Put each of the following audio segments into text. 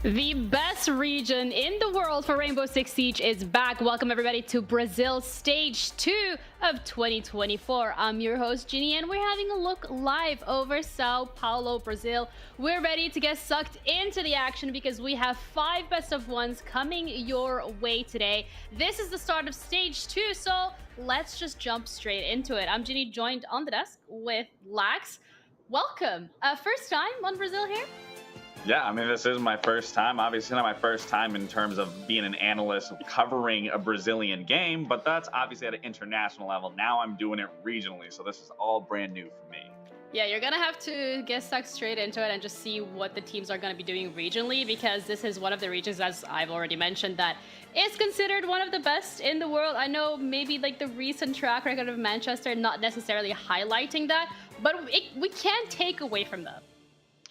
The best region in the world for Rainbow Six Siege is back. Welcome everybody to Brazil Stage 2 of 2024. I'm your host, Ginny, and we're having a look live over Sao Paulo, Brazil. We're ready to get sucked into the action because we have 5 best of ones coming your way today. This is the start of Stage 2, so let's just jump straight into it. I'm Ginny, joined on the desk with Lax. Welcome. First time on Brazil here? Yeah, I mean, this is my first time. Obviously not my first time in terms of being an analyst covering a Brazilian game, but that's obviously at an international level. Now I'm doing it regionally, so this is all brand new for me. Yeah, you're gonna have to get stuck straight into it and just see what the teams are gonna be doing regionally, because this is one of the regions, as I've already mentioned, that is considered one of the best in the world. I know maybe like the recent track record of Manchester not necessarily highlighting that, but we can't take away from that.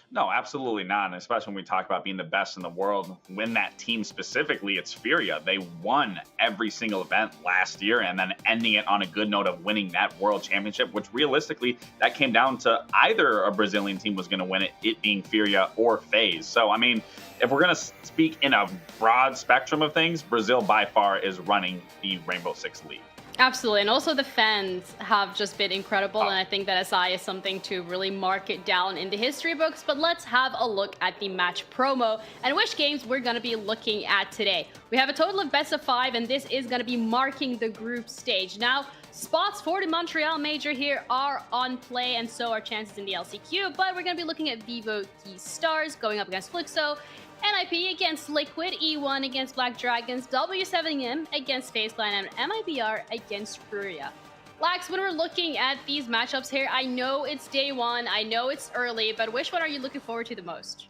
No, absolutely not. And especially when we talk about being the best in the world, when that team specifically, it's Furia. They won every single event last year and then ending it on a good note of winning that world championship, which realistically, that came down to either a Brazilian team was going to win it, it being Furia or FaZe. So, I mean, if we're going to speak in a broad spectrum of things, Brazil by far is running the Rainbow Six League. Absolutely, and also the fans have just been incredible, and I think that SI is something to really mark it down in the history books. But let's have a look at the match promo and which games we're going to be looking at today. We have a total of best of 5, and this is going to be marking the group stage. Now, spots for the Montreal Major here are on play, and so are chances in the LCQ, but we're going to be looking at Vivo Key Stars going up against Fluxo, NIP against Liquid, E1 against Black Dragons, W7M against FaZe Clan, and MIBR against Furia. Lax, when we're looking at these matchups here, I know it's day one, I know it's early, but which one are you looking forward to the most?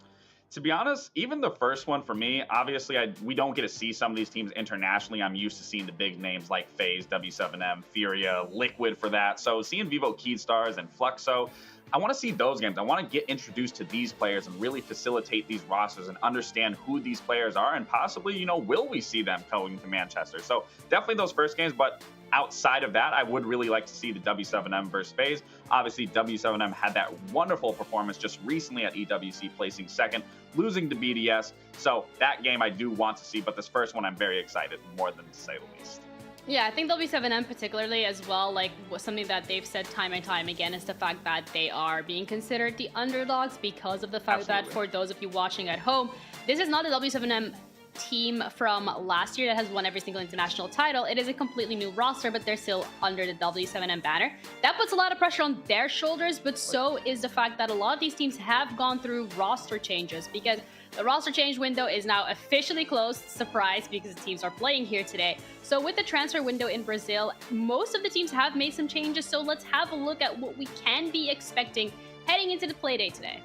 To be honest, even the first one for me, obviously we don't get to see some of these teams internationally. I'm used to seeing the big names like FaZe, W7M, Furia, Liquid for that. So seeing Vivo Key Stars and Fluxo, I want to see those games. I want to get introduced to these players and really facilitate these rosters and understand who these players are and possibly, will we see them going to Manchester? So definitely those first games, but outside of that, I would really like to see the W7M versus FaZe. Obviously, W7M had that wonderful performance just recently at EWC, placing second, losing to BDS. So that game I do want to see, but this first one I'm very excited, more than to say the least. Yeah, I think W7M particularly as well, like something that they've said time and time again is the fact that they are being considered the underdogs because of the fact that for those of you watching at home, this is not the W7M team from last year that has won every single international title. It is a completely new roster, but they're still under the W7M banner. That puts a lot of pressure on their shoulders, but so is the fact that a lot of these teams have gone through roster changes because the roster change window is now officially closed. Surprise, because the teams are playing here today. So with the transfer window in Brazil, most of the teams have made some changes. So let's have a look at what we can be expecting heading into the playdate today.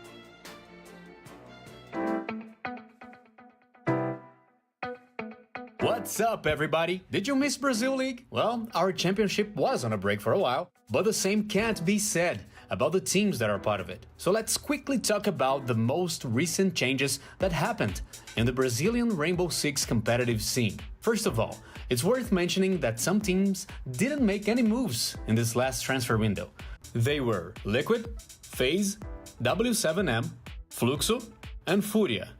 What's up, everybody? Did you miss Brazil League? Well, our championship was on a break for a while, but the same can't be said about the teams that are part of it. So let's quickly talk about the most recent changes that happened in the Brazilian Rainbow Six competitive scene. First of all, it's worth mentioning that some teams didn't make any moves in this last transfer window. They were Liquid, FaZe, W7M, Fluxo, and Furia.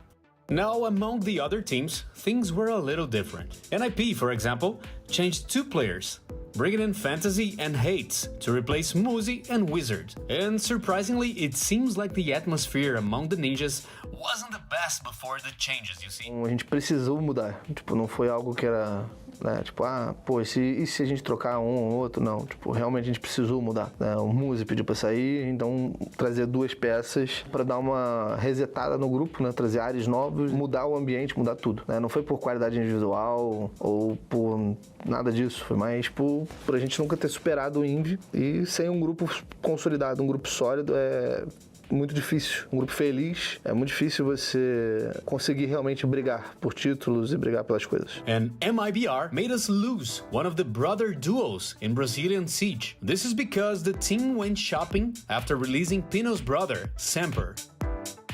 Now, among the other teams, things were a little different. NIP, for example, changed 2 players, bringing in Fantasy and Hates to replace Muzi and Wizard. And surprisingly, it seems like the atmosphere among the ninjas wasn't the best before the changes, you see. A gente precisou mudar, não foi algo que era, e se a gente trocar um ou outro? Não, realmente a gente precisou mudar, né? O Muzi pediu para sair, então trazer 2 peças para dar uma resetada no grupo, né? Trazer áreas novos, mudar o ambiente, mudar tudo, né? Não foi por qualidade individual ou por nada disso, foi mais por a gente nunca ter superado o Invi e sem um grupo consolidado, um grupo sólido é muito difícil. Um grupo feliz, é muito difícil você conseguir realmente brigar por títulos e brigar pelas coisas. And MIBR made us lose one of the brother duos in Brazilian Siege. This is because the team went shopping after releasing Pino's brother, Semper,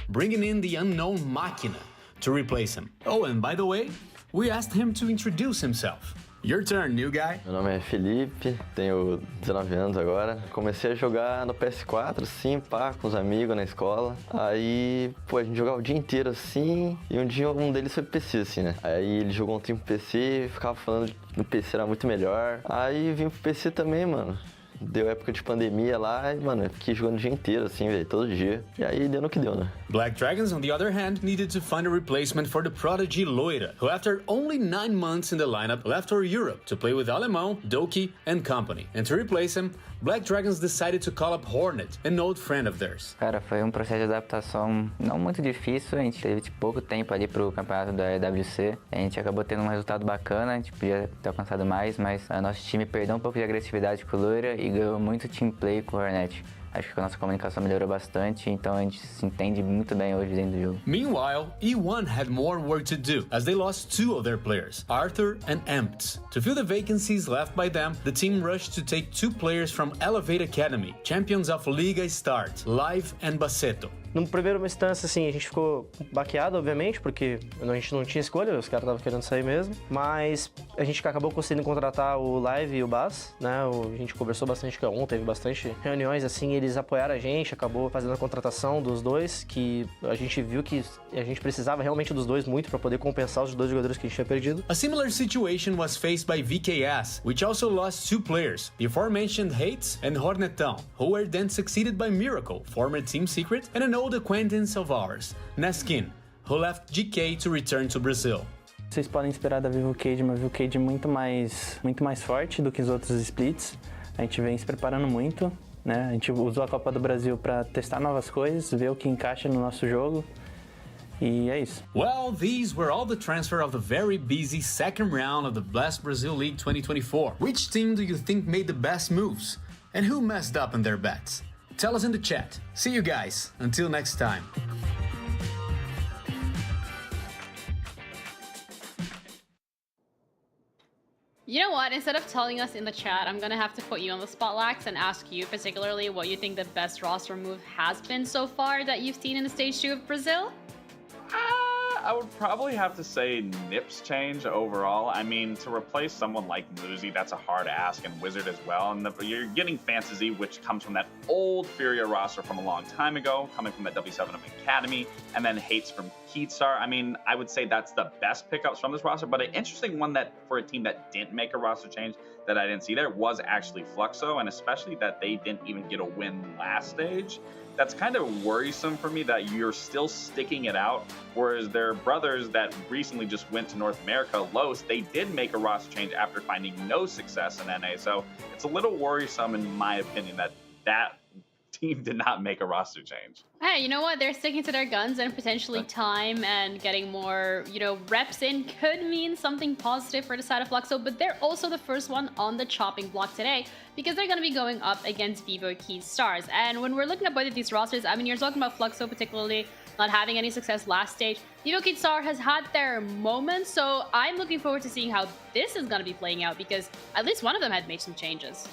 bringing in the unknown Máquina to replace him. Oh, and by the way, we asked him to introduce himself. Your turn, new guy. Meu nome é Felipe, tenho 19 anos agora. Comecei a jogar no PS4, assim, com os amigos na escola. Aí, a gente jogava o dia inteiro, assim, e um dia um deles foi pro PC, assim, né? Aí ele jogou um tempo pro PC e ficava falando que no PC era muito melhor. Aí vim pro PC também, mano. Deu época de pandemia lá e, mano, eu fiquei jogando o dia inteiro, assim, velho, todo dia. E aí deu no que deu, né? Black Dragons, on the other hand, needed to find a replacement for the prodigy Loira, who after only 9 months in the lineup left for Europe to play with Alemão, Doki, and company. And to replace him, Black Dragons decided to call up Hornet, an old friend of theirs. Cara, foi um processo de adaptação não muito difícil, a gente teve pouco tempo ali pro campeonato da EWC. A gente acabou tendo um resultado bacana, a gente podia ter alcançado mais, mas nosso time perdeu um pouco de agressividade com o Loira e ganhou muito team play com o Hornet. Acho que a nossa comunicação melhorou bastante, então a gente se entende muito bem hoje dentro do jogo. Meanwhile, E1 had more work to do as they lost two of their players, Arthur and Empt. To fill the vacancies left by them, the team rushed to take two players from Elevate Academy, champions of Liga Start, Live and Bassetto. No primeiro instância, assim, a gente ficou baqueado, obviamente, porque a gente não tinha escolha, os caras estavam querendo sair mesmo. Mas a gente acabou conseguindo contratar o Live e o Bass, né? A gente conversou bastante com o teve bastante reuniões, assim, eles apoiaram a gente, acabou fazendo a contratação dos dois, que a gente viu que a gente precisava realmente dos dois muito para poder compensar os dois jogadores que a gente tinha perdido. A similar situation was faced by VKS, which also lost two players, the aforementioned Hates and Hornetão, who were then succeeded by Miracle, former Team Secret, and an old acquaintance of ours, Neskin, who left GK to return to Brazil. Vocês podem esperar da Vivo Cage uma Vivo Cage muito mais forte do que os outros splits. A gente vem se preparando muito, né? A gente usou a Copa do Brasil para testar novas coisas, ver o que encaixa no nosso jogo. E é isso. Well, these were all the transfer of the very busy second round of the Blast Brazil League 2024. Which team do you think made the best moves? And who messed up in their bets? Tell us in the chat. See you guys. Until next time. You know what? Instead of telling us in the chat, I'm gonna have to put you on the spot, Lax, and ask you particularly what you think the best roster move has been so far that you've seen in the stage 2 of Brazil. I would probably have to say Nip's change overall. I mean, to replace someone like Muzi, that's a hard ask, and Wizard as well. And you're getting Fantasy, which comes from that old Furia roster from a long time ago, coming from that W7 Academy, and then Hates from Keatstar. I mean, I would say that's the best pickups from this roster, but an interesting one that for a team that didn't make a roster change that I didn't see there was actually Fluxo, and especially that they didn't even get a win last stage. That's kind of worrisome for me that you're still sticking it out, whereas their brothers that recently just went to North America, Los, they did make a roster change after finding no success in NA. So it's a little worrisome in my opinion that that team did not make a roster change. Hey, you know what? They're sticking to their guns, and potentially time and getting more, reps in could mean something positive for the side of Fluxo, but they're also the first one on the chopping block today because they're going to be going up against Vivo Stars. And when we're looking at both of these rosters, I mean, you're talking about Fluxo particularly not having any success last stage. Vivo Star has had their moments, so I'm looking forward to seeing how this is going to be playing out because at least one of them had made some changes.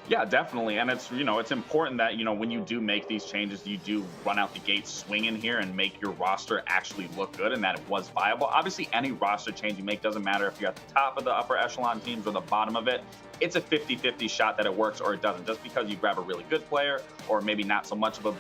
Yeah, definitely. And it's, it's important that, when you do make these changes, you do run out the gate swinging here and make your roster actually look good and that it was viable. Obviously, any roster change you make doesn't matter if you're at the top of the upper echelon teams or the bottom of it. It's a 50-50 shot that it works or it doesn't. Just because you grab a really good player or maybe not so much of a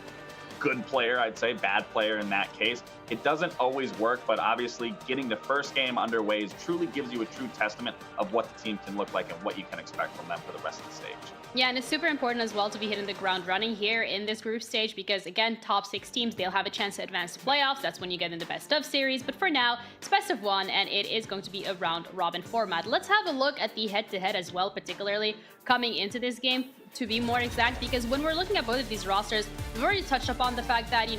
good player, I'd say, bad player in that case, it doesn't always work, but obviously getting the first game underway truly gives you a true testament of what the team can look like and what you can expect from them for the rest of the stage. Yeah, and it's super important as well to be hitting the ground running here in this group stage because, again, top 6 teams, they'll have a chance to advance to playoffs. That's when you get in the best of series. But for now, it's best of 1, and it is going to be a round-robin format. Let's have a look at the head-to-head as well, particularly coming into this game, to be more exact, because when we're looking at both of these rosters, we've already touched upon the fact that,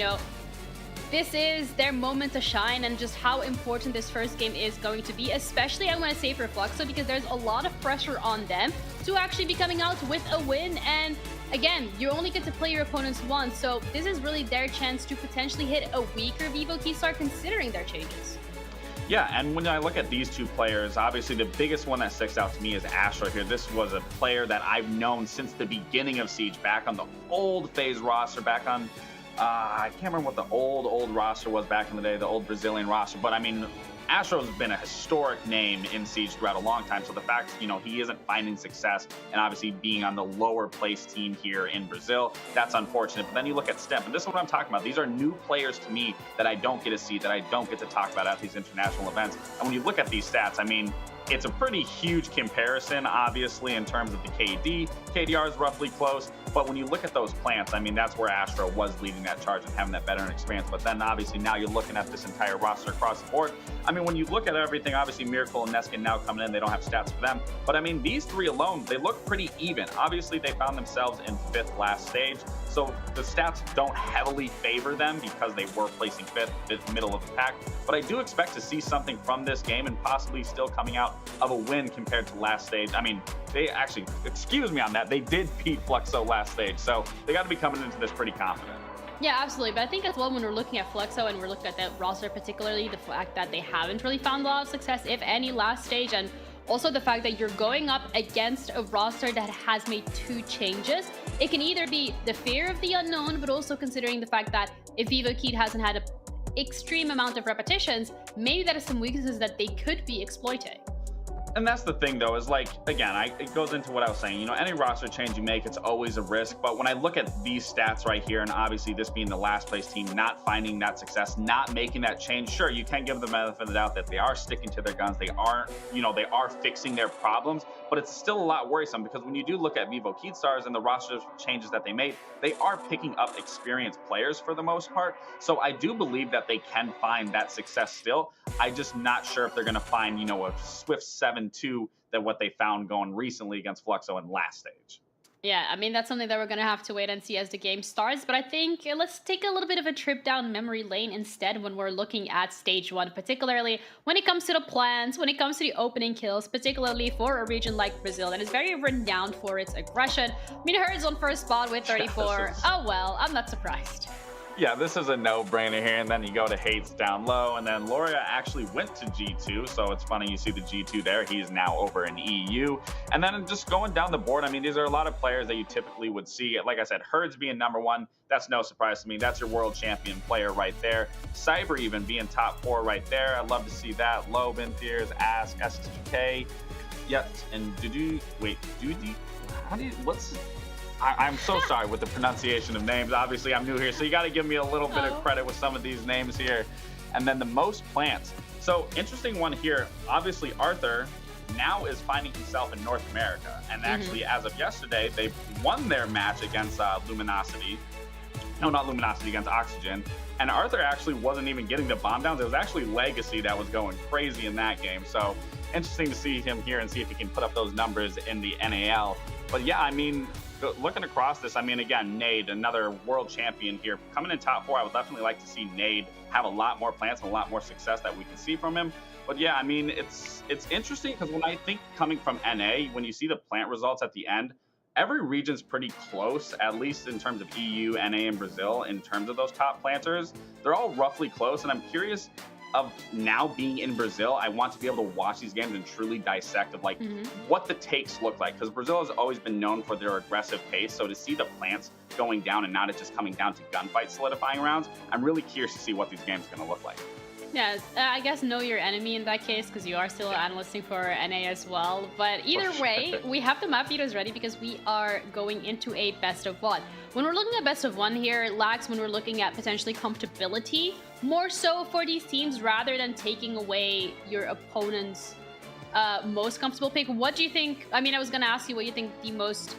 this is their moment to shine and just how important this first game is going to be, especially I want to say for Fluxo because there's a lot of pressure on them to actually be coming out with a win. And again, you only get to play your opponents once, so this is really their chance to potentially hit a weaker Vivo Keystar considering their changes. Yeah, and when I look at these two players, obviously the biggest one that sticks out to me is Astro here. This was a player that I've known since the beginning of Siege, back on the old FaZe roster, back on I can't remember what the old roster was back in the day, the old Brazilian roster, but I mean, Astro's been a historic name in Siege throughout a long time, so the fact, he isn't finding success and obviously being on the lower place team here in Brazil, that's unfortunate. But then you look at Stemp, and this is what I'm talking about. These are new players to me that I don't get to see, that I don't get to talk about at these international events. And when you look at these stats, I mean, it's a pretty huge comparison, obviously, in terms of the KD. KDR is roughly close, but when you look at those plants, I mean, that's where Astro was leading that charge and having that veteran experience. But then, obviously, now you're looking at this entire roster across the board. I mean, when you look at everything, obviously Miracle and Neskin now coming in, they don't have stats for them. But I mean, these three alone, they look pretty even. Obviously, they found themselves in 5th last stage. So the stats don't heavily favor them because they were placing 5th, middle of the pack. But I do expect to see something from this game and possibly still coming out of a win compared to last stage. I mean, they actually, excuse me on that, they did beat Fluxo last stage. So they got to be coming into this pretty confident. Yeah, absolutely. But I think as well, when we're looking at Fluxo and we're looking at that roster, particularly the fact that they haven't really found a lot of success, if any, last stage, and also the fact that you're going up against a roster that has made 2 changes, it can either be the fear of the unknown, but also considering the fact that if Vivo Kid hasn't had an extreme amount of repetitions, maybe that is some weaknesses that they could be exploiting. And that's the thing, though, is like, again, it goes into what I was saying. You know, any roster change you make, it's always a risk. But when I look at these stats right here, and obviously this being the last place team, not finding that success, not making that change, sure, you can give them the benefit of the doubt that they are sticking to their guns. They aren't, you know, they are fixing their problems. But it's still a lot worrisome because when you do look at Vivo Keystars and the roster changes that they made, they are picking up experienced players for the most part. So I do believe that they can find that success still. I'm just not sure if they're going to find, you know, a swift 7-2 than what they found going recently against Fluxo in last stage. Yeah, I mean, that's something that we're going to have to wait and see as the game starts. But I think let's take a little bit of a trip down memory lane instead when we're looking at stage 1, particularly when it comes to the plans, when it comes to the opening kills, particularly for a region like Brazil that is very renowned for its aggression. I mean, Herd's on first spot with 34. Oh, well, I'm not surprised. Yeah, this is a no-brainer here, and then you go to Hates down low, and then Loria actually went to G2, so it's funny you see the G2 there. He's now over in EU. And then just going down the board, I mean, these are a lot of players that you typically would see. Like I said, Herds being number 1, that's no surprise to me. That's your world champion player right there. Cyber even being top 4 right there. I'd love to see that. Low, Bintiers, Ask, STK. Yes, and Dudu, wait, Dudu? How do you, what's... I'm so sorry with the pronunciation of names. Obviously, I'm new here, so you got to give me a little bit of credit with some of these names here. And then the most plants. So interesting one here. Obviously, Arthur now is finding himself in North America. And actually, as of yesterday, they won their match against Luminosity. No, not Luminosity, against Oxygen. And Arthur actually wasn't even getting the bomb downs. It was actually Legacy that was going crazy in that game. So interesting to see him here and see if he can put up those numbers in the NAL. But yeah, I mean, looking across this, I mean, again, Nade, another world champion here, coming in top 4. I would definitely like to see Nade have a lot more plants and a lot more success that we can see from him. But yeah, I mean, it's interesting because when I think coming from NA, when you see the plant results at the end, every region's pretty close, at least in terms of EU, NA, and Brazil, in terms of those top planters. They're all roughly close, and I'm curious of now being in Brazil, I want to be able to watch these games and truly dissect of like what the takes look like, because Brazil has always been known for their aggressive pace. So to see the plants going down and not it just coming down to gunfight solidifying rounds, I'm really curious to see what these games are going to look like. Yeah, I guess know your enemy in that case, because you are still analysting for NA as well. But either way, we have the map vetoes ready because we are going into a best of 1. When we're looking at best of 1 here, Lax, when we're looking at potentially comfortability, more so for these teams rather than taking away your opponent's most comfortable pick, what do you think? I mean, I was going to ask you what you think the most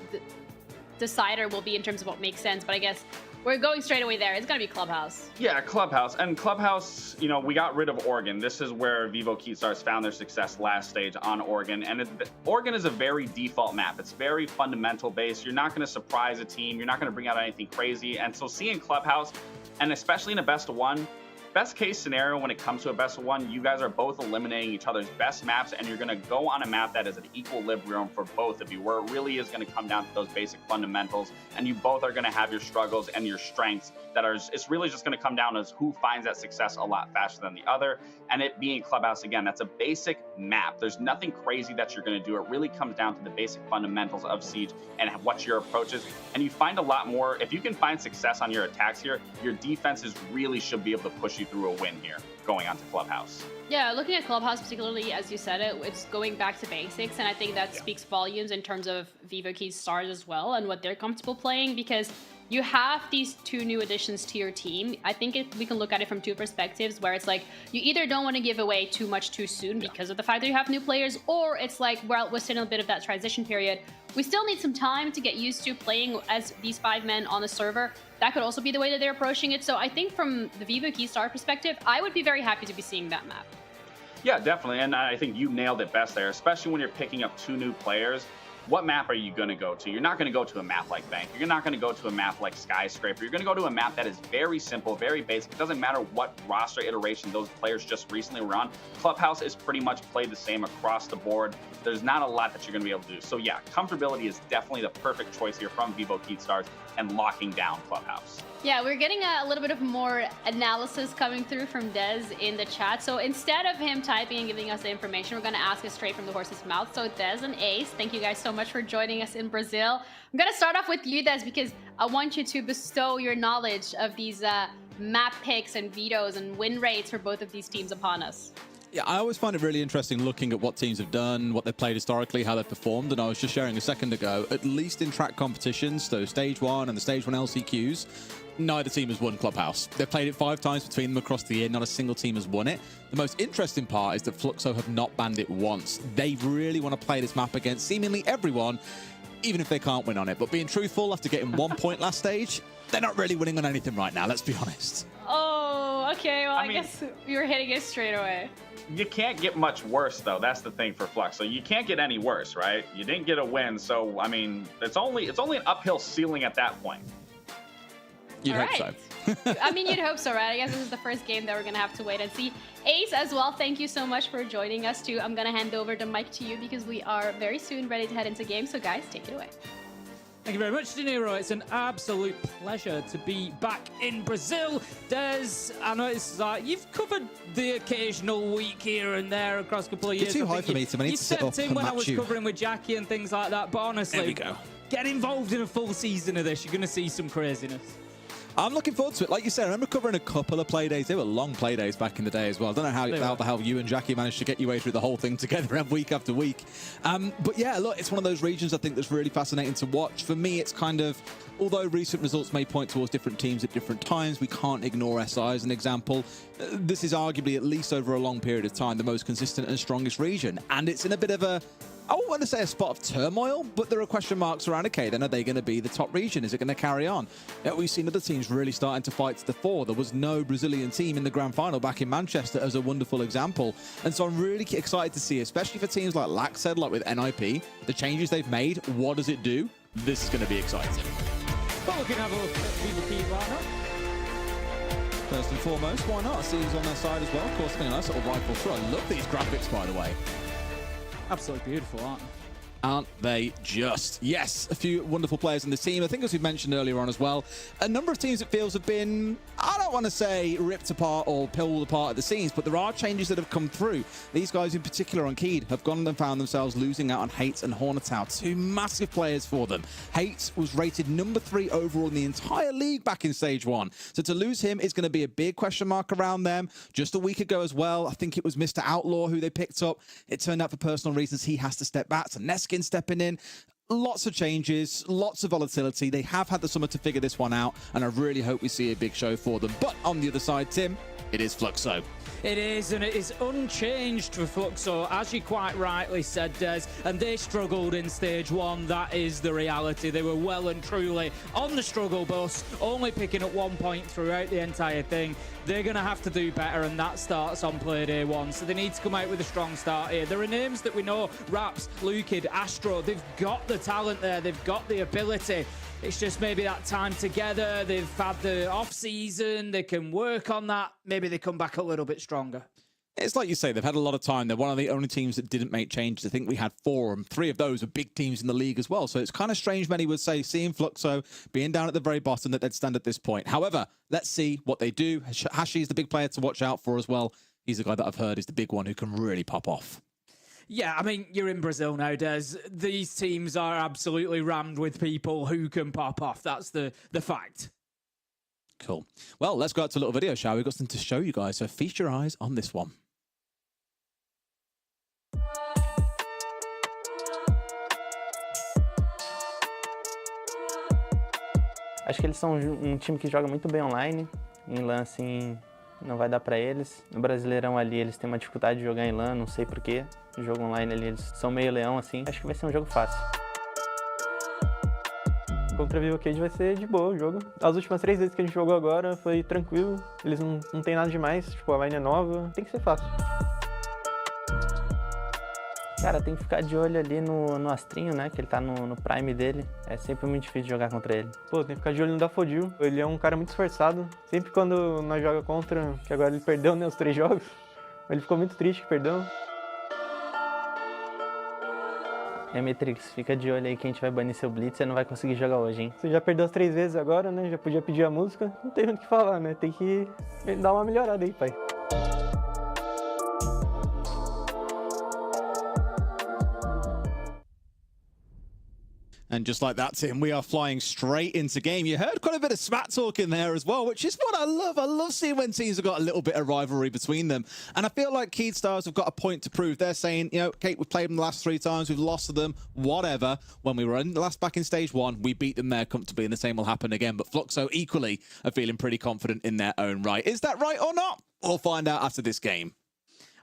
decider will be in terms of what makes sense, but I guess we're going straight away there. It's going to be Clubhouse. Yeah, Clubhouse. And Clubhouse, you know, we got rid of Oregon. This is where Vivo Keystars found their success last stage on Oregon. And Oregon is a very default map. It's very fundamental based. You're not going to surprise a team. You're not going to bring out anything crazy. And so seeing Clubhouse, and especially in a best of 1, best case scenario when it comes to a best of 1, you guys are both eliminating each other's best maps, and you're going to go on a map that is an equilibrium for both of you, where it really is going to come down to those basic fundamentals, and you both are going to have your struggles and your strengths that are, it's really just going to come down as who finds that success a lot faster than the other. And it being Clubhouse, again, that's a basic map. There's nothing crazy that you're going to do. It really comes down to the basic fundamentals of Siege and what your approach is. And you find a lot more, if you can find success on your attacks here, your defenses really should be able to push you through a win here going on to Clubhouse. Yeah, looking at Clubhouse, particularly as you said it's going back to basics, and I think that speaks volumes in terms of Vivo Keystars as well and what they're comfortable playing, because you have these 2 new additions to your team. I think we can look at it from 2 perspectives, where it's like you either don't want to give away too much too soon because of the fact that you have new players, or it's like, well, we're still in a bit of that transition period. We still need some time to get used to playing as these 5 men on a server. That could also be the way that they're approaching it. So I think from the Vivo Keystar perspective, I would be very happy to be seeing that map. Yeah, definitely. And I think you nailed it best there, especially when you're picking up 2 new players. What map are you going to go to? You're not going to go to a map like Bank. You're not going to go to a map like Skyscraper. You're going to go to a map that is very simple, very basic. It doesn't matter what roster iteration those players just recently were on. Clubhouse is pretty much played the same across the board. There's not a lot that you're going to be able to do. So yeah, comfortability is definitely the perfect choice here from Vivo Stars and locking down Clubhouse. Yeah, we're getting a little bit of more analysis coming through from Des in the chat. So instead of him typing and giving us the information, we're going to ask it straight from the horse's mouth. So Des and Ace, thank you guys so much for joining us in Brazil. I'm going to start off with you, Des, because I want you to bestow your knowledge of these map picks and vetoes and win rates for both of these teams upon us. Yeah, I always find it really interesting looking at what teams have done, what they've played historically, how they've performed. And I was just sharing a second ago, at least in track competitions, so Stage 1 and the Stage 1 LCQs, neither team has won Clubhouse. They've played it 5 times between them across the year. Not a single team has won it. The most interesting part is that Fluxo have not banned it once. They really want to play this map against seemingly everyone, even if they can't win on it. But being truthful, after getting 1 point last stage, they're not really winning on anything right now, let's be honest. Oh, okay. Well, I guess you're hitting it straight away. You can't get much worse, though. That's the thing for Flux. So you can't get any worse, right? You didn't get a win, so I mean, it's only an uphill ceiling at that point. You'd hope so. I mean, you'd hope so, right? I guess this is the first game that we're gonna have to wait and see. Ace as well, thank you so much for joining us too. I'm gonna hand over the mic to you because we are very soon ready to head into game. So guys, take it away. Thank you very much, De Niro. It's an absolute pleasure to be back in Brazil. Des, I noticed that you've covered the occasional week here and there across a couple of years. You're too high for me, Tim. I need to sit up and when I match was you. covering with Jackie and things like that, but honestly, There we go. Get involved in a full season of this. You're going to see some craziness. I'm looking forward to it. Like you said, I remember covering a couple of play days. They were long play days back in the day as well. I don't know how the hell you and Jackie managed to get your way through the whole thing together week after week. But yeah, look, it's one of those regions I think that's really fascinating to watch. For me, it's kind of, although recent results may point towards different teams at different times, we can't ignore SI as an example. This is arguably, at least over a long period of time, the most consistent and strongest region. And it's in a bit of a, I won't want to say a spot of turmoil, but there are question marks around, okay, then are they going to be the top region? Is it going to carry on? We've seen other teams really starting to fight to the fore. There was no Brazilian team in the grand final back in Manchester as a wonderful example. And so I'm really excited to see, especially for teams like Lax said, like with NIP, the changes they've made, what does it do? This is going to be exciting. But we can have a look at Vivo right now. First and foremost, why not? Seems on their side as well. Of course, a nice little rifle through. I love these graphics, by the way. Absolutely beautiful, aren't they? Aren't they just? Yes, a few wonderful players in the team. I think, as we mentioned earlier on as well, a number of teams, it feels, have been, I don't want to say ripped apart or pulled apart at the seams, but there are changes that have come through. These guys in particular on Keed have gone and found themselves losing out on Hates and Hornetow, 2 massive players for them. Hates was rated number 3 overall in the entire league back in Stage 1. So to lose him is going to be a big question mark around them. Just a week ago as well, I think it was Mr. Outlaw who they picked up. It turned out for personal reasons he has to step back. So Neskin stepping in. Lots of changes, lots of volatility. They have had the summer to figure this one out, and I really hope we see a big show for them. But on the other side, Tim, it is Fluxo. It is, and it is unchanged for Fluxo, as you quite rightly said, Des, and they struggled in Stage 1. That is the reality. They were well and truly on the struggle bus, only picking up 1 point throughout the entire thing. They're going to have to do better, and that starts on play day 1, so they need to come out with a strong start here. There are names that we know, Raps, Lukid, Astro, they've got the talent there, they've got the ability. It's just maybe that time together. They've had the off-season. They can work on that. Maybe they come back a little bit stronger. It's like you say, they've had a lot of time. They're one of the only teams that didn't make changes. I think we had 4, and 3 of those are big teams in the league as well. So it's kind of strange, many would say, seeing Fluxo being down at the very bottom, that they'd stand at this point. However, let's see what they do. Hashi is the big player to watch out for as well. He's the guy that I've heard is the big one who can really pop off. Yeah, I mean, you're in Brazil now, Des. These teams are absolutely rammed with people who can pop off. That's the fact. Cool. Well, let's go out to a little video, shall we? We've got something to show you guys, so feast your eyes on this one. Acho que eles são time que joga muito bem online. Em LAN, assim, não vai dar pra eles. No Brasileirão ali, eles têm uma dificuldade de jogar em LAN, não sei porquê. No jogo online ali, eles são meio leão, assim. Acho que vai ser um jogo fácil. Contra a Vivo vai ser de boa o jogo. As últimas 3 vezes que a gente jogou agora foi tranquilo. Eles não tem nada demais, tipo, a line é nova. Tem que ser fácil. Cara, tem que ficar de olho ali no Astrinho, né? Que ele tá no prime dele. É sempre muito difícil jogar contra ele. Pô, tem que ficar de olho no Dafodil. Ele é um cara muito esforçado. Sempre quando nós joga contra, que agora ele perdeu, né, os 3 jogos, ele ficou muito triste que perdeu. Matrix, fica de olho aí que a gente vai banir seu Blitz, você não vai conseguir jogar hoje, hein? Você já perdeu as 3 vezes agora, né? Já podia pedir a música. Não tem muito o que falar, né? Tem que dar uma melhorada aí, pai. And just like that, Tim, we are flying straight into game. You heard quite a bit of smack talk in there as well, which is what I love. I love seeing when teams have got a little bit of rivalry between them. And I feel like Keystars have got a point to prove. They're saying, you know, Kate, we've played them the last 3 times. We've lost to them, whatever. When we were in the last back in stage 1, we beat them there comfortably, and the same will happen again. But Fluxo equally are feeling pretty confident in their own right. Is that right or not? We'll find out after this game.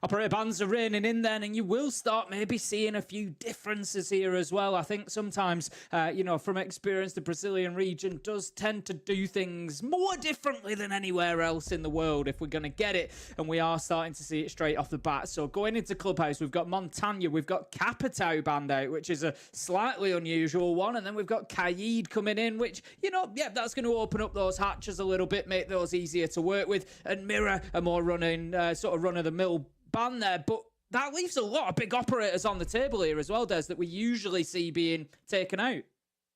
Operator bans are reigning in then, and you will start maybe seeing a few differences here as well. I think sometimes, you know, from experience, the Brazilian region does tend to do things more differently than anywhere else in the world if we're going to get it, and we are starting to see it straight off the bat. So going into Clubhouse, we've got Montagna, we've got Capitao banned out, which is a slightly unusual one, and then we've got Kaid coming in, which, you know, yeah, that's going to open up those hatches a little bit, make those easier to work with, and Mirror, a more running, sort of run-of-the-mill ban there, but that leaves a lot of big operators on the table here as well, Des, that we usually see being taken out.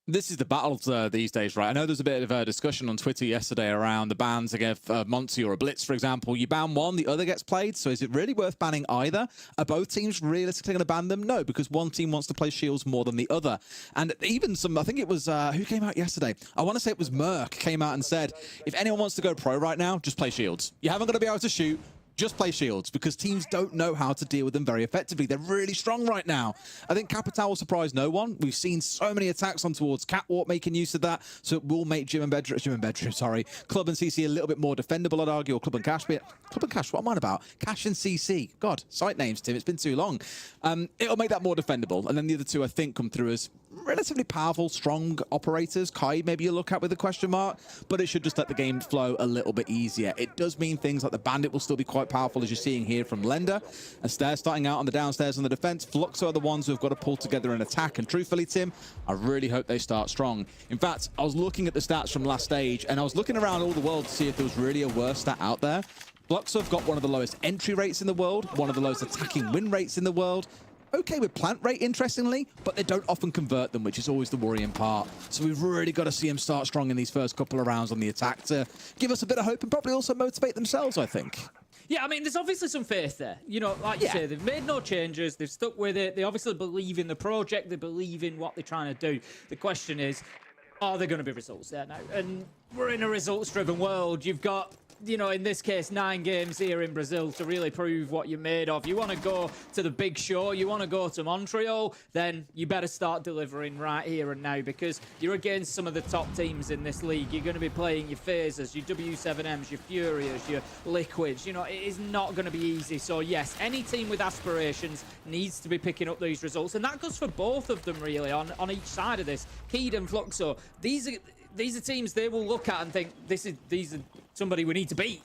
This is the battles these days, right? I know there's a bit of a discussion on Twitter yesterday around the bans against Monty or a Blitz, for example. You ban one, the other gets played, so is it really worth banning either? Are both teams realistically going to ban them? No, because one team wants to play Shields more than the other. And even some, I think it was, who came out yesterday? I want to say it was Merc came out and said, if anyone wants to go pro right now, just play Shields. You haven't got to be able to shoot. Just play Shields, because teams don't know how to deal with them very effectively. They're really strong right now. I think Capitao will surprise no one. We've seen so many attacks on towards Catwalk making use of that, so it will make Club and CC a little bit more defendable, I'd argue, or Club and Cash. Club and Cash, what am I on about? Cash and CC. God, site names, Tim, it's been too long. It'll make that more defendable, and then the other two, I think, come through as relatively powerful, strong operators. Kai, maybe you look at with a question mark, but it should just let the game flow a little bit easier. It does mean things like the Bandit will still be quite powerful, as you're seeing here from Lender. And Stairs starting out on the downstairs on the defense. Fluxo are the ones who have got to pull together an attack. And truthfully, Tim, I really hope they start strong. In fact, I was looking at the stats from last stage, and I was looking around all the world to see if there was really a worse stat out there. Fluxo have got one of the lowest entry rates in the world, one of the lowest attacking win rates in the world. Okay with plant rate, interestingly, but they don't often convert them, which is always the worrying part. So we've really got to see them start strong in these first couple of rounds on the attack to give us a bit of hope and probably also motivate themselves, I think. Yeah, I mean, there's obviously some faith there. You know, like you say, they've made no changes. They've stuck with it. They obviously believe in the project. They believe in what they're trying to do. The question is, are there going to be results there now? And we're in a results-driven world. You've got, you know, in this case, 9 games here in Brazil to really prove what you're made of. You want to go to the big show, you want to go to Montreal, then you better start delivering right here and now, because you're against some of the top teams in this league. You're going to be playing your FaZes, your W7Ms, your Furias, your Liquids. You know, it is not going to be easy. So yes, any team with aspirations needs to be picking up these results, and that goes for both of them really on each side of this. Keed and Fluxo, these are teams they will look at and think, these are somebody we need to beat.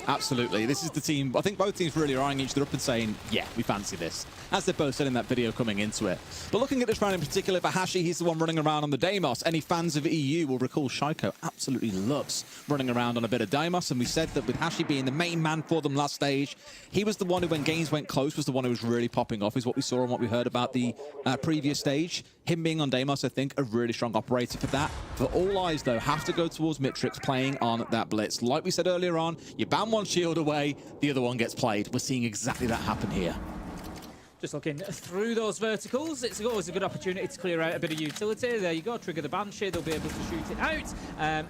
Absolutely. This is the team. I think both teams really are eyeing each other up and saying, yeah, we fancy this, as they both said in that video coming into it. But looking at this round in particular for Hashi, he's the one running around on the Deimos. Any fans of EU will recall Shaiko absolutely loves running around on a bit of Deimos, and we said that with Hashi being the main man for them last stage, he was the one who, when games went close, was the one who was really popping off, is what we saw and what we heard about the previous stage. Him being on Deimos, I think, a really strong operator for that. For all eyes, though, have to go towards Mitrix playing on that Blitz. Like we said earlier on, you ban one shield away, the other one gets played. We're seeing exactly that happen here. Just looking through those verticals, it's always a good opportunity to clear out a bit of utility. There you go, trigger the Banshee, they'll be able to shoot it out.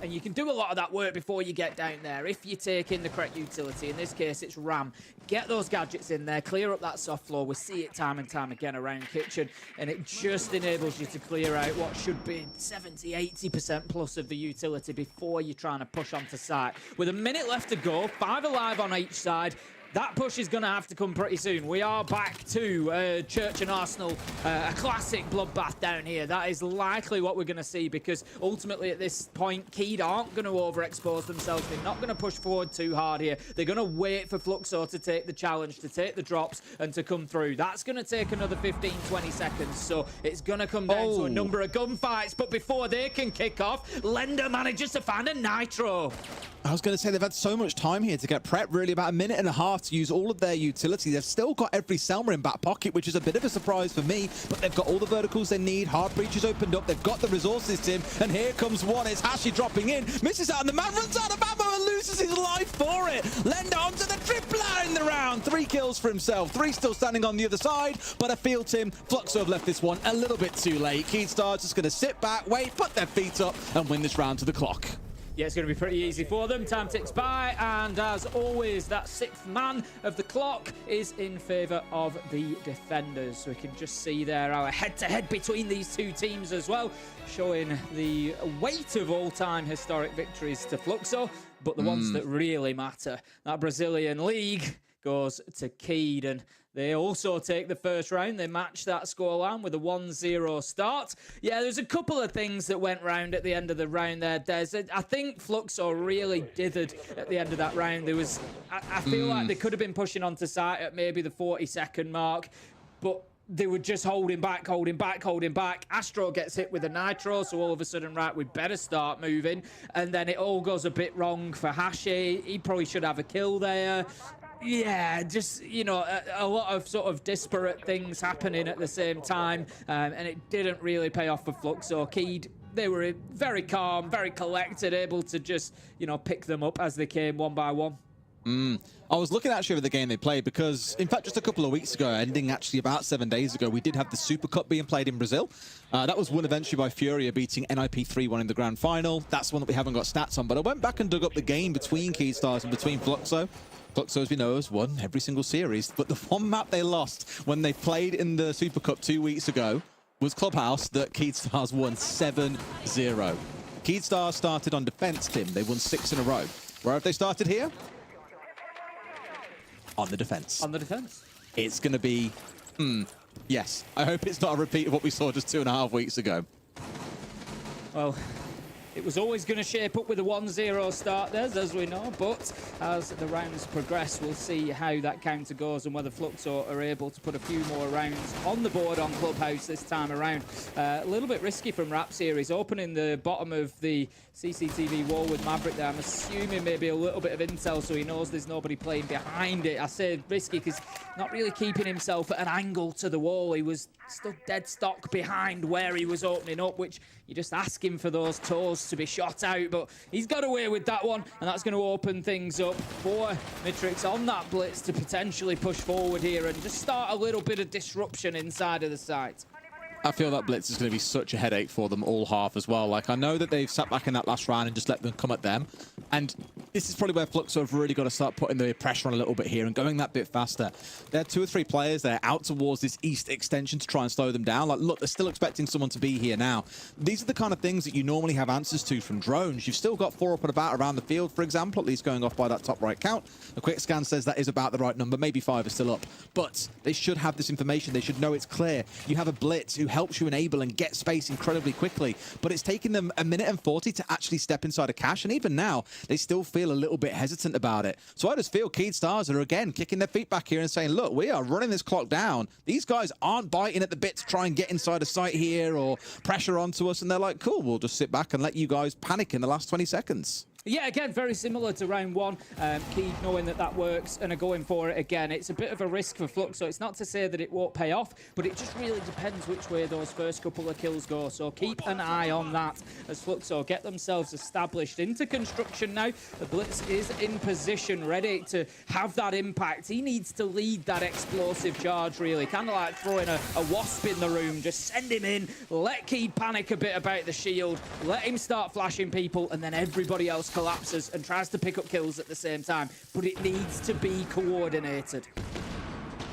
And you can do a lot of that work before you get down there, if you take in the correct utility. In this case, it's Ram. Get those gadgets in there, clear up that soft floor. We see it time and time again around Kitchen, and it just enables you to clear out what should be 70–80% plus of the utility before you're trying to push onto site. With a minute left to go, 5 alive on each side, that push is going to have to come pretty soon. We are back to Church and Arsenal, a classic bloodbath down here. That is likely what we're going to see, because ultimately at this point, Keed aren't going to overexpose themselves. They're not going to push forward too hard here. They're going to wait for Fluxo to take the challenge, to take the drops, and to come through. That's going to take another 15-20 seconds, so it's going to come down to a number of gunfights. But before they can kick off, Lender manages to find a Nitro. I was going to say they've had so much time here to get prepped, really about a minute and a half to use all of their utility. They've still got every Selma in back pocket, which is a bit of a surprise for me, but they've got all the verticals they need. Hard breaches opened up. They've got the resources, Tim, and here comes one. It's Hashi dropping in, misses out, and the man runs out of ammo and loses his life for it. Lender onto the tripler in the round. 3 kills for himself. 3 still standing on the other side, but I feel, Tim, Fluxo have left this one a little bit too late. Keedstar's just going to sit back, wait, put their feet up, and win this round to the clock. Yeah, it's going to be pretty easy for them. Time ticks by, and as always, that 6th man of the clock is in favour of the defenders. So we can just see there our head-to-head between these two teams as well, showing the weight of all-time historic victories to Fluxo, but the ones that really matter. That Brazilian league goes to Keed, and they also take the first round. They match that scoreline with a 1-0 start. Yeah, there's a couple of things that went round at the end of the round there, Des. I think Fluxo really dithered at the end of that round. There was, I feel like they could have been pushing onto site at maybe the 40-second mark, but they were just holding back. Astro gets hit with a Nitro, so all of a sudden, right, we better start moving. And then it all goes a bit wrong for Hashi. He probably should have a kill there. Yeah, just, you know, a lot of sort of disparate things happening at the same time, and it didn't really pay off for Fluxo. Keed, they were very calm, very collected, able to just, you know, pick them up as they came one by one. I was looking actually at the game they played because, in fact, just a couple of weeks ago, ending actually about 7 days ago, we did have the Super Cup being played in Brazil. That was won eventually by Furia, beating NIP 3-1 in the grand final. That's one that we haven't got stats on, but I went back and dug up the game between Keystars and between Fluxo. Fluxo, as we know, has won every single series, but the one map they lost when they played in the Super Cup 2 weeks ago was Clubhouse, that Keystars won 7-0. Keystars started on defense, Tim. They won 6 in a row. Where have they started here? On the defense. On the defense. It's going to be, yes. I hope it's not a repeat of what we saw just 2.5 weeks ago. Well, it was always going to shape up with a 1-0 start there, as we know, but as the rounds progress, we'll see how that counter goes and whether Fluxo are able to put a few more rounds on the board on Clubhouse this time around. A little bit risky from Rap Series, opening the bottom of the CCTV wall with Maverick there. I'm assuming maybe a little bit of intel so he knows there's nobody playing behind it. I say risky because not really keeping himself at an angle to the wall. He was stood dead stock behind where he was opening up, which you just ask him for those toes to be shot out, but he's got away with that one, and that's going to open things up for Mitrix on that blitz to potentially push forward here and just start a little bit of disruption inside of the site. I feel that blitz is going to be such a headache for them all half as well. Like, I know that they've sat back in that last round and just let them come at them. And this is probably where Fluxo have really got to start putting the pressure on a little bit here and going that bit faster. There are 2 or 3 players there out towards this east extension to try and slow them down. Like, look, they're still expecting someone to be here now. These are the kind of things that you normally have answers to from drones. You've still got 4 up and about around the field, for example, at least going off by that top right count. A quick scan says that is about the right number. Maybe 5 are still up. But they should have this information. They should know it's clear. You have a blitz who helps you enable and get space incredibly quickly, but it's taken them 1 minute and 40 to actually step inside a cache, and even now they still feel a little bit hesitant about it. So I just feel Keystars are again kicking their feet back here and saying, look, we are running this clock down. These guys aren't biting at the bit to try and get inside a site here or pressure onto us, and they're like, cool, we'll just sit back and let you guys panic in the last 20 seconds. Yeah, again, very similar to round 1. Keed knowing that that works and are going for it again. It's a bit of a risk for Fluxo. It's not to say that it won't pay off, but it just really depends which way those first couple of kills go. So keep an eye on that as Fluxo get themselves established into construction now. The Blitz is in position, ready to have that impact. He needs to lead that explosive charge, really. Kind of like throwing a wasp in the room. Just send him in, let Keed panic a bit about the shield, let him start flashing people, and then everybody else collapses and tries to pick up kills at the same time, but it needs to be coordinated.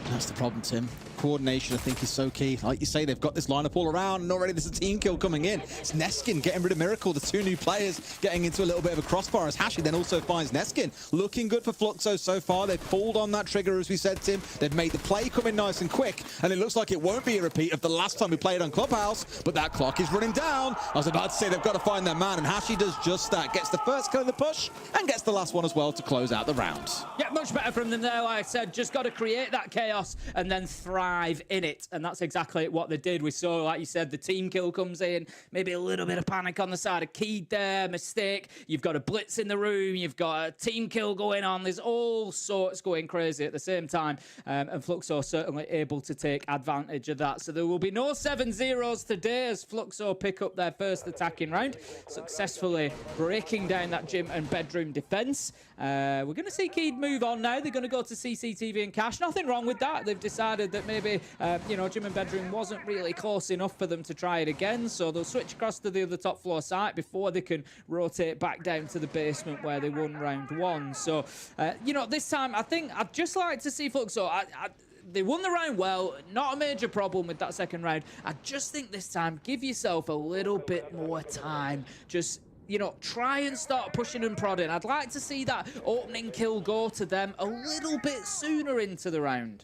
That's the problem, Tim. coordination, I think, is so key. Like you say, they've got this lineup all around, and already there's a team kill coming in. It's Neskin getting rid of Miracle, the 2 new players getting into a little bit of a crossfire as Hashi then also finds Neskin. Looking good for Fluxo so far. They've pulled on that trigger, as we said, Tim. They've made the play come in nice and quick, and it looks like it won't be a repeat of the last time we played on Clubhouse, but that clock is running down. I was about to say they've got to find their man, and Hashi does just that. Gets the first kill in the push, and gets the last one as well to close out the round. Yeah, much better from them there, like I said. Just got to create that chaos and then thrive in it, and that's exactly what they did. We saw, like you said, the team kill comes in, maybe a little bit of panic on the side of Keed there, mistake. You've got a blitz in the room, you've got a team kill going on. There's all sorts going crazy at the same time, and Fluxo certainly able to take advantage of that. So there will be no 7-0s today as Fluxo pick up their first attacking round, successfully breaking down that gym and bedroom defense. We're going to see Keed move on now. They're going to go to CCTV and Cash. Nothing wrong with that. They've decided that maybe, you know, gym and bedroom wasn't really close enough for them to try it again. So they'll switch across to the other top floor site before they can rotate back down to the basement where they won round 1. So, you know, this time I think I'd just like to see Fluxo. They won the round well, not a major problem with that second round. I just think this time, give yourself a little bit more time. Just, you know, try and start pushing and prodding. I'd like to see that opening kill go to them a little bit sooner into the round.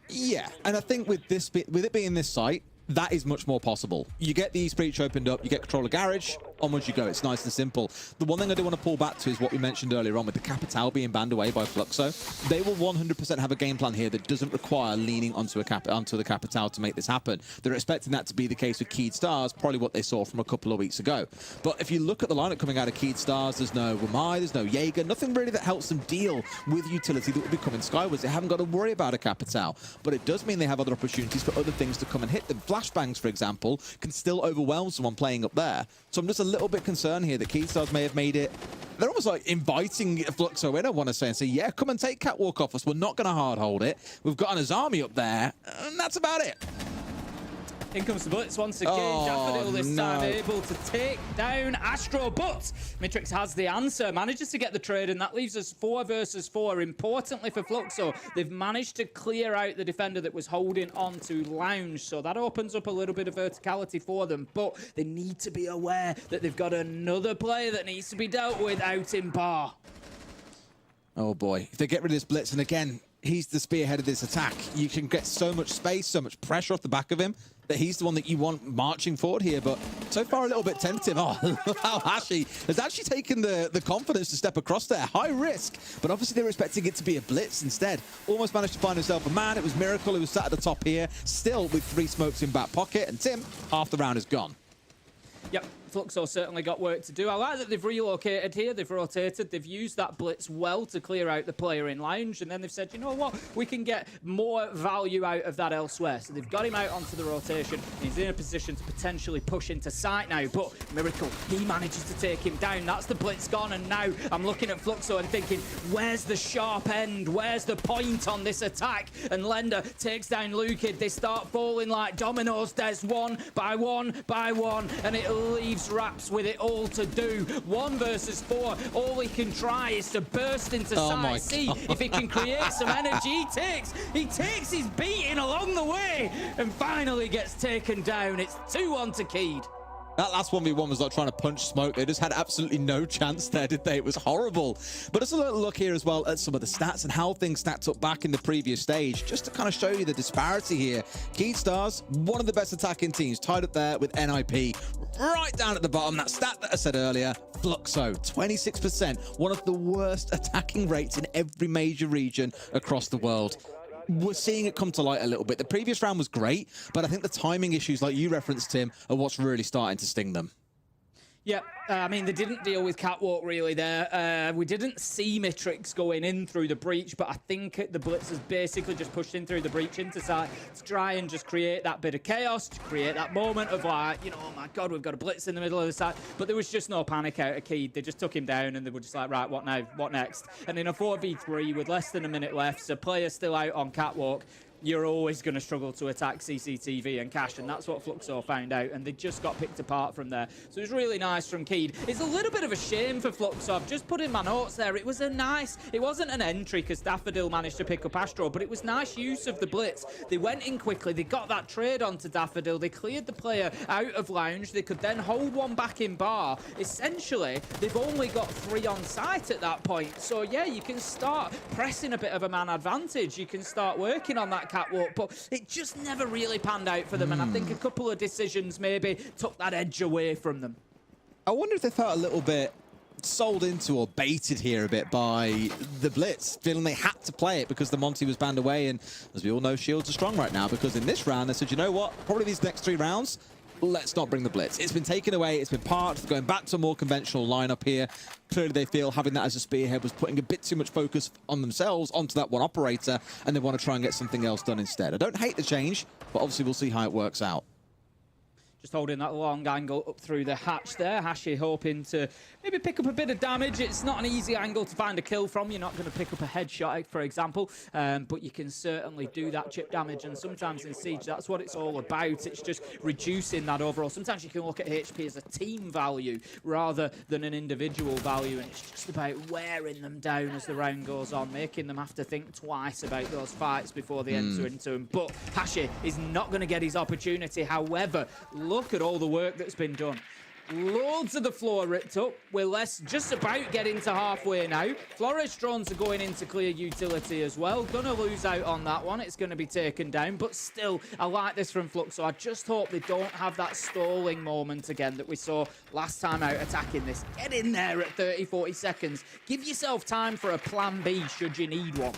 Yeah, and I think with it being this site, that is much more possible. You get the East Breach opened up, you get control of Garage, onwards you go. It's nice and simple. The one thing I do want to pull back to is what we mentioned earlier on with the Capital being banned away by Fluxo. They will 100% have a game plan here that doesn't require leaning onto the Capital to make this happen. They're expecting that to be the case with Keyed Stars, probably what they saw from a couple of weeks ago. But if you look at the lineup coming out of Keyed Stars, there's no Wamai, there's no Jaeger, nothing really that helps them deal with utility that will be coming skywards. They haven't got to worry about a Capital. But it does mean they have other opportunities for other things to come and hit them. Flashbangs, for example, can still overwhelm someone playing up there. So I'm just a little bit concerned here that Keyed Stars may have made it. They're almost like inviting Fluxo in, I want to say, and say, yeah, come and take Catwalk off us. We're not going to hard hold it. We've got an Azami up there, and that's about it. In comes the Blitz once again. Daffodil this time able to take down Astro, but Mitrix has the answer, manages to get the trade, and that leaves us 4 versus 4. Importantly for Fluxo, they've managed to clear out the defender that was holding on to Lounge, so that opens up a little bit of verticality for them, but they need to be aware that they've got another player that needs to be dealt with out in bar. Oh boy, if they get rid of this Blitz, and again, he's the spearhead of this attack, you can get so much space, so much pressure off the back of him, that he's the one that you want marching forward here, but so far a little bit tentative. Oh, how Hashi has actually taken the confidence to step across there. High risk, but obviously they were expecting it to be a Blitz instead. Almost managed to find himself a man. It was Miracle who was sat at the top here, still with 3 smokes in back pocket, and Tim, half the round is gone. Yep, Fluxo certainly got work to do. I like that they've relocated here, they've rotated, they've used that Blitz well to clear out the player in Lounge, and then they've said, you know what, we can get more value out of that elsewhere. So they've got him out onto the rotation, and he's in a position to potentially push into sight now, but Miracle, he manages to take him down. That's the Blitz gone, and now I'm looking at Fluxo and thinking, where's the sharp end? Where's the point on this attack? And Lender takes down Lukid. They start falling like dominoes. There's 1 by 1 by 1, and it leaves Raps with it all to do. 1 versus 4. All he can try is to burst into sight. See if he can create some energy. He takes his beating along the way and finally gets taken down. It's 2-1 to Keed. That last 1v1 was like trying to punch smoke. They just had absolutely no chance there, did they? It was horrible. But let's a little look here as well at some of the stats and how things stacked up back in the previous stage, just to kind of show you the disparity here. Keyed Stars, one of the best attacking teams, tied up there with NIP. Right down at the bottom, that stat that I said earlier, Fluxo, 26%, one of the worst attacking rates in every major region across the world. We're seeing it come to light a little bit. The previous round was great, but I think the timing issues, like you referenced, Tim, are what's really starting to sting them. Yeah, I mean, they didn't deal with Catwalk really there. We didn't see Mitrix going in through the breach, but I think the Blitz has basically just pushed in through the breach into side to try and just create that bit of chaos, to create that moment of like, you know, oh my God, we've got a Blitz in the middle of the side. But there was just no panic out of Keed. They just took him down and they were just like, right, what now? What next? And in a 4v3 with less than a minute left, so players still out on Catwalk, you're always going to struggle to attack CCTV and Cash, and that's what Fluxo found out, and they just got picked apart from there. So it was really nice from Keed. It's a little bit of a shame for Fluxo. I've just put in my notes there. It was a nice, it wasn't an entry because Daffodil managed to pick up Astro, but it was nice use of the blitz. They went in quickly, they got that trade onto Daffodil, they cleared the player out of lounge, they could then hold one back in bar. Essentially, they've only got 3 on site at that point. So yeah, you can start pressing a bit of a man advantage. You can start working on that catwalk, but it just never really panned out for them, and I think a couple of decisions maybe took that edge away from them. I wonder if they felt a little bit sold into or baited here a bit by the blitz, feeling they had to play it because the Monty was banned away, and as we all know, shields are strong right now, because in this round they said, you know what, probably these next 3 rounds, let's not bring the blitz. It's been taken away, it's been parked, going back to a more conventional lineup here. Clearly they feel having that as a spearhead was putting a bit too much focus on themselves, onto that one operator, and they want to try and get something else done instead. I don't hate the change, but obviously we'll see how it works out. Just holding that long angle up through the hatch there. Hashi hoping to maybe pick up a bit of damage. It's not an easy angle to find a kill from. You're not going to pick up a headshot, for example, but you can certainly do that chip damage, and sometimes in Siege, that's what it's all about. It's just reducing that overall. Sometimes you can look at HP as a team value rather than an individual value, and it's just about wearing them down as the round goes on, making them have to think twice about those fights before they enter into them. But Hashi is not going to get his opportunity. However, look at all the work that's been done. Loads of the floor ripped up. We're just about getting to halfway now. Flores drones are going into clear utility as well. Gonna lose out on that one. It's gonna be taken down, but still, I like this from Fluxo. I just hope they don't have that stalling moment again that we saw last time out attacking this. Get in there at 30, 40 seconds. Give yourself time for a plan B should you need one.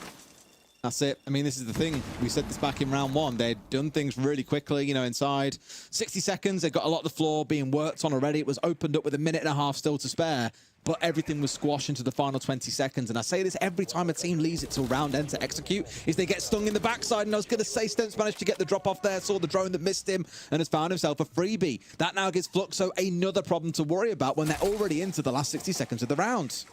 That's it. I mean, this is the thing. We said this back in round 1. They'd done things really quickly, you know, inside 60 seconds. They got a lot of the floor being worked on already. It was opened up with 1.5 minutes still to spare, but everything was squashed into the final 20 seconds. And I say this every time a team leaves it till round end to execute, is they get stung in the backside. And I was going to say Stemps managed to get the drop off there, saw the drone that missed him, and has found himself a freebie. That now gives Fluxo another problem to worry about when they're already into the last 60 seconds of the round.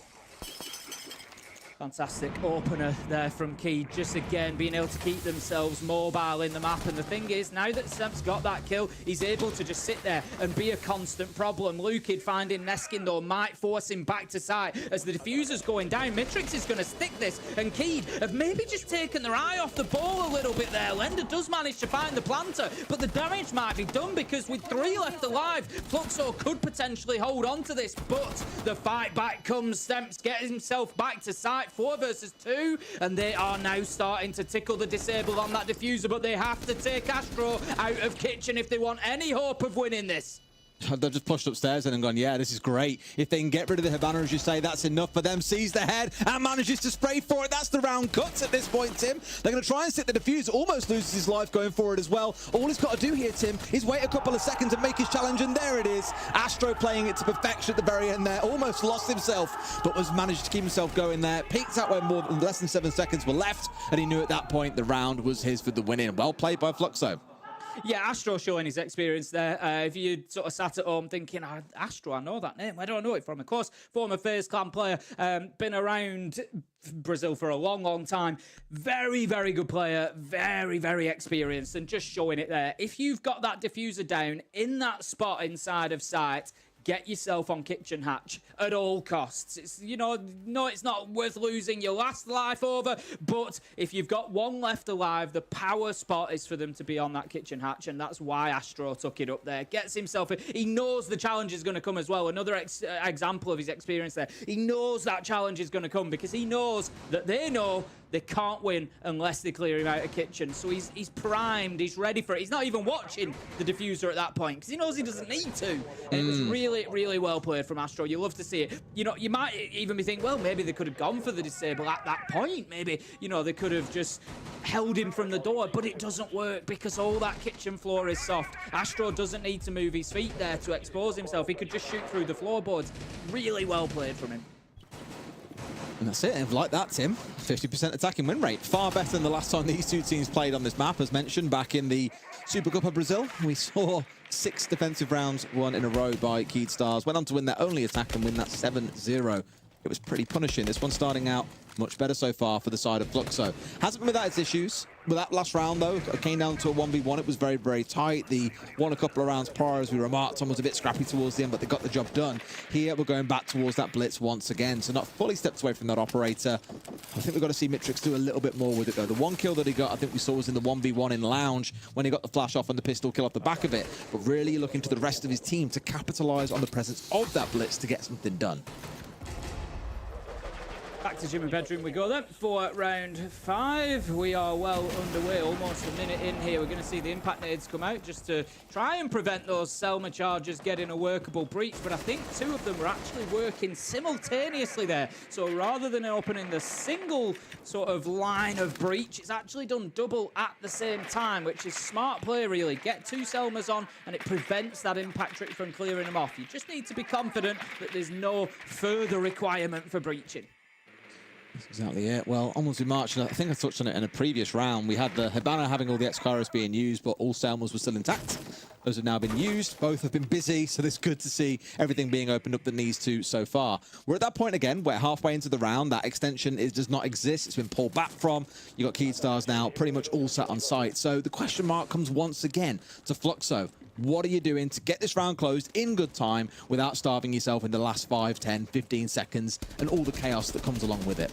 Fantastic opener there from Key, just again being able to keep themselves mobile in the map. And the thing is, now that Semp's got that kill, he's able to just sit there and be a constant problem. Lukid finding Neskin though might force him back to site as the diffuser's going down. Mitrix is going to stick this, and Keed have maybe just taken their eye off the ball a little bit there. Lender does manage to find the planter, but the damage might be done because with 3 left alive, Fluxo could potentially hold on to this, but the fight back comes. Stemps gets himself back to site. 4 versus 2, and they are now starting to tickle the disable on that diffuser, but they have to take Astro out of kitchen if they want any hope of winning this. They've just pushed upstairs and gone, yeah, this is great. If they can get rid of the Hibana, as you say, that's enough for them. Sees the head and manages to spray for it. That's the round cuts at this point, Tim. They're going to try and sit the diffuser. Almost loses his life going forward as well. All he's got to do here, Tim, is wait a couple of seconds and make his challenge, and there it is. Astro playing it to perfection at the very end there. Almost lost himself, but was managed to keep himself going there. Peaked out when less than 7 seconds were left, and he knew at that point the round was his for the win-in. Well played by Fluxo. Yeah, Astro showing his experience there. If you sort of sat at home thinking, Astro, I know that name. Where do I know it from? Of course, former FaZe clan player, been around Brazil for a long, long time. Very, very good player. Very, very experienced, and just showing it there. If you've got that diffuser down in that spot inside of sight, get yourself on kitchen hatch at all costs. It's, you know, no, it's not worth losing your last life over, but if you've got 1 left alive, the power spot is for them to be on that kitchen hatch, and that's why Astro took it up there. Gets himself, he knows the challenge is going to come as well. Another example of his experience there. He knows that challenge is going to come because he knows that they know they can't win unless they clear him out of kitchen. So he's primed, he's ready for it. He's not even watching the diffuser at that point because he knows he doesn't need to. And it was really, really well played from Astro. You love to see it. You know, you might even be thinking, well, maybe they could have gone for the disable at that point. Maybe, you know, they could have just held him from the door, but it doesn't work because all that kitchen floor is soft. Astro doesn't need to move his feet there to expose himself. He could just shoot through the floorboards. Really well played from him. And that's it. And like that, Tim, 50% attacking win rate. Far better than the last time these two teams played on this map. As mentioned, back in the Super Cup of Brazil, we saw 6 defensive rounds won in a row by Keed Stars. Went on to win their only attack and win that 7-0 it was pretty punishing. This one starting out much better so far for the side of Fluxo. Hasn't been without its issues. With that last round, though, it came down to a 1v1. It was very, very tight. The won a couple of rounds prior, as we remarked on, was a bit scrappy towards the end, but they got the job done. Here, we're going back towards that blitz once again, so not fully stepped away from that operator. I think we've got to see Mitrix do a little bit more with it, though. The one kill that he got, I think we saw, was in the 1v1 in Lounge, when he got the flash off and the pistol kill off the back of it. But really looking to the rest of his team to capitalize on the presence of that blitz to get something done. Back to gym and bedroom we go then for round 5. We are well underway, almost a minute in here. We're going to see the impact nades come out just to try and prevent those Selma charges getting a workable breach. But I think 2 of them were actually working simultaneously there. So rather than opening the single sort of line of breach, it's actually done double at the same time, which is smart play really. Get 2 Selmas on and it prevents that impact trick from clearing them off. You just need to be confident that there's no further requirement for breaching. That's exactly it. Well, onwards we march. I think I touched on it in a previous round. We had the Hibana having all the X-Kairos being used, but all Selmas were still intact. Those have now been used. Both have been busy, so it's good to see everything being opened up that needs to so far. We're at that point again, where halfway into the round, that extension does not exist. It's been pulled back from. You got Keystars now pretty much all set on site. So the question mark comes once again to Fluxo. What are you doing to get this round closed in good time without starving yourself in the last 5, 10, 15 seconds and all the chaos that comes along with it?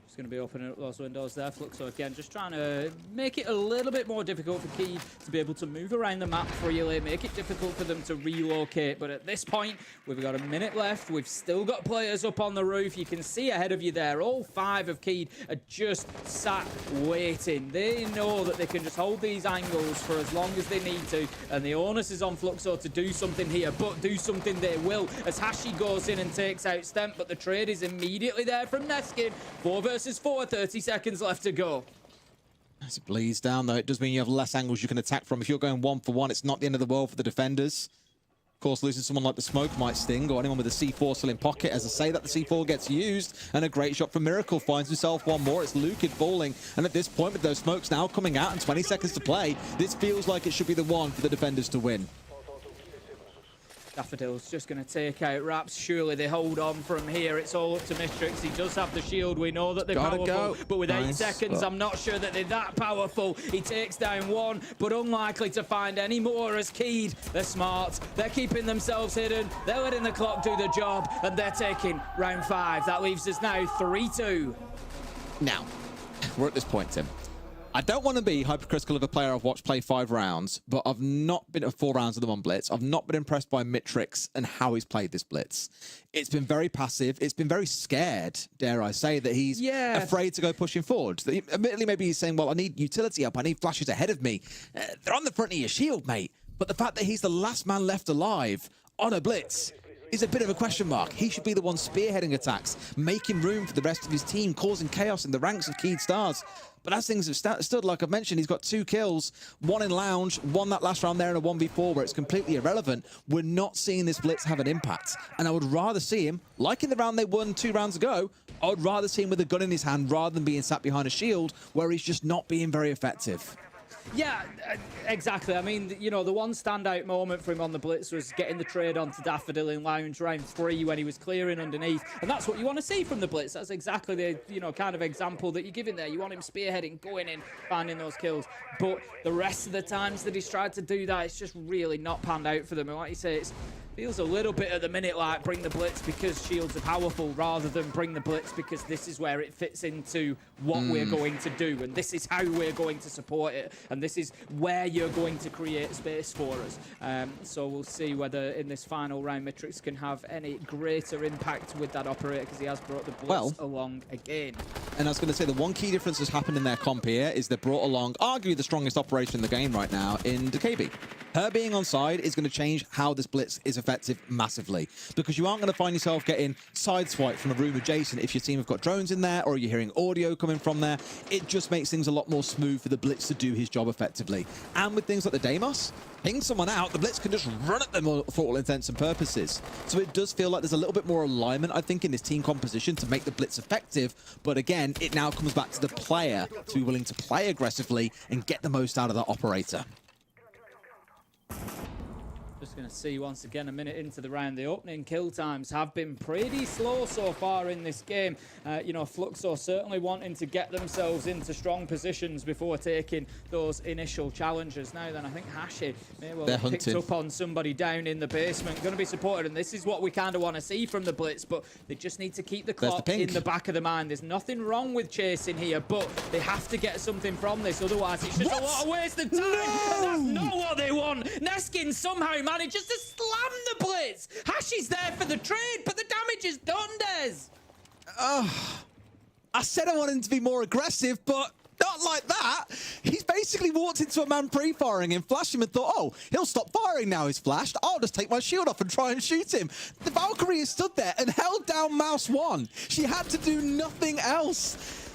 Just going to be opening up those windows there. Fluxo again, just trying to make it a little bit more difficult for Key to be able to move around the map freely, make it difficult for them to relocate. But at this point, we've got a minute left. We've still got players up on the roof. You can see ahead of you there, all 5 of Key are just sat waiting. They know that they can just hold these angles for as long as they need to. And the onus is on Fluxo to do something here, but do something they will. As Hashi goes in and takes out Stemp, but the trade is immediately there from Neskin. 4 versus 4, 30 seconds left to go. As it bleeds down, though, it does mean you have less angles you can attack from. If you're going 1-for-1, it's not the end of the world for the defenders. Of course, losing someone like the Smoke might sting, or anyone with a C4 still in pocket. As I say that, the C4 gets used, and a great shot from Miracle finds himself one more. It's Lukid falling, and at this point, with those smokes now coming out and 20 seconds to play, this feels like it should be the one for the defenders to win. Daffodil's just going to take out Raps. Surely they hold on from here. It's all up to Mistrix. He does have the shield. We know that they're powerful, but with 8 seconds, I'm not sure that they're that powerful. He takes down 1, but unlikely to find any more as Keyed. They're smart. They're keeping themselves hidden. They're letting the clock do the job, and they're taking round 5. That leaves us now 3-2. Now, we're at this point, Tim. I don't want to be hypercritical of a player I've watched play 5 rounds, but I've not been at 4 rounds of them on Blitz. I've not been impressed by Mitrix and how he's played this Blitz. It's been very passive. It's been very scared, dare I say, that he's afraid to go pushing forward. Admittedly, maybe he's saying, well, I need utility up. I need flashes ahead of me. They're on the front of your shield, mate. But the fact that he's the last man left alive on a Blitz is a bit of a question mark. He should be the one spearheading attacks, making room for the rest of his team, causing chaos in the ranks of Keyed Stars. But as things have stood, like I've mentioned, he's got 2 kills, 1 in Lounge, 1 that last round there in a 1v4 where it's completely irrelevant. We're not seeing this Blitz have an impact. And I would rather see him, like in the round they won 2 rounds ago, I would rather see him with a gun in his hand rather than being sat behind a shield where he's just not being very effective. Yeah, exactly. I mean, you know, the one standout moment for him on the Blitz was getting the trade onto Daffodil in Lounge round 3 when he was clearing underneath. And that's what you want to see from the Blitz. That's exactly the, you know, kind of example that you're giving there. You want him spearheading, going in, finding those kills. But the rest of the times that he's tried to do that, it's just really not panned out for them. And like you say, it feels a little bit at the minute like bring the Blitz because shields are powerful rather than bring the Blitz because this is where it fits into what we're going to do. And this is how we're going to support it. And this is where you're going to create space for us. So we'll see whether in this final round Mitrix can have any greater impact with that operator because he has brought the Blitz along again. And I was going to say the one key difference that's happened in their comp here is they brought along arguably the strongest operation in the game right now in DKB. Her being on side is going to change how this Blitz is effective massively because you aren't going to find yourself getting sideswiped from a room adjacent if your team have got drones in there or you're hearing audio coming from there. It just makes things a lot more smooth for the Blitz to do his job effectively. And with things like the Deimos, ping someone out, the Blitz can just run at them for all intents and purposes. So it does feel like there's a little bit more alignment, I think, in this team composition to make the Blitz effective. But again, it now comes back to the player to be willing to play aggressively and get the most out of that operator. Just Going to see once again a minute into the round. The opening kill times have been pretty slow so far in this game. You know, Fluxo certainly wanting to get themselves into strong positions before taking those initial challenges. Now then, I think Hashi may well have picked up on somebody down in the basement. Going to be supported, and this is what we kind of want to see from the Blitz, but they just need to keep the clock in the back of the mind. There's nothing wrong with chasing here, but they have to get something from this, otherwise it's just a lot of wasted time. And that's not what they want. Neskin somehow managed just to slam the Blitz. Hashi's there for the trade, but the damage is done, Des. I said I wanted him to be more aggressive, but not like that. He's basically walked into a man pre-firing and flashed him and thought, oh, he'll stop firing now he's flashed. I'll just take my shield off and try and shoot him. The Valkyrie has stood there and held down mouse 1. She had to do nothing else.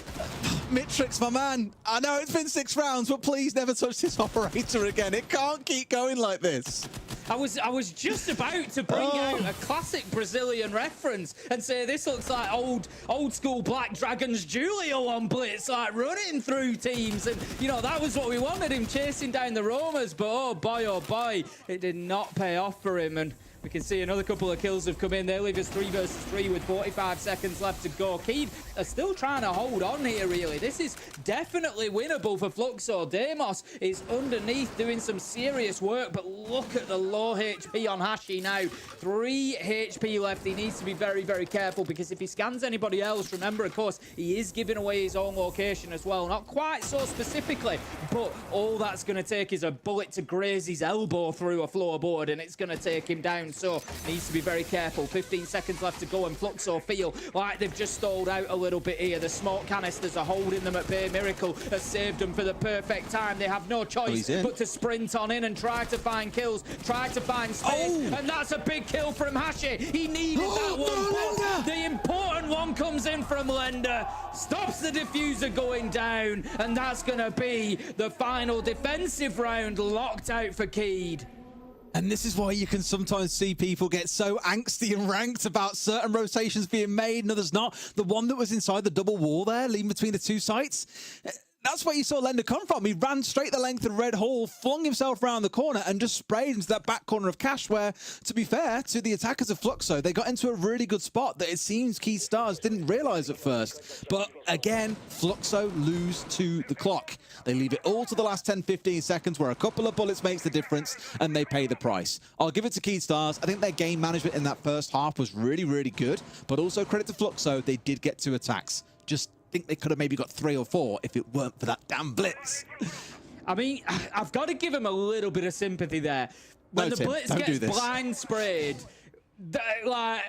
Mitrix, my man, I know it's been 6 rounds, but please never touch this operator again. It can't keep going like this. I was just about to bring out a classic Brazilian reference and say this looks like old school Black Dragons Julio on Blitz, like running through teams, and you know that was what we wanted, him chasing down the roamers, but oh boy, it did not pay off for him. And we can see another couple of kills have come in. They leave us 3 versus 3 with 45 seconds left to go. Keed are still trying to hold on here, really. This is definitely winnable for Fluxo. Deimos is underneath doing some serious work, but look at the low HP on Hashi now. 3 HP left. He needs to be very, very careful, because if he scans anybody else, remember, of course, he is giving away his own location as well. Not quite so specifically, but all that's going to take is a bullet to graze his elbow through a floorboard, and it's going to take him down. So needs to be very careful. 15 seconds left to go, and Fluxo feel like they've just stalled out a little bit here. The smoke canisters are holding them at bay. Miracle has saved them for the perfect time. They have no choice but to sprint on in and try to find kills, try to find space, and that's a big kill from Hashi. He needed that one, but the important one comes in from Lender, stops the diffuser going down, and that's going to be the final defensive round locked out for Keed. And this is why you can sometimes see people get so angsty and ranked about certain rotations being made and others not. The one that was inside the double wall there, leaving between the 2 sites, that's where you saw Lender come from. He ran straight the length of Red Hall, flung himself around the corner, and just sprayed into that back corner of Cash, where, to be fair to the attackers of Fluxo, they got into a really good spot that it seems Key Stars didn't realize at first. But again, Fluxo lose to the clock. They leave it all to the last 10-15 seconds, where a couple of bullets makes the difference, and they pay the price. I'll give it to Key Stars. I think their game management in that first half was really, really good, but also credit to Fluxo, they did get 2 attacks. Just think they could have maybe got 3 or 4 if it weren't for that damn Blitz. I mean, I've got to give him a little bit of sympathy there. When the Blitz gets blind sprayed, like,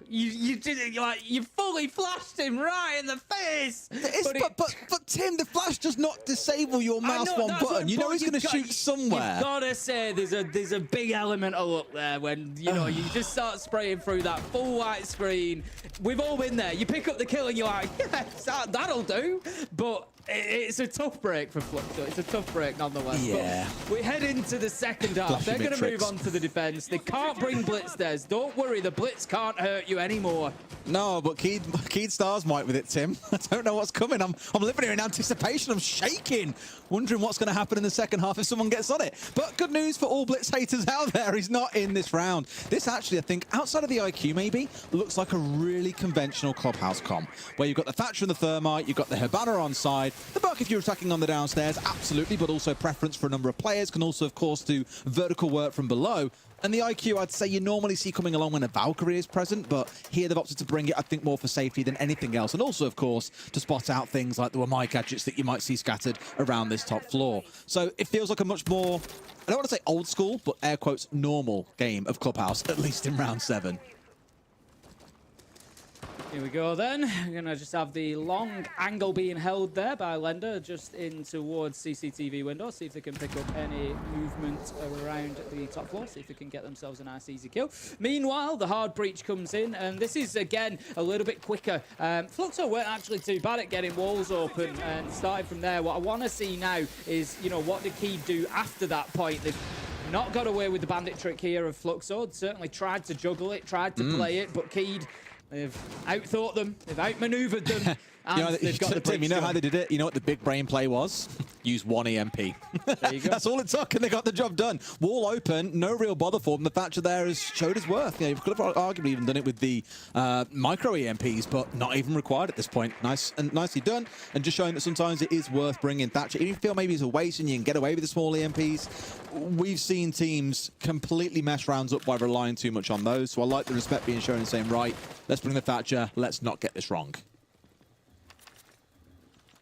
you did it, like, you fully flashed him right in the face. But Tim, the flash does not disable your mouse one button. You know he's going to shoot somewhere. You've got to say there's a big element of luck there when, you know, you just start spraying through that full white screen. We've all been there. You pick up the kill and you're like, yes, that'll do. But it's a tough break for Fluxo. It's a tough break nonetheless. Yeah. But we head into the second half. They're going to move on to the defense. They can't bring Blitz there. Don't worry, the Blitz can't hurt you anymore. No, but Keed Stars might with it, Tim. I don't know what's coming. I'm living here in anticipation. I'm shaking, wondering what's going to happen in the second half if someone gets on it. But good news for all Blitz haters out there. He's not in this round. This actually, I think, outside of the IQ maybe, looks like a really conventional clubhouse comp, where you've got the Thatcher and the Thermite, you've got the Hibana on side, the Buck if you're attacking on the downstairs, absolutely, but also preference for a number of players, can also, of course, do vertical work from below. And the IQ, I'd say you normally see coming along when a Valkyrie is present, but here they've opted to bring it, I think, more for safety than anything else. And also, of course, to spot out things like the Wamai gadgets that you might see scattered around this top floor. So it feels like a much more, I don't want to say old school, but air quotes, normal game of Clubhouse, at least in round 7. Here we go then. We're going to just have the long angle being held there by Lender just in towards CCTV window. See if they can pick up any movement around the top floor. See if they can get themselves a nice easy kill. Meanwhile, the hard breach comes in, and this is again a little bit quicker. Fluxo weren't actually too bad at getting walls open, and starting from there, what I want to see now is, you know, what did Keed do after that point? They've not got away with the bandit trick here of Fluxo. Certainly tried to juggle it, tried to play it, but Keed They've outthought them. They've outmaneuvered them. You know, they've got the Tim, you know bridge how they did it? You know what the big brain play was? Use one EMP. There you go. That's all it took, and they got the job done. Wall open, no real bother for them. The Thatcher there has showed his worth. You know, you could have arguably even done it with the micro EMPs, but not even required at this point. Nice and nicely done, and just showing that sometimes it is worth bringing Thatcher. Even if you feel maybe it's a waste and you can get away with the small EMPs, we've seen teams completely mess rounds up by relying too much on those. So I like the respect being shown and saying, right, let's bring the Thatcher. Let's not get this wrong.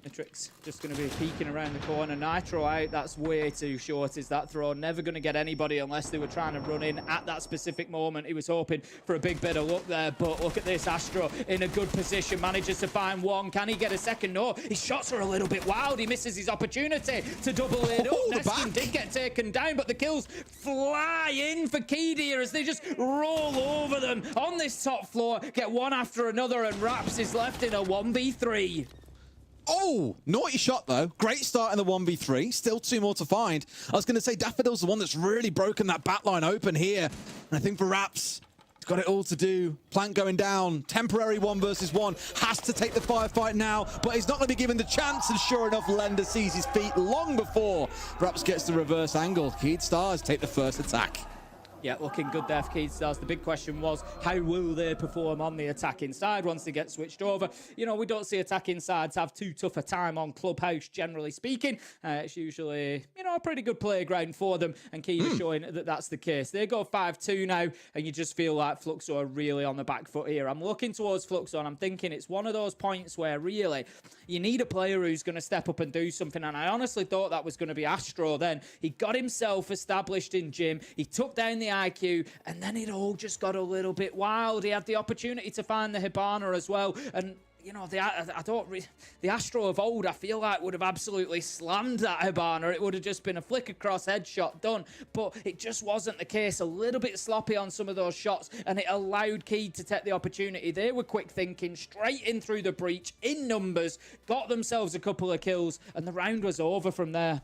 Matrix just going to be peeking around the corner. Nitro out. That's way too short, is that throw. Never going to get anybody unless they were trying to run in at that specific moment. He was hoping for a big bit of luck there, but look at this. Astro in a good position. Manages to find one. Can he get a second? No. His shots are a little bit wild. He misses his opportunity to double it up. Neskin did get taken down, but the kills fly in for Keed here as they just roll over them on this top floor. Get one after another, and Raps is left in a 1v3. Oh, naughty shot, though. Great start in the 1v3. Still 2 more to find. I was going to say Daffodil's the one that's really broken that backline open here. And I think for Raps, he's got it all to do. Plant going down. Temporary 1 versus 1. Has to take the firefight now, but he's not going to be given the chance. And sure enough, Lender sees his feet long before Raps gets the reverse angle. Keed Stars take the first attack. Yeah, looking good there for Keed Stars. The big question was, how will they perform on the attacking side once they get switched over? You know, we don't see attacking sides have too tough a time on Clubhouse, generally speaking. It's usually, you know, a pretty good playground for them, and Keed is showing that that's the case. They go 5-2 now, and you just feel like Fluxo are really on the back foot here. I'm looking towards Fluxo, and I'm thinking it's one of those points where, really, you need a player who's going to step up and do something, and I honestly thought that was going to be Astro then. He got himself established in gym. He took down the IQ, and then it all just got a little bit wild. He had the opportunity to find the Hibana as well, and you know, the Astro of old, I feel like, would have absolutely slammed that Hibana. It would have just been a flick across headshot done, but it just wasn't the case. A little bit sloppy on some of those shots, and it allowed Keed to take the opportunity. They were quick thinking, straight in through the breach, in numbers, got themselves a couple of kills, and the round was over from there.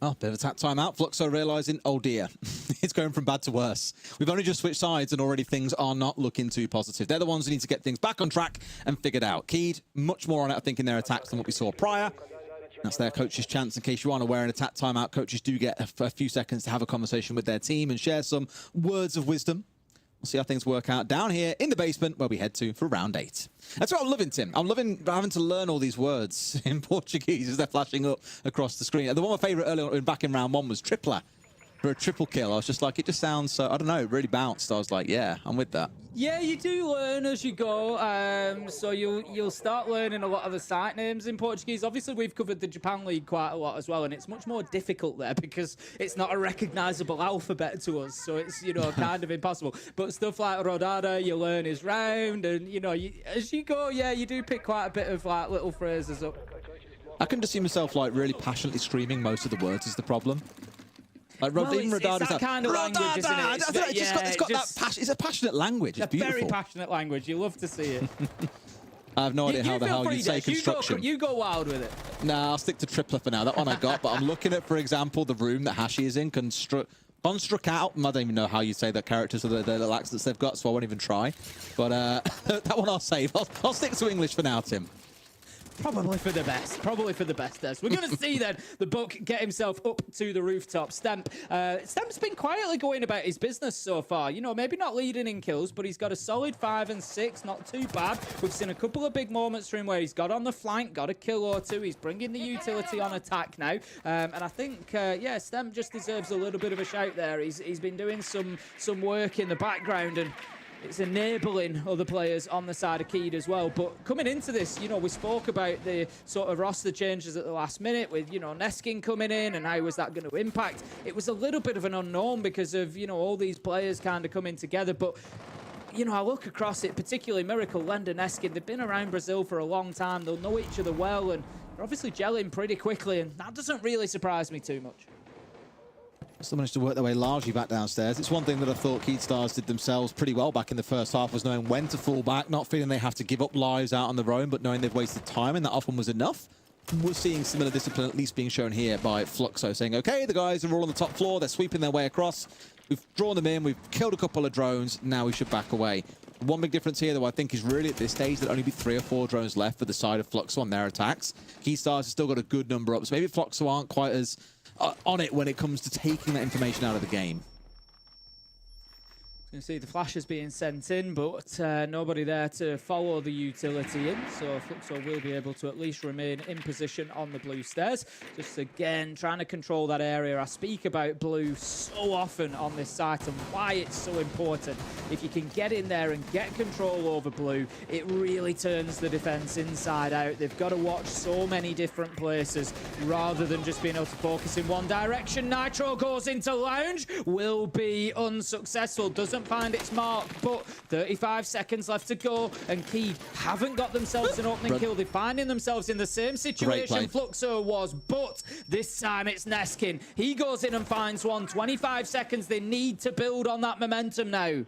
Oh, bit of a tap timeout. Fluxo realizing, oh dear, it's going from bad to worse. We've only just switched sides and already things are not looking too positive. They're the ones who need to get things back on track and figured out. Keed, much more on it, I think, in their attacks than what we saw prior. That's their coach's chance. In case you aren't aware, in a tap timeout, coaches do get a few seconds to have a conversation with their team and share some words of wisdom. We'll see how things work out down here in the basement where we head to for round 8. That's what I'm loving, Tim. I'm loving having to learn all these words in Portuguese as they're flashing up across the screen. The one of my favourite earlier back in round 1 was tripla. For a triple kill, I was just like, it just sounds so, I don't know, it really bounced. I was like, yeah, I'm with that. Yeah, you do learn as you go, so you'll start learning a lot of the site names in Portuguese. Obviously, we've covered the Japan League quite a lot as well, and it's much more difficult there because it's not a recognisable alphabet to us, so it's, you know, kind of impossible. But stuff like rodada, you learn is round, and, you know, as you go, yeah, you do pick quite a bit of, like, little phrases up. I can just see myself, like, really passionately screaming most of the words is the problem. Like, well, it's that kind of language, isn't it? It's got that passion. It's a passionate language. It's beautiful. Very passionate language. You love to see it. I have no idea how the hell you say construction. You go wild with it. Nah, I'll stick to tripler for now. That one I got, but I'm looking at, for example, the room that Hashi is in. Construct out. I don't even know how you say that characters or the little accents they've got, so I won't even try. But that one I'll save. I'll stick to English for now, Tim. Probably for the best. Probably for the best, Des. We're going to see then the Buck get himself up to the rooftop. Stemp's been quietly going about his business so far. You know, maybe not leading in kills, but he's got a solid 5 and 6. Not too bad. We've seen a couple of big moments from him where he's got on the flank, got a kill or two. He's bringing the utility on attack now. And I think, yeah, Stemp just deserves a little bit of a shout there. He's been doing some work in the background, and it's enabling other players on the side of Keed as well. But coming into this, you know, we spoke about the sort of roster changes at the last minute with, you know, Neskin coming in and how was that going to impact. It was a little bit of an unknown because of, you know, all these players kind of coming together. But, you know, I look across it, particularly Miracle, Lender, Neskin. They've been around Brazil for a long time. They'll know each other well, and they're obviously gelling pretty quickly. And that doesn't really surprise me too much. Still managed to work their way largely back downstairs. It's one thing that I thought Keed Stars did themselves pretty well back in the first half, was knowing when to fall back, not feeling they have to give up lives out on their own, but knowing they've wasted time, and that often was enough. We're seeing similar discipline at least being shown here by Fluxo, saying, okay, the guys are all on the top floor, they're sweeping their way across. We've drawn them in, we've killed a couple of drones, now we should back away. One big difference here, though, I think is really at this stage there'll only be 3 or 4 drones left for the side of Fluxo on their attacks. Keystars has still got a good number up, so maybe Fluxo aren't quite as on it when it comes to taking that information out of the game. You can see the flashes being sent in, but nobody there to follow the utility in, so Fluxo will be able to at least remain in position on the blue stairs. Just again, trying to control that area. I speak about blue so often on this site and why it's so important. If you can get in there and get control over blue, it really turns the defense inside out. They've got to watch so many different places rather than just being able to focus in one direction. Nitro goes into lounge, will be unsuccessful, doesn't find its mark, but 35 seconds left to go, and Key haven't got themselves an opening kill. They're finding themselves in the same situation Fluxo was, but this time it's Neskin. He goes in and finds one. 25 seconds. They need to build on that momentum now.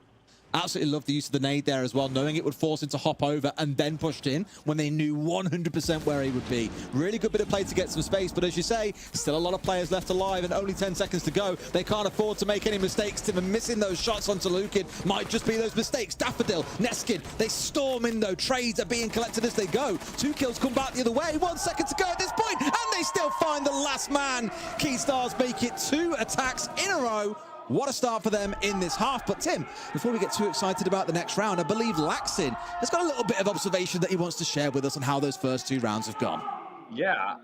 Absolutely love the use of the nade there as well, knowing it would force him to hop over and then pushed in when they knew 100% where he would be. Really good bit of play to get some space, but as you say, still a lot of players left alive and only 10 seconds to go. They can't afford to make any mistakes. Tim, and missing those shots onto Lukin might just be those mistakes. Daffodil, Neskin, they storm in though. Trades are being collected as they go. 2 kills come back the other way. 1 second to go at this point, and they still find the last man. Keystars make it 2 attacks in a row. What a start for them in this half. But Tim, before we get too excited about the next round, I believe Laxin has got a little bit of observation that he wants to share with us on how those first 2 rounds have gone. Yeah.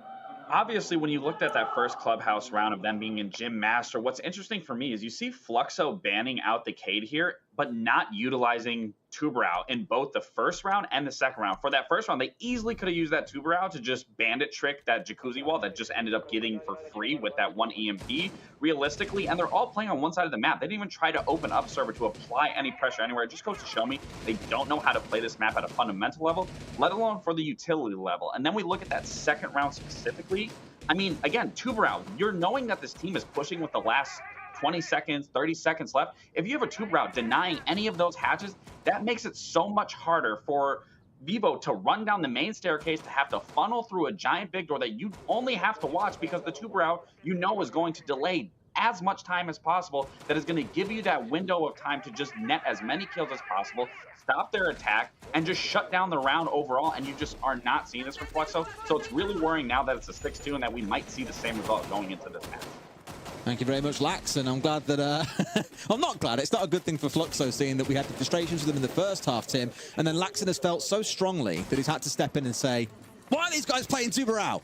Obviously, when you looked at that first Clubhouse round of them being in Gym Master, what's interesting for me is you see Fluxo banning out the Cade here, but not utilizing Tuberau in both the first round and the second round. For that first round, they easily could have used that Tuberau to just bandit trick that jacuzzi wall that just ended up getting for free with that 1 EMP, realistically. And they're all playing on one side of the map. They didn't even try to open up server to apply any pressure anywhere. It just goes to show me they don't know how to play this map at a fundamental level, let alone for the utility level. And then we look at that second round specifically. I mean, again, Tuberau, you're knowing that this team is pushing with the last 20 seconds, 30 seconds left. If you have a Tuberau denying any of those hatches, that makes it so much harder for Vivo to run down the main staircase, to have to funnel through a giant big door that you only have to watch because the Tuberau, you know, is going to delay as much time as possible. That is going to give you that window of time to just net as many kills as possible, stop their attack, and just shut down the round overall, and you just are not seeing this from Fluxo. So it's really worrying now that it's a 6-2 and that we might see the same result going into this match. Thank you very much, Lax, and I'm glad that... I'm not glad. It's not a good thing for Fluxo, seeing that we had the frustrations with them in the first half, Tim, and then Laxon has felt so strongly that he's had to step in and say, why are these guys playing Tuberau?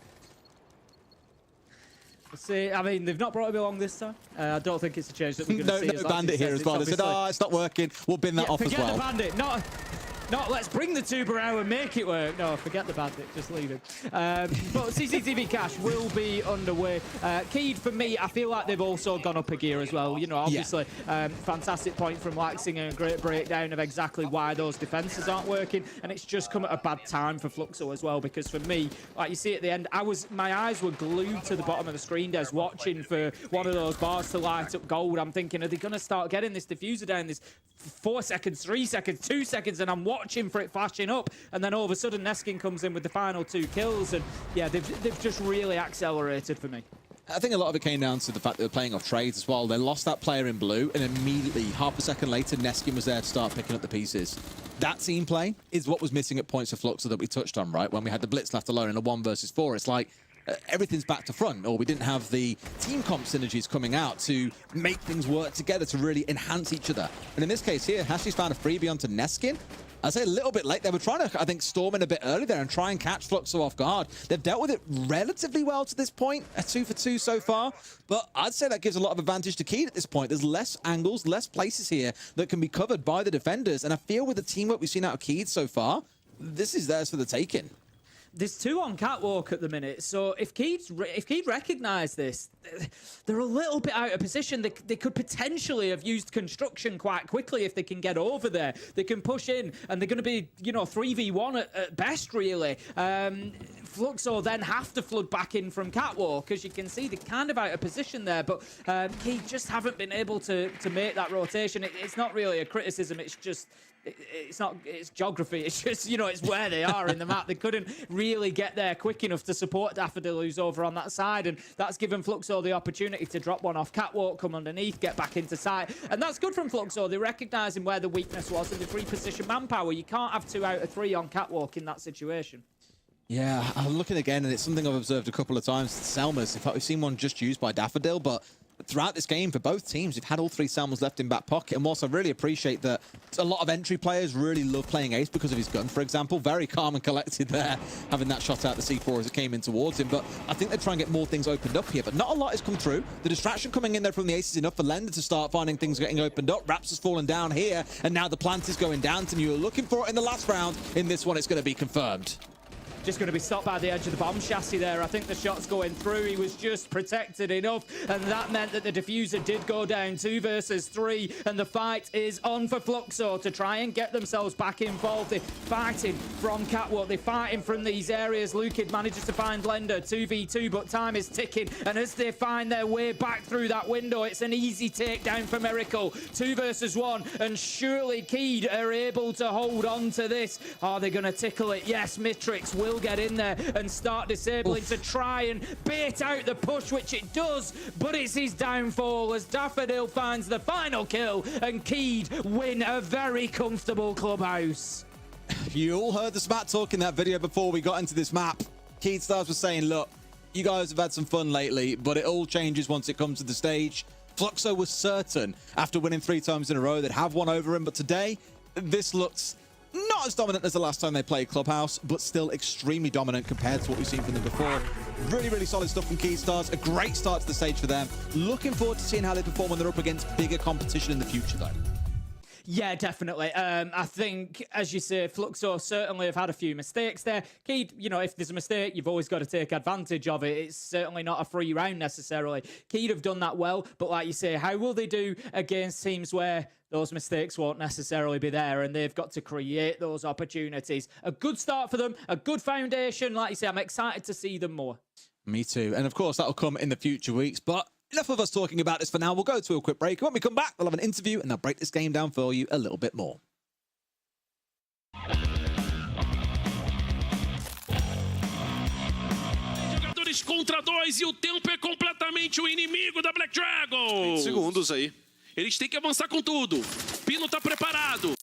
See, I mean, they've not brought him along this time. I don't think it's a change that we're going to see. No bandit here as well. They said, oh, it's not working. We'll bin that off as well. Forget the bandit. Not let's bring the Tuberau and make it work. No, forget the bandit. Just leave it. But CCTV Cash will be underway. Keed, for me, I feel like they've also gone up a gear as well. You know, obviously, fantastic point from Laxing and a great breakdown of exactly why those defenses aren't working. And it's just come at a bad time for Fluxo as well, because for me, like you see at the end, my eyes were glued to the bottom of the screen desk watching for one of those bars to light up gold. I'm thinking, are they going to start getting this diffuser down this 4 seconds, 3 seconds, 2 seconds, and I'm watching for it flashing up, and then all of a sudden Neskin comes in with the final 2 kills, and yeah, they've just really accelerated for me. I think a lot of it came down to the fact that they were playing off trades as well. They lost that player in blue, and immediately, half a second later, Neskin was there to start picking up the pieces. That team play is what was missing at points of Fluxo that we touched on, right? When we had the Blitz left alone in a 1 versus 4, it's like everything's back to front, or we didn't have the team comp synergies coming out to make things work together to really enhance each other. And in this case here, Hashi's found a freebie onto Neskin. I say a little bit late. They were trying to, I think, storm in a bit early there and try and catch Fluxo off guard. They've dealt with it relatively well to this point, a 2 for 2 so far. But I'd say that gives a lot of advantage to Keed at this point. There's less angles, less places here that can be covered by the defenders. And I feel with the teamwork we've seen out of Keed so far, this is theirs for the taking. There's 2 on catwalk at the minute, so if Keed recognise this, they're a little bit out of position. They could potentially have used construction quite quickly if they can get over there. They can push in, and they're going to be, you know, 3v1 at best, really. Fluxo then have to flood back in from Catwalk. As you can see, they're kind of out of position there, but Key just haven't been able to make that rotation. It's not really a criticism, it's just it's geography. It's just, it's where they are in the map. They couldn't really get there quick enough to support Daffodil, who's over on that side, and that's given Fluxo the opportunity to drop one off Catwalk, come underneath, get back into sight, and that's good from Fluxo. They're recognising where the weakness was and they've repositioned manpower. You can't have 2 out of 3 on Catwalk in that situation. Yeah, I'm looking again, and it's something I've observed a couple of times. Selmas, in fact, we've seen one just used by Daffodil, but throughout this game, for both teams, we've had all 3 Selmas left in back pocket. And whilst I really appreciate that a lot of entry players really love playing Ace because of his gun, for example, very calm and collected there, having that shot out the C4 as it came in towards him. But I think they're trying to get more things opened up here, but not a lot has come through. The distraction coming in there from the Ace is enough for Lender to start finding things getting opened up. Raps has fallen down here, and now the plant is going down. Tim, you were looking for it in the last round. In this one, it's going to be confirmed. Just going to be stopped by the edge of the bomb chassis there. I think the shot's going through. He was just protected enough, and that meant that the diffuser did go down. 2 versus 3, and the fight is on for Fluxo to try and get themselves back involved. They're fighting from Catwalk. They're fighting from these areas. Lukid manages to find Lender. 2v2, but time is ticking, and as they find their way back through that window, it's an easy takedown for Miracle. 2 versus 1, and surely Keed are able to hold on to this. Are they going to tickle it? Yes, Mitrix will get in there and start disabling to try and bait out the push, which it does, but it's his downfall as Daffodil finds the final kill and Keed win a very comfortable clubhouse. You all heard the smat talk in that video before we got into this map. Keedstars was saying, look, you guys have had some fun lately, but it all changes once it comes to the stage. Fluxo was certain after winning 3 times in a row they'd have one over him, but today this looks not as dominant as the last time they played Clubhouse, but still extremely dominant compared to what we've seen from them before. Really, really solid stuff from Keystars. A great start to the stage for them. Looking forward to seeing how they perform when they're up against bigger competition in the future, though. Yeah, definitely. I think, as you say, Fluxo certainly have had a few mistakes there. Keed, if there's a mistake, you've always got to take advantage of it. It's certainly not a free round necessarily. Keed have done that well, but like you say, how will they do against teams where those mistakes won't necessarily be there, and they've got to create those opportunities? A good start for them, a good foundation. Like you say, I'm excited to see them more. Me too. And of course, that'll come in the future weeks, but enough of us talking about this for now. We'll go to a quick break. When we come back, we'll have an interview and I'll break this game down for you a little bit more. Jogadores contra 2 e o tempo é completamente o inimigo da Black Dragon. 20 segundos aí. Eles têm que avançar com tudo. Pino tá preparado.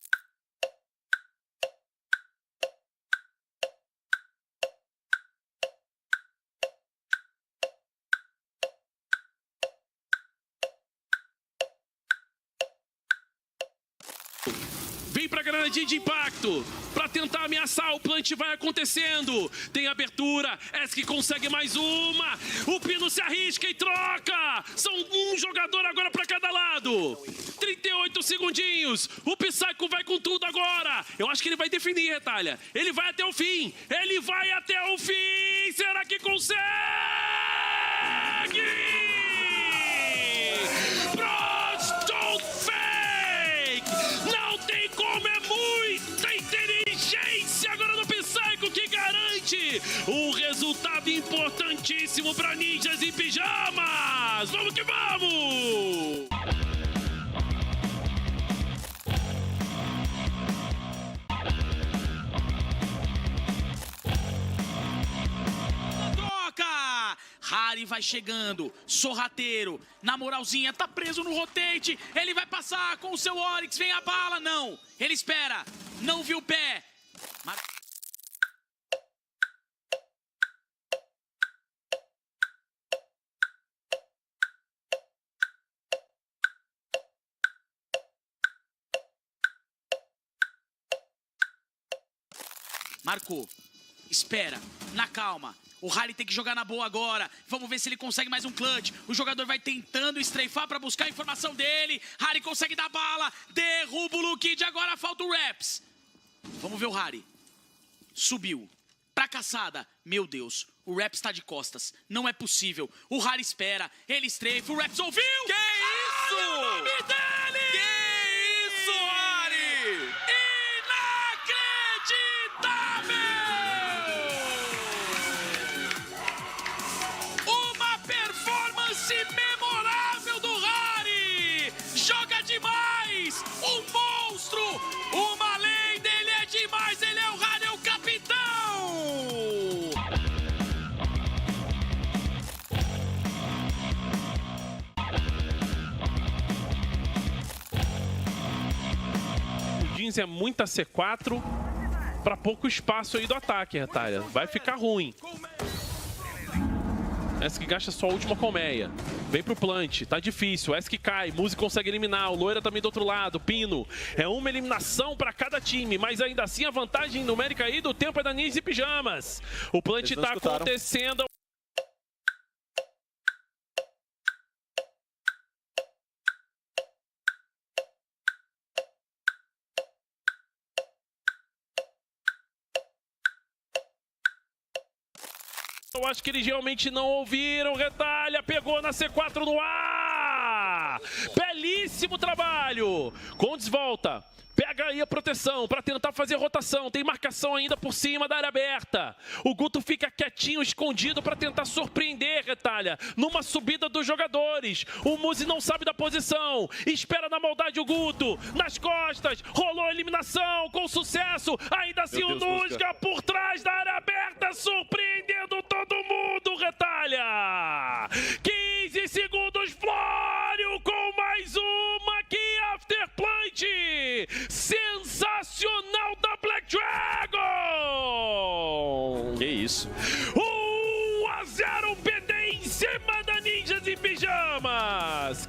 Vem pra granadinha de impacto. Pra tentar ameaçar, o plant vai acontecendo. Tem abertura. Esk consegue mais uma. O Pino se arrisca e troca. São um jogador agora pra cada lado. 38 segundinhos. O Psycho vai com tudo agora. Eu acho que ele vai definir, Retalha. Ele vai até o fim. Ele vai até o fim. Será que consegue? Um resultado importantíssimo para ninjas em pijamas! Vamos que vamos! Troca! Harry vai chegando, sorrateiro, na moralzinha, tá preso no rotate, ele vai passar com o seu Oryx, vem a bala, não! Ele espera, não viu o pé. Marcou. Espera. Na calma. O Harry tem que jogar na boa agora. Vamos ver se ele consegue mais um clutch. O jogador vai tentando estreifar para buscar a informação dele. Harry consegue dar bala. Derruba o Lukid. Agora falta o Raps. Vamos ver o Harry. Subiu. Pra caçada. Meu Deus. O Raps tá de costas. Não é possível. O Harry espera. Ele estreifa. O Raps ouviu. Que isso? Olha o nome dele! Que isso, Harry? Jeans é muita C4 para pouco espaço aí do ataque, Retalha. Vai ficar ruim. Esk gasta só a última colmeia. Vem pro plant, tá difícil. Esk cai, Muzi consegue eliminar. O Loira também do outro lado. Pino. É uma eliminação para cada time, mas ainda assim a vantagem numérica aí do tempo é da Ninja e Pijamas. O plant tá acontecendo. Eu acho que eles realmente não ouviram. Retalha, pegou na C4 no ar. Belíssimo trabalho. Condes volta. Pega aí a proteção para tentar fazer rotação. Tem marcação ainda por cima da área aberta. O Guto fica quietinho, escondido para tentar surpreender, Retalha. Numa subida dos jogadores. O Muzi não sabe da posição. Espera na maldade o Guto. Nas costas. Rolou a eliminação com sucesso. Ainda assim o Nusga por trás da área aberta. Surpreendendo todo mundo, Retalha. 15 segundos, Flório com mais uma aqui, After Plant. Sensacional da Black Dragon! Que isso? 1-0 PD em cima da Ninjas e Pijamas!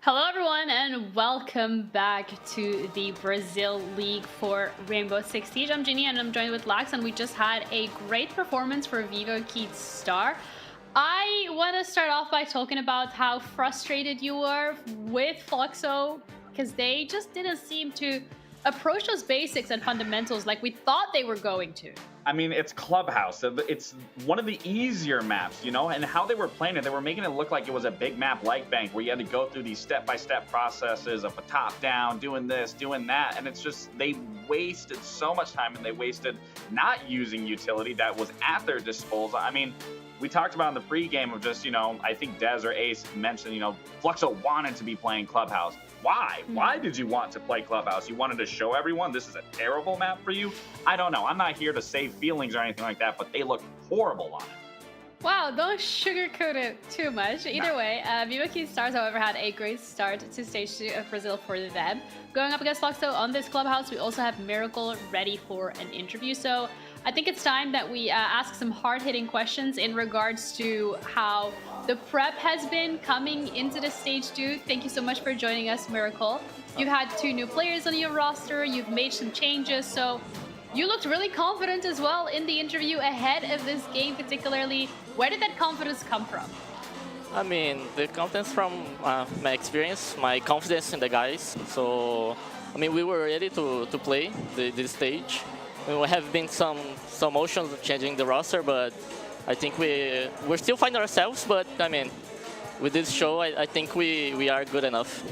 Hello everyone and welcome back to the Brazil League for Rainbow Six Siege. I'm Ginny and I'm joined with Lax, and we just had a great performance for Vivo Keith Star. I want to start off by talking about how frustrated you were with Fluxo, because they just didn't seem to approach those basics and fundamentals like we thought they were going to. I mean, it's Clubhouse. It's one of the easier maps, you know, and how they were playing it, they were making it look like it was a big map like Bank, where you had to go through these step-by-step processes of a top-down, doing this, doing that, and it's just, they wasted so much time, and they wasted not using utility that was at their disposal. I mean, we talked about in the pregame of just, you know, I think Dez or Ace mentioned, you know, Fluxo wanted to be playing Clubhouse. Why? Why did you want to play Clubhouse? You wanted to show everyone this is a terrible map for you? I don't know. I'm not here to save feelings or anything like that, but they look horrible on it. Wow, don't sugarcoat it too much. Either way, Vivo Keith Stars, however, had a great start to Stage 2 of Brazil for them. Going up against Fluxo on this Clubhouse, we also have Miracle ready for an interview. So I think it's time that we ask some hard-hitting questions in regards to how the prep has been coming into the Stage 2. Thank you so much for joining us, Miracle. You've had 2 new players on your roster. You've made some changes. So you looked really confident as well in the interview ahead of this game, particularly. Where did that confidence come from? I mean, the confidence from my experience, my confidence in the guys. So, I mean, we were ready to play this stage. I mean, we have been some motions changing the roster, but I think we're still finding ourselves. But I mean, with this show, I think we are good enough.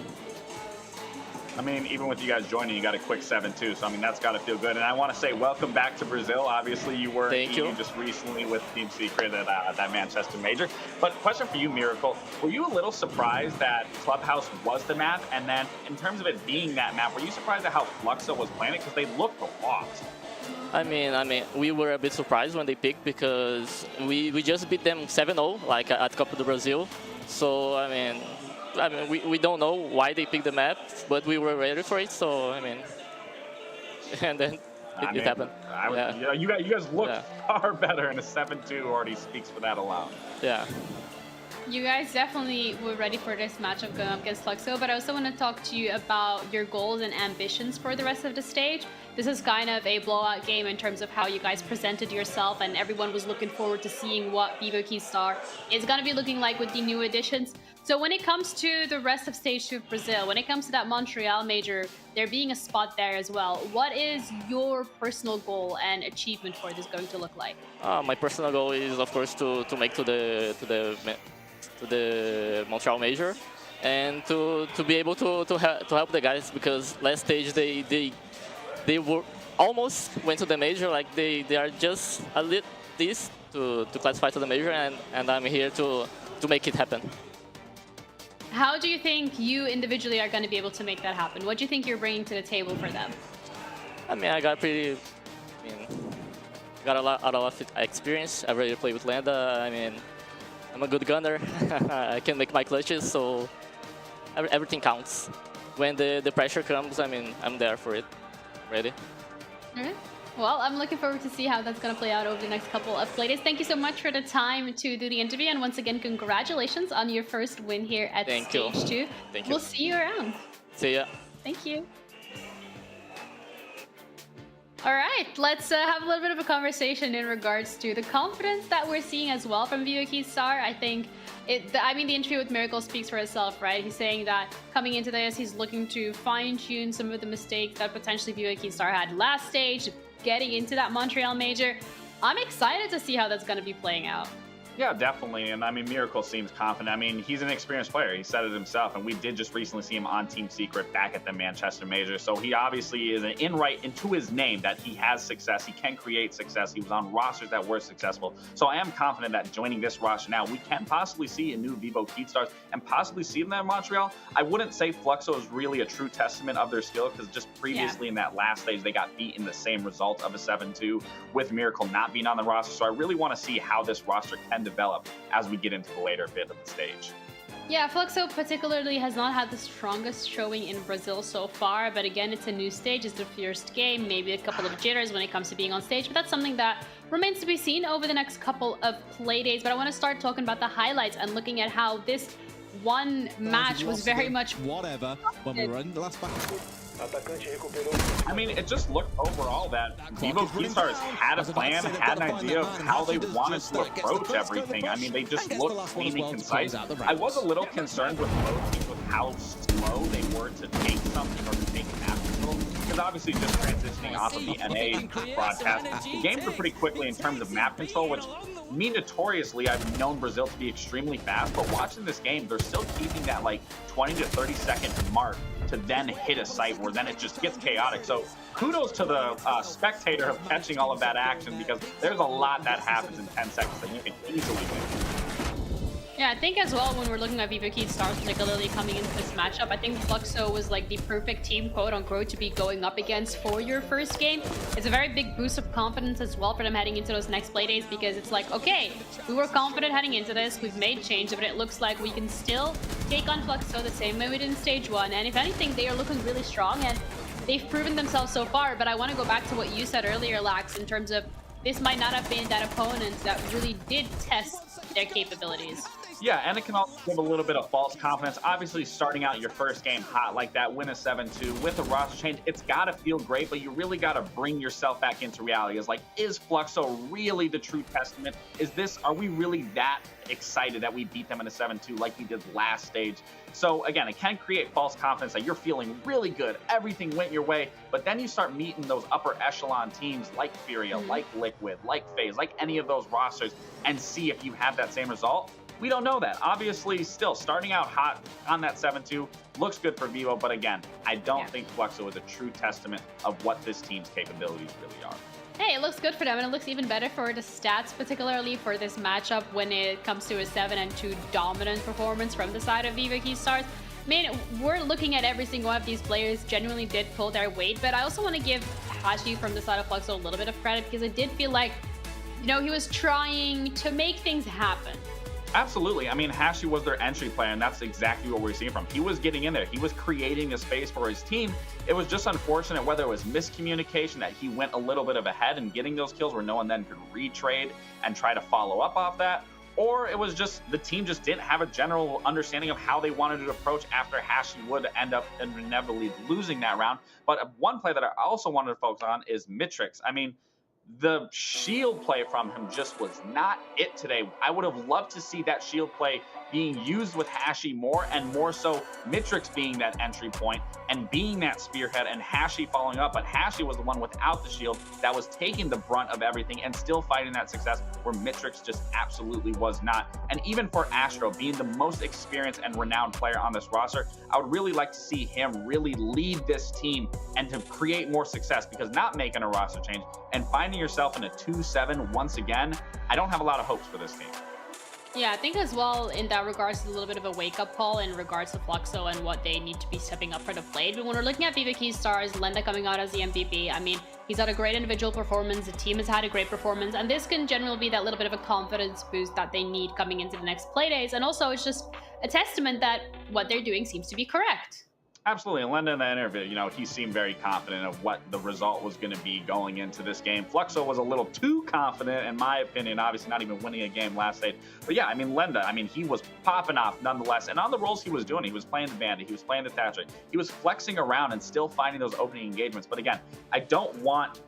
I mean, even with you guys joining, you got a quick 7-2, so I mean, that's got to feel good. And I want to say welcome back to Brazil. Obviously, you were just recently with Team Secret at that Manchester Major. But question for you, Miracle, were you a little surprised that Clubhouse was the map? And then in terms of it being that map, were you surprised at how Fluxo was playing it? Because they looked lost. I mean, we were a bit surprised when they picked because we just beat them 7-0, like at Copa do Brasil. So, I mean, we don't know why they picked the map, but we were ready for it. So I mean, and then it happened. Yeah, you guys look far better, and a 7-2 already speaks for that alone. Yeah. You guys definitely were ready for this matchup going up against Fluxo, but I also want to talk to you about your goals and ambitions for the rest of the stage. This is kind of a blowout game in terms of how you guys presented yourself, and everyone was looking forward to seeing what Vivo Keystar is going to be looking like with the new additions. So when it comes to the rest of Stage 2 of Brazil, when it comes to that Montreal Major, there being a spot there as well, what is your personal goal and achievement for this going to look like? My personal goal is, of course, to make to the Montreal Major, and to be able to help the guys, because last stage they were almost went to the major, like they are just a little this to classify to the major, and I'm here to make it happen. How do you think you individually are going to be able to make that happen? What do you think you're bringing to the table for them? I mean, I got a lot of experience. I've already played with Landa. I mean, I'm a good gunner. I can make my clutches, so everything counts. When the pressure comes, I mean, I'm there for it. Ready? All right. Well, I'm looking forward to see how that's going to play out over the next couple of playdays. Thank you so much for the time to do the interview, and once again, congratulations on your first win here at Stage 2. Thank you. We'll see you around. See ya. Thank you. All right, let's have a little bit of a conversation in regards to the confidence that we're seeing as well from Vivo Keystar. I think the interview with Miracle speaks for itself, right? He's saying that coming into this, he's looking to fine-tune some of the mistakes that potentially Vivo Keystar had last stage, getting into that Montreal Major. I'm excited to see how that's going to be playing out. Yeah, definitely. And I mean, Miracle seems confident. I mean, he's an experienced player. He said it himself. And we did just recently see him on Team Secret back at the Manchester Major. So he obviously is into his name that he has success. He can create success. He was on rosters that were successful. So I am confident that joining this roster now, we can possibly see a new Vivo Keystars and possibly see them in Montreal. I wouldn't say Fluxo is really a true testament of their skill, because just previously in that last stage, they got beat in the same result of a 7-2 with Miracle not being on the roster. So I really want to see how this roster can develop as we get into the later bit of the stage. Yeah, Fluxo particularly has not had the strongest showing in Brazil so far, but again, it's a new stage, it's the first game, maybe a couple of jitters when it comes to being on stage, but that's something that remains to be seen over the next couple of play days. But I want to start talking about the highlights and looking at how this one match was very much whatever when we were in the last battle. I mean, it just looked overall that Vivo Keystars had a plan, had an idea of how they wanted to approach everything. I mean, they just looked clean and concise. I was a little concerned with both teams with how slow they were to take something or to take map control, because obviously just transitioning off of the NA broadcast, the games were pretty quickly in terms of map control, which me notoriously, I've known Brazil to be extremely fast, but watching this game, they're still keeping that like 20 to 30 second mark to then hit a site where then it just gets chaotic. So kudos to the spectator of catching all of that action, because there's a lot that happens in 10 seconds that you can easily win. Yeah, I think as well, when we're looking at Vivo Keystars, particularly coming into this matchup, I think Fluxo was like the perfect team, quote-unquote, to be going up against for your first game. It's a very big boost of confidence as well for them heading into those next play days, because it's like, okay, we were confident heading into this, we've made change, but it looks like we can still take on Fluxo the same way we did in Stage 1, and if anything, they are looking really strong, and they've proven themselves so far. But I want to go back to what you said earlier, Lax, in terms of this might not have been that opponent that really did test their capabilities. Yeah, and it can also give a little bit of false confidence. Obviously, starting out your first game hot like that, win a 7-2 with a roster change, it's got to feel great, but you really got to bring yourself back into reality. It's like, is Fluxo really the true testament? Are we really that excited that we beat them in a 7-2 like we did last stage? So again, it can create false confidence that you're feeling really good, everything went your way, but then you start meeting those upper echelon teams like Furia, like Liquid, like FaZe, like any of those rosters, and see if you have that same result. We don't know that. Obviously, still starting out hot on that 7-2 looks good for Vivo, but again, I don't think Fluxo is a true testament of what this team's capabilities really are. Hey, it looks good for them, and it looks even better for the stats, particularly for this matchup when it comes to a 7-2 dominant performance from the side of Vivo Stars. I mean, we're looking at every single one of these players genuinely did pull their weight, but I also want to give Hashi from the side of Fluxo a little bit of credit because it did feel like, you know, he was trying to make things happen. Absolutely. I mean, Hashi was their entry player, and that's exactly what we're seeing from him. He was getting in there. He was creating a space for his team. It was just unfortunate whether it was miscommunication that he went a little bit of ahead and getting those kills where no one then could retrade and try to follow up off that, or it was just the team just didn't have a general understanding of how they wanted to approach after Hashi would end up inevitably losing that round. But one play that I also wanted to focus on is Mitrix. I mean, the shield play from him just was not it today. I would have loved to see that shield play being used with Hashi more, and more so Mitrix being that entry point and being that spearhead and Hashi following up. But Hashi was the one without the shield that was taking the brunt of everything and still fighting that success where Mitrix just absolutely was not. And even for Astro being the most experienced and renowned player on this roster, I would really like to see him really lead this team and to create more success, because not making a roster change and finding yourself in a 2-7 once again, I don't have a lot of hopes for this team. Yeah, I think as well in that regards, a little bit of a wake-up call in regards to Fluxo and what they need to be stepping up for the plate. But when we're looking at Vivo Stars, Lenda coming out as the MVP, I mean, he's had a great individual performance, the team has had a great performance, and this can generally be that little bit of a confidence boost that they need coming into the next play days. And also, it's just a testament that what they're doing seems to be correct. Absolutely. And Lenda in that interview, you know, he seemed very confident of what the result was going to be going into this game. Fluxo was a little too confident, in my opinion, obviously not even winning a game last stage. But yeah, I mean, Lenda, I mean, he was popping off nonetheless. And on the roles he was doing, he was playing the Bandit, he was playing the Thatcher, he was flexing around and still finding those opening engagements. But again, I don't want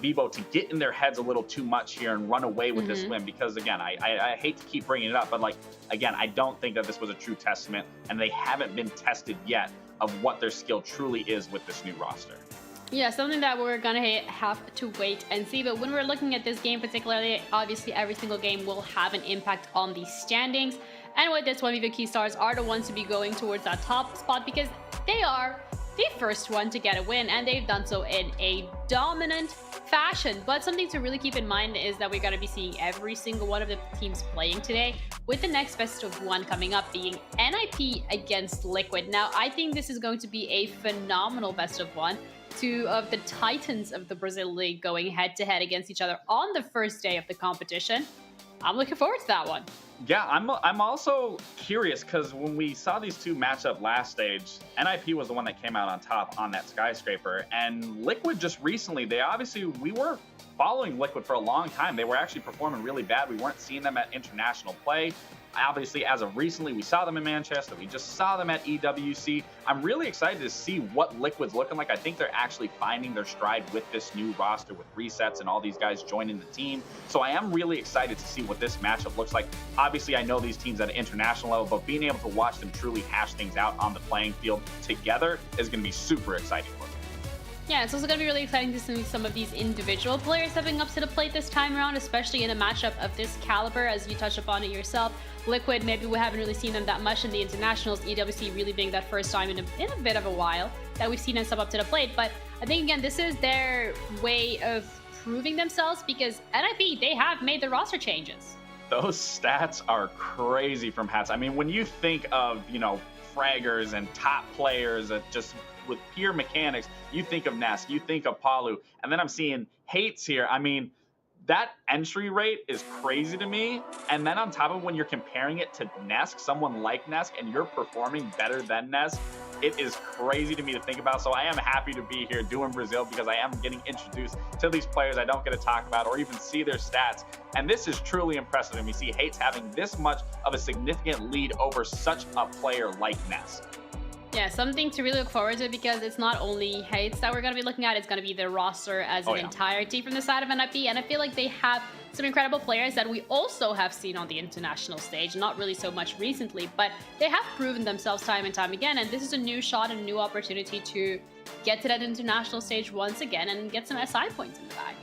Vivo to get in their heads a little too much here and run away with this win, because again, I hate to keep bringing it up, but like, again, I don't think that this was a true testament, and they haven't been tested yet of what their skill truly is with this new roster. Yeah, something that we're gonna have to wait and see. But when we're looking at this game particularly, obviously every single game will have an impact on the standings. And with this one, Vivo Stars are the ones to be going towards that top spot because they are the first one to get a win, and they've done so in a dominant fashion. But something to really keep in mind is that we're going to be seeing every single one of the teams playing today, with the next best of one coming up being NIP against Liquid. Now, I think this is going to be a phenomenal best of one. Two of the titans of the Brazil League going head-to-head against each other on the first day of the competition. I'm looking forward to that one. Yeah, I'm also curious because when we saw these two match up last stage, NIP was the one that came out on top on that skyscraper, and Liquid just recently, we were following Liquid for a long time. They were actually performing really bad. We weren't seeing them at international play. Obviously, as of recently, we saw them in Manchester. We just saw them at EWC. I'm really excited to see what Liquid's looking like. I think they're actually finding their stride with this new roster, with resets and all these guys joining the team. So I am really excited to see what this matchup looks like. Obviously, I know these teams at an international level, but being able to watch them truly hash things out on the playing field together is going to be super exciting for them. Yeah, it's also going to be really exciting to see some of these individual players stepping up to the plate this time around, especially in a matchup of this caliber, as you touched upon it yourself. Liquid, maybe we haven't really seen them that much in the internationals, EWC really being that first time in a bit of a while that we've seen them step up to the plate. But I think, again, this is their way of proving themselves because NIP, they have made the roster changes. Those stats are crazy from Hats. I mean, when you think of, you know, fraggers and top players that just with pure mechanics, you think of Nesk, you think of Palu, and then I'm seeing Hates here. I mean, that entry rate is crazy to me. And then on top of when you're comparing it to Nesk, someone like Nesk, and you're performing better than Nesk, It is crazy to me to think about. So I am happy to be here doing Brazil because I am getting introduced to these players I don't get to talk about or even see their stats. And this is truly impressive when we see Hates having this much of a significant lead over such a player like Ness. Yeah, something to really look forward to because it's not only Hates that we're going to be looking at, it's going to be the roster as an entirety from the side of NIP. And I feel like they have some incredible players that we also have seen on the international stage, not really so much recently, but they have proven themselves time and time again. And this is a new shot and a new opportunity to get to that international stage once again and get some SI points in the bag.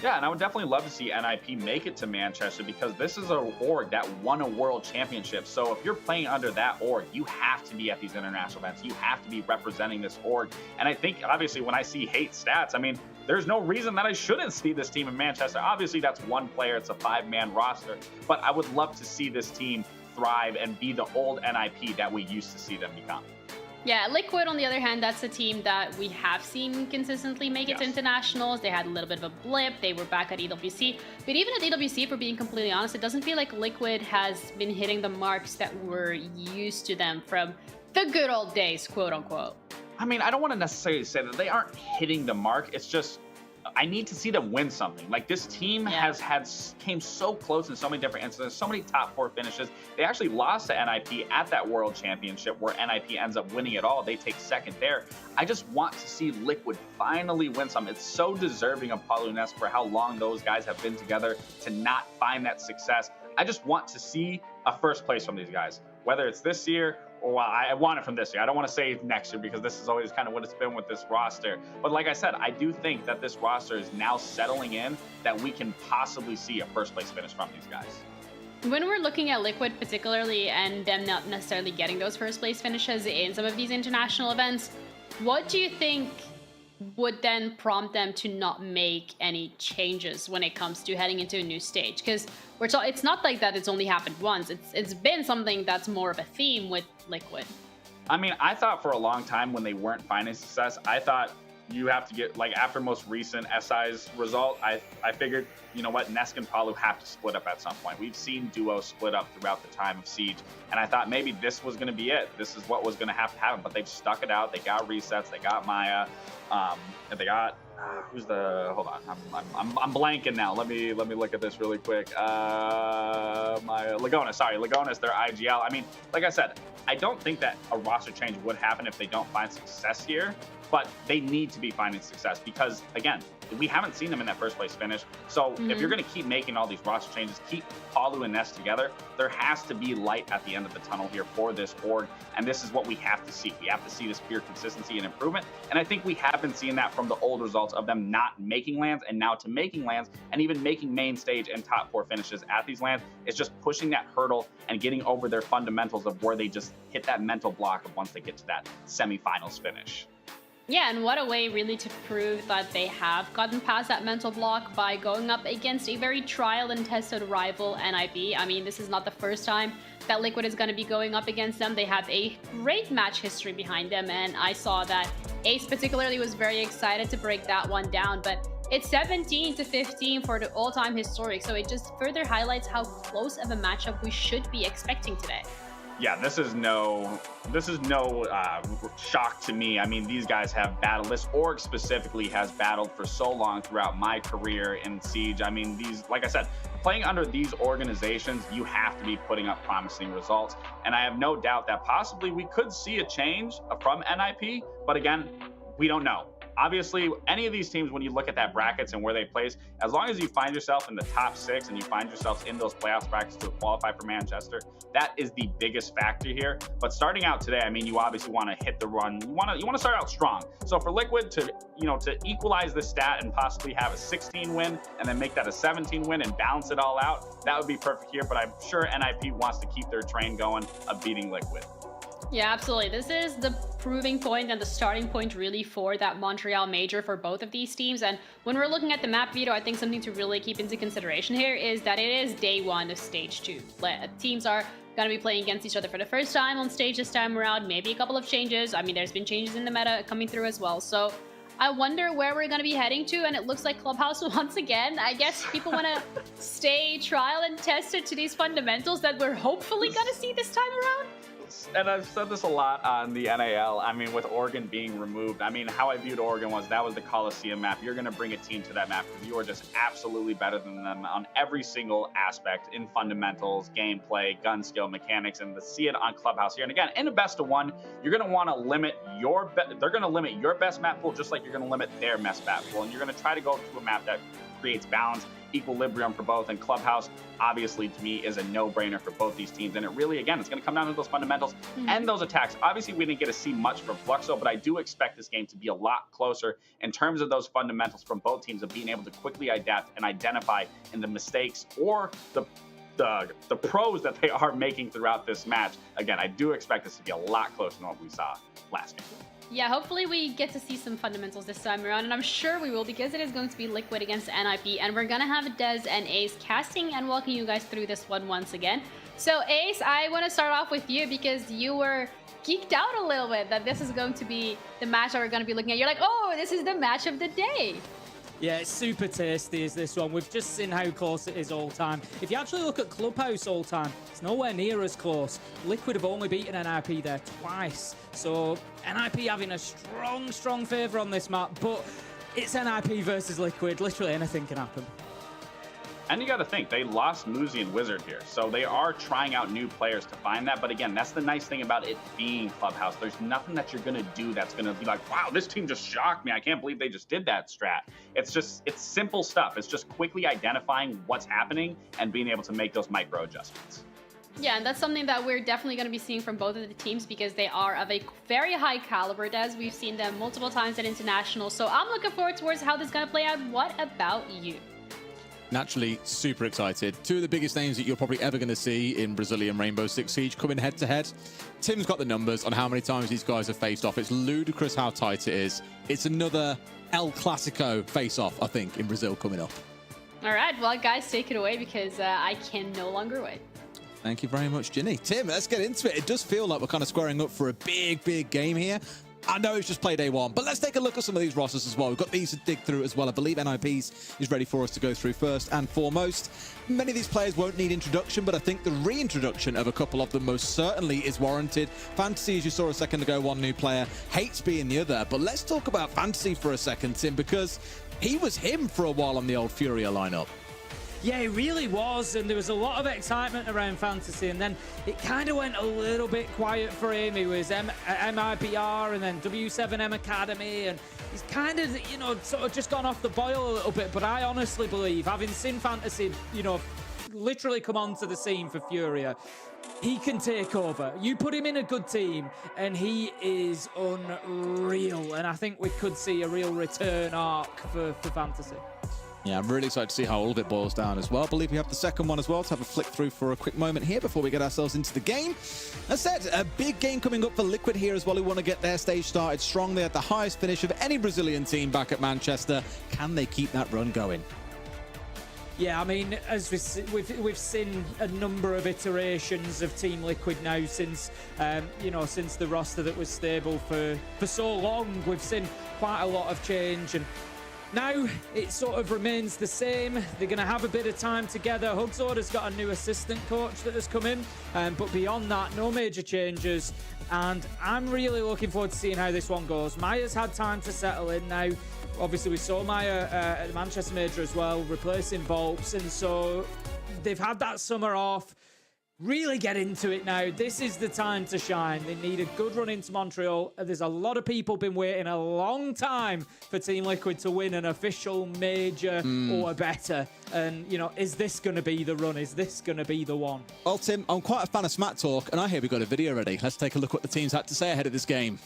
Yeah, and I would definitely love to see NIP make it to Manchester because this is an org that won a world championship. So if you're playing under that org, you have to be at these international events. You have to be representing this org. And I think, obviously, when I see Hate stats, I mean, there's no reason that I shouldn't see this team in Manchester. Obviously, that's one player. It's a 5-man roster. But I would love to see this team thrive and be the old NIP that we used to see them become. Yeah, Liquid, on the other hand, that's a team that we have seen consistently make it to internationals. They had a little bit of a blip. They were back at EWC. But even at EWC, for being completely honest, it doesn't feel like Liquid has been hitting the marks that we're used to them from the good old days, quote unquote. I mean, I don't want to necessarily say that they aren't hitting the mark. It's just, I need to see them win something. Like, this team came so close in so many different instances, so many top 4 finishes. They actually lost to NIP at that World Championship where NIP ends up winning it all. They take second there. I just want to see Liquid finally win some. It's so deserving of Palu Ness for how long those guys have been together to not find that success. I just want to see a first place from these guys, whether it's this year or I want it from this year. I don't want to say next year because this is always kind of what it's been with this roster. But like I said, I do think that this roster is now settling in that we can possibly see a first place finish from these guys. When we're looking at Liquid particularly and them not necessarily getting those first place finishes in some of these international events, what do you think would then prompt them to not make any changes when it comes to heading into a new stage? Because it's not like that it's only happened once. It's been something that's more of a theme with Liquid. I mean, I thought for a long time when they weren't finding success, I thought you have to get, like, after most recent SI's result, I figured, you know what, Nesk and Palu have to split up at some point. We've seen duos split up throughout the time of Siege, and I thought maybe this was going to be it. This is what was going to have to happen, but they've stuck it out. They got resets. They got Maya. And they got who's the? Hold on, I'm blanking now. Let me look at this really quick. Maya Lagonas. Sorry, Lagonas. Their IGL. I mean, like I said, I don't think that a roster change would happen if they don't find success here. But they need to be finding success because, again, we haven't seen them in that first place finish. So if you're going to keep making all these roster changes, keep Palu and Ness together, there has to be light at the end of the tunnel here for this org. And this is what we have to see. We have to see this pure consistency and improvement. And I think we have been seeing that from the old results of them not making lands and now to making lands and even making main stage and top 4 finishes at these lands. It's just pushing that hurdle and getting over their fundamentals of where they just hit that mental block of once they get to that semifinals finish. Yeah, and what a way really to prove that they have gotten past that mental block by going up against a very trial and tested rival, NIP. I mean, this is not the first time that Liquid is going to be going up against them. They have a great match history behind them, and I saw that Ace particularly was very excited to break that one down, but it's 17-15 for the all-time historic, so it just further highlights how close of a matchup we should be expecting today. Yeah, this is no shock to me. I mean, these guys have battled. This org specifically has battled for so long throughout my career in Siege. I mean, like I said, playing under these organizations, you have to be putting up promising results. And I have no doubt that possibly we could see a change from NIP. But again, we don't know. Obviously, any of these teams, when you look at that brackets and where they place, as long as you find yourself in the top 6 and you find yourself in those playoffs brackets to qualify for Manchester, that is the biggest factor here. But starting out today, I mean, you obviously want to hit the run. You want to start out strong. So for Liquid to equalize this stat and possibly have a 16 win and then make that a 17 win and balance it all out, that would be perfect here. But I'm sure NIP wants to keep their train going of beating Liquid. Yeah, absolutely. This is the proving point and the starting point really for that Montreal major for both of these teams. And when we're looking at the map, Veto, I think something to really keep into consideration here is that it is day 1 of stage 2. Teams are going to be playing against each other for the first time on stage this time around. Maybe a couple of changes. I mean, there's been changes in the meta coming through as well. So I wonder where we're going to be heading to, and it looks like Clubhouse once again. I guess people want to stay trial and tested to these fundamentals that we're hopefully going to see this time around. and I've said this a lot on the NAL, I mean, with Oregon being removed, I mean, how I viewed Oregon was that was the Coliseum map. You're going to bring a team to that map because you are just absolutely better than them on every single aspect in fundamentals, gameplay, gun skill, mechanics, and to see it on Clubhouse here. And again, in a best of one, you're going to want to limit they're going to limit your best map pool just like you're going to limit their best map pool. And you're going to try to go to a map that creates balance, equilibrium for both, and Clubhouse obviously to me is a no-brainer for both these teams. And it really, again, it's going to come down to those fundamentals and those attacks. Obviously we didn't get to see much from Fluxo, but I do expect this game to be a lot closer in terms of those fundamentals from both teams of being able to quickly adapt and identify in the mistakes or the pros that they are making throughout this match. Again, I do expect this to be a lot closer than what we saw last game. Yeah, hopefully we get to see some fundamentals this time around, and I'm sure we will because it is going to be Liquid against NIP, and we're going to have Dez and Ace casting and walking you guys through this one once again. So Ace, I want to start off with you because you were geeked out a little bit that this is going to be the match that we're going to be looking at. You're like, oh, this is the match of the day. Yeah, it's super tasty is this one. We've just seen how close it is all time. If you actually look at Clubhouse all time, it's nowhere near as close. Liquid have only beaten NIP there twice. So NIP having a strong favour on this map, but it's NIP versus Liquid. Literally anything can happen. And you got to think, they lost Muzi and Wizard here. So they are trying out new players to find that. But again, that's the nice thing about it being Clubhouse. There's nothing that you're going to do that's going to be like, wow, this team just shocked me. I can't believe they just did that strat. It's simple stuff. It's just quickly identifying what's happening and being able to make those micro adjustments. Yeah, and that's something that we're definitely going to be seeing from both of the teams because they are of a very high caliber, Des. We've seen them multiple times at International. So I'm looking forward towards how this is going to play out. What about you? Naturally, super excited. Two of the biggest names that you're probably ever going to see in Brazilian Rainbow Six Siege coming head-to-head. Tim's got the numbers on how many times these guys have faced off. It's ludicrous how tight it is. It's another El Clasico face-off, I think, in Brazil coming up. All right, well, guys, take it away because I can no longer wait. Thank you very much, Ginny. Tim, let's get into it. It does feel like we're kind of squaring up for a big game here. I know it's just play day one, but let's take a look at some of these rosters as well. We've got these to dig through as well. I believe NIP's is ready for us to go through first and foremost. Many of these players won't need introduction, but I think the reintroduction of a couple of them most certainly is warranted. Fantasy, as you saw a second ago, one new player, hates being the other. But let's talk about Fantasy for a second, Tim, because he was him for a while on the old Furia lineup. Yeah, it really was, and there was a lot of excitement around Fantasy, and then it kind of went a little bit quiet for him. He was MIBR and then W7M Academy, and he's kind of, sort of just gone off the boil a little bit, but I honestly believe, having seen Fantasy, literally come onto the scene for Furia, he can take over. You put him in a good team, and he is unreal, and I think we could see a real return arc for Fantasy. Yeah, I'm really excited to see how all of it boils down as well. I believe we have the second one as well to have a flick through for a quick moment here before we get ourselves into the game. As said, a big game coming up for Liquid here as well, who want to get their stage started strong. They had the highest finish of any Brazilian team back at Manchester. Can they keep that run going? Yeah, I mean, as we've seen a number of iterations of Team Liquid now since, since the roster that was stable for so long. We've seen quite a lot of change, and now it sort of remains the same. They're going to have a bit of time together. Hugzord has got a new assistant coach that has come in, but beyond that, no major changes. And I'm really looking forward to seeing how this one goes. Maya's had time to settle in now. Obviously, we saw Maya at the Manchester Major as well, replacing Volps, and so they've had that summer off. Really get into it now. This is the time to shine. They need a good run into Montreal. There's a lot of people been waiting a long time for Team Liquid to win an official major or better. And, is this going to be the run? Is this going to be the one? Well, Tim, I'm quite a fan of Smack Talk, and I hear we've got a video ready. Let's take a look what the teams had to say ahead of this game.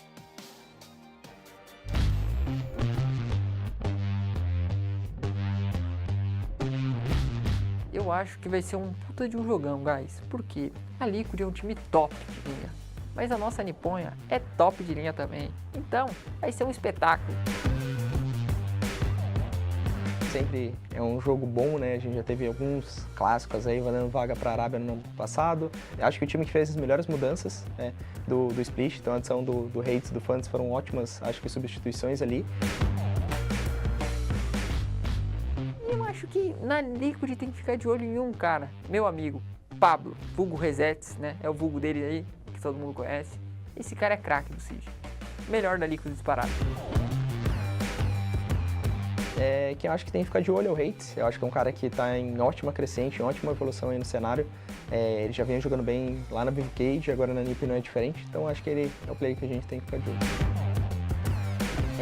Eu acho que vai ser puta de jogão, guys. Por quê? A Liquid é um time top de linha, mas a nossa Niponha é top de linha também. Então, vai ser um espetáculo. Sempre é um jogo bom, né? A gente já teve alguns clássicos aí valendo vaga para a Arábia no ano passado. Eu acho que o time que fez as melhores mudanças, né, do split, então a adição do Hates e do Fantas foram ótimas, acho que substituições ali. Eu acho que na Liquid tem que ficar de olho em um cara, meu amigo, Pablo, vulgo Resets, né? É o vulgo dele aí, que que todo mundo conhece. Esse cara é craque do Siege. Melhor da Liquid disparado. Quem eu acho que tem que ficar de olho é o Hates. Eu acho que é um cara que está em ótima crescente, em ótima evolução aí no cenário. Ele já vem jogando bem lá na Vivo Cage, agora na NiP não é diferente. Então acho que ele é o player que a gente tem que ficar de olho.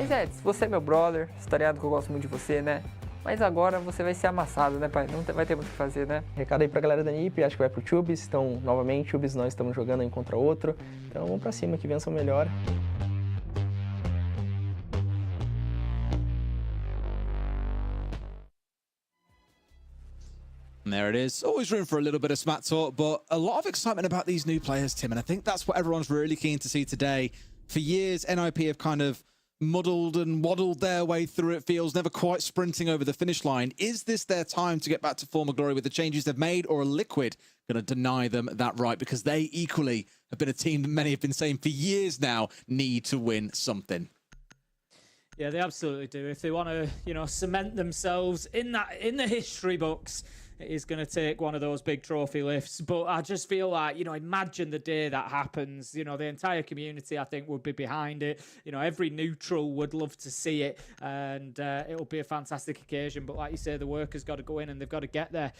Zeds, você é meu brother, você tá ligado que eu gosto muito de você, né? Mas agora você vai ser amassado, né, pai? Não vai ter muito o que fazer, né? Recado aí pra galera da NiP, acho que vai pro Tubes. Então, novamente, Tubes nós estamos jogando um contra outro. Então vamos pra cima, que vença o melhor. And there it is. Always room for a little bit of smack talk, but a lot of excitement about these new players, Tim. And I think that's what everyone's really keen to see today. For years, NIP have kind of muddled and waddled their way through, it feels, never quite sprinting over the finish line. Is this their time to get back to former glory with the changes they've made, or are Liquid going to deny them that right? Because they equally have been a team that many have been saying for years now need to win something. Yeah, they absolutely do. If they want to, cement themselves in the history books, it is going to take one of those big trophy lifts. But I just feel like, imagine the day that happens. The entire community, I think, would be behind it. Every neutral would love to see it. And it'll be a fantastic occasion. But like you say, the work has got to go in and they've got to get there.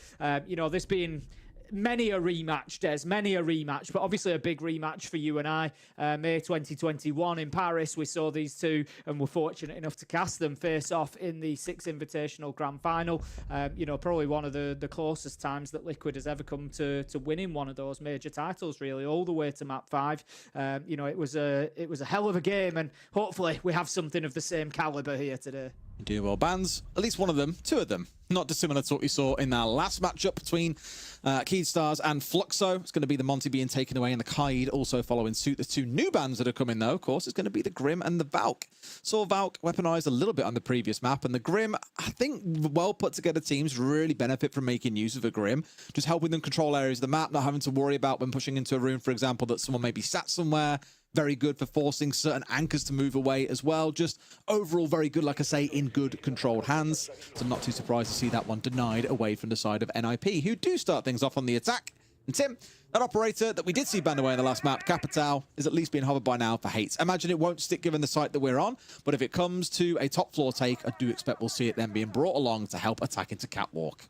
This being many a rematch, Des, many a rematch, but obviously a big rematch for you and I. May 2021 in Paris, we saw these two and were fortunate enough to cast them face off in the 6 Invitational Grand Final. Probably one of the closest times that Liquid has ever come to winning one of those major titles, really, all the way to map 5. It was a hell of a game, and hopefully we have something of the same caliber here today. Do well, bans, at least one of them, 2 of them, not dissimilar to what we saw in that last matchup between Keystars and Fluxo. It's going to be the Monty being taken away and the Kaid also following suit. The 2 new bans that are coming, though, of course, it's going to be the Grim and the Valk. Saw Valk weaponized a little bit on the previous map, and the Grim, I think well put together teams really benefit from making use of a Grim, just helping them control areas of the map, not having to worry about when pushing into a room, for example, that someone may be sat somewhere. Very good for forcing certain anchors to move away as well. Just overall very good, like I say, in good controlled hands. So I'm not too surprised to see that one denied away from the side of NIP, who do start things off on the attack. And Tim, that operator that we did see banned away in the last map, Capital, is at least being hovered by now for Hates. I imagine it won't stick given the site that we're on, but if it comes to a top floor take, I do expect we'll see it then being brought along to help attack into Catwalk.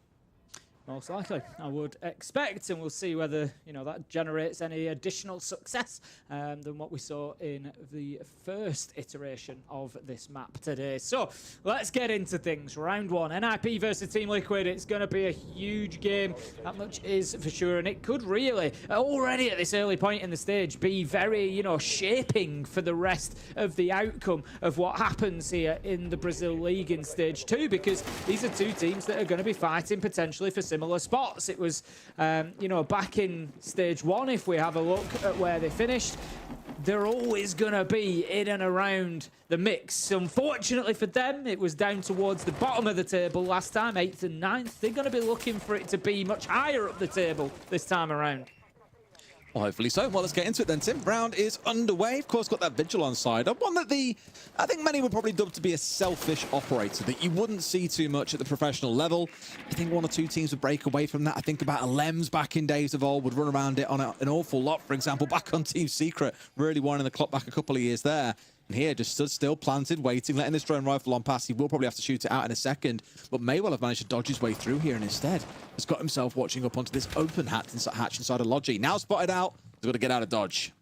Most likely, I would expect, and we'll see whether that generates any additional success than what we saw in the first iteration of this map today. So let's get into things. Round 1, NIP versus Team Liquid. It's going to be a huge game. That much is for sure, and it could really already at this early point in the stage be very shaping for the rest of the outcome of what happens here in the Brazil League in stage 2, because these are 2 teams that are going to be fighting potentially for similar spots. It was, back in stage 1, if we have a look at where they finished, they're always going to be in and around the mix. Unfortunately for them, it was down towards the bottom of the table last time, 8th and 9th. They're going to be looking for it to be much higher up the table this time around. Well, hopefully so. Well, let's get into it then, Tim. Round is underway. Of course, got that Vigil on side. One that I think many would probably dub to be a selfish operator that you wouldn't see too much at the professional level. I think 1 or 2 teams would break away from that. I think about a Lems back in days of old would run around it on an awful lot. For example, back on Team Secret, really winding the clock back a couple of years there. And here, just stood still, planted, waiting, letting this drone rifle on pass. He will probably have to shoot it out in a second, but may well have managed to dodge his way through here and instead has got himself watching up onto this open hatch inside of Logi. Now spotted out, he's got to get out of dodge.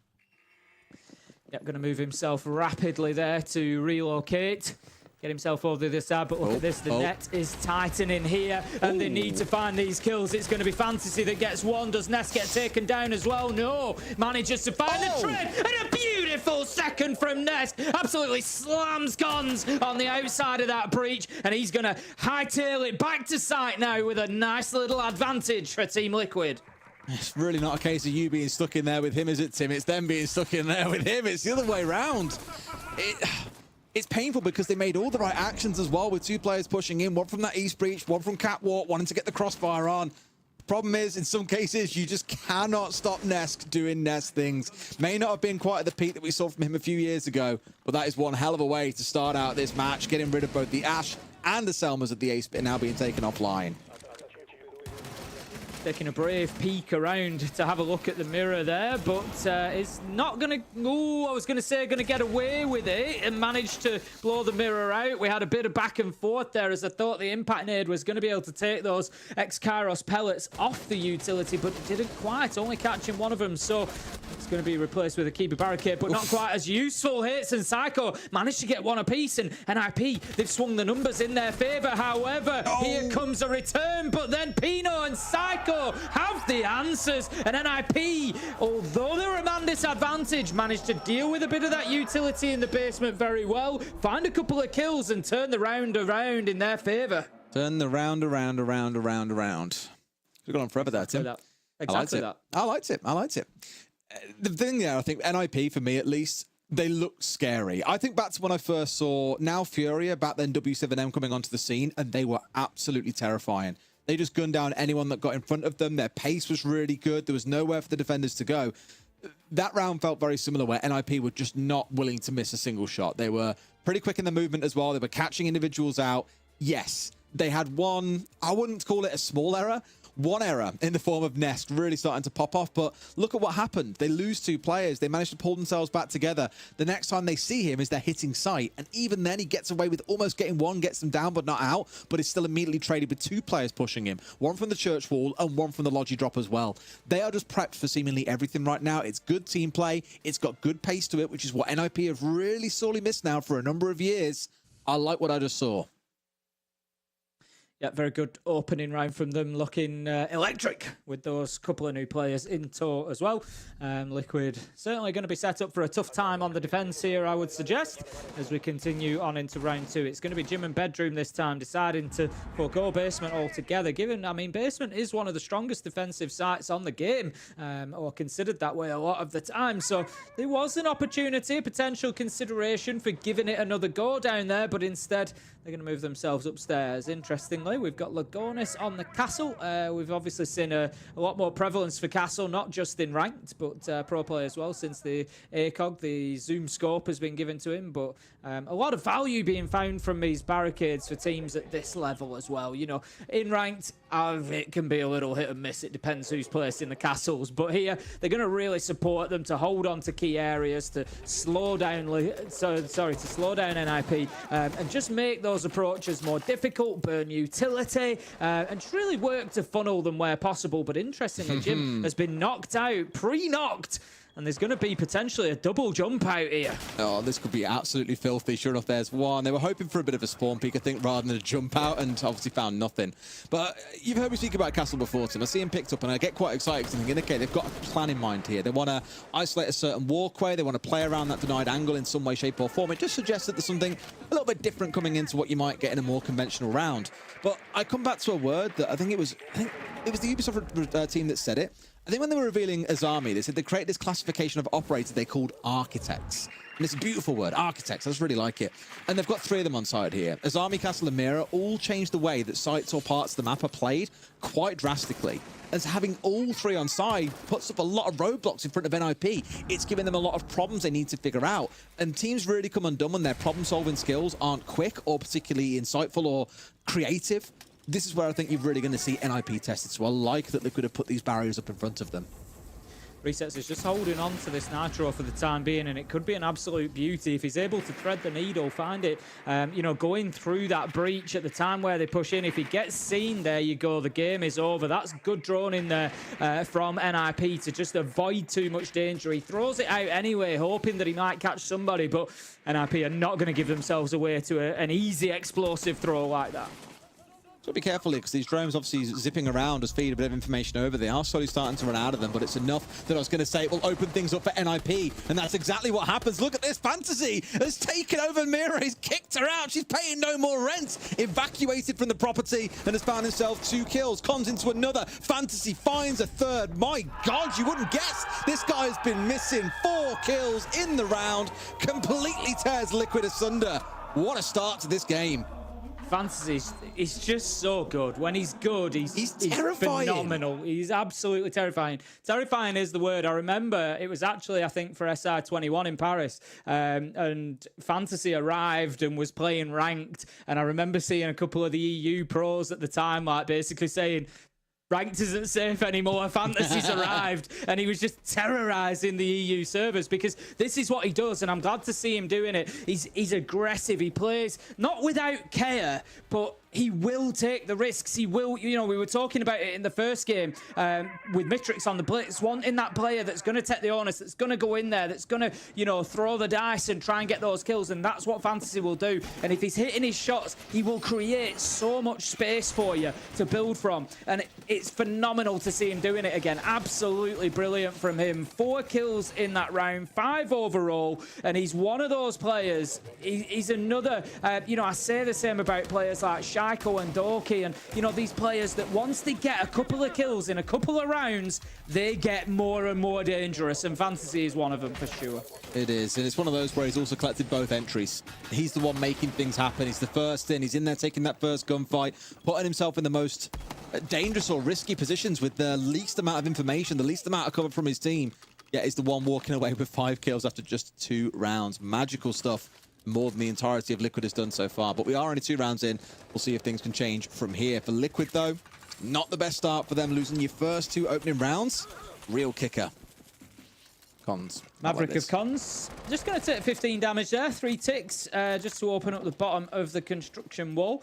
Yep, going to move himself rapidly there to relocate. Get himself over the other side, but look at this, the net is tightening here, and they need to find these kills. It's going to be Fantasy that gets one. Does Nest get taken down as well? No. Manages to find the trade, and a beautiful second from Nest. Absolutely slams guns on the outside of that breach, and he's going to hightail it back to site now with a nice little advantage for Team Liquid. It's really not a case of you being stuck in there with him, is it, Tim? It's them being stuck in there with him. It's the other way around. It's painful because they made all the right actions as well, with 2 players pushing in, 1 from that East breach, 1 from Catwalk, wanting to get the crossfire on. The problem is, in some cases, you just cannot stop Nesk doing Nest things. May not have been quite at the peak that we saw from him a few years ago, but that is one hell of a way to start out this match, getting rid of both the Ash and the Selmas of the Ace Pit now being taken offline. taking a brave peek around to have a look at the mirror there, but is not going to... Oh, I was going to say going to get away with it and managed to blow the mirror out. We had a bit of back and forth there as I thought the impact nade was going to be able to take those X-Kairos pellets off the utility, but it didn't quite, only catching one of them. So it's going to be replaced with a keeper barricade, but not quite as useful. Hits and Psycho managed to get one apiece, and NIP, they've swung the numbers in their favor. However, here comes a return, but then Pino and Psycho have the answers, and NIP, although they're a man disadvantage, managed to deal with a bit of that utility in the basement very well, find a couple of kills and turn the round around in their favor. Turn the round around. We've gone on forever there, Tim. Exactly that. I liked it. The thing there, I think NIP, for me at least, they look scary. I think back to when I first saw Now Furia, back then W7M coming onto the scene, and they were absolutely terrifying. They just gunned down anyone that got in front of them. Their pace was really good. There was nowhere for the defenders to go. That round felt very similar, where NIP were just not willing to miss a single shot. They were pretty quick in the movement as well. They were catching individuals out. Yes, they had one, I wouldn't call it a small error, one error in the form of Nest really starting to pop off, but look at what happened. They lose 2 players. They managed to pull themselves back together. The next time they see him is they're hitting site, and even then he gets away with almost getting one, gets them down but not out, but is still immediately traded with 2 players pushing him, one from the church wall and one from the Logi drop as well. They are just prepped for seemingly everything right now. It's good team play. It's got good pace to it, which is what NIP have really sorely missed now for a number of years. I like what I just saw. Yeah, very good opening round from them, looking electric with those couple of new players in tow as well. Liquid certainly going to be set up for a tough time on the defence here, I would suggest, as we continue on into round 2. It's going to be Gym and Bedroom this time, deciding to forego basement altogether, given, I mean, basement is one of the strongest defensive sites on the game, or considered that way a lot of the time. So there was an opportunity, a potential consideration for giving it another go down there, but instead they're going to move themselves upstairs. Interestingly, we've got Lagonis on the Castle. We've obviously seen a lot more prevalence for Castle, not just in ranked, but pro play as well, since the ACOG, the zoom scope, has been given to him. But a lot of value being found from these barricades for teams at this level as well. You know, in ranked, it can be a little hit and miss. It depends who's placed in the castles. But here, they're going to really support them to hold on to key areas, to slow down, to slow down NIP, and just make those approaches more difficult, burn utility, and just really work to funnel them where possible. But interestingly, Jim has been knocked out, pre-knocked, and there's going to be potentially a double jump out here. Oh, this could be absolutely filthy. Sure enough, there's one. They were hoping for a bit of a spawn peek, I think, rather than a jump out, and obviously found nothing. But you've heard me speak about Castle before, Tim. I see him picked up, and I get quite excited because I'm thinking, okay, they've got a plan in mind here. They want to isolate a certain walkway. They want to play around that denied angle in some way, shape, or form. It just suggests that there's something a little bit different coming into what you might get in a more conventional round. But I come back to a word that I think it was the Ubisoft team that said it. I think when they were revealing Azami, they said they created this classification of operators they called architects. And it's a beautiful word, architects. I just really like it. And they've got 3 of them on side here. Azami, Castle, and Mira all change the way that sites or parts of the map are played quite drastically. As having all 3 on side puts up a lot of roadblocks in front of NIP. It's giving them a lot of problems they need to figure out. And teams really come undone when their problem-solving skills aren't quick or particularly insightful or creative. This is where I think you're really going to see NIP tested. So I like that Liquid have put these barriers up in front of them. Resets is just holding on to this Nitro for the time being, and it could be an absolute beauty if he's able to thread the needle, find it, you know, going through that breach at the time where they push in. If he gets seen, there you go, the game is over. That's good drone in there from NIP to just avoid too much danger. He throws it out anyway, hoping that he might catch somebody, but NIP are not going to give themselves away to an easy explosive throw like that. So be careful here, because these drones obviously zipping around as feed a bit of information over. They are slowly starting to run out of them, but it's enough that I was going to say it will open things up for NIP, and that's exactly what happens. Look at this. Fantasy has taken over Mira. He's kicked her out. She's paying no more rent. Evacuated from the property and has found himself 2 kills. Cons into another. Fantasy finds a 3rd. My God, you wouldn't guess. This guy has been missing 4 kills in the round. Completely tears Liquid asunder. What a start to this game. Fantasy is just so good. When he's good, he's terrifying. Phenomenal. He's absolutely terrifying. Terrifying is the word. I remember it was actually, I think, for SI21 in Paris, and Fantasy arrived and was playing ranked, and I remember seeing a couple of the EU pros at the time, like, basically saying, ranked isn't safe anymore. Fantasy's arrived, and he was just terrorizing the EU servers because this is what he does, and I'm glad to see him doing it. He's aggressive. He plays not without care, but he will take the risks. He will, you know, we were talking about it in the first game with Mitrix on the blitz, wanting that player that's going to take the onus, that's going to go in there, that's going to, you know, throw the dice and try and get those kills, and that's what Fantasy will do. And if he's hitting his shots, he will create so much space for you to build from, and it's phenomenal to see him doing it again. Absolutely brilliant from him. 4 kills in that round, 5 overall, and he's one of those players. He's another, you know, I say the same about players like Shaiko and Doki, and you know, these players that once they get a couple of kills in a couple of rounds, they get more and more dangerous, and Fantasy is one of them for sure. It is, and it's one of those where he's also collected both entries. He's the one making things happen. He's the first in. He's in there taking that first gunfight, putting himself in the most dangerous or risky positions with the least amount of information, the least amount of cover from his team. Yet he's the one walking away with 5 kills after just 2 rounds. Magical stuff. More than the entirety of Liquid has done so far, but we are only 2 rounds in. We'll see if things can change from here. For Liquid, though, not the best start for them, losing your first 2 opening rounds. Real kicker. Cons. Maverick of Cons. Just going to take 15 damage there. 3 ticks just to open up the bottom of the construction wall.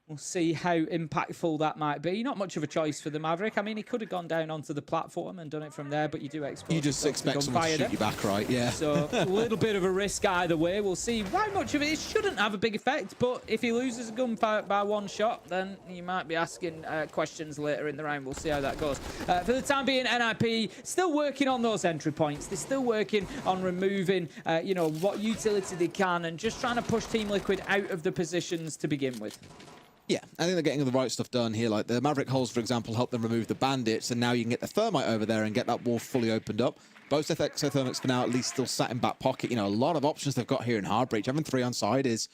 We'll see how impactful that might be. Not much of a choice for the Maverick. I mean, he could have gone down onto the platform and done it from there, but you do expect you just expect someone to shoot you back, right? Yeah. So a little bit of a risk either way. We'll see how much of it shouldn't have a big effect, but if he loses a gunfight by 1 shot, then you might be asking questions later in the round. We'll see how that goes. For the time being, NIP still working on those entry points. They're still working on removing, you know, what utility they can and just trying to push Team Liquid out of the positions to begin with. Yeah, I think they're getting the right stuff done here. Like the Maverick holes, for example, help them remove the bandits, and now you can get the Thermite over there and get that wall fully opened up. Both Exothermics for now at least still sat in back pocket. You know, a lot of options they've got here in Hardbreach. Having 3 on side is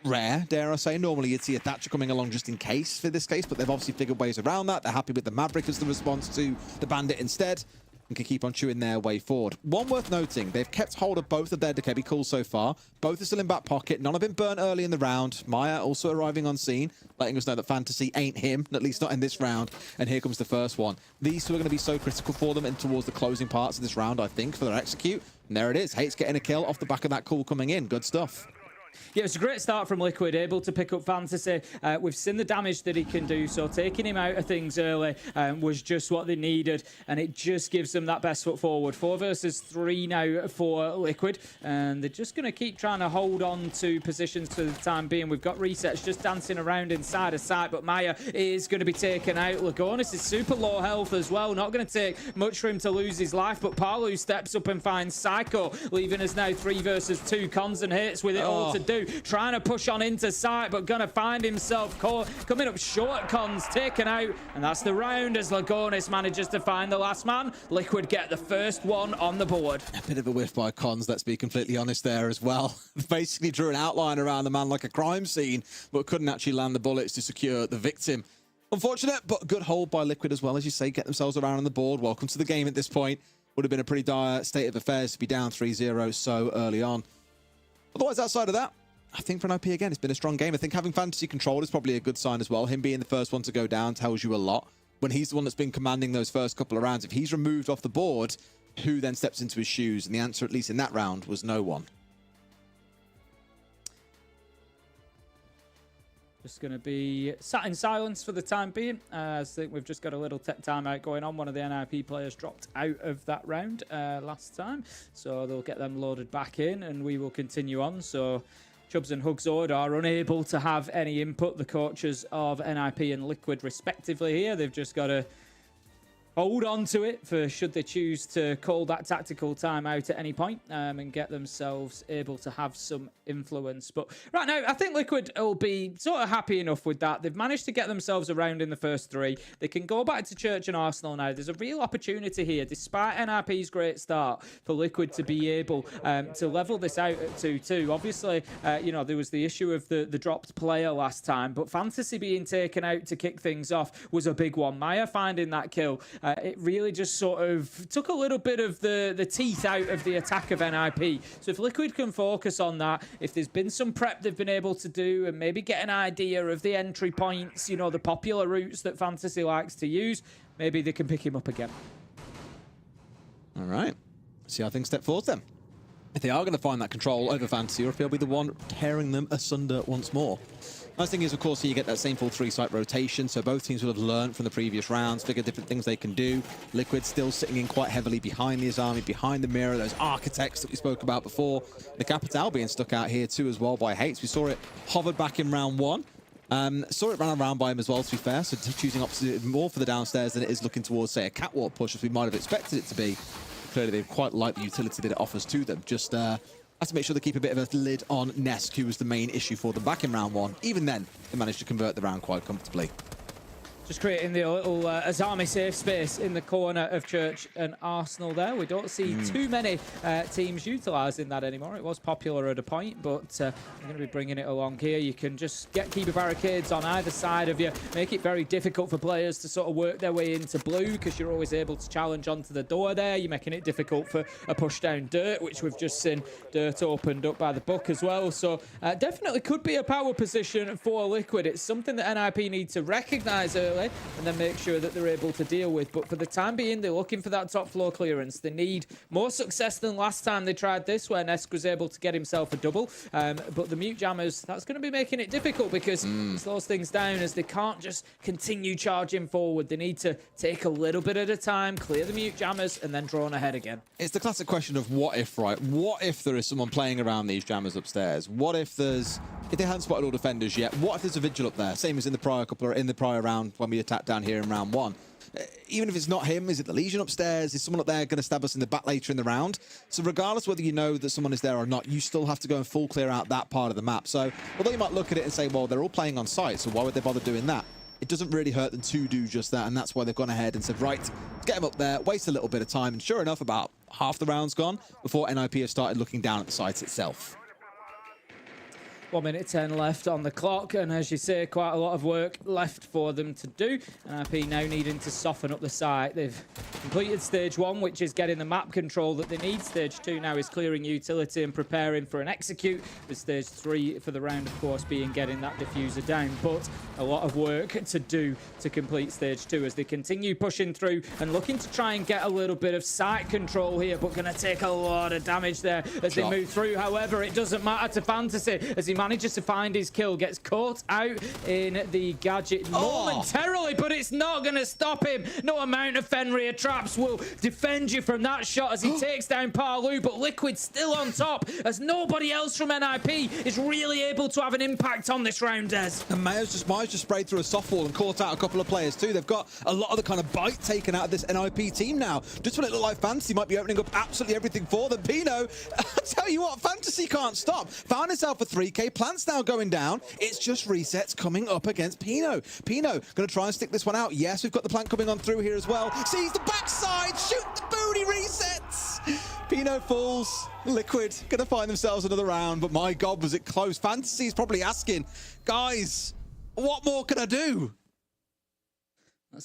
rare, dare I say. Normally you'd see a Thatcher coming along just in case for this case, but they've obviously figured ways around that. They're happy with the Maverick as the response to the bandit instead, and can keep on chewing their way forward. One worth noting, they've kept hold of both of their Dekebi calls so far. Both are still in back pocket. None have been burnt early in the round. Maya also arriving on scene, letting us know that Fantasy ain't him, at least not in this round. And here comes the first one. These 2 are going to be so critical for them and towards the closing parts of this round, I think, for their execute. And there it is. Hate's getting a kill off the back of that call coming in. Good stuff. Yeah, it's a great start from Liquid, able to pick up Fantasy. We've seen the damage that he can do, so taking him out of things early was just what they needed, and it just gives them that best foot forward. 4 versus 3 now for Liquid, and they're just going to keep trying to hold on to positions for the time being. We've got resets just dancing around inside of sight, but Maya is going to be taken out. Lagonis is super low health as well, not going to take much for him to lose his life, but Palu steps up and finds Psycho, leaving us now 3 versus 2. Cons and Hits with it all to do. Trying to push on into sight, but gonna find himself coming up short. Cons taken out, and that's the round as Lagonis manages to find the last man. Liquid get the first one on the board. A bit of a whiff by Cons, let's be completely honest there as well. Basically drew an outline around the man like a crime scene, but couldn't actually land the bullets to secure the victim. Unfortunate, but good hold by Liquid as well, as you say, get themselves around on the board. Welcome to the game at this point. Would have been a pretty dire state of affairs to be down 3-0 so early on. Otherwise, outside of that, I think for an OP again, it's been a strong game. I think having Fantasy control is probably a good sign as well. Him being the first one to go down tells you a lot. When he's the one that's been commanding those first couple of rounds, if he's removed off the board, who then steps into his shoes? And the answer, at least in that round, was no one. Just going to be sat in silence for the time being. I think we've just got a little tech timeout going on. One of the NIP players dropped out of that round last time, so they'll get them loaded back in, and we will continue on. So Chubbs and Hugzord are unable to have any input. The coaches of NIP and Liquid, respectively, here. They've just got to hold on to it for should they choose to call that tactical timeout at any point and get themselves able to have some influence. But right now, I think Liquid will be sort of happy enough with that. They've managed to get themselves around in the first 3. They can go back to Church and Arsenal now. There's a real opportunity here, despite NIP's great start, for Liquid to be able to level this out at 2-2. Obviously, you know, there was the issue of the dropped player last time, but Fantasy being taken out to kick things off was a big one. Maya finding that kill it really just sort of took a little bit of the teeth out of the attack of NIP. So if Liquid can focus on that, if there's been some prep they've been able to do and maybe get an idea of the entry points, you know, the popular routes that Fantasy likes to use, maybe they can pick him up again. All right. See how things step forward then. If they are going to find that control over Fantasy, or if they'll be the one tearing them asunder once more. Nice thing is, of course, here you get that same full 3-site rotation, so both teams will have learned from the previous rounds, figured different things they can do. Liquid still sitting in quite heavily behind the Azami, behind the mirror, those architects that we spoke about before. The Capital being stuck out here too as well by Hates. We saw it hovered back in round 1. Saw it run around by him as well, to be fair, so choosing opposite more for the downstairs than it is looking towards, say, a catwalk push, as we might have expected it to be. Clearly, they quite like the utility that it offers to them. Just have to make sure they keep a bit of a lid on Nesk, who was the main issue for them back in round 1. Even then, they managed to convert the round quite comfortably. Just creating the little Azami safe space in the corner of Church and Arsenal there. We don't see too many teams utilising that anymore. It was popular at a point, but I'm going to be bringing it along here. You can just keep your barricades on either side of you, make it very difficult for players to sort of work their way into blue, because you're always able to challenge onto the door there. You're making it difficult for a push down Dirt, which we've just seen Dirt opened up by the book as well. So definitely could be a power position for Liquid. It's something that NIP need to recognise early and then make sure that they're able to deal with. But for the time being, they're looking for that top floor clearance. They need more success than last time they tried this, where Nesk was able to get himself a double. But the mute jammers, that's going to be making it difficult, because it slows things down, as they can't just continue charging forward. They need to take a little bit at a time, clear the mute jammers, and then draw on ahead again. It's the classic question of what if, right? What if there is someone playing around these jammers upstairs? What if they haven't spotted all defenders yet? What if there's a vigil up there? Same as in the prior round when we attacked down here in round 1. Even if it's not him, is it the Legion upstairs? Is someone up there going to stab us in the back later in the round? So regardless whether you know that someone is there or not, you still have to go and full clear out that part of the map. So although you might look at it and say, well, they're all playing on site, so why would they bother doing that? It doesn't really hurt them to do just that, and that's why they've gone ahead and said, right, let's get them up there, waste a little bit of time, and sure enough, about half the round's gone before NIP have started looking down at the site itself. 1 minute 10 left on the clock, and as you say, quite a lot of work left for them to do. NIP now needing to soften up the site. They've completed stage 1, which is getting the map control that they need. Stage 2 now is clearing utility and preparing for an execute, with stage 3 for the round, of course, being getting that diffuser down. But a lot of work to do to complete stage 2 as they continue pushing through and looking to try and get a little bit of site control here, but going to take a lot of damage there as they move through. However, it doesn't matter to Fantasy, as he manages to find his kill, gets caught out in the gadget momentarily, but it's not going to stop him. No amount of Fenrir traps will defend you from that shot as he takes down Parlu, but Liquid still on top, as nobody else from NIP is really able to have an impact on this round, Des. And Miles just sprayed through a soft wall and caught out a couple of players too. They've got a lot of the kind of bite taken out of this NIP team now. Just when it looked like Fantasy might be opening up absolutely everything for them. Pino, I tell you what, Fantasy can't stop. Found himself a 3K. Plants now going down. It's just resets coming up against Pino. Pino going to try and stick this one out. Yes, we've got the plant coming on through here as well. Sees the backside. Shoot the booty, resets. Pino falls. Liquid going to find themselves another round, but my God, was it close. Fantasy's probably asking, guys, what more can I do?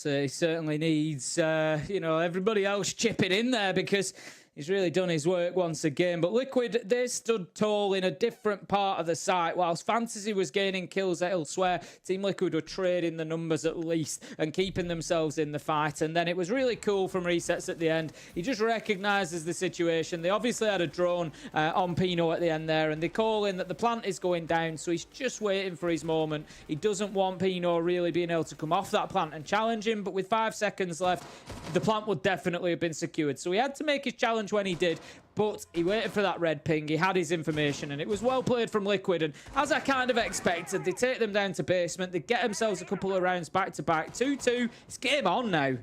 He certainly needs, you know, everybody else chipping in there, because he's really done his work once again. But Liquid, they stood tall in a different part of the site. Whilst Fantasy was gaining kills elsewhere, Team Liquid were trading the numbers at least and keeping themselves in the fight. And then it was really cool from Resets at the end. He just recognises the situation. They obviously had a drone on Pino at the end there, and they call in that the plant is going down, so he's just waiting for his moment. He doesn't want Pino really being able to come off that plant and challenge him, but with 5 seconds left, the plant would definitely have been secured. So he had to make his challenge when he did, but he waited for that red ping. He had his information, and it was well played from Liquid. And as I kind of expected, they take them down to basement. They get themselves a couple of rounds back to back. 2-2. It's game on now.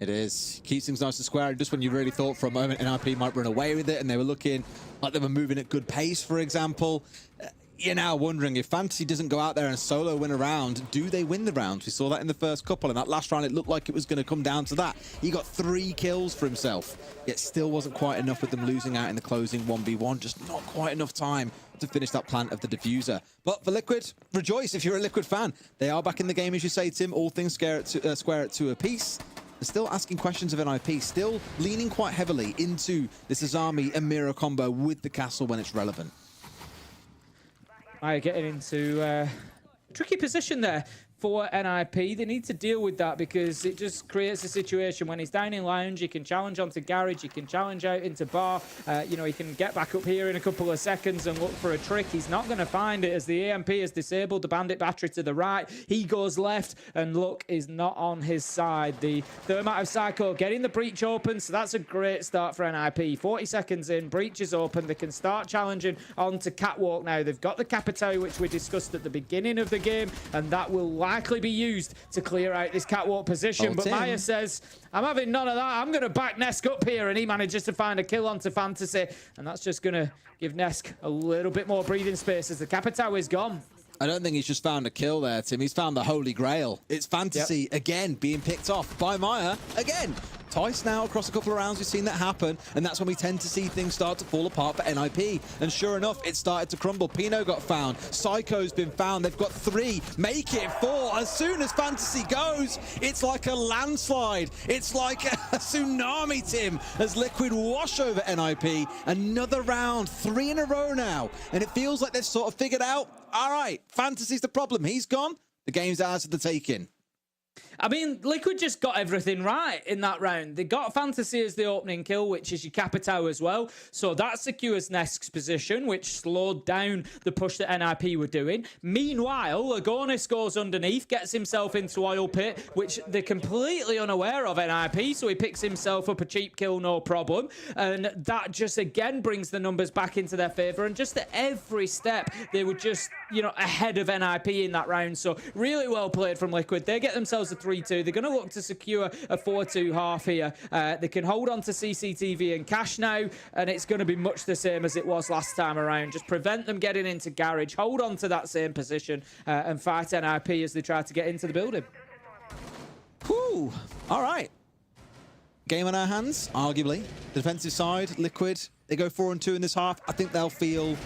It is. Keeps things nice and square. Just when you really thought for a moment NIP might run away with it, and they were looking like they were moving at good pace, for example. You're now wondering, if Fantasy doesn't go out there and solo win a round, do they win the round? We saw that in the first couple, and that last round it looked like it was going to come down to that. He got 3 kills for himself, yet still wasn't quite enough with them losing out in the closing 1v1. Just not quite enough time to finish that plant of the diffuser. But for Liquid, rejoice if you're a Liquid fan. They are back in the game, as you say, Tim. All things square at 2 apiece. still asking questions of NIP, still leaning quite heavily into this Azami and Mira combo with the castle when it's relevant. Getting into a tricky position there for NIP. They need to deal with that because it just creates a situation when he's down in lounge, he can challenge onto garage, he can challenge out into bar, you know, he can get back up here in a couple of seconds and look for a trick. He's not going to find it as the AMP is disabled, the bandit battery to the right, he goes left and luck is not on his side. The Thermite of Psycho getting the breach open, so that's a great start for NIP. 40 seconds in, breach is open, they can start challenging onto Catwalk now. They've got the Capitao, which we discussed at the beginning of the game, and that will likely be used to clear out this Catwalk position. But Maya says, I'm having none of that. I'm going to back Nesk up here, and he manages to find a kill onto Fantasy, and that's just going to give Nesk a little bit more breathing space as the Capitao is gone. I don't think he's just found a kill there, Tim. He's found the Holy Grail. It's Fantasy again being picked off by Maya again. Twice now across a couple of rounds we've seen that happen, and that's when we tend to see things start to fall apart for NIP. And sure enough, it started to crumble. Pino got found. Psycho's been found. They've got 3. Make it 4. As soon as Fantasy goes, it's like a landslide. It's like a tsunami, Tim, as Liquid wash over NIP. Another round, 3 in a row now. And it feels like they've sort of figured out, all right, Fantasy's the problem. He's gone. The game's ours for the taking. I mean, Liquid just got everything right in that round. They got Fantasy as the opening kill, which is your Capitao as well. So that secures Nesk's position, which slowed down the push that NIP were doing. Meanwhile, Agonis goes underneath, gets himself into Oil Pit, which they're completely unaware of NIP, so he picks himself up a cheap kill, no problem. And that just, again, brings the numbers back into their favour. And just at every step, they were just, you know, ahead of NIP in that round. So really well played from Liquid. They get themselves a 3-2. They're going to look to secure a 4-2 half here. They can hold on to CCTV and Cash now, and it's going to be much the same as it was last time around. Just prevent them getting into garage, hold on to that same position, and fight NIP as they try to get into the building. Whew. All right. Game on our hands, arguably. The defensive side, Liquid, they go 4-2 in this half. I think they'll feel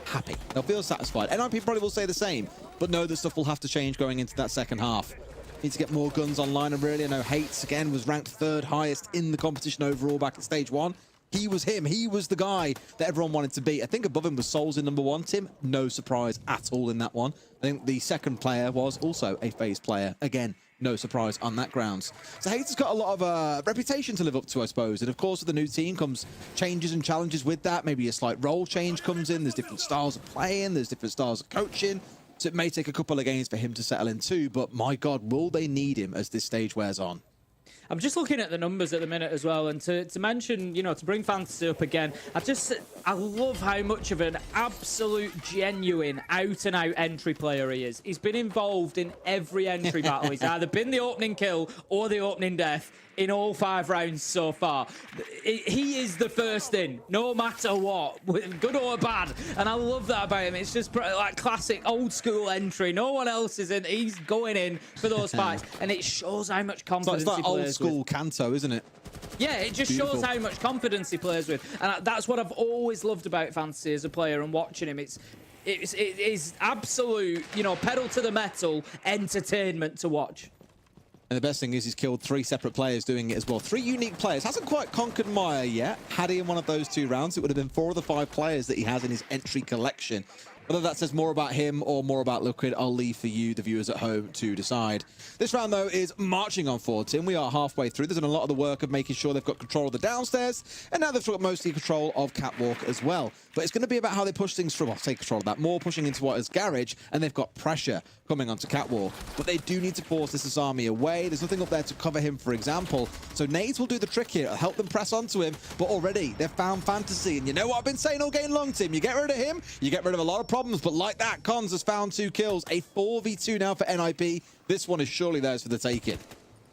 happy. They'll feel satisfied. NIP probably will say the same, but know that stuff will have to change going into that second half. Need to get more guns online, and really, I know Hates, again, was ranked 3rd highest in the competition overall back at stage 1. He was him. He was the guy that everyone wanted to beat. I think above him was Souls in number 1. Tim, no surprise at all in that one. I think the second player was also a FaZe player. Again, no surprise on that grounds. So Hates has got a lot of reputation to live up to, I suppose. And of course, with the new team comes changes and challenges with that. Maybe a slight role change comes in. There's different styles of playing. There's different styles of coaching. So it may take a couple of games for him to settle in too, but my God, will they need him as this stage wears on? I'm just looking at the numbers at the minute as well, and to mention, you know, to bring Fantasy up again, I love how much of an absolute genuine out-and-out entry player he is. He's been involved in every entry battle. He's either been the opening kill or the opening death in all 5 rounds so far. He is the first in, no matter what, good or bad. And I love that about him. It's just like classic old school entry. No one else is in. He's going in for those fights. And it shows how much confidence it's like he plays old school with. Kanto, isn't it? Yeah, it just shows how much confidence he plays with. And that's what I've always loved about Fantasy as a player and watching him. It is absolute, you know, pedal to the metal entertainment to watch. And the best thing is he's killed 3 separate players doing it as well. 3 unique players. Hasn't quite conquered Maya yet. Had he in one of those 2 rounds, it would have been 4 of the 5 players that he has in his entry collection. Whether that says more about him or more about Liquid, I'll leave for you, the viewers at home, to decide. This round, though, is marching on forward, Tim. We are halfway through. There's been a lot of the work of making sure they've got control of the downstairs, and now they've got mostly control of Catwalk as well. But it's going to be about how they push things through. Well, take control of that. More pushing into what is Garage, and they've got pressure coming onto Catwalk. But they do need to force this army away. There's nothing up there to cover him, for example. So Nades will do the trick here. It'll help them press onto him. But already, they've found Fantasy. And you know what I've been saying all game long, Tim? You get rid of him, you get rid of a lot of problems. But like that, Cons has found 2 kills. A 4v2 now for NIP. This one is surely theirs for the taking.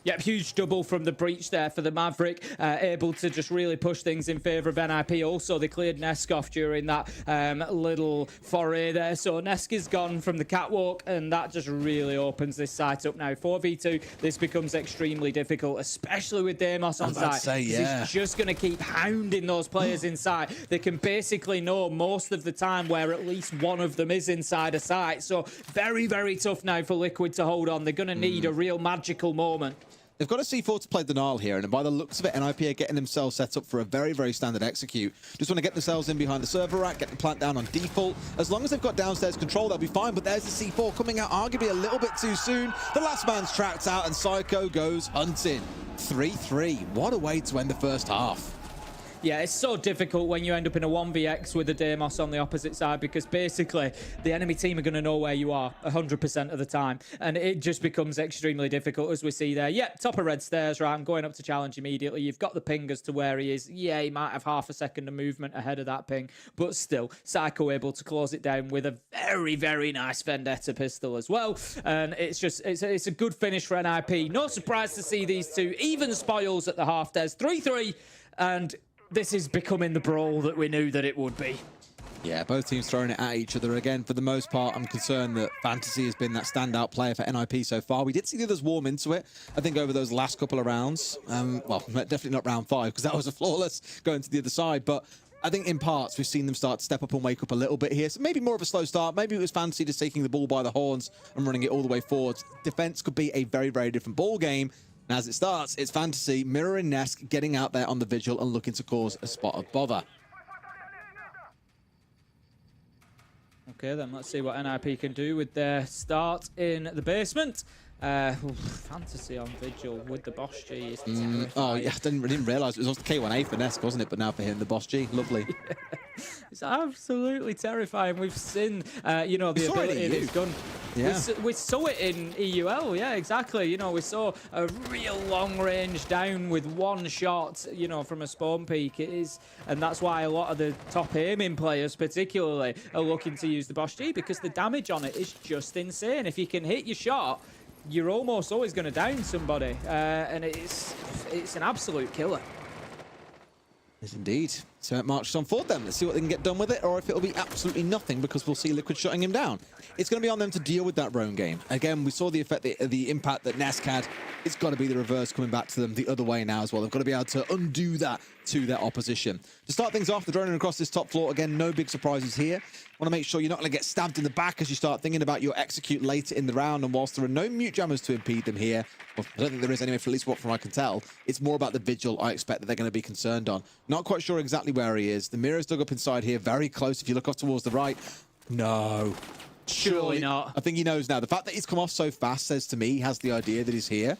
Yep, huge double from the breach there for the Maverick, able to just really push things in favour of NIP. Also, they cleared Nesk off during that little foray there. So Nesk is gone from the Catwalk, and that just really opens this site up now. 4v2, this becomes extremely difficult, especially with Deimos on site. He's just going to keep hounding those players inside. They can basically know most of the time where at least one of them is inside a site. So very, very tough now for Liquid to hold on. They're going to need a real magical moment. They've got a C4 to play denial here, and by the looks of it, NIP are getting themselves set up for a very, very standard execute. Just want to get themselves in behind the server rack, get the plant down on default. As long as they've got downstairs control, they'll be fine, but there's the C4 coming out arguably a little bit too soon. The last man's tracked out, and Psycho goes hunting. 3-3. What a way to end the first half. Yeah, it's so difficult when you end up in a 1vx with a Deimos on the opposite side, because basically the enemy team are going to know where you are 100% of the time, and it just becomes extremely difficult, as we see there. Yeah, top of red stairs, right? I'm going up to challenge immediately. You've got the ping as to where he is. Yeah, he might have half a second of movement ahead of that ping, but still, Psycho able to close it down with a very, very nice Vendetta pistol as well. And it's just, it's a good finish for NIP. No surprise to see these two even spoils at the half. There's 3-3, and this is becoming the brawl that we knew that it would be. Yeah, both teams throwing it at each other. Again, for the most part, I'm concerned that Fantasy has been that standout player for NIP so far. We did see the others warm into it, I think, over those last couple of rounds. Well, definitely not round 5, because that was a flawless going to the other side. But I think in parts, we've seen them start to step up and wake up a little bit here. So maybe more of a slow start. Maybe it was Fantasy just taking the ball by the horns and running it all the way forward. Defense could be a very, very different ball game. And as it starts, it's Fantasy, Mirror and Nesk getting out there on the vigil and looking to cause a spot of bother. Okay, then let's see what NIP can do with their start in the basement. Fantasy on vigil with the Boss G is terrifying. Oh, yeah, I didn't realise it was also the K1A for Nesk, wasn't it? But now for him, the Boss G. Lovely. It's absolutely terrifying. We've seen, you know, the ability that he's done. Yeah. We saw it in EUL, yeah, exactly. You know, we saw a real long range down with one shot, you know, from a spawn peak. It is, and that's why a lot of the top aiming players, particularly, are looking to use the Boss G, because the damage on it is just insane. If you can hit your shot, you're almost always going to down somebody, and it's an absolute killer. Yes, indeed. So it marches on forward then. Let's see what they can get done with it, or if it'll be absolutely nothing, because we'll see Liquid shutting him down. It's going to be on them to deal with that roam game. Again, we saw the effect, the impact that Nesk had. It's got to be the reverse coming back to them the other way now as well. They've got to be able to undo that to their opposition. To start things off, they're droning across this top floor. Again, no big surprises here. Want to make sure you're not going to get stabbed in the back as you start thinking about your execute later in the round. And whilst there are no mute jammers to impede them here, well, I don't think there is anyway, for at least what from I can tell, it's more about the vigil I expect that they're going to be concerned on. Not quite sure exactly where he is. The mirror's dug up inside here, very close. If you look off towards the right, no. Surely not. I think he knows now. The fact that he's come off so fast says to me he has the idea that he's here.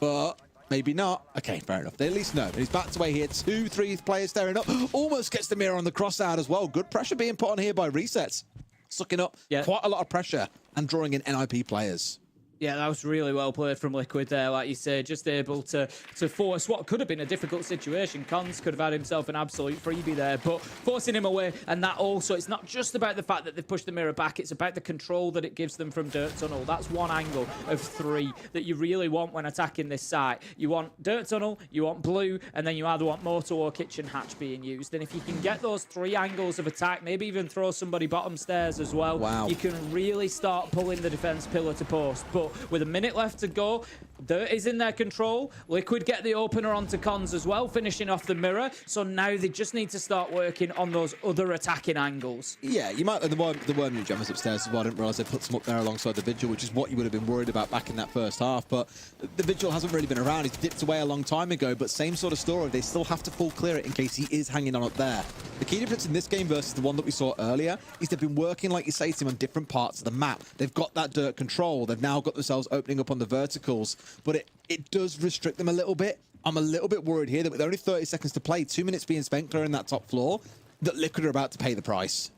But maybe not. Okay, fair enough. They at least know. He's backed away here. 2-3 players staring up. Almost gets the mirror on the cross out as well. Good pressure being put on here by Resets. Sucking up quite a lot of pressure and drawing in NIP players. Yeah, that was really well played from Liquid there, like you say, just able to force what could have been a difficult situation. Cons could have had himself an absolute freebie there, but forcing him away, and that also, it's not just about the fact that they've pushed the mirror back, it's about the control that it gives them from Dirt Tunnel. That's one angle of 3 that you really want when attacking this site. You want Dirt Tunnel, you want Blue, and then you either want Motor or Kitchen Hatch being used. And if you can get those 3 angles of attack, maybe even throw somebody bottom stairs as well, you can really start pulling the defense pillar to post. But with a minute left to go, Dirt is in their control. Liquid get the opener onto Cons as well, finishing off the mirror. So now they just need to start working on those other attacking angles. Yeah, you might. The worm new jammers upstairs as well. I didn't realise they put some up there alongside the Vigil, which is what you would have been worried about back in that first half. But the Vigil hasn't really been around. He's dipped away a long time ago, but same sort of story. They still have to full clear it in case he is hanging on up there. The key difference in this game versus the one that we saw earlier is they've been working, like you say, Tim, on different parts of the map. They've got that Dirt control. They've now got themselves opening up on the verticals, but it does restrict them a little bit. I'm a little bit worried here that with only 30 seconds to play, 2 minutes being spent clearing that top floor, that Liquid are about to pay the price.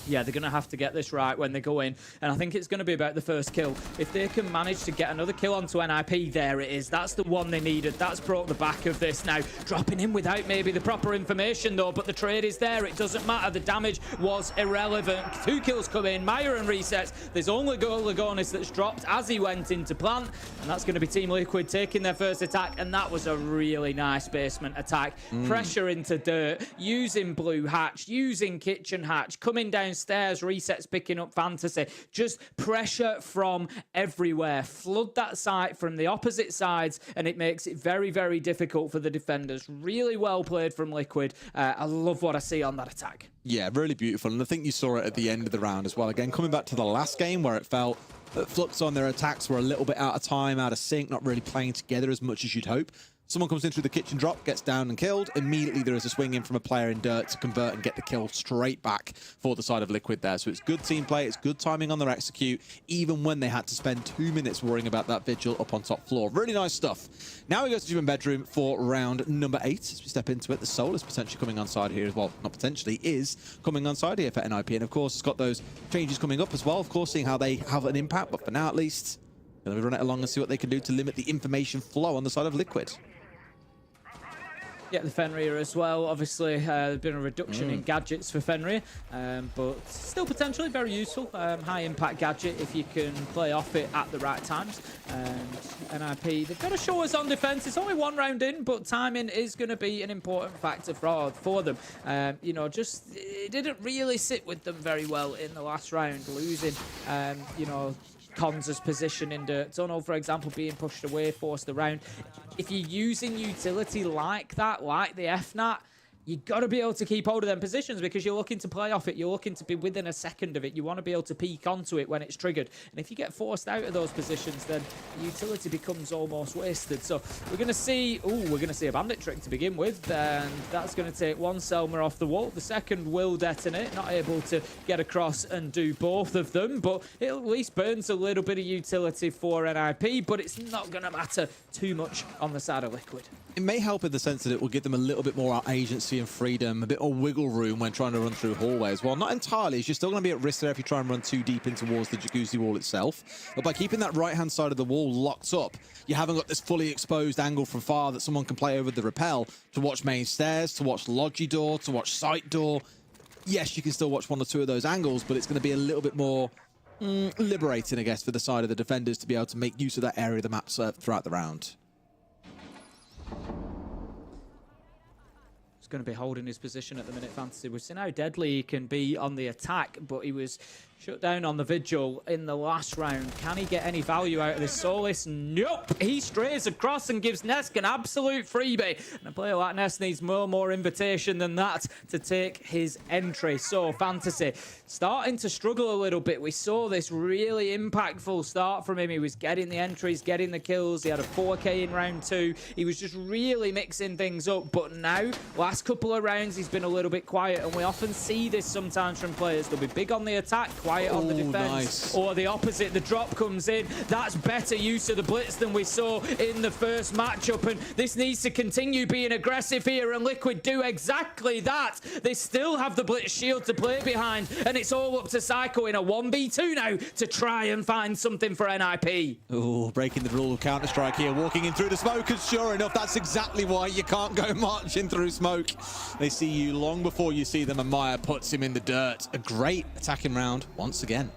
Yeah, they're going to have to get this right when they go in, and I think it's going to be about the first kill. If they can manage to get another kill onto NIP, there it is. That's the one they needed. That's brought the back of this now. Dropping in without maybe the proper information, though, but the trade is there. It doesn't matter. The damage was irrelevant. 2 kills come in. Meyer and Resets. There's only Lagonis that's dropped as he went into plant, and that's going to be Team Liquid taking their first attack, and that was a really nice basement attack. Pressure into Dirt, using Blue Hatch, using Kitchen Hatch, coming down down stairs, resets picking up Fantasy. Just pressure from everywhere. Flood that site from the opposite sides, and it makes it very, very difficult for the defenders. Really well played from Liquid. I love what I see on that attack. Yeah, really beautiful. And I think you saw it at the end of the round as well. Again, coming back to the last game where it felt that Fluxo on their attacks were a little bit out of time, out of sync, not really playing together as much as you'd hope. Someone comes in through the kitchen drop, gets down and killed. Immediately there is a swing in from a player in dirt to convert and get the kill straight back for the side of Liquid there. So it's good team play, it's good timing on their execute, even when they had to spend 2 minutes worrying about that vigil up on top floor. Really nice stuff. Now we go to Gym and Bedroom for round number 8. As we step into it, the Soul is potentially coming on side here as well. Not potentially, is coming on side here for NIP. And of course, it's got those changes coming up as well. Of course, seeing how they have an impact. But for now, at least, going to run it along and see what they can do to limit the information flow on the side of Liquid. Yeah, the Fenrir as well. Obviously, there's been a reduction in gadgets for Fenrir, but still potentially very useful. High impact gadget if you can play off it at the right times. And NIP, they've got to show us on defense. It's only 1 round in, but timing is going to be an important factor for them. You know, just it didn't really sit with them very well in the last round, losing, you know, Konza's position in the tunnel, for example, being pushed away, forced around. If you're using utility like that, like the FNAT, you got to be able to keep hold of them positions because you're looking to play off it. You're looking to be within a second of it. You want to be able to peek onto it when it's triggered. And if you get forced out of those positions, then the utility becomes almost wasted. So we're going to see, a bandit trick to begin with. And that's going to take one Selma off the wall. The second will detonate. Not able to get across and do both of them. But it at least burns a little bit of utility for NIP. But it's not going to matter too much on the side of Liquid. It may help in the sense that it will give them a little bit more agency and freedom, a bit more wiggle room when trying to run through hallways. Well, not entirely, as you're still going to be at risk there if you try and run too deep in towards the jacuzzi wall itself. But by keeping that right-hand side of the wall locked up, you haven't got this fully exposed angle from far that someone can play over the rappel to watch main stairs, to watch lodgy door, to watch site door. Yes, you can still watch 1 or 2 of those angles, but it's going to be a little bit more liberating, I guess, for the side of the defenders to be able to make use of that area of the map throughout the round. Going to be holding his position at the minute, Fantasy. We've seen how deadly he can be on the attack, but he was shut down on the vigil in the last round. Can he get any value out of this Solis? Nope. He strays across and gives Nesk an absolute freebie. And a player like Nesk needs more invitation than that to take his entry. So Fantasy starting to struggle a little bit. We saw this really impactful start from him. He was getting the entries, getting the kills. He had a 4K in round 2. He was just really mixing things up. But now, last couple of rounds, he's been a little bit quiet. And we often see this sometimes from players. They'll be big on the attack, quiet on the defense, nice. Or the opposite. The drop comes in. That's better use of the blitz than we saw in the first matchup. And this needs to continue being aggressive here. And Liquid do exactly that. They still have the blitz shield to play behind. And it's all up to Psycho in a 1v2 now to try and find something for NIP. Oh, breaking the rule of Counter-Strike here, walking in through the smoke, and sure enough, that's exactly why you can't go marching through smoke. They see you long before you see them, and Maya puts him in the dirt. A great attacking round once again.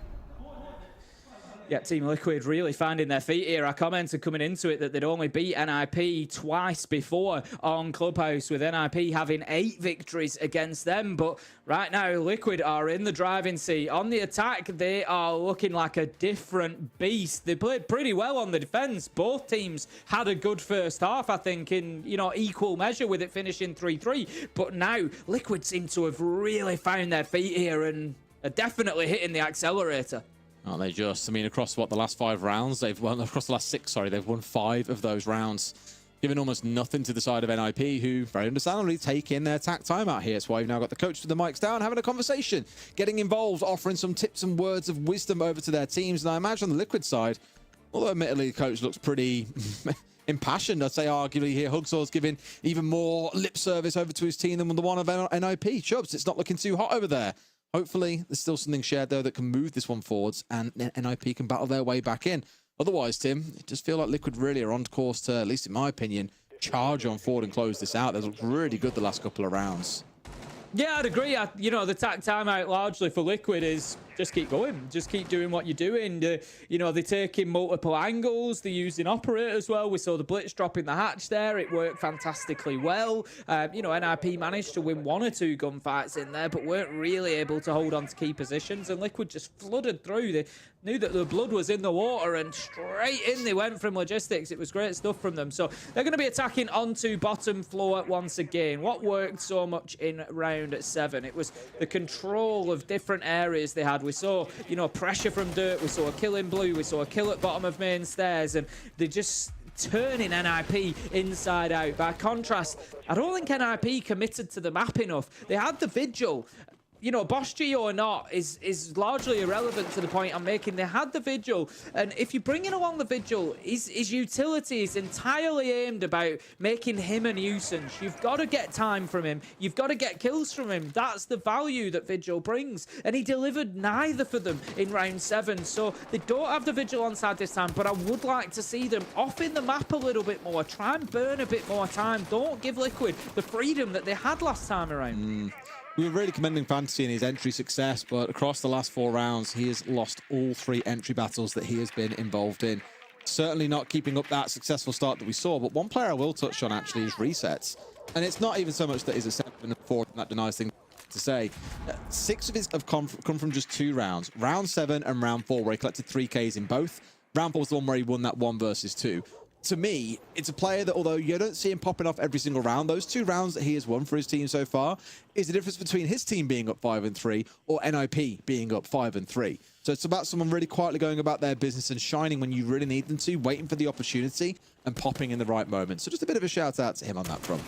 Yeah, Team Liquid really finding their feet here. I commented coming into it that they'd only beat NIP twice before on Clubhouse, with NIP having 8 victories against them. But right now, Liquid are in the driving seat. On the attack, they are looking like a different beast. They played pretty well on the defense. Both teams had a good first half, I think, in equal measure, with it finishing 3-3. But now, Liquid seem to have really found their feet here and are definitely hitting the accelerator. Aren't they just? I mean, across the last 5 rounds, across the last 6, sorry, they've won 5 of those rounds, giving almost nothing to the side of NIP, who very understandably take in their attack time out here. That's why we've now got the coach with the mics down, having a conversation, getting involved, offering some tips and words of wisdom over to their teams. And I imagine on the Liquid side, although admittedly the coach looks pretty impassioned, I'd say arguably here, Hugsaw's giving even more lip service over to his team than the one of NIP. Chubbs, it's not looking too hot over there. Hopefully, there's still something shared, though, that can move this one forwards, and NIP can battle their way back in. Otherwise, Tim, it does feel like Liquid really are on course to, at least in my opinion, charge on forward and close this out. They've looked really good the last couple of rounds. Yeah, I'd agree. The attack timeout largely for Liquid is just keep going. Just keep doing what you're doing. You know, they're taking multiple angles. They're using operators well. We saw the Blitz dropping the hatch there. It worked fantastically well. You know, NIP managed to win 1 or 2 gunfights in there, but weren't really able to hold on to key positions. And Liquid just flooded through. They knew that the blood was in the water, and straight in they went from logistics. It was great stuff from them. So they're going to be attacking onto bottom floor once again. What worked so much in round 7? It was the control of different areas they had. We saw, you know, pressure from dirt. We saw a kill in blue. We saw a kill at bottom of main stairs, and they just turning NIP inside out. By contrast, I don't think NIP committed to the map enough. They had the vigil. You know, Boschio or not is largely irrelevant to the point I'm making. They had the vigil, and if you're bringing along the vigil, his utility is entirely aimed about making him a nuisance. You've got to get time from him. You've got to get kills from him. That's the value that vigil brings, and he delivered neither for them in round 7. So they don't have the vigil on side this time, but I would like to see them off in the map a little bit more. Try and burn a bit more time. Don't give Liquid the freedom that they had last time around. We were really commending Fantasy in his entry success, but across the last 4 rounds, he has lost all 3 entry battles that he has been involved in. Certainly not keeping up that successful start that we saw, but one player I will touch on actually is Resets. And it's not even so much that he's a 7 and 4, and that denies things to say. 6 of his have come from just 2 rounds. Round 7 and round 4, where he collected 3Ks in both. Round 4 was the one where he won that 1 versus 2. To me, it's a player that, although you don't see him popping off every single round, those 2 rounds that he has won for his team so far is the difference between his team being up 5 and 3 or NIP being up 5 and 3. So it's about someone really quietly going about their business and shining when you really need them to, waiting for the opportunity and popping in the right moment. So just a bit of a shout out to him on that front.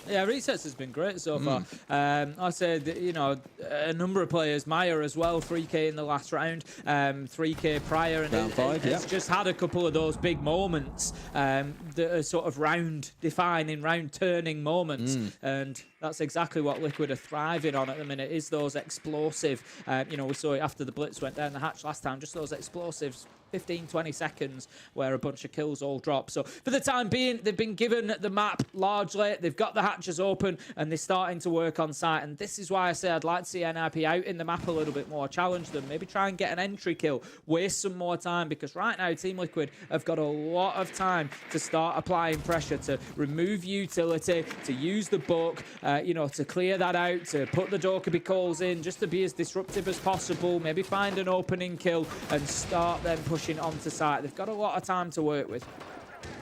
Yeah, Resets has been great so far. I said, you know, a number of players, Maya as well, 3K in the last round, 3K prior, and round 5, it's just had a couple of those big moments that are sort of round-defining, round-turning moments, and that's exactly what Liquid are thriving on at the minute, is those explosive, you know, we saw it after the Blitz went down the hatch last time, just those explosives, 15-20 seconds where a bunch of kills all drop. So for the time being, they've been given the map largely. They've got the hatches open and they're starting to work on site. And this is why I say I'd like to see NIP out in the map a little bit more, challenge them, maybe try and get an entry kill, waste some more time, because right now Team Liquid have got a lot of time to start applying pressure, to remove utility, to use the book, you know, to clear that out, to put the Dokkaebi calls in, just to be as disruptive as possible, maybe find an opening kill and start then pushing onto site. They've got a lot of time to work with.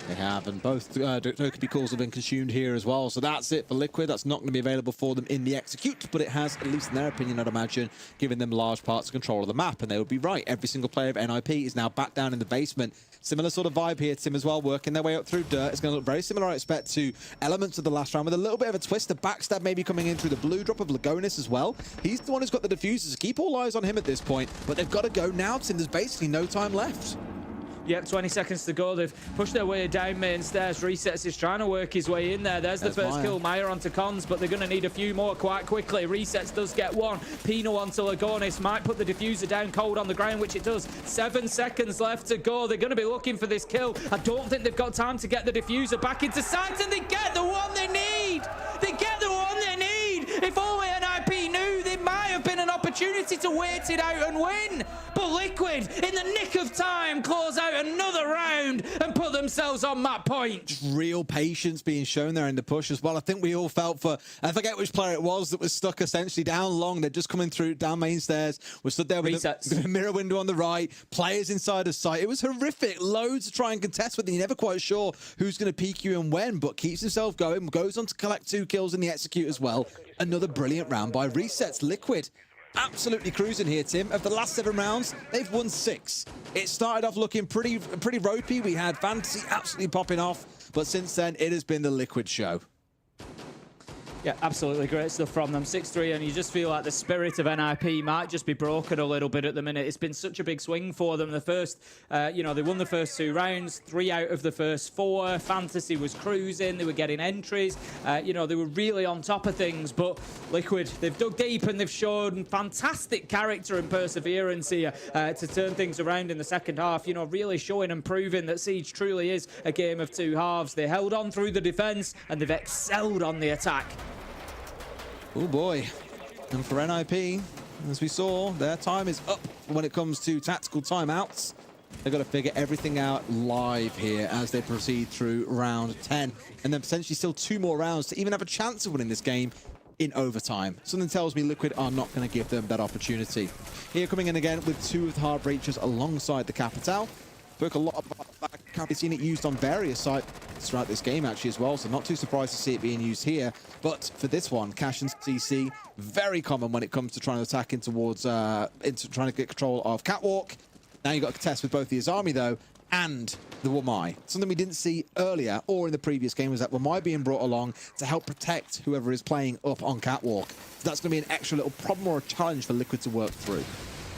They have, and both Dokkaebi calls have been consumed here as well. So that's it for Liquid. That's not going to be available for them in the execute, but it has, at least in their opinion, I'd imagine, given them large parts of control of the map. And they would be right. Every single player of NIP is now back down in the basement. Similar sort of vibe here, Tim, as well, working their way up through dirt. It's going to look very similar, I expect, to elements of the last round, with a little bit of a twist. The backstab maybe coming in through the blue drop of Lagonis as well. He's the one who's got the diffusers. Keep all eyes on him at this point, but they've got to go now, Tim. There's basically no time left. Yep, 20 seconds to go. They've pushed their way down main stairs. Resets is trying to work his way in there. There's the first kill. Maya onto Cons, but they're going to need a few more quite quickly. Resets does get one. Pino onto Lagonis. Might put the diffuser down cold on the ground, which it does. 7 seconds left to go. They're going to be looking for this kill. I don't think they've got time to get the diffuser back into sight, and they get the one they need. They get the one they need. If only NIP knew, there might have been an opportunity to wait it out and win. But Liquid, in the nick of time, close out another round and put themselves on that point. Just real patience being shown there in the push as well. I think we all felt for, I forget which player it was that was stuck essentially down long. They're just coming through down main stairs. We're stood there with a mirror window on the right, players inside of sight. It was horrific. Loads to try and contest with, and you're never quite sure who's going to peek you and when, but keeps himself going, goes on to collect 2 kills in the execute as well. Another brilliant round by Resets. Liquid absolutely cruising here, Tim. Of the last 7 rounds, they've won 6. It started off looking pretty ropey. We had Fantasy absolutely popping off, but since then, it has been the Liquid show. Yeah, absolutely great stuff from them. 6-3, and you just feel like the spirit of NIP might just be broken a little bit at the minute. It's been such a big swing for them. The first, you know, they won the first 2 rounds, 3 out of the first 4. Fantasy was cruising. They were getting entries. You know, they were really on top of things, but Liquid, they've dug deep and they've shown fantastic character and perseverance here to turn things around in the second half. You know, really showing and proving that Siege truly is a game of 2 halves. They held on through the defense and they've excelled on the attack. Oh boy. And for NIP, As we saw, their time is up when it comes to tactical timeouts. They've got to figure everything out live here as they proceed through round 10. And then potentially still 2 more rounds to even have a chance of winning this game in overtime. Something tells me Liquid are not going to give them that opportunity. Here coming in again with 2 of the hard breachers alongside the Capitale. Spoke a lot about that. We've seen it used on various sites throughout this game actually as well, so not too surprised to see it being used here. But for this one, Cash and CC, very common when it comes to trying to attack in towards, into trying to get control of Catwalk. Now you've got to test with both the Azami though, and the Wamai. Something we didn't see earlier or in the previous game was that Wamai being brought along to help protect whoever is playing up on Catwalk. So that's going to be an extra little problem or a challenge for Liquid to work through.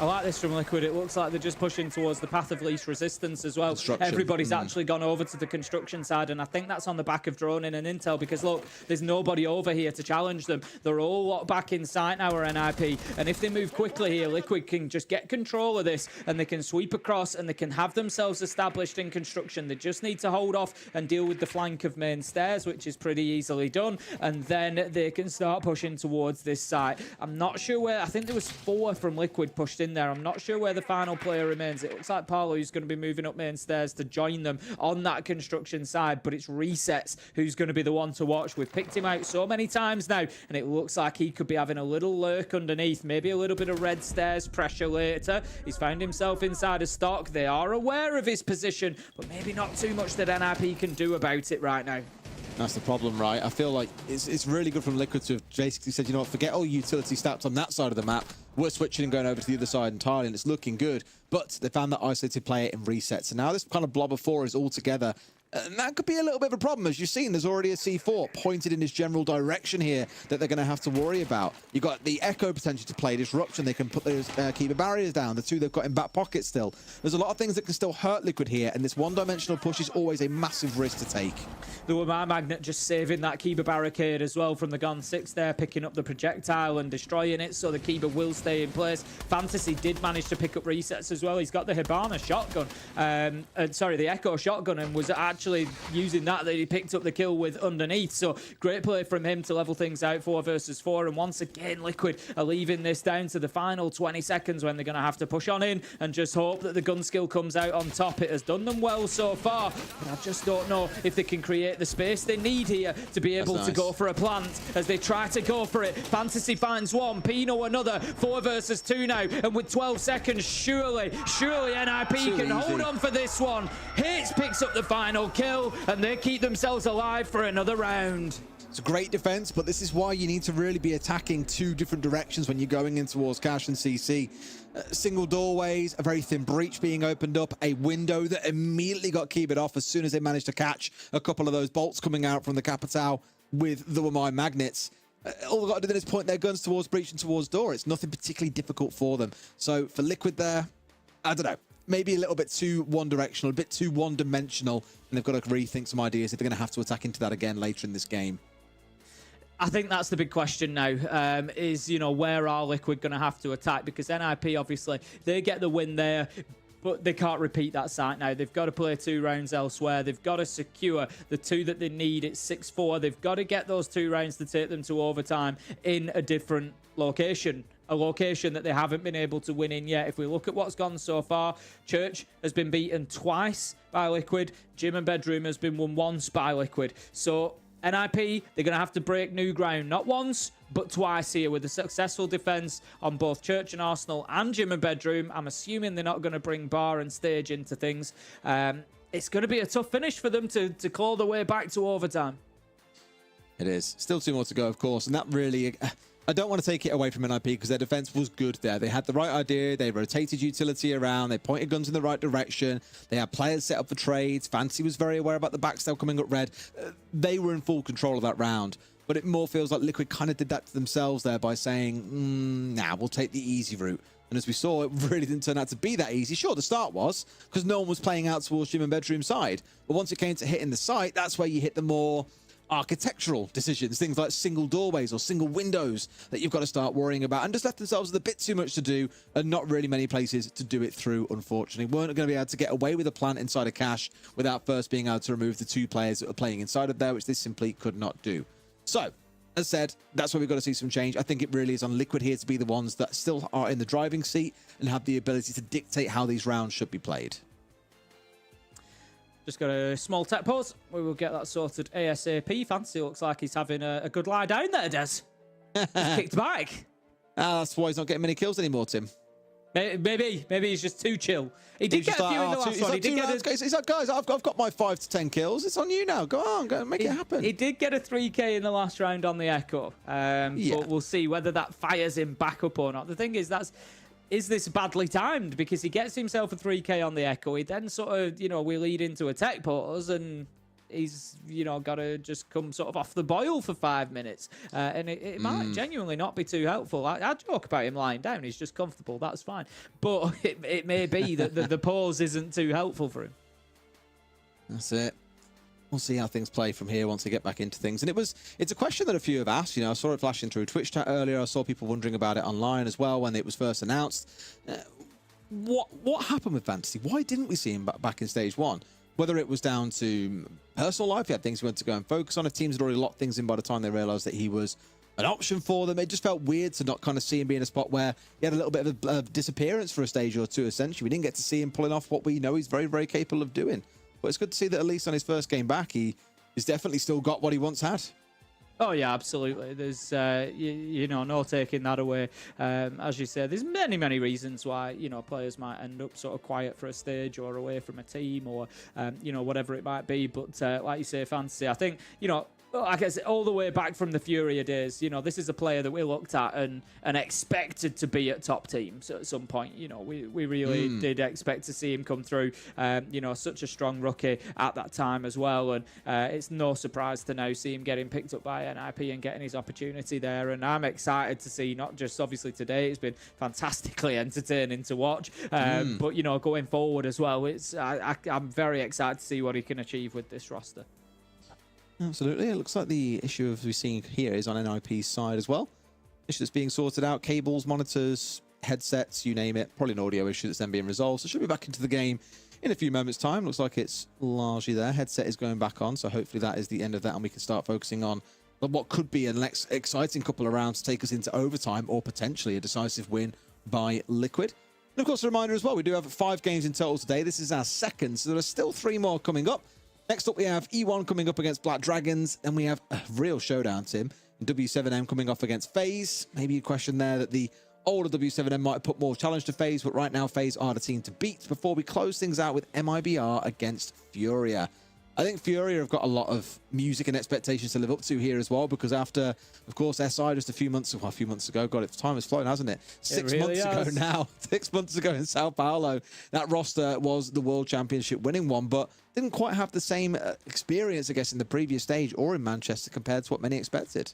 I like this from Liquid. It looks like they're just pushing towards the path of least resistance as well. Everybody's actually gone over to the construction side, and I think that's on the back of droning and intel because, look, there's nobody over here to challenge them. They're all locked back in sight now, our NIP, and if they move quickly here, Liquid can just get control of this, and they can sweep across, and they can have themselves established in construction. They just need to hold off and deal with the flank of main stairs, which is pretty easily done, and then they can start pushing towards this site. I'm not sure where... I think there was 4 from Liquid pushed in there. I'm not sure where the final player remains. It looks like Paolo who's going to be moving up main stairs to join them on that construction side, but it's Resets who's going to be the one to watch. We've picked him out so many times now, and it looks like he could be having a little lurk underneath, maybe a little bit of red stairs pressure later. He's found himself inside a stock. They are aware of his position, but maybe not too much that NIP can do about it right now. That's the problem, right? I feel like it's really good from Liquid to have basically said, you know what, forget all utility stats on that side of the map. We're switching and going over to the other side entirely, and it's looking good. But they found that isolated player in Resets. So now this kind of blob of 4 is all together. And that could be a little bit of a problem. As you've seen, there's already a C4 pointed in his general direction here that they're going to have to worry about. You've got the Echo potential to play Disruption. They can put those keeper barriers down. The 2 they've got in back pocket still. There's a lot of things that can still hurt Liquid here, and this one-dimensional push is always a massive risk to take. The Wamai Magnet just saving that Kiba barricade as well from the Gon 6 there, picking up the projectile and destroying it, so the Kiba will stay in place. Fantasy did manage to pick up Resets as well. He's got the Hibana shotgun, sorry, the Echo shotgun, and was actually using that he picked up the kill with underneath. So great play from him to level things out 4 versus 4. And once again, Liquid are leaving this down to the final 20 seconds when they're going to have to push on in and just hope that the gun skill comes out on top. It has done them well so far, but I just don't know if they can create the space they need here to be able to go for a plant as they try to go for it. Fantasy finds one, Pino another. 4 versus 2 now, and with 12 seconds, surely NIP can hold on for this one. Hits picks up the final kill, and they keep themselves alive for another round. It's a great defense, but this is why you need to really be attacking 2 different directions when you're going in towards Cash and CC. Single doorways, a very thin breach being opened up, a window that immediately got keyed off as soon as they managed to catch a couple of those bolts coming out from the Capitale with the Wamai magnets. All they've got to do then is point their guns towards breach and towards door. It's nothing particularly difficult for them. So for Liquid there, I don't know. Maybe a little bit too one-directional, a bit too one-dimensional, and they've got to rethink some ideas if they're going to have to attack into that again later in this game. I think that's the big question now, is, you know, where are Liquid going to have to attack? Because NIP, obviously, they get the win there, but they can't repeat that site now. They've got to play 2 rounds elsewhere. They've got to secure the 2 that they need. It's 6-4. They've got to get those 2 rounds to take them to overtime in a different location. A location that they haven't been able to win in yet. If we look at what's gone so far, Church has been beaten twice by Liquid. Gym and Bedroom has been won once by Liquid. So NIP, they're going to have to break new ground, not once, but twice here with a successful defense on both Church and Arsenal and Gym and Bedroom. I'm assuming they're not going to bring Bar and Stage into things. It's going to be a tough finish for them to claw their way back to overtime. It is. Still 2 more to go, of course, and that really... I don't want to take it away from NIP because their defense was good there. They had the right idea. They rotated utility around. They pointed guns in the right direction. They had players set up for trades. Fancy was very aware about the backstab coming up red. They were in full control of that round. But it more feels like Liquid kind of did that to themselves there by saying, nah, we'll take the easy route. And as we saw, it really didn't turn out to be that easy. Sure, the start was, because no one was playing out towards Gym and Bedroom side. But once it came to hitting the site, that's where you hit the more architectural decisions, things like single doorways or single windows that you've got to start worrying about, and just left themselves with a bit too much to do and not really many places to do it through, unfortunately. Weren't going to be able to get away with a plant inside a cache without first being able to remove the 2 players that were playing inside of there, which they simply could not do. So, as said, that's where we've got to see some change. I think it really is on Liquid here to be the ones that still are in the driving seat and have the ability to dictate how these rounds should be played. Just got a small tech pause. We will get that sorted ASAP. Fancy looks like he's having a good lie down there, Des. He's kicked back. That's why he's not getting many kills anymore, Tim. Maybe he's just too chill. He did get a few in the last one. He's like, guys, I've got my 5 to 10 kills. It's on you now. Go on, go make it happen. He did get a 3k in the last round on the Echo. But we'll see whether that fires him back up or not. The thing is this badly timed? Because he gets himself a 3k on the Echo. He then sort of, we lead into a tech pause and he's, got to just come sort of off the boil for 5 minutes. And it might genuinely not be too helpful. I joke about him lying down. He's just comfortable. That's fine. But it may be that the pause isn't too helpful for him. That's it. We'll see how things play from here once they get back into things. And it's a question that a few have asked. I saw it flashing through Twitch chat earlier. I saw people wondering about it online as well when it was first announced. What happened with Fantasy? Why didn't we see him back in stage 1? Whether it was down to personal life, he had things he wanted to go and focus on. If teams had already locked things in by the time they realized that he was an option for them, it just felt weird to not kind of see him be in a spot where he had a little bit of a disappearance for a stage or two, essentially. We didn't get to see him pulling off what we know he's very, very capable of doing. But it's good to see that at least on his first game back, he's definitely still got what he once had. Oh, yeah, absolutely. There's, no taking that away. As you say, there's many, many reasons why, players might end up sort of quiet for a stage or away from a team or, whatever it might be. But like you say, Fantasy, I think, I guess all the way back from the Furia days, this is a player that we looked at and expected to be at top teams at some point. We really did expect to see him come through, such a strong rookie at that time as well. And it's no surprise to now see him getting picked up by NIP and getting his opportunity there. And I'm excited to see, not just obviously today, it's been fantastically entertaining to watch, but, going forward as well, I'm very excited to see what he can achieve with this roster. Absolutely. It looks like the issue we're seeing here is on NIP's side as well. Issue that's being sorted out. Cables, monitors, headsets, you name it. Probably an audio issue that's then being resolved. So should be back into the game in a few moments' time. Looks like it's largely there. Headset is going back on. So hopefully that is the end of that and we can start focusing on what could be an exciting couple of rounds to take us into overtime or potentially a decisive win by Liquid. And of course, a reminder as well, we do have 5 games in total today. This is our second, so there are still 3 more coming up. Next up, we have E1 coming up against Black Dragons, and we have a real showdown, Tim. And W7M coming off against FaZe. Maybe a question there that the older W7M might have put more challenge to FaZe, but right now FaZe are the team to beat before we close things out with MIBR against Furia. I think Furia have got a lot of music and expectations to live up to here as well, because after, of course, SI just a few months ago, God, its time has flown, hasn't it? 6 months ago now, 6 months ago in Sao Paulo, that roster was the World Championship winning one, but didn't quite have the same experience, I guess, in the previous stage or in Manchester compared to what many expected.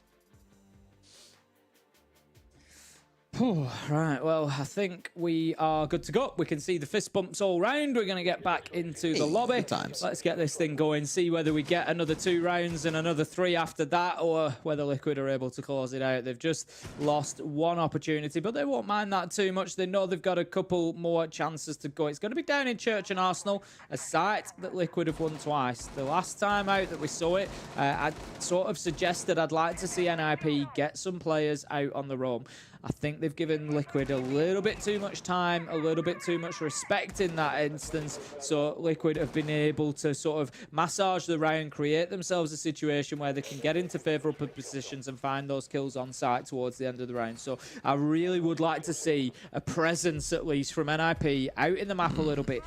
Right, well, I think we are good to go. We can see the fist bumps all round. We're going to get back into the lobby. Let's get this thing going, see whether we get another 2 rounds and another 3 after that, or whether Liquid are able to close it out. They've just lost 1 opportunity, but they won't mind that too much. They know they've got a couple more chances to go. It's going to be down in Church and Arsenal, a site that Liquid have won twice. The last time out that we saw it, I sort of suggested I'd like to see NIP get some players out on the roam. I think they've given Liquid a little bit too much time, a little bit too much respect in that instance. So Liquid have been able to sort of massage the round, create themselves a situation where they can get into favourable positions and find those kills on site towards the end of the round. So I really would like to see a presence, at least, from NIP out in the map a little bit.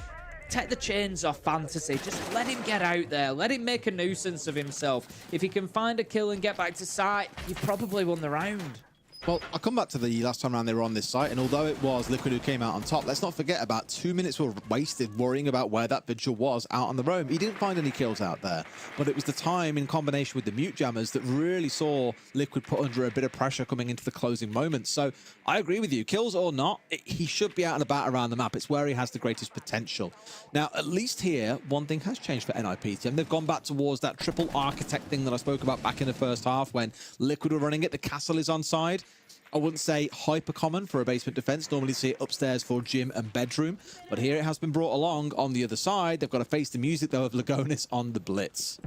Take the chains off Fantasy. Just let him get out there. Let him make a nuisance of himself. If he can find a kill and get back to site, you've probably won the round. Well, I'll come back to the last time around they were on this site, and although it was Liquid who came out on top, let's not forget about 2 minutes were wasted worrying about where that Vigil was out on the roam. He didn't find any kills out there, but it was the time in combination with the mute jammers that really saw Liquid put under a bit of pressure coming into the closing moments. So I agree with you. Kills or not, he should be out and about around the map. It's where he has the greatest potential. Now, at least here, one thing has changed for NIP, Tim. They've gone back towards that triple architect thing that I spoke about back in the first half when Liquid were running it. The castle is on side. I wouldn't say hyper common for a basement defense. Normally see it upstairs for gym and bedroom, but here it has been brought along on the other side. They've got to face the music though of Lagonis on the blitz.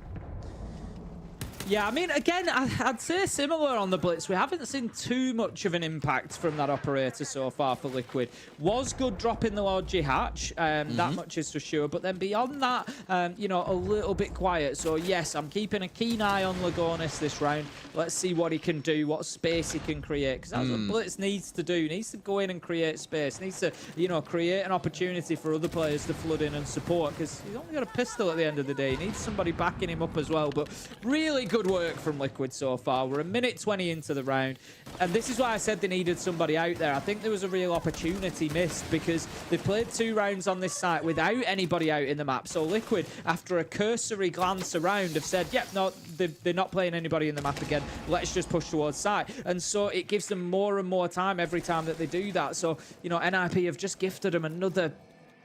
Yeah, I mean, again, I'd say similar on the Blitz. We haven't seen too much of an impact from that operator so far for Liquid. Was good dropping the Logi hatch, that much is for sure. But then beyond that, you know, a little bit quiet. So, yes, I'm keeping a keen eye on Lagonis this round. Let's see what he can do, what space he can create. Because that's what Blitz needs to do. He needs to go in and create space. He needs to, you know, create an opportunity for other players to flood in and support. Because he's only got a pistol at the end of the day. He needs somebody backing him up as well. But really good work from Liquid so far. We're a minute 20 into the round, and this is why I said they needed somebody out there. I think there was a real opportunity missed because they've played 2 rounds on this site without anybody out in the map. So Liquid, after a cursory glance around, have said, yep, no, they're not playing anybody in the map again. Let's just push towards site. And so it gives them more and more time every time that they do that. So, you know, NIP have just gifted them another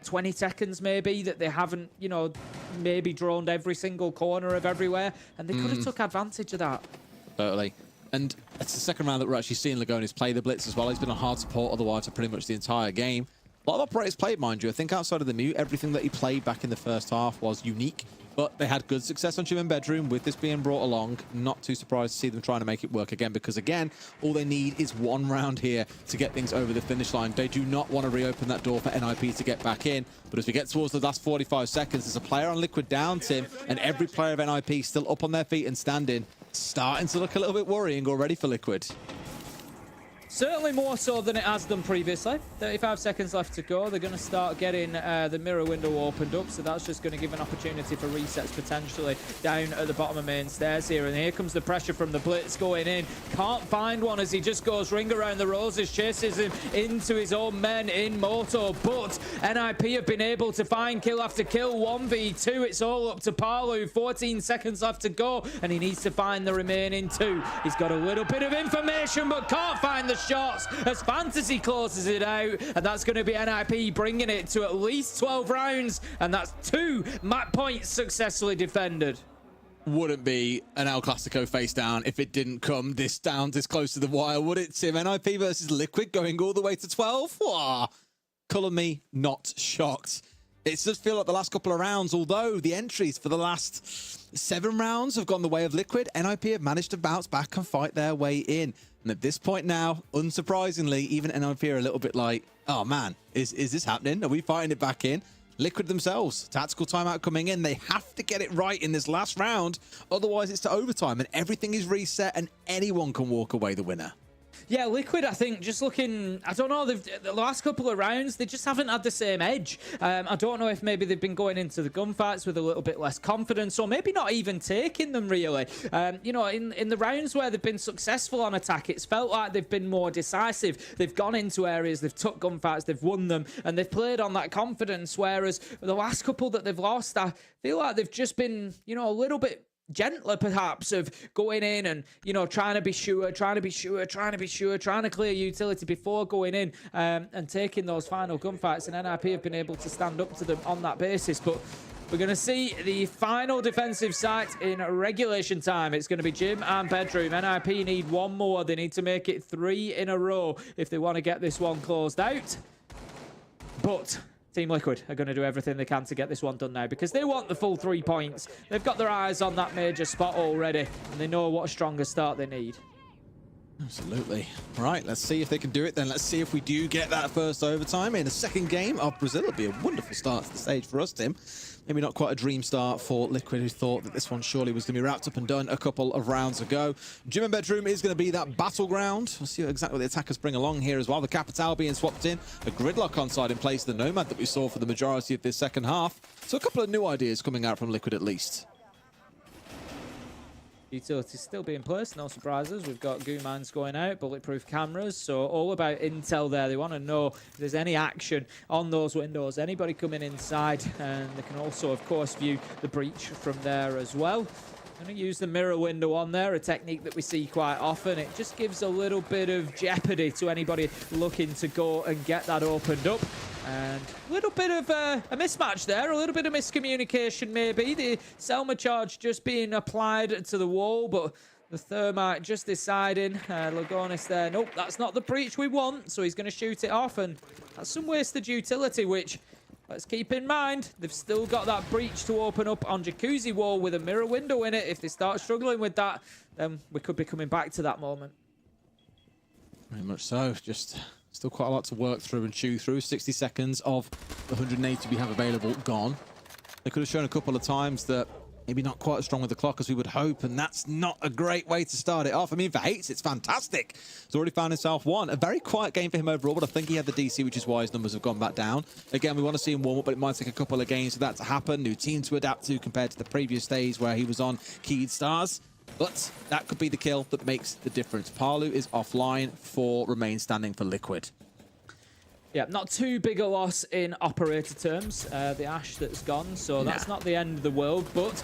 20 seconds maybe that they haven't, you know, maybe droned every single corner of everywhere, and they could have took advantage of that. Totally. And it's the second round that we're actually seeing Lagonis play the Blitz as well. He's been on hard support otherwise for pretty much the entire game. A lot of operators played, mind you. I think outside of the mute, everything that he played back in the first half was unique. But they had good success on Gym and Bedroom with this being brought along. Not too surprised to see them trying to make it work again, because again, all they need is one round here to get things over the finish line. They do not want to reopen that door for NIP to get back in. But as we get towards the last 45 seconds, there's a player on Liquid down, Tim, and every player of NIP still up on their feet and standing. Starting to look a little bit worrying already for Liquid. Certainly more so than it has done previously. 35 seconds left to go. They're going to start getting the mirror window opened up, so that's just going to give an opportunity for resets potentially down at the bottom of main stairs here. And here comes the pressure from the Blitz going in. Can't find one as he just goes ring around the roses, chases him into his own men in Moto. But NIP have been able to find kill after kill. 1v2. It's all up to Palu. 14 seconds left to go, and he needs to find the remaining 2. He's got a little bit of information, but can't find the shots as Fantasy closes it out, and that's going to be NIP bringing it to at least 12 rounds, and that's 2 map points successfully defended. Wouldn't be an El Clasico face down if it didn't come this close to the wire, would it, Tim? NIP versus Liquid going all the way to 12? Wow. Colour me not shocked. It does feel like the last couple of rounds, although the entries for the last 7 rounds have gone the way of Liquid, NIP have managed to bounce back and fight their way in. And at this point now, unsurprisingly, even NIP are a little bit like, oh man, is this happening? Are we fighting it back in? Liquid themselves, tactical timeout coming in. They have to get it right in this last round. Otherwise, it's to overtime and everything is reset and anyone can walk away the winner. Yeah, Liquid, I think, just looking, I don't know, the last couple of rounds, they just haven't had the same edge. I don't know if maybe they've been going into the gunfights with a little bit less confidence, or maybe not even taking them, really. You know, in the rounds where they've been successful on attack, it's felt like they've been more decisive. They've gone into areas, they've took gunfights, they've won them, and they've played on that confidence, whereas the last couple that they've lost, I feel like they've just been, you know, a little bit gentler perhaps of going in and, you know, trying to be sure, trying to clear utility before going in and taking those final gunfights, and NIP have been able to stand up to them on that basis. But we're going to see the final defensive site in regulation time. It's going to be Gym and Bedroom. NIP need 1 more. They need to make it 3 in a row if they want to get this one closed out. But Team Liquid are going to do everything they can to get this one done now, because they want the full 3 points. They've got their eyes on that major spot already, and they know what a stronger start they need. Absolutely. Right, let's see if they can do it then. Let's see if we do get that first overtime in a second game of Brazil. It'll be a wonderful start to the stage for us, Tim. Maybe not quite a dream start for Liquid, who thought that this one surely was going to be wrapped up and done a couple of rounds ago. Gym and Bedroom is going to be that battleground. We'll see exactly what the attackers bring along here as well. The Capital being swapped in. A gridlock on side in place of the Nomad that we saw for the majority of this second half. So a couple of new ideas coming out from Liquid at least. Utilities still being placed, no surprises. We've got goo mines going out, bulletproof cameras, so all about intel there. They want to know if there's any action on those windows, anybody coming inside, and they can also, of course, view the breach from there as well. I'm going to use the mirror window on there, a technique that we see quite often. It just gives a little bit of jeopardy to anybody looking to go and get that opened up. And a little bit of a mismatch there, a little bit of miscommunication maybe. The Selma charge just being applied to the wall, but the Thermite just deciding, Lagonis there, nope, that's not the breach we want, so he's going to shoot it off, and that's some wasted utility, which let's keep in mind, they've still got that breach to open up on Jacuzzi Wall with a mirror window in it. If they start struggling with that, then we could be coming back to that moment. Very much so. Just still quite a lot to work through and chew through. 60 seconds of the 180 we have available gone. They could have shown a couple of times that maybe not quite as strong with the clock as we would hope, and that's not a great way to start it off. I mean, for Hates, it's fantastic. He's already found himself one. A very quiet game for him overall, but I think he had the DC, which is why his numbers have gone back down. Again, we want to see him warm up, but it might take a couple of games for that to happen. New team to adapt to compared to the previous days where he was on keyed stars. But that could be the kill that makes the difference. Palu is offline for remain standing for Liquid. Yeah, not too big a loss in operator terms, the Ash that's gone, so that's not the end of the world, but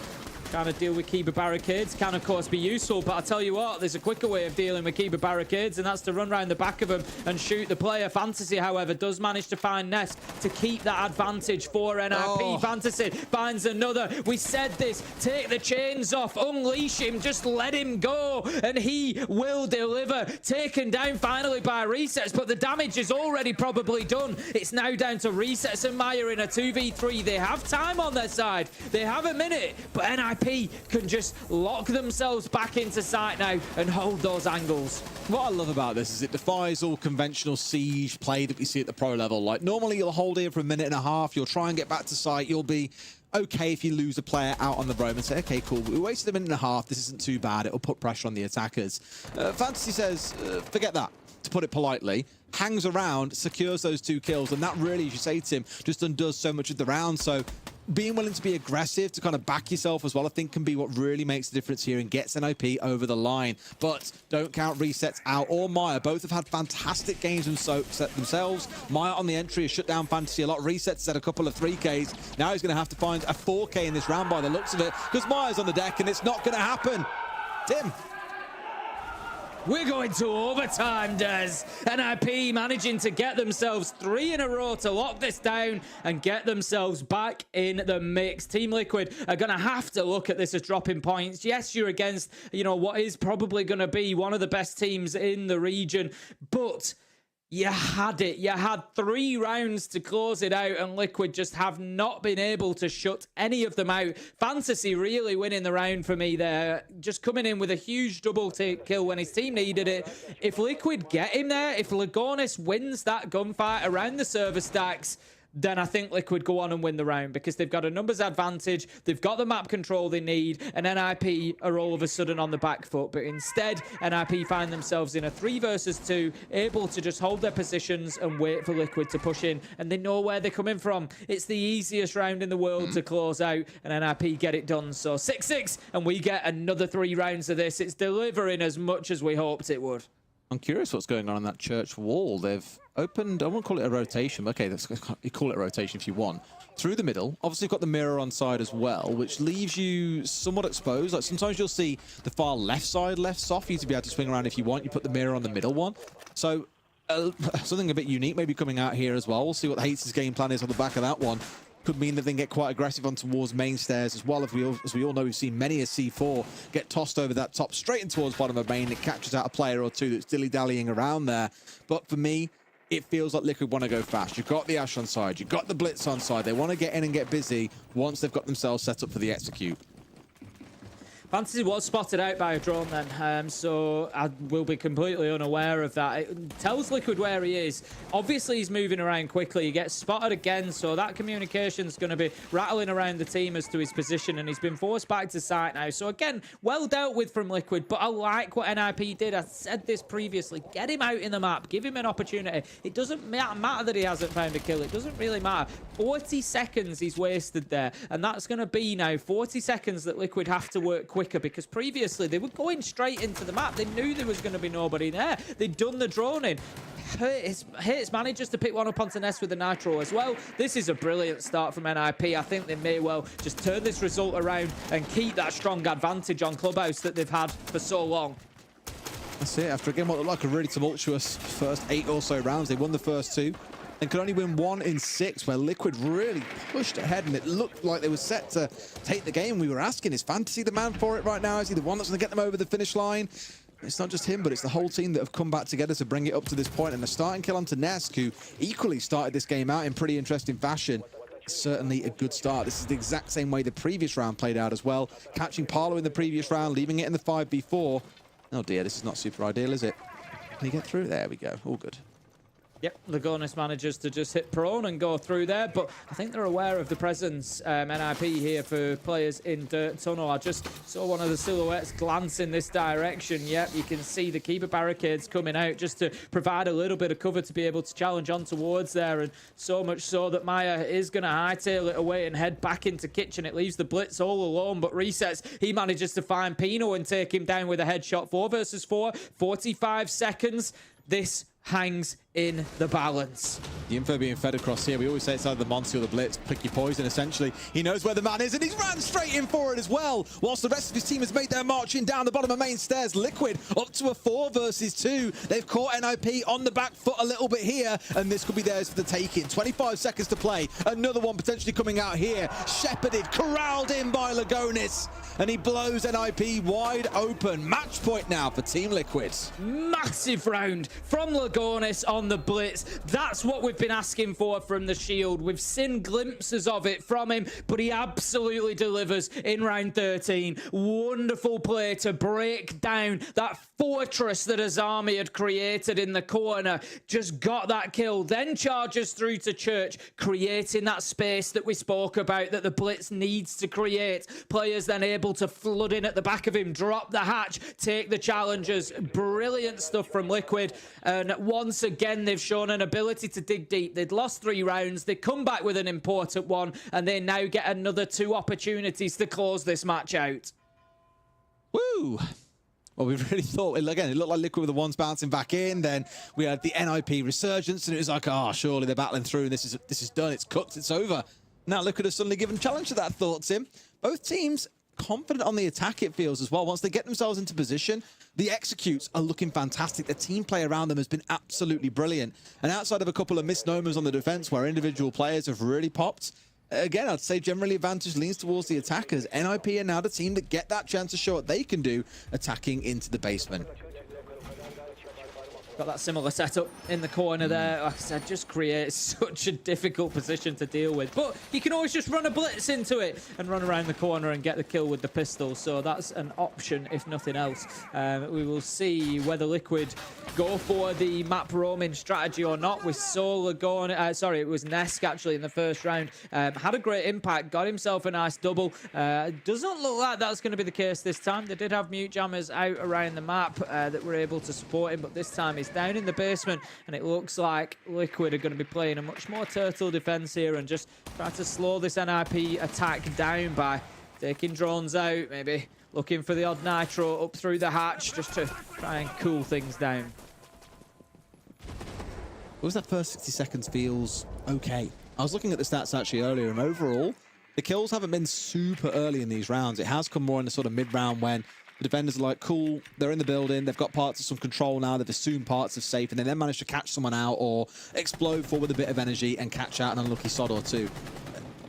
trying to deal with Kiba barricades can, of course, be useful, but I'll tell you what, there's a quicker way of dealing with Kiba barricades, and that's to run around the back of them and shoot the player. Fantasy, however, does manage to find Nest to keep that advantage for NIP. Fantasy finds another. We said this, take the chains off, unleash him, just let him go, and he will deliver. Taken down finally by Resets, but the damage is already probably done. It's now down to Resets and Maya in a 2v3. They have time on their side. They have a minute, but NIP can just lock themselves back into sight now and hold those angles. What I love about this is it defies all conventional siege play that we see at the pro level. Like, normally you'll hold here for a minute and a half, you'll try and get back to site, you'll be okay if you lose a player out on the roam and say, okay, cool, we wasted a minute and a half, this isn't too bad, it'll put pressure on the attackers. Fantasy says, forget that, to put it politely, hangs around, secures those 2 kills, and that really, as you say, Tim, just undoes so much of the round. So being willing to be aggressive, to kind of back yourself as well, I think can be what really makes the difference here and gets NIP over the line. But don't count Resets out or Maya. Both have had fantastic games themselves. Maya on the entry has shut down Fantasy a lot. Resets had a couple of 3Ks. Now he's going to have to find a 4K in this round by the looks of it, because Maya's on the deck and it's not going to happen. Tim. We're going to overtime, Des. NIP managing to get themselves 3 in a row to lock this down and get themselves back in the mix. Team Liquid are going to have to look at this as dropping points. Yes, you're against, you know, what is probably going to be one of the best teams in the region, but you had it. You had 3 rounds to close it out, and Liquid just have not been able to shut any of them out. Fantasy really winning the round for me there. Just coming in with a huge double kill when his team needed it. If Liquid get him there, if Lagonis wins that gunfight around the server stacks, then I think Liquid go on and win the round, because they've got a numbers advantage, they've got the map control they need, and NIP are all of a sudden on the back foot. But instead, NIP find themselves in a 3 versus 2, able to just hold their positions and wait for Liquid to push in, and they know where they're coming from. It's the easiest round in the world to close out, and NIP get it done. So 6-6, and we get another 3 rounds of this. It's delivering as much as we hoped it would. I'm curious what's going on that church wall. They've opened, I won't call it a rotation, but okay, you call it a rotation if you want. Through the middle, obviously you've got the mirror on side as well, which leaves you somewhat exposed. Like, sometimes you'll see the far left side left soft for you to be able to swing around if you want. You put the mirror on the middle one. So something a bit unique maybe coming out here as well. We'll see what Hates' game plan is on the back of that one. Could mean that they can get quite aggressive on towards main stairs as well. As we all know, we've seen many a C4 get tossed over that top straight in towards bottom of main. It catches out a player or 2 that's dilly-dallying around there. But for me, it feels like Liquid want to go fast. You've got the Ash on side. You've got the Blitz on side. They want to get in and get busy once they've got themselves set up for the execute. Fantasy was spotted out by a drone then, so I will be completely unaware of that. It tells Liquid where he is. Obviously, he's moving around quickly. He gets spotted again, so that communication's going to be rattling around the team as to his position, and he's been forced back to site now. So again, well dealt with from Liquid, but I like what NIP did. I said this previously. Get him out in the map. Give him an opportunity. It doesn't matter that he hasn't found a kill. It doesn't really matter. 40 seconds he's wasted there, and that's going to be now 40 seconds that Liquid have to work quicker, because previously they were going straight into the map. They knew there was going to be nobody there. They'd done the droning. Hates manages to pick one up onto Nest with the Nitro as well. This is a brilliant start from NIP. I think they may well just turn this result around and keep that strong advantage on Clubhouse that they've had for so long. That's it. After again what looked like a really tumultuous first 8 or so rounds, they won the first 2 and could only win 1 in 6, where Liquid really pushed ahead, and it looked like they were set to take the game. We were asking, is Fantasy the man for it right now? Is he the one that's going to get them over the finish line? It's not just him, but it's the whole team that have come back together to bring it up to this point. And the starting kill onto Nesk, who equally started this game out in pretty interesting fashion. certainly a good start. This is the exact same way the previous round played out as well. Catching Parlo in the previous round, leaving it in the 5v4. Oh dear, this is not super ideal, is it? Can he get through? There we go, all good. Yep, Lagonis manages to just hit prone and go through there, but I think they're aware of the presence, NIP here for players in Dirt Tunnel. I just saw one of the silhouettes glance in this direction. Yep, you can see the keeper barricades coming out just to provide a little bit of cover to be able to challenge on towards there, and so much so that Maya is going to hightail it away and head back into Kitchen. It leaves the Blitz all alone, but Resets, he manages to find Pino and take him down with a headshot. 4 versus 4, 45 seconds. This hangs in the balance. The info being fed across here. We always say it's either the Monty or the Blitz. Pick your poison, essentially. He knows where the man is, and he's ran straight in for it as well. Whilst the rest of his team has made their march in down the bottom of main stairs. Liquid up to a 4 versus 2. They've caught NIP on the back foot a little bit here, and this could be theirs for the taking. 25 seconds to play. Another one potentially coming out here. Shepherded, corralled in by Lagonis, and he blows NIP wide open. Match point now for Team Liquid. Massive round from Lagonis on the Blitz. That's what we've been asking for from the Shield. We've seen glimpses of it from him, but he absolutely delivers in round 13. Wonderful play to break down that fortress that his army had created in the corner. Just got that kill, then charges through to Church, creating that space that we spoke about that the Blitz needs to create. Players then able to flood in at the back of him, drop the hatch, take the challengers. Brilliant stuff from Liquid, and once again they've shown an ability to dig deep. They'd lost 3 rounds, they come back with an important one, and they now get another 2 opportunities to close this match out. Woo! Well, we really thought, again, it looked like Liquid were the ones bouncing back in. Then we had the NIP resurgence, and it was like, oh, surely they're battling through, and this is done, it's cooked, it's over. Now Liquid has suddenly given challenge to that thought, Tim. Both teams confident on the attack, it feels, as well. Once they get themselves into position, the executes are looking fantastic. The team play around them has been absolutely brilliant. And outside of a couple of misnomers on the defense where individual players have really popped, again, I'd say generally advantage leans towards the attackers. NIP are now the team that get that chance to show what they can do attacking into the basement. Got that similar setup in the corner there. Like I said, just creates such a difficult position to deal with. But you can always just run a Blitz into it and run around the corner and get the kill with the pistol. So that's an option, if nothing else. We will see whether Liquid go for the map roaming strategy or not. We saw Lagonis, sorry, it was Nesk actually in the first round. Had a great impact, got himself a nice double. Doesn't look like that's going to be the case this time. They did have mute jammers out around the map that were able to support him, but this time he's down in the basement, and it looks like Liquid are going to be playing a much more turtle defense here and just try to slow this NIP attack down by taking drones out, maybe looking for the odd nitro up through the hatch just to try and cool things down. What was that first 60 seconds feels okay. I was looking at the stats actually earlier, and overall, the kills haven't been super early in these rounds. It has come more in the sort of mid-round when the defenders are like, cool, they're in the building, they've got parts of some control now, they've assumed parts of safe, and they then manage to catch someone out or explode forward with a bit of energy and catch out an unlucky sod or two.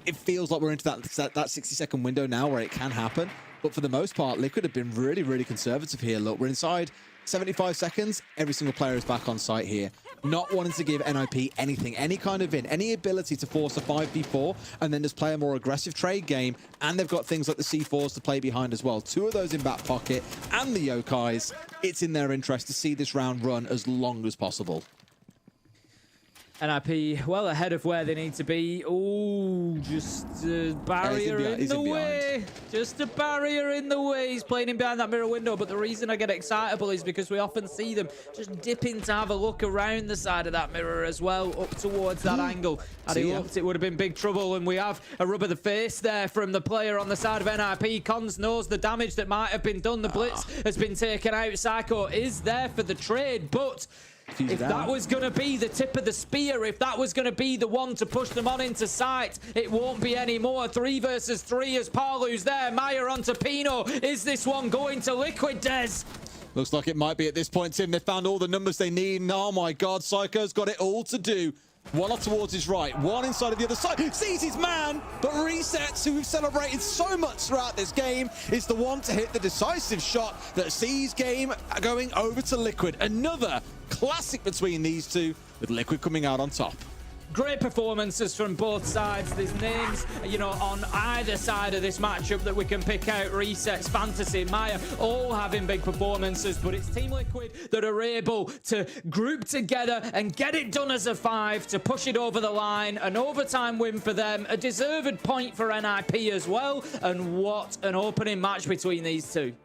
It feels like we're into that 60-second window now where it can happen, but for the most part, Liquid have been really, really conservative here. Look, we're inside 75 seconds, every single player is back on site here. Not wanting to give NIP anything, any kind of any ability to force a 5v4 and then just play a more aggressive trade game. And they've got things like the C4s to play behind as well. 2 of those in back pocket and the Yokais. It's in their interest to see this round run as long as possible. NIP well ahead of where they need to be. Oh, just a barrier in the way. Just a barrier in the way. He's playing in behind that mirror window, but the reason I get excitable is because we often see them just dipping to have a look around the side of that mirror as well, up towards that angle. Had he looked, it would have been big trouble, and we have a rub of the face there from the player on the side of NIP. Cons knows the damage that might have been done. The Blitz has been taken out. Psycho is there for the trade, but if that was going to be the tip of the spear, if that was going to be the one to push them on into sight, it won't be anymore. 3 versus 3 as Parlu's there. Maya onto Pino. Is this one going to Liquid, Des? Looks like it might be at this point, Tim. They found all the numbers they need, and oh my God, Psycho's got it all to do. One off towards his right, one inside of the other side. Sees his man, but Resets, who we've celebrated so much throughout this game, is the one to hit the decisive shot that sees game going over to Liquid. Another classic between these two, with Liquid coming out on top. Great performances from both sides. There's names, you know, on either side of this matchup that we can pick out. Resets, Fantasy, Maya, all having big performances, but it's Team Liquid that are able to group together and get it done as a 5 to push it over the line. An overtime win for them, a deserved point for NIP as well, and what an opening match between these two.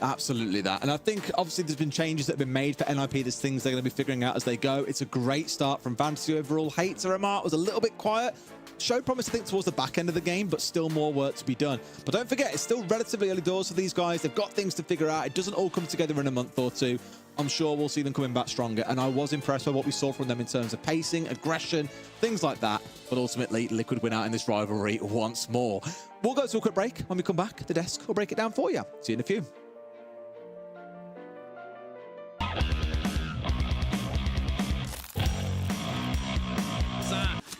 Absolutely that. And I think obviously there's been changes that have been made for NIP. There's things they're going to be figuring out as they go. It's a great start from Fantasy overall. Hate to remark was a little bit quiet. Showed promise, I think, towards the back end of the game, but still more work to be done. But don't forget, it's still relatively early doors for these guys. They've got things to figure out. It doesn't all come together in a month or two. I'm sure we'll see them coming back stronger. And I was impressed by what we saw from them in terms of pacing, aggression, things like that. But ultimately, Liquid win out in this rivalry once more. We'll go to a quick break. When we come back at the desk, we'll break it down for you. See you in a few.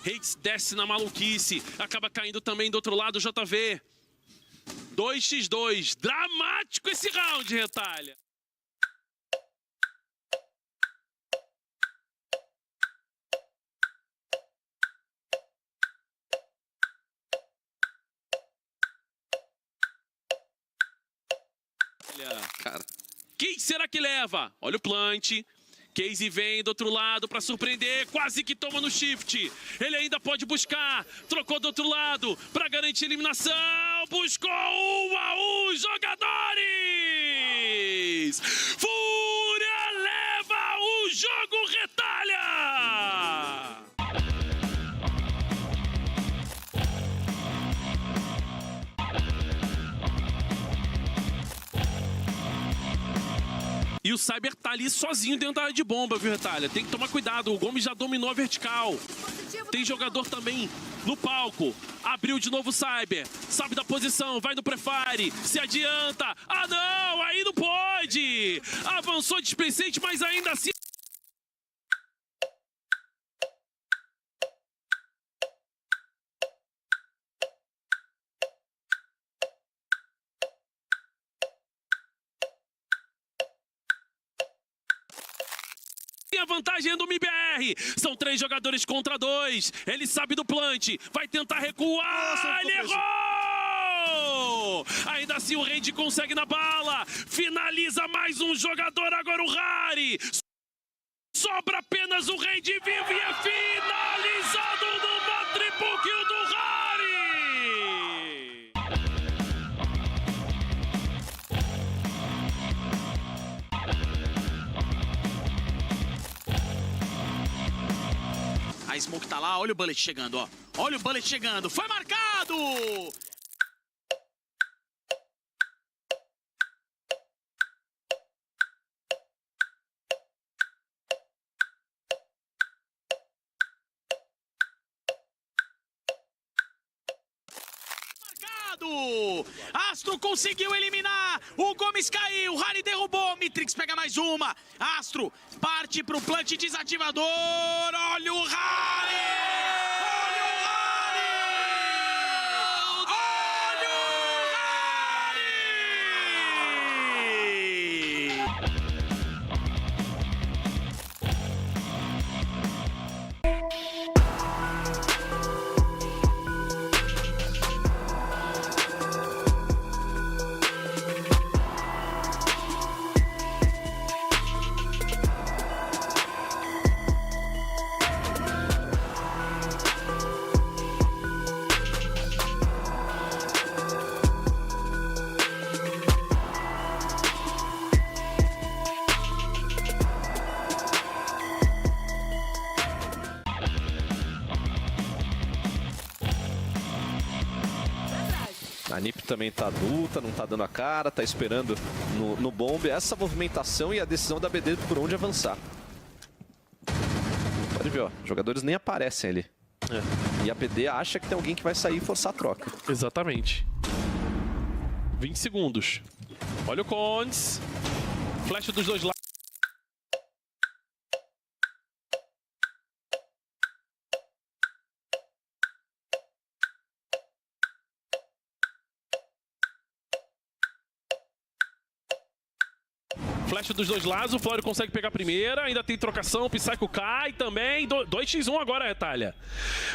Hates desce na maluquice, acaba caindo também do outro lado o JV. 2x2, dramático esse round, Retalha. Olha, cara. Quem será que leva? Olha o plant. Casey vem do outro lado para surpreender, quase que toma no shift. Ele ainda pode buscar, trocou do outro lado para garantir a eliminação. Buscou 1-1 jogadores. Fúria leva o jogo, Retalha. E o Cyber tá ali sozinho dentro da área de bomba, viu, Retalha? Tem que tomar cuidado, o Gomes já dominou a vertical. Tem jogador também no palco. Abriu de novo o Cyber. Sabe da posição, vai no prefire. Se adianta. Ah, não! Aí não pode! Avançou displicente, mas ainda assim... A vantagem é do MIBR. São 3 jogadores contra 2. Ele sabe do plant. Vai tentar recuar. Ele errou! Ainda assim o Raid consegue na bala. Finaliza mais um jogador. Agora o Rari. Sobra apenas o Raid vivo e é finalizado numa triple kill do Rari. A Smoke tá lá, olha o Bullet chegando, ó. Olha o Bullet chegando, foi marcado! Marcado! Astro conseguiu eliminar, o Gomes caiu, o Harry derrubou, Mitrix pega mais uma. Astro parte pro plant desativador, olha o Harry! Olha o Harry! Olha o A NiP também tá adulta, não tá dando a cara, tá esperando no bombe essa movimentação e a decisão da BD por onde avançar. Pode ver, ó, jogadores nem aparecem ali. E a BD acha que tem alguém que vai sair e forçar a troca. Exatamente. 20 segundos. Olha o Condes. Flecha dos dois lados. flash dos dois lados, o Flório consegue pegar a primeira, ainda tem trocação, o Psycho cai também, 2x1 agora, Retalha.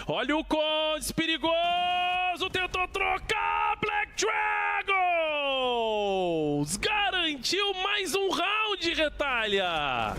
Olha o Condes, perigoso, tentou trocar, Black Dragons! Garantiu mais um round, Retalha!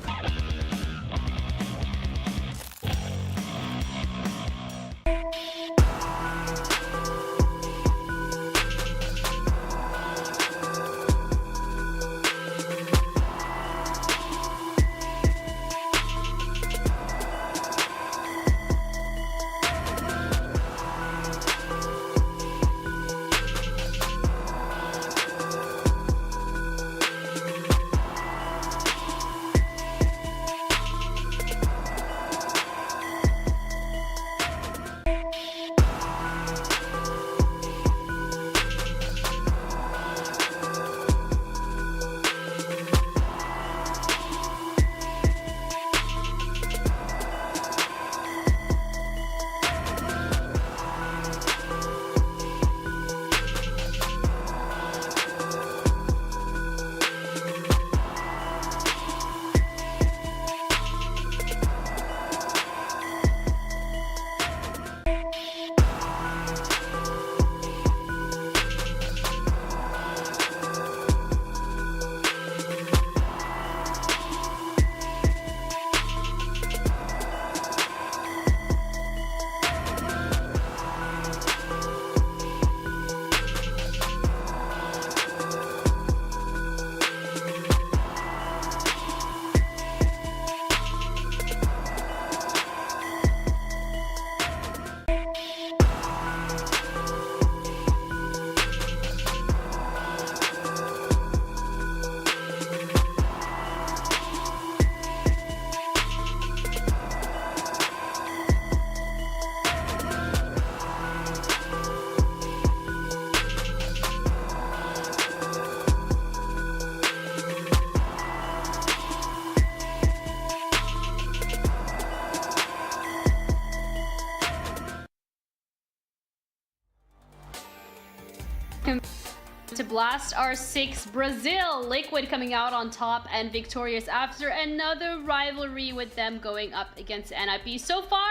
To Blast R6 Brazil, Liquid coming out on top and victorious after another rivalry with them going up against NIP. So far,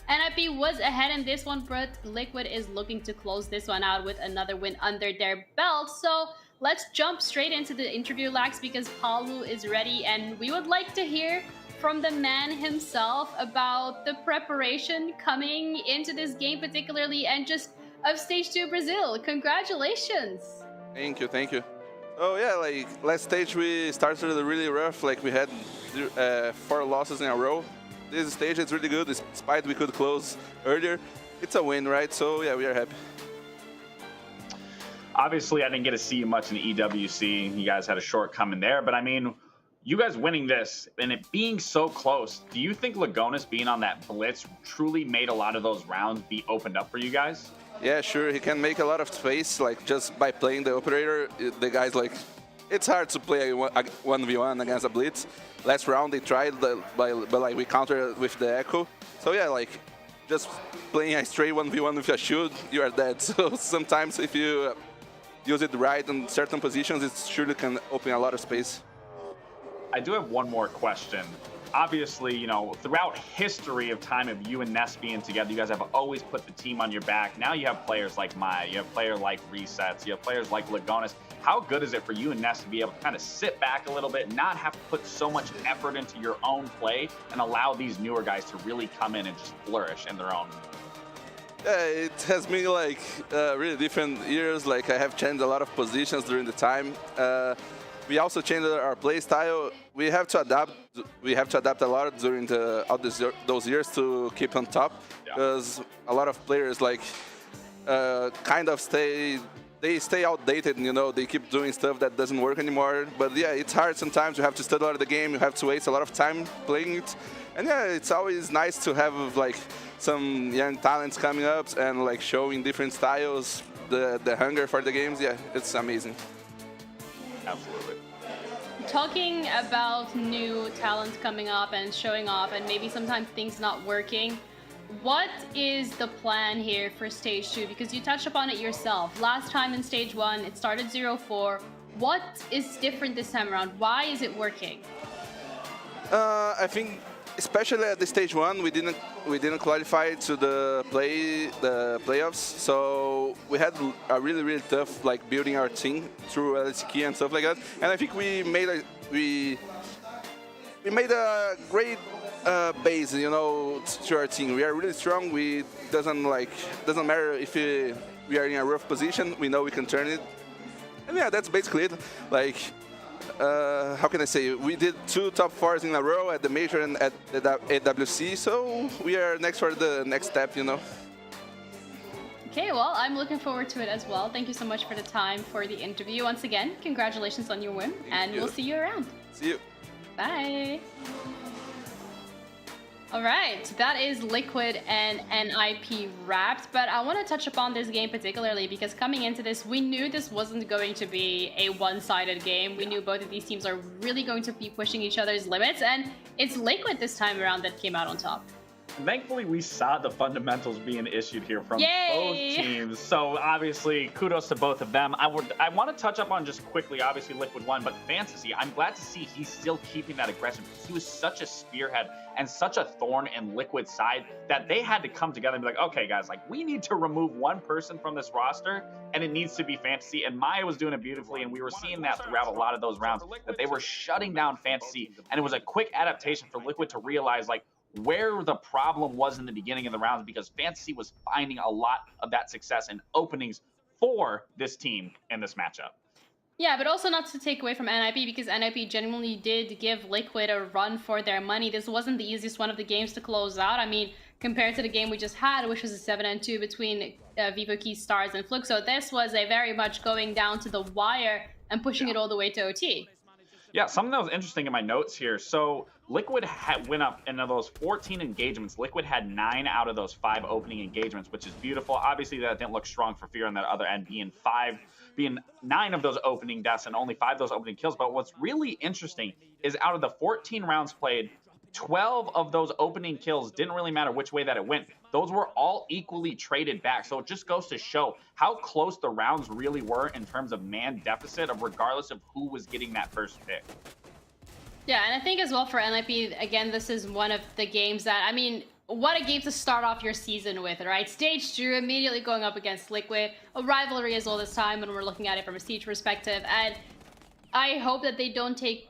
NIP was ahead in this one, but Liquid is looking to close this one out with another win under their belt. So let's jump straight into the interview, Lax, because Palu is ready and we would like to hear from the man himself about the preparation coming into this game particularly and just of Stage 2 Brazil. Congratulations! Thank you, thank you. Oh yeah, like last stage we started really rough, like we had 4 losses in a row. This stage is really good, despite we could close earlier. It's a win, right? So yeah, we are happy. Obviously, I didn't get to see you much in the EWC. You guys had a shortcoming there, but I mean, you guys winning this and it being so close, do you think Lagonis being on that blitz truly made a lot of those rounds be opened up for you guys? Yeah, sure. He can make a lot of space, like just by playing the operator. The guy's like, it's hard to play a 1v1 against a blitz. Last round they tried, but like we countered with the echo. So yeah, like just playing a straight 1v1 with a shield, you are dead. So sometimes if you use it right in certain positions, it surely can open a lot of space. I do have one more question. Obviously, you know, throughout history of time of you and Ness being together, you guys have always put the team on your back. Now you have players like Maya, you have players like Resets, you have players like Lagonis. How good is it for you and Ness to be able to kind of sit back a little bit, not have to put so much effort into your own play and allow these newer guys to really come in and just flourish in their own? Yeah, it has been like really different years. Like I have changed a lot of positions during the time. We also changed our play style. We have to adapt. We have to adapt a lot during those years to keep on top, because a lot of players like kind of stay outdated. You know, they keep doing stuff that doesn't work anymore. But yeah, it's hard sometimes. You have to study a lot of the game. You have to waste a lot of time playing it. And yeah, it's always nice to have like some young talents coming up and like showing different styles, the hunger for the games. Yeah, it's amazing. Absolutely. Talking about new talent coming up and showing off and maybe sometimes things not working, what is the plan here for Stage 2? Because you touched upon it yourself. Last time in Stage 1, it started 0-4. what is different this time around? Why is it working? I think, especially at the stage 1, we didn't qualify to the playoffs, so we had a really tough building our team through LCK and stuff like that. And I think we made a great base, to our team. We are really strong. We doesn't matter if we are in a rough position. We know we can turn it. And yeah, that's basically it. How can I say? We did 2 top 4s in a row at the major and at the AWC, so we are next for the next step, Okay, well, I'm looking forward to it as well. Thank you so much for the time for the interview. Once again, congratulations on your win, and we'll see you around. See you. Bye. All right, that is Liquid and NIP wrapped, but I want to touch upon this game particularly because coming into this, we knew this wasn't going to be a one-sided game. We knew both of these teams are really going to be pushing each other's limits, and it's Liquid this time around that came out on top. Thankfully, we saw the fundamentals being issued here from Yay! both teams. So obviously, kudos to both of them. I want to touch up on just quickly, obviously Liquid won, but Fantasy, I'm glad to see he's still keeping that aggression because he was such a spearhead and such a thorn in Liquid's side that they had to come together and be like, okay, guys, we need to remove one person from this roster, and it needs to be Fantasy. And Maya was doing it beautifully, and we were seeing that throughout a lot of those rounds, that they were shutting down Fantasy, and it was a quick adaptation for Liquid to realize, where the problem was in the beginning of the rounds, because Fantasy was finding a lot of that success and openings for this team in this matchup. Yeah, but also not to take away from NIP, because NIP genuinely did give Liquid a run for their money. This wasn't the easiest one of the games to close out. I mean, compared to the game we just had, which was a 7-2 between Vivo Stars and Fluxo, this was a very much going down to the wire and pushing it all the way to OT. Yeah, something that was interesting in my notes here. So Liquid went up in those 14 engagements. Liquid had 9 out of those 5 opening engagements, which is beautiful. Obviously, that didn't look strong for Fear on that other end, being 9 of those opening deaths and only 5 of those opening kills. But what's really interesting is out of the 14 rounds played, 12 of those opening kills didn't really matter which way that it went. Those were all equally traded back. So it just goes to show how close the rounds really were in terms of man deficit, of regardless of who was getting that first pick. Yeah, and I think as well for NIP, again, this is one of the games that, I mean, what a game to start off your season with, right? Stage 2, immediately going up against Liquid, a rivalry as well this time when we're looking at it from a Siege perspective. And I hope that they don't take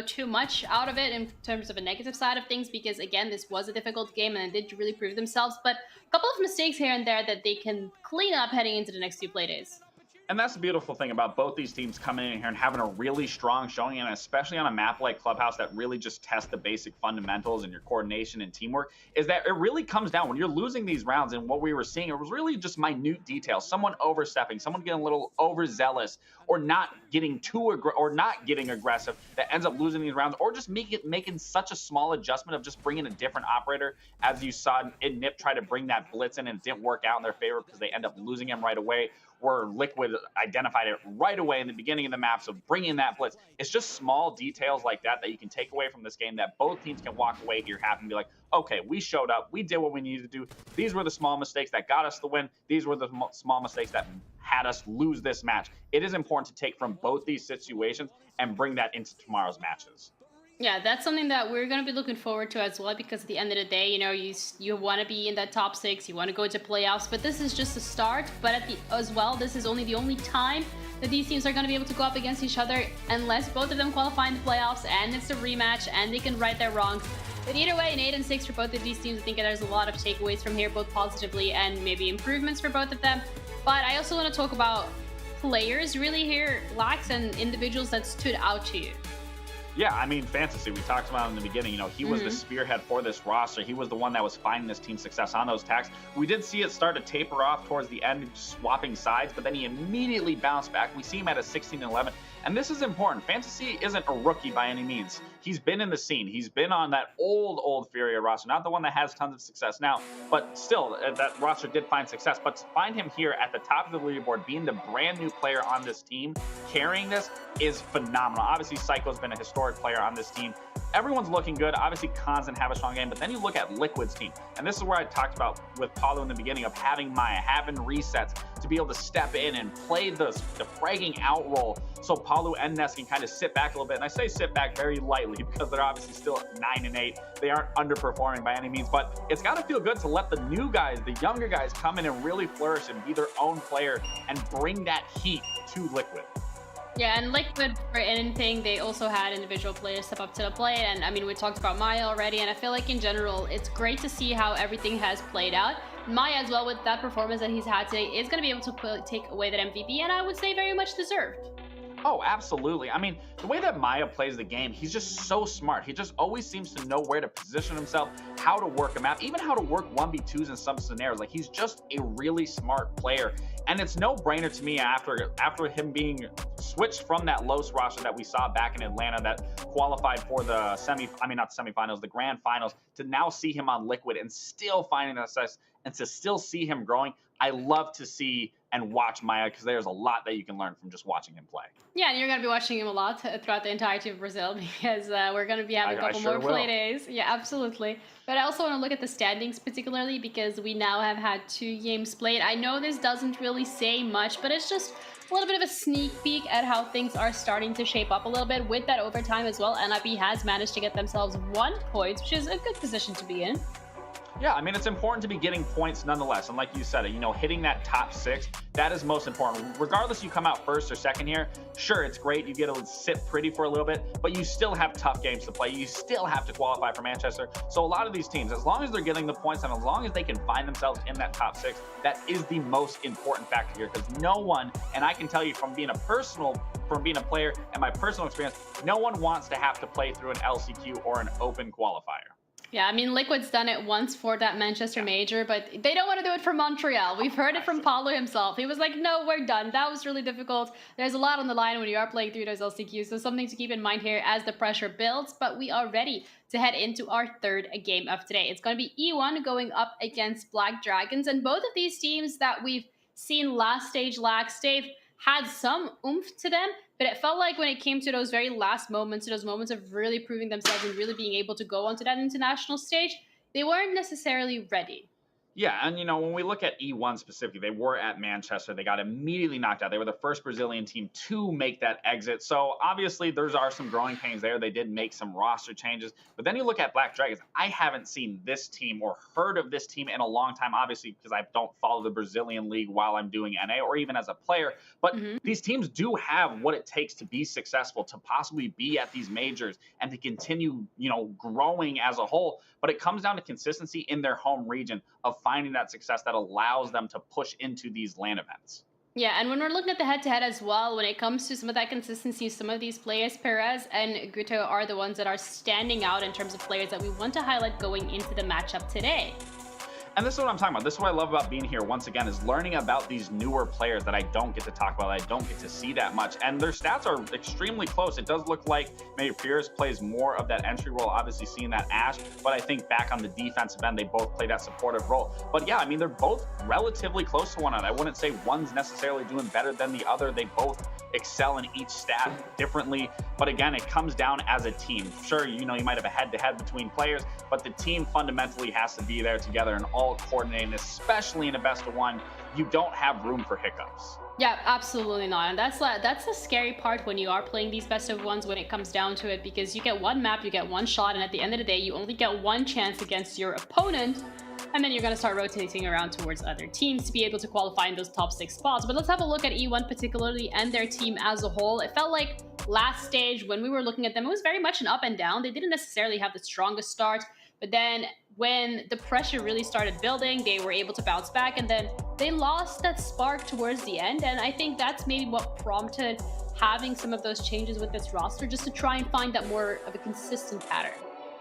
too much out of it in terms of a negative side of things, because again, this was a difficult game and it did really prove themselves, but a couple of mistakes here and there that they can clean up heading into the next 2 play days. And that's the beautiful thing about both these teams coming in here and having a really strong showing, and especially on a map like Clubhouse that really just tests the basic fundamentals and your coordination and teamwork, is that it really comes down when you're losing these rounds. And what we were seeing, it was really just minute details. Someone overstepping, someone getting a little overzealous, or not getting getting aggressive that ends up losing these rounds, or just making such a small adjustment of just bringing a different operator, as you saw NIP try to bring that blitz in and it didn't work out in their favor because they end up losing him right away, where Liquid identified it right away in the beginning of the map. So bringing that blitz, it's just small details like that that you can take away from this game that both teams can walk away here happy and be like, okay, we showed up, we did what we needed to do. These were the small mistakes that got us the win. These were the small mistakes that had us lose this match. It is important to take from both these situations and bring that into tomorrow's matches. Yeah, that's something that we're going to be looking forward to as well, because at the end of the day, you want to be in that top 6, you want to go to playoffs, but this is just a start. But as well, this is the only time that these teams are going to be able to go up against each other, unless both of them qualify in the playoffs and it's a rematch and they can right their wrongs. But either way, an 8-6 for both of these teams. I think there's a lot of takeaways from here, both positively and maybe improvements for both of them. But I also want to talk about players really here, Lax, and individuals that stood out to you. Yeah, I mean, Fantasy, we talked about him in the beginning. He was the spearhead for this roster. He was the one that was finding this team success on those attacks. We did see it start to taper off towards the end, swapping sides, but then he immediately bounced back. We see him at a 16-11. And this is important. Fantasy isn't a rookie by any means. He's been in the scene. He's been on that old Furia roster, not the one that has tons of success now, but still, that roster did find success. But to find him here at the top of the leaderboard, being the brand new player on this team, carrying this, is phenomenal. Obviously, Psycho's been a historic player on this team. Everyone's looking good. Obviously, Khan's didn't have a strong game, but then you look at Liquid's team, and this is where I talked about with Paulo in the beginning of having Maya, having resets, to to be able to step in and play the fragging out role so Palu and Ness can kind of sit back a little bit. And I say sit back very lightly because they're obviously still at 9-8. They aren't underperforming by any means, but it's got to feel good to let the new guys, the younger guys, come in and really flourish and be their own player and bring that heat to Liquid. Yeah, and Liquid, for anything, they also had individual players step up to the plate. And I mean, we talked about Maya already, and I feel like in general, it's great to see how everything has played out. Maya as well, with that performance that he's had today, is going to be able to take away that MVP, and I would say very much deserved. Oh, absolutely. I mean, the way that Maya plays the game, he's just so smart. He just always seems to know where to position himself, how to work a map, even how to work 1v2s in some scenarios. Like, he's just a really smart player. And it's no brainer to me after him being switched from that Los roster that we saw back in Atlanta that qualified for the not the semifinals, the grand finals, to now see him on Liquid and still finding that success and to still see him growing. I love to see and watch Maya because there's a lot that you can learn from just watching him play. Yeah, and you're going to be watching him a lot throughout the entirety of Brazil because we're going to be having a couple more play days. Yeah, absolutely. But I also want to look at the standings particularly because we now have had 2 games played. I know this doesn't really say much, but it's just a little bit of a sneak peek at how things are starting to shape up a little bit with that overtime as well. NIP has managed to get themselves 1 point, which is a good position to be in. Yeah, I mean, it's important to be getting points nonetheless. And like you said, hitting that top 6, that is most important. Regardless you come out first or second here, sure, it's great. You get to sit pretty for a little bit, but you still have tough games to play. You still have to qualify for Manchester. So a lot of these teams, as long as they're getting the points and as long as they can find themselves in that top 6, that is the most important factor here because no one, and I can tell you from being a player and my personal experience, no one wants to have to play through an LCQ or an open qualifier. Yeah, I mean, Liquid's done it once for that Manchester major, but they don't want to do it for Montreal. We've heard it from Paulo himself. He was like, no, we're done. That was really difficult. There's a lot on the line when you are playing through those LCQs, so something to keep in mind here as the pressure builds, but we are ready to head into our 3rd game of today. It's going to be E1 going up against Black Dragons, and both of these teams that we've seen last stage lax, they've had some oomph to them, but it felt like when it came to those very last moments, those moments of really proving themselves and really being able to go onto that international stage, they weren't necessarily ready. Yeah, and when we look at E1 specifically, they were at Manchester. They got immediately knocked out. They were the first Brazilian team to make that exit. So obviously there are some growing pains there. They did make some roster changes. But then you look at Black Dragons. I haven't seen this team or heard of this team in a long time, obviously, because I don't follow the Brazilian league while I'm doing NA or even as a player. But these teams do have what it takes to be successful, to possibly be at these majors and to continue, growing as a whole. But it comes down to consistency in their home region of finding that success that allows them to push into these LAN events. Yeah, and when we're looking at the head-to-head as well, when it comes to some of that consistency, some of these players, Perez and Guto, are the ones that are standing out in terms of players that we want to highlight going into the matchup today. And this is what I'm talking about. This is what I love about being here once again, is learning about these newer players that I don't get to talk about, that I don't get to see that much. And their stats are extremely close. It does look like maybe Pierce plays more of that entry role, obviously seeing that Ash, but I think back on the defensive end, they both play that supportive role. But yeah, I mean, they're both relatively close to one another. I wouldn't say one's necessarily doing better than the other. They both excel in each stat differently. But again, it comes down as a team. Sure, you might have a head-to-head between players, but the team fundamentally has to be there together and all coordinated, especially in a best of 1. You don't have room for hiccups. Yeah, absolutely not. And that's the scary part when you are playing these best of 1s when it comes down to it, because you get one map, you get one shot, and at the end of the day, you only get one chance against your opponent. And then you're going to start rotating around towards other teams to be able to qualify in those top 6 spots. But let's have a look at E1 particularly and their team as a whole. It felt like last stage when we were looking at them, it was very much an up and down. They didn't necessarily have the strongest start, but then when the pressure really started building, they were able to bounce back, and then they lost that spark towards the end. And I think that's maybe what prompted having some of those changes with this roster, just to try and find that more of a consistent pattern.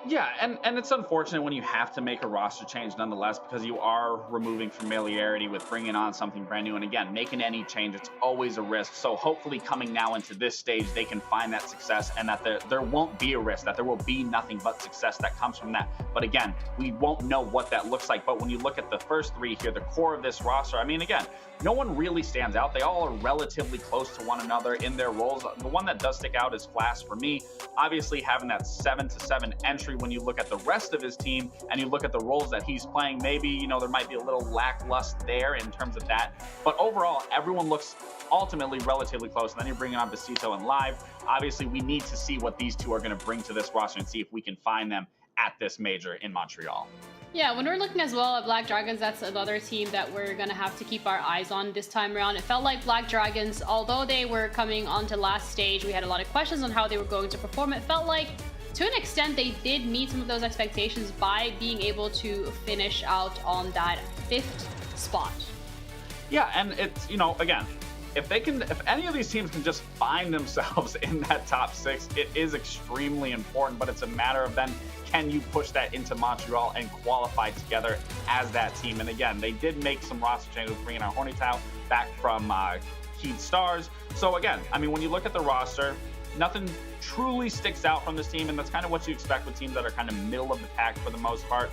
Yeah, and it's unfortunate when you have to make a roster change nonetheless, because you are removing familiarity with bringing on something brand new. And again, making any change, it's always a risk. So hopefully coming now into this stage, they can find that success, and that there won't be a risk, that there will be nothing but success that comes from that. But again, we won't know what that looks like. But when you look at the first 3 here, the core of this roster, I mean, again, no one really stands out. They all are relatively close to one another in their roles. The one that does stick out is Flash for me. Obviously having that 7-7 entry Valkyrie, when you look at the rest of his team and you look at the roles that he's playing, maybe, you know, there might be a little lackluster there in terms of that. But overall, everyone looks ultimately relatively close. And then you're bringing on Besito and Live. Obviously, we need to see what these two are going to bring to this roster and see if we can find them at this major in Montreal. Yeah, when we're looking as well at Black Dragons, that's another team that we're going to have to keep our eyes on this time around. It felt like Black Dragons, although they were coming onto last stage, we had a lot of questions on how they were going to perform. It felt like, to an extent, they did meet some of those expectations by being able to finish out on that 5th spot. Yeah, and it's, you know, again, if any of these teams can just find themselves in that top 6, it is extremely important, but it's a matter of then, can you push that into Montreal and qualify together as that team? And again, they did make some roster changes, bringing out Hornytown back from Keyed Stars. So again, I mean, when you look at the roster, nothing truly sticks out from this team, and that's kind of what you expect with teams that are kind of middle of the pack for the most part.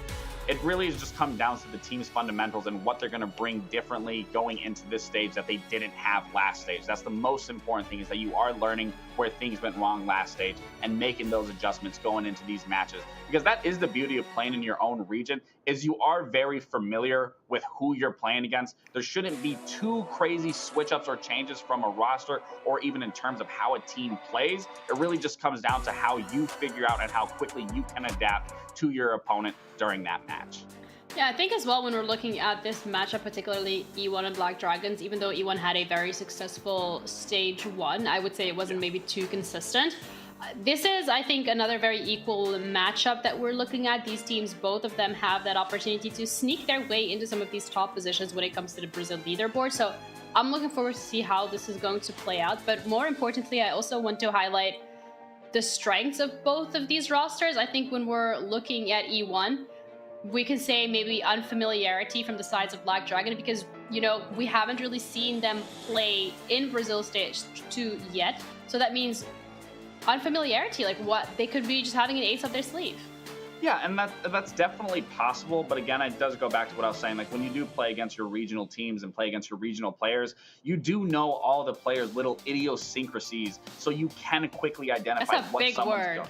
It really has just come down to the team's fundamentals and what they're going to bring differently going into this stage that they didn't have last stage. That's the most important thing, is that you are learning where things went wrong last stage and making those adjustments going into these matches. Because that is the beauty of playing in your own region, is you are very familiar with who you're playing against. There shouldn't be too crazy switch-ups or changes from a roster or even in terms of how a team plays. It really just comes down to how you figure out and how quickly you can adapt to your opponent during that match. Yeah, I think as well, when we're looking at this matchup, particularly E1 and Black Dragons, even though E1 had a very successful stage 1, I would say it wasn't maybe too consistent. This is, I think, another very equal matchup that we're looking at. These teams, both of them have that opportunity to sneak their way into some of these top positions when it comes to the Brazil leaderboard. So I'm looking forward to see how this is going to play out. But more importantly, I also want to highlight the strengths of both of these rosters. I think when we're looking at E1, we can say maybe unfamiliarity from the sides of Black Dragon, because, you know, we haven't really seen them play in Brazil stage 2 yet. So that means unfamiliarity, like what they could be just having an ace up their sleeve. Yeah, and that's definitely possible. But again, it does go back to what I was saying. Like, when you do play against your regional teams and play against your regional players, you do know all the players' little idiosyncrasies, so you can quickly identify That's a what big someone's word. doing.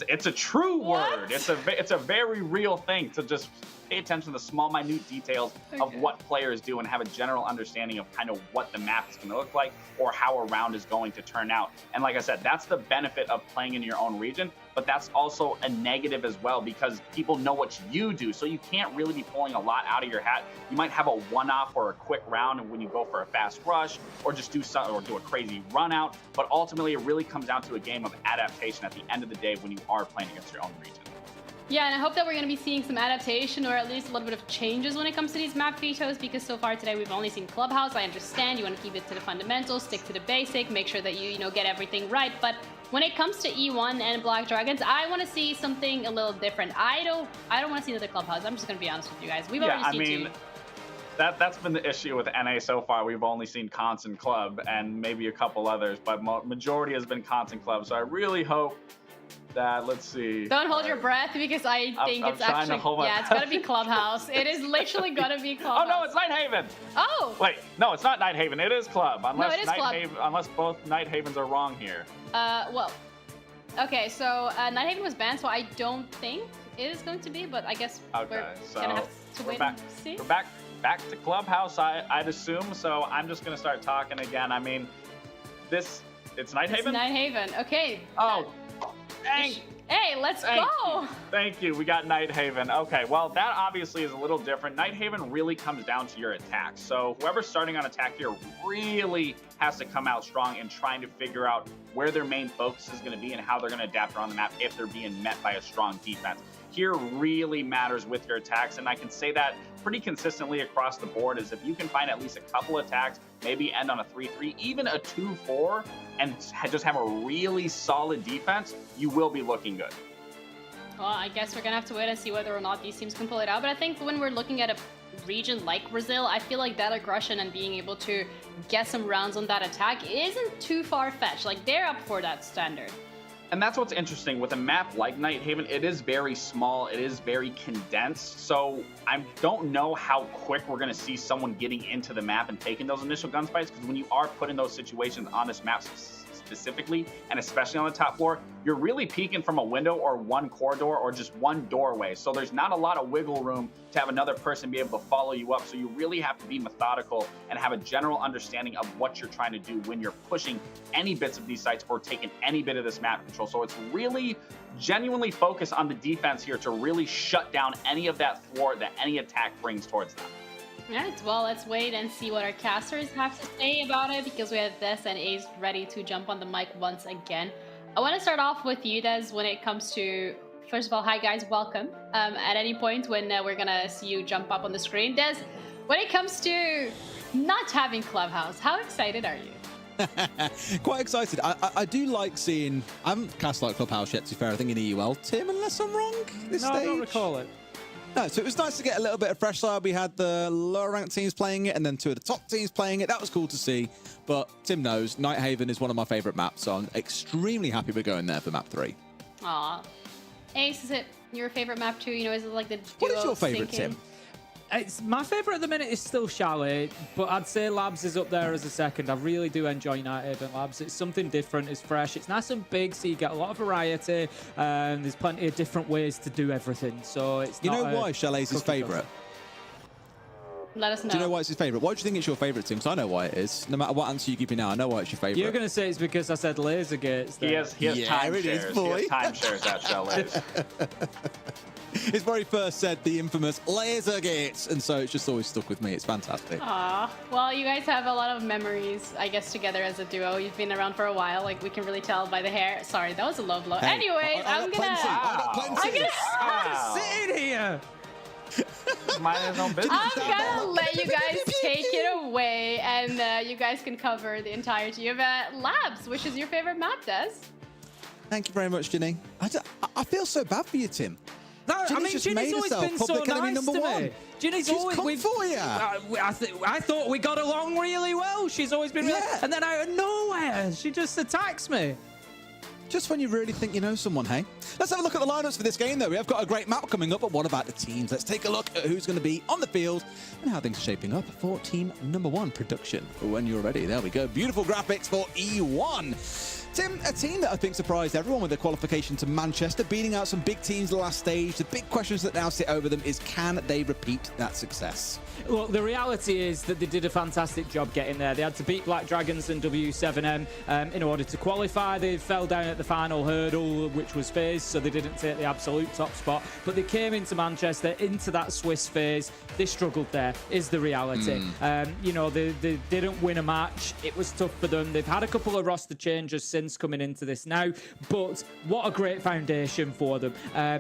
It's a true word. It's a very real thing to just pay attention to the small, minute details of what players do and have a general understanding of kind of what the map is going to look like or how a round is going to turn out. And like I said, that's the benefit of playing in your own region, but that's also a negative as well, because people know what you do, so you can't really be pulling a lot out of your hat. You might have a one-off or a quick round and when you go for a fast rush or just do something or do a crazy run out, but ultimately it really comes down to a game of adaptation at the end of the day when you are playing against your own region. Yeah, and I hope that we're going to be seeing some adaptation or at least a little bit of changes when it comes to these map vetoes, because so far today we've only seen Clubhouse. I understand you want to keep it to the fundamentals, stick to the basic, make sure that you get everything right. But when it comes to E1 and Black Dragons, I want to see something a little different. I don't want to see another Clubhouse. I'm just going to be honest with you guys. We've already seen two. That's been the issue with NA so far. We've only seen Constant Club and maybe a couple others, but majority has been Constant Club. So I really hope that, let's see. Don't hold your breath, because I think it's actually, it's gotta be Clubhouse. It is literally gonna be Clubhouse. Oh no, it's Nighthaven. Oh. Wait, no, it's not Nighthaven. It is Club. Unless no, it is Club. Unless both Nighthavens are wrong here. Well, okay, so Nighthaven was banned, so I don't think it is going to be, but I guess we're gonna have to wait and see. We're back to Clubhouse, I'd assume. So I'm just gonna start talking again. I mean, it's Nighthaven. It's Nighthaven. Okay. Oh. Hey, let's go! Thank you. We got Nighthaven. Okay, well, that obviously is a little different. Nighthaven really comes down to your attack. So whoever's starting on attack here really has to come out strong in trying to figure out where their main focus is going to be and how they're going to adapt around the map if they're being met by a strong defense. Here really matters with your attacks, and I can say that pretty consistently across the board, is if you can find at least a couple attacks, maybe end on a 3-3, even a 2-4, and just have a really solid defense, you will be looking good. Well, I guess we're gonna have to wait and see whether or not these teams can pull it out, but I think when we're looking at a region like Brazil, I feel like that aggression and being able to get some rounds on that attack isn't too far-fetched. Like, they're up for that standard. And that's what's interesting with a map like Nighthaven. It is very small. It is very condensed. So I don't know how quick we're going to see someone getting into the map and taking those initial gunfights, because when you are put in those situations on this map specifically, and especially on the top floor, you're really peeking from a window or one corridor or just one doorway. So there's not a lot of wiggle room to have another person be able to follow you up. So you really have to be methodical and have a general understanding of what you're trying to do when you're pushing any bits of these sites or taking any bit of this map control. So it's really genuinely focus on the defense here to really shut down any of that thwart that any attack brings towards them. All right, well, let's wait and see what our casters have to say about it, because we have Des and Ace ready to jump on the mic once again. I want to start off with you, Des, when it comes to, first of all, hi guys, welcome. At any point when we're gonna see you jump up on the screen. Des, when it comes to not having Clubhouse, how excited are you? Quite excited. I do like seeing... I haven't cast like Clubhouse yet, to be fair. I think in EUL. Tim, unless I'm wrong, this stage? I don't recall it. No, so it was nice to get a little bit of fresh fire. We had the lower ranked teams playing it and then two of the top teams playing it. That was cool to see. But Tim knows, Nighthaven is one of my favourite maps, so I'm extremely happy we're going there for map 3. Aw. Ace, is it your favourite map too? You know, is it like the duo What is your favourite, Tim? My favourite at the minute is still Chalet, but I'd say Labs is up there as a second. I really do enjoy Nighthaven Labs. It's something different, it's fresh, it's nice and big, so you get a lot of variety, and there's plenty of different ways to do everything. So it's You know why Chalet's his favourite? Let us know. Do you know why it's his favourite? Why do you think it's your favourite, Tim? Because I know why it is. No matter what answer you give me now, I know why it's your favourite. You're going to say it's because I said laser gates. He has timeshares. He has timeshares at Chalet's. His very first said the infamous laser gates, and so it's just always stuck with me. It's fantastic. Aw. Well, you guys have a lot of memories, I guess, together as a duo. You've been around for a while. Like, we can really tell by the hair. Sorry, that was a low blow. Hey, Anyways, I'm gonna sit here. I'm gonna let you guys take it away, and you guys can cover the entirety of Labs, which is your favorite map, Des. Thank you very much, Ginny. I feel so bad for you, Tim. No, I mean, just Ginny's made always herself been so public enemy nice number to one. me. Ginny's She's always come for you. I thought we got along really well. She's always been, and then out of nowhere, she just attacks me. Just when you really think you know someone, hey? Let's have a look at the lineups for this game, though. We have got a great map coming up, but what about the teams? Let's take a look at who's going to be on the field and how things are shaping up for team number 1 production. When you're ready, there we go. Beautiful graphics for E1. Tim, a team that I think surprised everyone with their qualification to Manchester, beating out some big teams the last stage. The big questions that now sit over them is, can they repeat that success? Look, the reality is that they did a fantastic job getting there. They had to beat Black Dragons and W7M in order to qualify. They fell down at the final hurdle, which was FaZe, so they didn't take the absolute top spot. But they came into Manchester, into that Swiss FaZe. They struggled there, is the reality. You know, they didn't win a match. It was tough for them. They've had a couple of roster changes since coming into this now, but what a great foundation for them.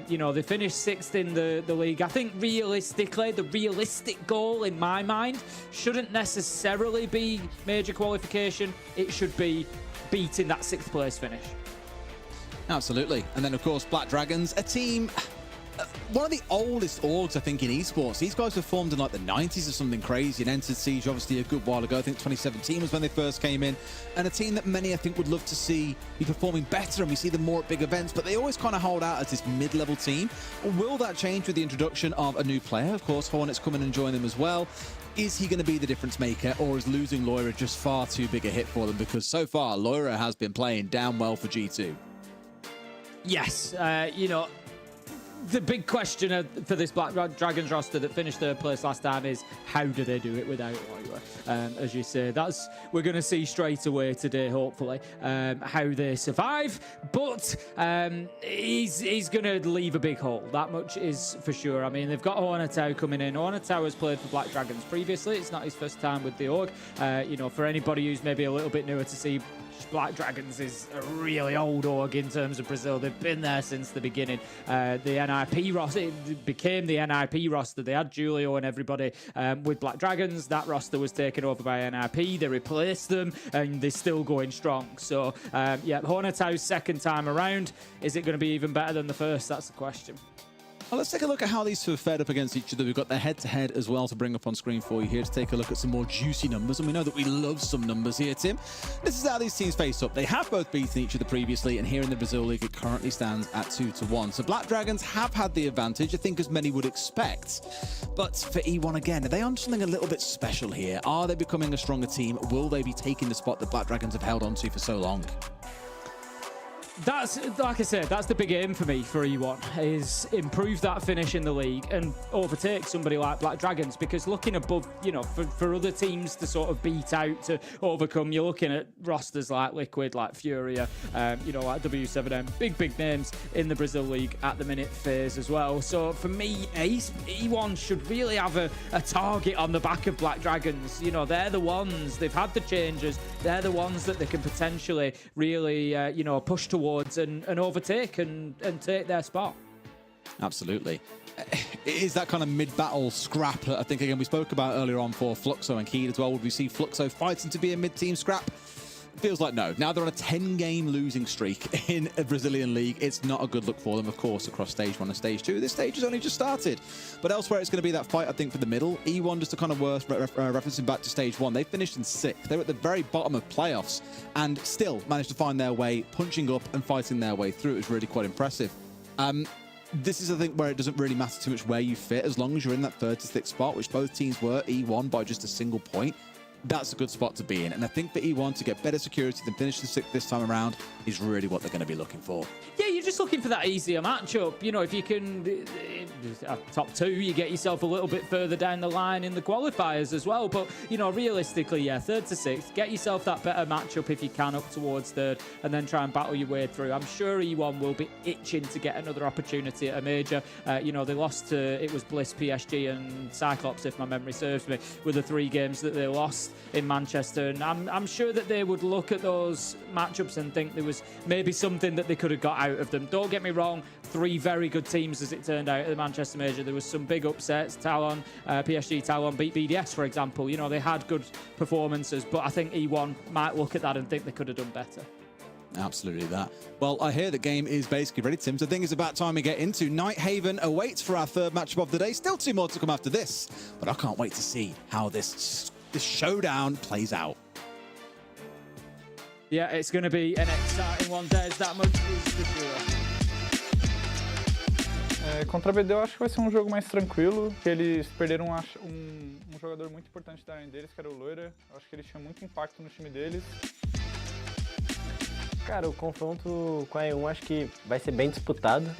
You know, they finished 6th in the league. I think realistically, the realistic goal in my mind shouldn't necessarily be major qualification. It should be beating that 6th place finish. Absolutely. And then, of course, Black Dragons, a team... one of the oldest orgs, I think, in esports. These guys were formed in like the 90s or something crazy and entered Siege obviously a good while ago. I think 2017 was when they first came in. And a team that many, I think, would love to see be performing better, and we see them more at big events, but they always kind of hold out as this mid-level team. Will that change with the introduction of a new player? Of course, Hornet's coming and join them as well. Is he going to be the difference maker, or is losing Loira just far too big a hit for them? Because so far, Loira has been playing damn well for G2. Yes, you know, the big question for this Black Dragons roster that finished 3rd place last time is, how do they do it without Loira? As you say, we're going to see straight away today, hopefully, how they survive. But he's going to leave a big hole. That much is for sure. I mean, they've got Hornetau coming in. Hornetau has played for Black Dragons previously. It's not his first time with the org. You know, for anybody who's maybe a little bit newer to see, Black Dragons is a really old org in terms of Brazil. They've been there since the beginning. The NIP roster, it became the NIP roster. They had Julio and everybody with Black Dragons. That roster was taken over by NIP. They replaced them, and they're still going strong. So, yeah, Hornetau's 2nd time around. Is it going to be even better than the first? That's the question. Well, let's take a look at how these two have fared up against each other. We've got their head-to-head as well to bring up on screen for you here to take a look at some more juicy numbers. And we know that we love some numbers here, Tim. This is how these teams face up. They have both beaten each other previously, and here in the Brazil League, it currently stands at 2-1. So Black Dragons have had the advantage, I think, as many would expect. But for E1 again, are they on something a little bit special here? Are they becoming a stronger team? Will they be taking the spot that Black Dragons have held on to for so long? That's, like I said, that's the big aim for me for E1, is improve that finish in the league and overtake somebody like Black Dragons, because looking above, you know, for other teams to sort of beat out, to overcome, you're looking at rosters like Liquid, like Furia, you know, like W7M, big names in the Brazil League at the minute, FaZe as well. So for me, E1 should really have a target on the back of Black Dragons. You know, they're the ones, they've had the changes, they're the ones that they can potentially really, you know, push towards and overtake and take their spot. Absolutely. It is that kind of mid-battle scrap that I think, again, we spoke about earlier on for Fluxo and Keed as well. Would we see Fluxo fighting to be a mid-team scrap? Feels like no. Now they're on a 10-game losing streak in a Brazilian league. It's not a good look for them, of course, across Stage 1 and Stage 2. This stage has only just started. But elsewhere, it's going to be that fight, I think, for the middle. E1, just a kind of worse, referencing back to Stage 1, they finished in 6th. They were at the very bottom of playoffs and still managed to find their way, punching up and fighting their way through. It was really quite impressive. This is, I think, where it doesn't really matter too much where you fit, as long as you're in that 3rd to 6th spot, which both teams were, E1 by just a single point. That's a good spot to be in. And I think for E1 to get better security than finish the 6th this time around is really what they're going to be looking for. Yeah, you're just looking for that easier matchup. You know, if you can, top 2, you get yourself a little bit further down the line in the qualifiers as well. But, you know, realistically, yeah, 3rd to 6th, get yourself that better matchup if you can up towards 3rd, and then try and battle your way through. I'm sure E1 will be itching to get another opportunity at a major. You know, they lost to, it was Bliss, PSG and Cyclops, if my memory serves me, with the 3 games that they lost in Manchester, and I'm sure that they would look at those matchups and think there was maybe something that they could have got out of them. Don't get me wrong, 3 very good teams as it turned out at the Manchester Major. There was some big upsets. Talon, PSG Talon beat BDS, for example. You know, they had good performances, but I think E1 might look at that and think they could have done better. Absolutely that. Well, I hear the game is basically ready, Tim, so I think it's about time we get into Nighthaven awaits for our 3rd matchup of the day. Still 2 more to come after this, but I can't wait to see how this showdown plays out. Yeah, it's going to be an exciting one. There's that much is for sure. Contra a BD eu acho que vai ser jogo mais tranquilo, que eles perderam jogador muito importante da linha deles, que era o Loira. Eu acho que ele tinha muito impacto no time deles. Cara, o confronto com a E1 acho que vai ser bem disputado.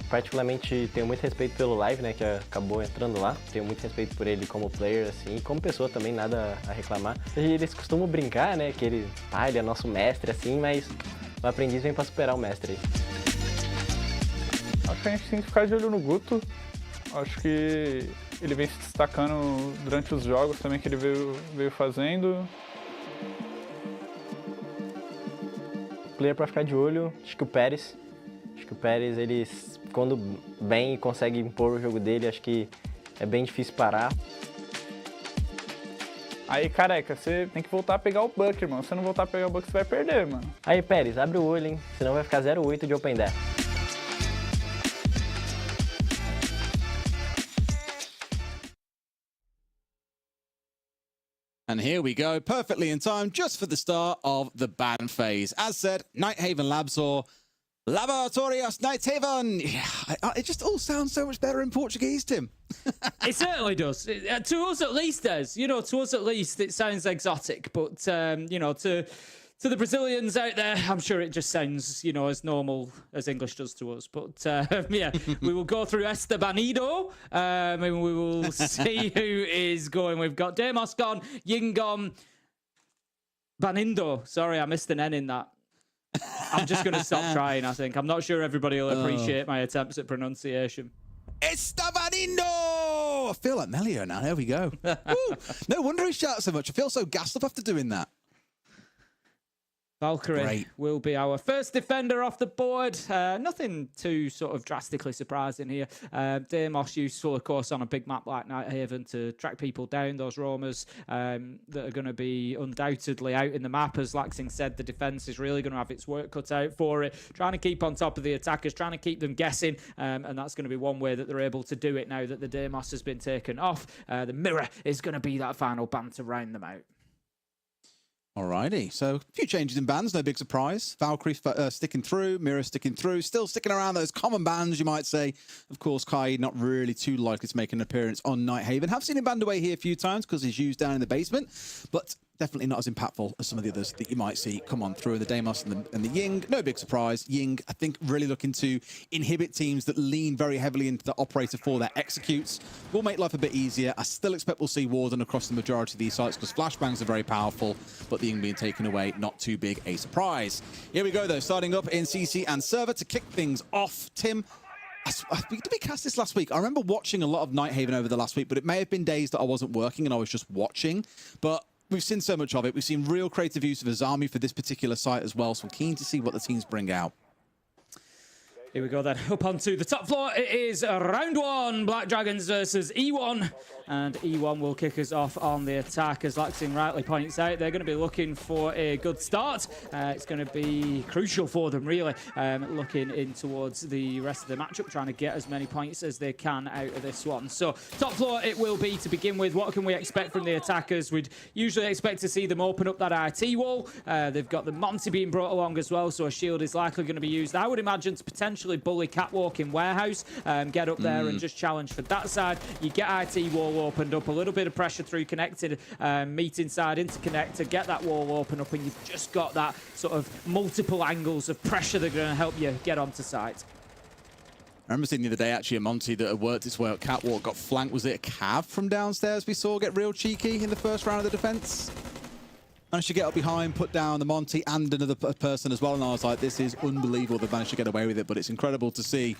Particularmente tenho muito respeito pelo Live, né, que acabou entrando lá. Tenho muito respeito por ele como player, assim, e como pessoa também, nada a reclamar. Eles costumam brincar, né, que ele é nosso mestre, assim, mas o aprendiz vem pra superar o mestre aí. Acho que a gente tem que ficar de olho no Guto. Acho que ele vem se destacando durante os jogos também que ele veio fazendo. Player pra ficar de olho, acho que o Pérez. Acho que o Pérez, ele, quando vem e consegue impor o jogo dele, acho que é bem difícil parar. Aí, careca, você tem que voltar a pegar o Buck, irmão. Se você não voltar a pegar o Buck, você vai perder, mano. Aí, Pérez, abre o olho, hein? Senão vai ficar 0-8 de Open Death. And here we go, perfectly in time, just for the start of the ban phase. As said, Nighthaven Labs or Laboratorios Nighthaven. Yeah, it just all sounds so much better in Portuguese, Tim. It certainly does. To us at least, does. You know, to us at least, it sounds exotic. But, you know, to the Brazilians out there, I'm sure it just sounds, you know, as normal as English does to us. But, yeah, we will go through Banido, and we will see who is going. We've got Demos gone, Ying gone, Banindo. Sorry, I missed an N in that. I'm just going to stop trying, I think. I'm not sure everybody will appreciate my attempts at pronunciation. Estabanindo! I feel like Melio now. There we go. Ooh, no wonder he shouts so much. I feel so gassed up after doing that. Valkyrie will be our first defender off the board. Nothing too sort of drastically surprising here. Demos useful, of course, on a big map like Nighthaven to track people down, those roamers that are going to be undoubtedly out in the map. As Laxing said, the defense is really going to have its work cut out for it. Trying to keep on top of the attackers, trying to keep them guessing. And that's going to be one way that they're able to do it now that the Demos has been taken off. The mirror is going to be that final ban to round them out. Alrighty, so a few changes in bans, no big surprise. Valkyrie sticking through, Mirror sticking through, still sticking around those common bans, you might say. Of course, Kai not really too likely to make an appearance on Nighthaven. Have seen him banned away here a few times because he's used down in the basement, but definitely not as impactful as some of the others that you might see come on through. The Deimos and the Ying, no big surprise. Ying, I think, really looking to inhibit teams that lean very heavily into the operator for their executes. Will make life a bit easier. I still expect we'll see Warden across the majority of these sites because flashbangs are very powerful, but the Ying being taken away, not too big a surprise. Here we go, though, starting up in CC and server to kick things off. Tim, did we cast this last week? I remember watching a lot of Nighthaven over the last week, but it may have been days that I wasn't working and I was just watching. But we've seen so much of it. We've seen real creative use of Azami for this particular site as well, so I'm keen to see what the teams bring out. Here we go then, up onto the top floor. It is round one, Black Dragons versus E1. And E1 will kick us off on the attack. As Laxing rightly points out, they're going to be looking for a good start. It's going to be crucial for them, really, looking in towards the rest of the matchup, trying to get as many points as they can out of this one. So, top floor it will be to begin with. What can we expect from the attackers? We'd usually expect to see them open up that RT wall. They've got the Monty being brought along as well, so a shield is likely going to be used, I would imagine, to potentially bully Catwalk in Warehouse, get up there and just challenge for that side. You get RT wall opened up, a little bit of pressure through connected, meet inside into connector, get that wall open up, and you've just got that sort of multiple angles of pressure that are going to help you get onto site. I remember seeing the other day, actually, a Monty that had worked its way up Catwalk, got flanked. Was it a Cav from downstairs we saw get real cheeky in the first round of the defense? Managed to get up behind, put down the Monty and another person as well, and I was like, this is unbelievable. They've managed to get away with it, but it's incredible to see.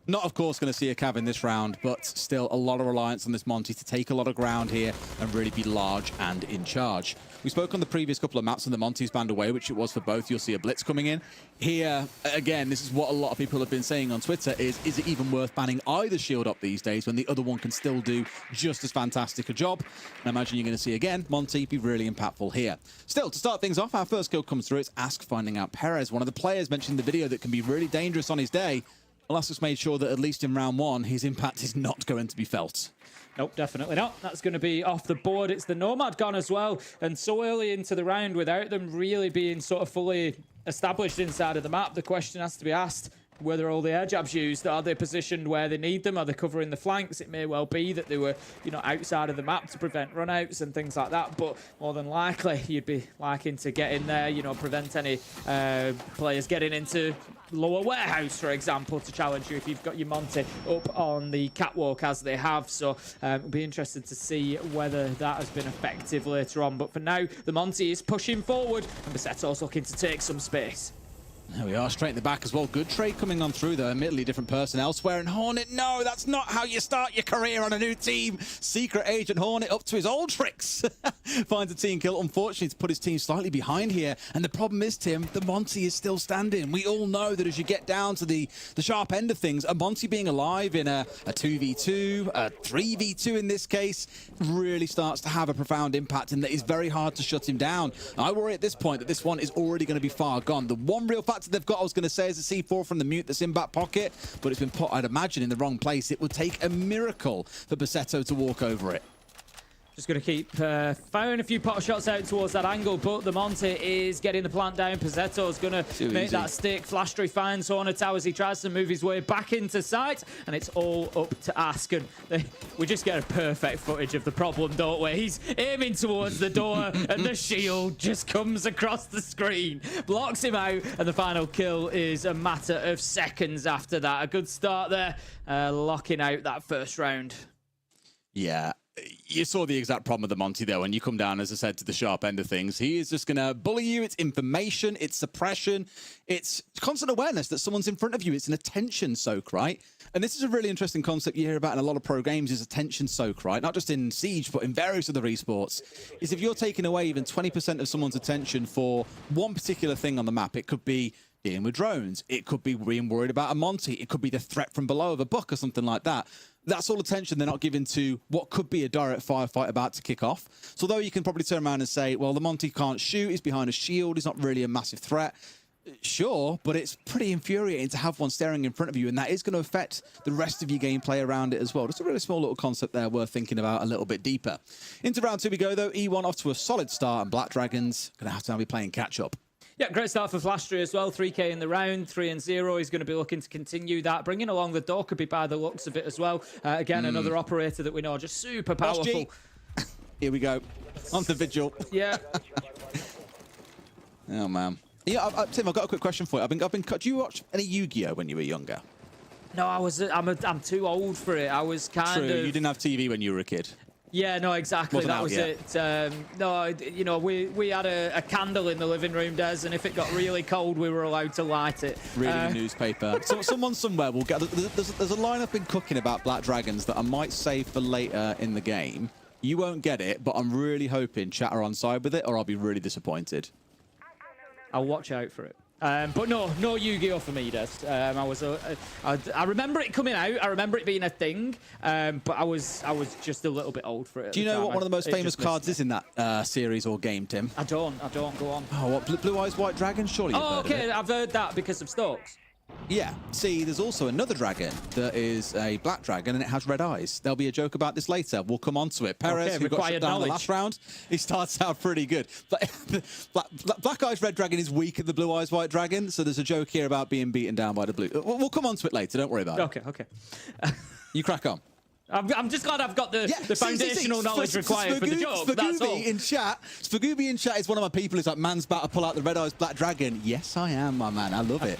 Not, of course, going to see a Cav in this round, but still a lot of reliance on this Monty to take a lot of ground here and really be large and in charge. We spoke on the previous couple of maps and the Monty's banned away, which it was for both. You'll see a Blitz coming in. Here, again, this is what a lot of people have been saying on Twitter, is it even worth banning either shield up these days when the other one can still do just as fantastic a job? And I imagine you're going to see, again, Monty be really impactful here. Still, to start things off, our first kill comes through. It's Ask finding out Perez. One of the players mentioned in the video that can be really dangerous on his day. Alaska's made sure that at least in round one, his impact is not going to be felt. Nope, definitely not. That's going to be off the board. It's the Nomad gone as well. And so early into the round, without them really being sort of fully established inside of the map, the question has to be asked, whether all the air jabs used, are they positioned where they need them? Are they covering the flanks? It may well be that they were, you know, outside of the map to prevent runouts and things like that, but more than likely you'd be liking to get in there, you know, prevent any players getting into lower warehouse, for example, to challenge you if you've got your Monty up on the catwalk as they have. So we'll be interested to see whether that has been effective later on. But for now, the Monty is pushing forward and Bassetto's looking to take some space. There we are, straight in the back as well. Good trade coming on through, though. Admittedly, different person elsewhere. And Hornet, no, that's not how you start your career on a new team. Secret Agent Hornet up to his old tricks. Finds a team kill. Unfortunately, to put his team slightly behind here. And the problem is, Tim, the Monty is still standing. We all know that as you get down to the sharp end of things, a Monty being alive in a 2v2, a 3v2 in this case, really starts to have a profound impact, and that is very hard to shut him down. I worry at this point that this one is already going to be far gone. The one real fact they've got, I was going to say, is a C4 from the mute that's in back pocket, but it's been put, I'd imagine, in the wrong place. It would take a miracle for Bassetto to walk over it. Just going to keep firing a few pot shots out towards that angle, but the Monty is getting the plant down. Pizzetto's going to make that stick. Flashtree finds Hornet as he tries to move his way back into sight, and it's all up to Ask. And we just get a perfect footage of the problem, don't we? He's aiming towards the door, and the shield just comes across the screen, blocks him out, and the final kill is a matter of seconds after that. A good start there, locking out that first round. Yeah. You saw the exact problem with the Monty, though, when you come down, as I said, to the sharp end of things. He is just going to bully you. It's information. It's suppression. It's constant awareness that someone's in front of you. It's an attention soak, right? And this is a really interesting concept you hear about in a lot of pro games, is attention soak, right? Not just in Siege, but in various other esports. Is if you're taking away even 20% of someone's attention for one particular thing on the map, it could be dealing with drones. It could be being worried about a Monty. It could be the threat from below of a buck or something like that. That's all attention they're not giving to what could be a direct firefight about to kick off. So although you can probably turn around and say, well, the Monty can't shoot, he's behind a shield, he's not really a massive threat. Sure, but it's pretty infuriating to have one staring in front of you, and that is going to affect the rest of your gameplay around it as well. Just a really small little concept there worth thinking about a little bit deeper. Into round two we go, though. E1 off to a solid start, and Black Dragons going to have to now be playing catch-up. Yeah, great start for Flashtree as well. 3k in the round, 3-0. He's going to be looking to continue that. Bringing along the Dorkaby by the looks of it as well. Again, another operator that we know, just super powerful. Here we go. On the vigil. Yeah. Oh, man. Yeah, Tim, I've got a quick question for you. Do you watch any Yu-Gi-Oh when you were younger? No, I'm too old for it. I was kind True, of... you didn't have TV when you were a kid. Yeah, no, exactly. Wasn't That out was yet. it. No, you know, we had a candle in the living room, Des, and if it got really cold, we were allowed to light it. Reading a newspaper. So someone somewhere will get... There's a lineup in cooking about Black Dragons that I might save for later in the game. You won't get it, but I'm really hoping chat are on side with it, or I'll be really disappointed. I'll watch out for it. But no Yu-Gi-Oh for me, Des. I remember it coming out. I remember it being a thing, but I was just a little bit old for it. Do you know what one of the most famous cards is in that series or game, Tim? I don't. Go on. Oh, what? Blue Eyes White Dragon? Surely you've heard of it. I've heard that because of Stokes. Yeah. See, there's also another dragon that is a black dragon and it has red eyes. There'll be a joke about this later. We'll come on to it. Perez, who got shut down in the last round, he starts out pretty good. Black Eyes Red Dragon is weak at the Blue Eyes White Dragon, so there's a joke here about being beaten down by the blue. We'll come on to it later. Don't worry about it. Okay. You crack on. I'm just glad I've got the foundational knowledge required for the joke. That's all. Spagooby in chat is one of my people who's like, man's about to pull out the Red Eyes Black Dragon. Yes, I am, my man. I love it.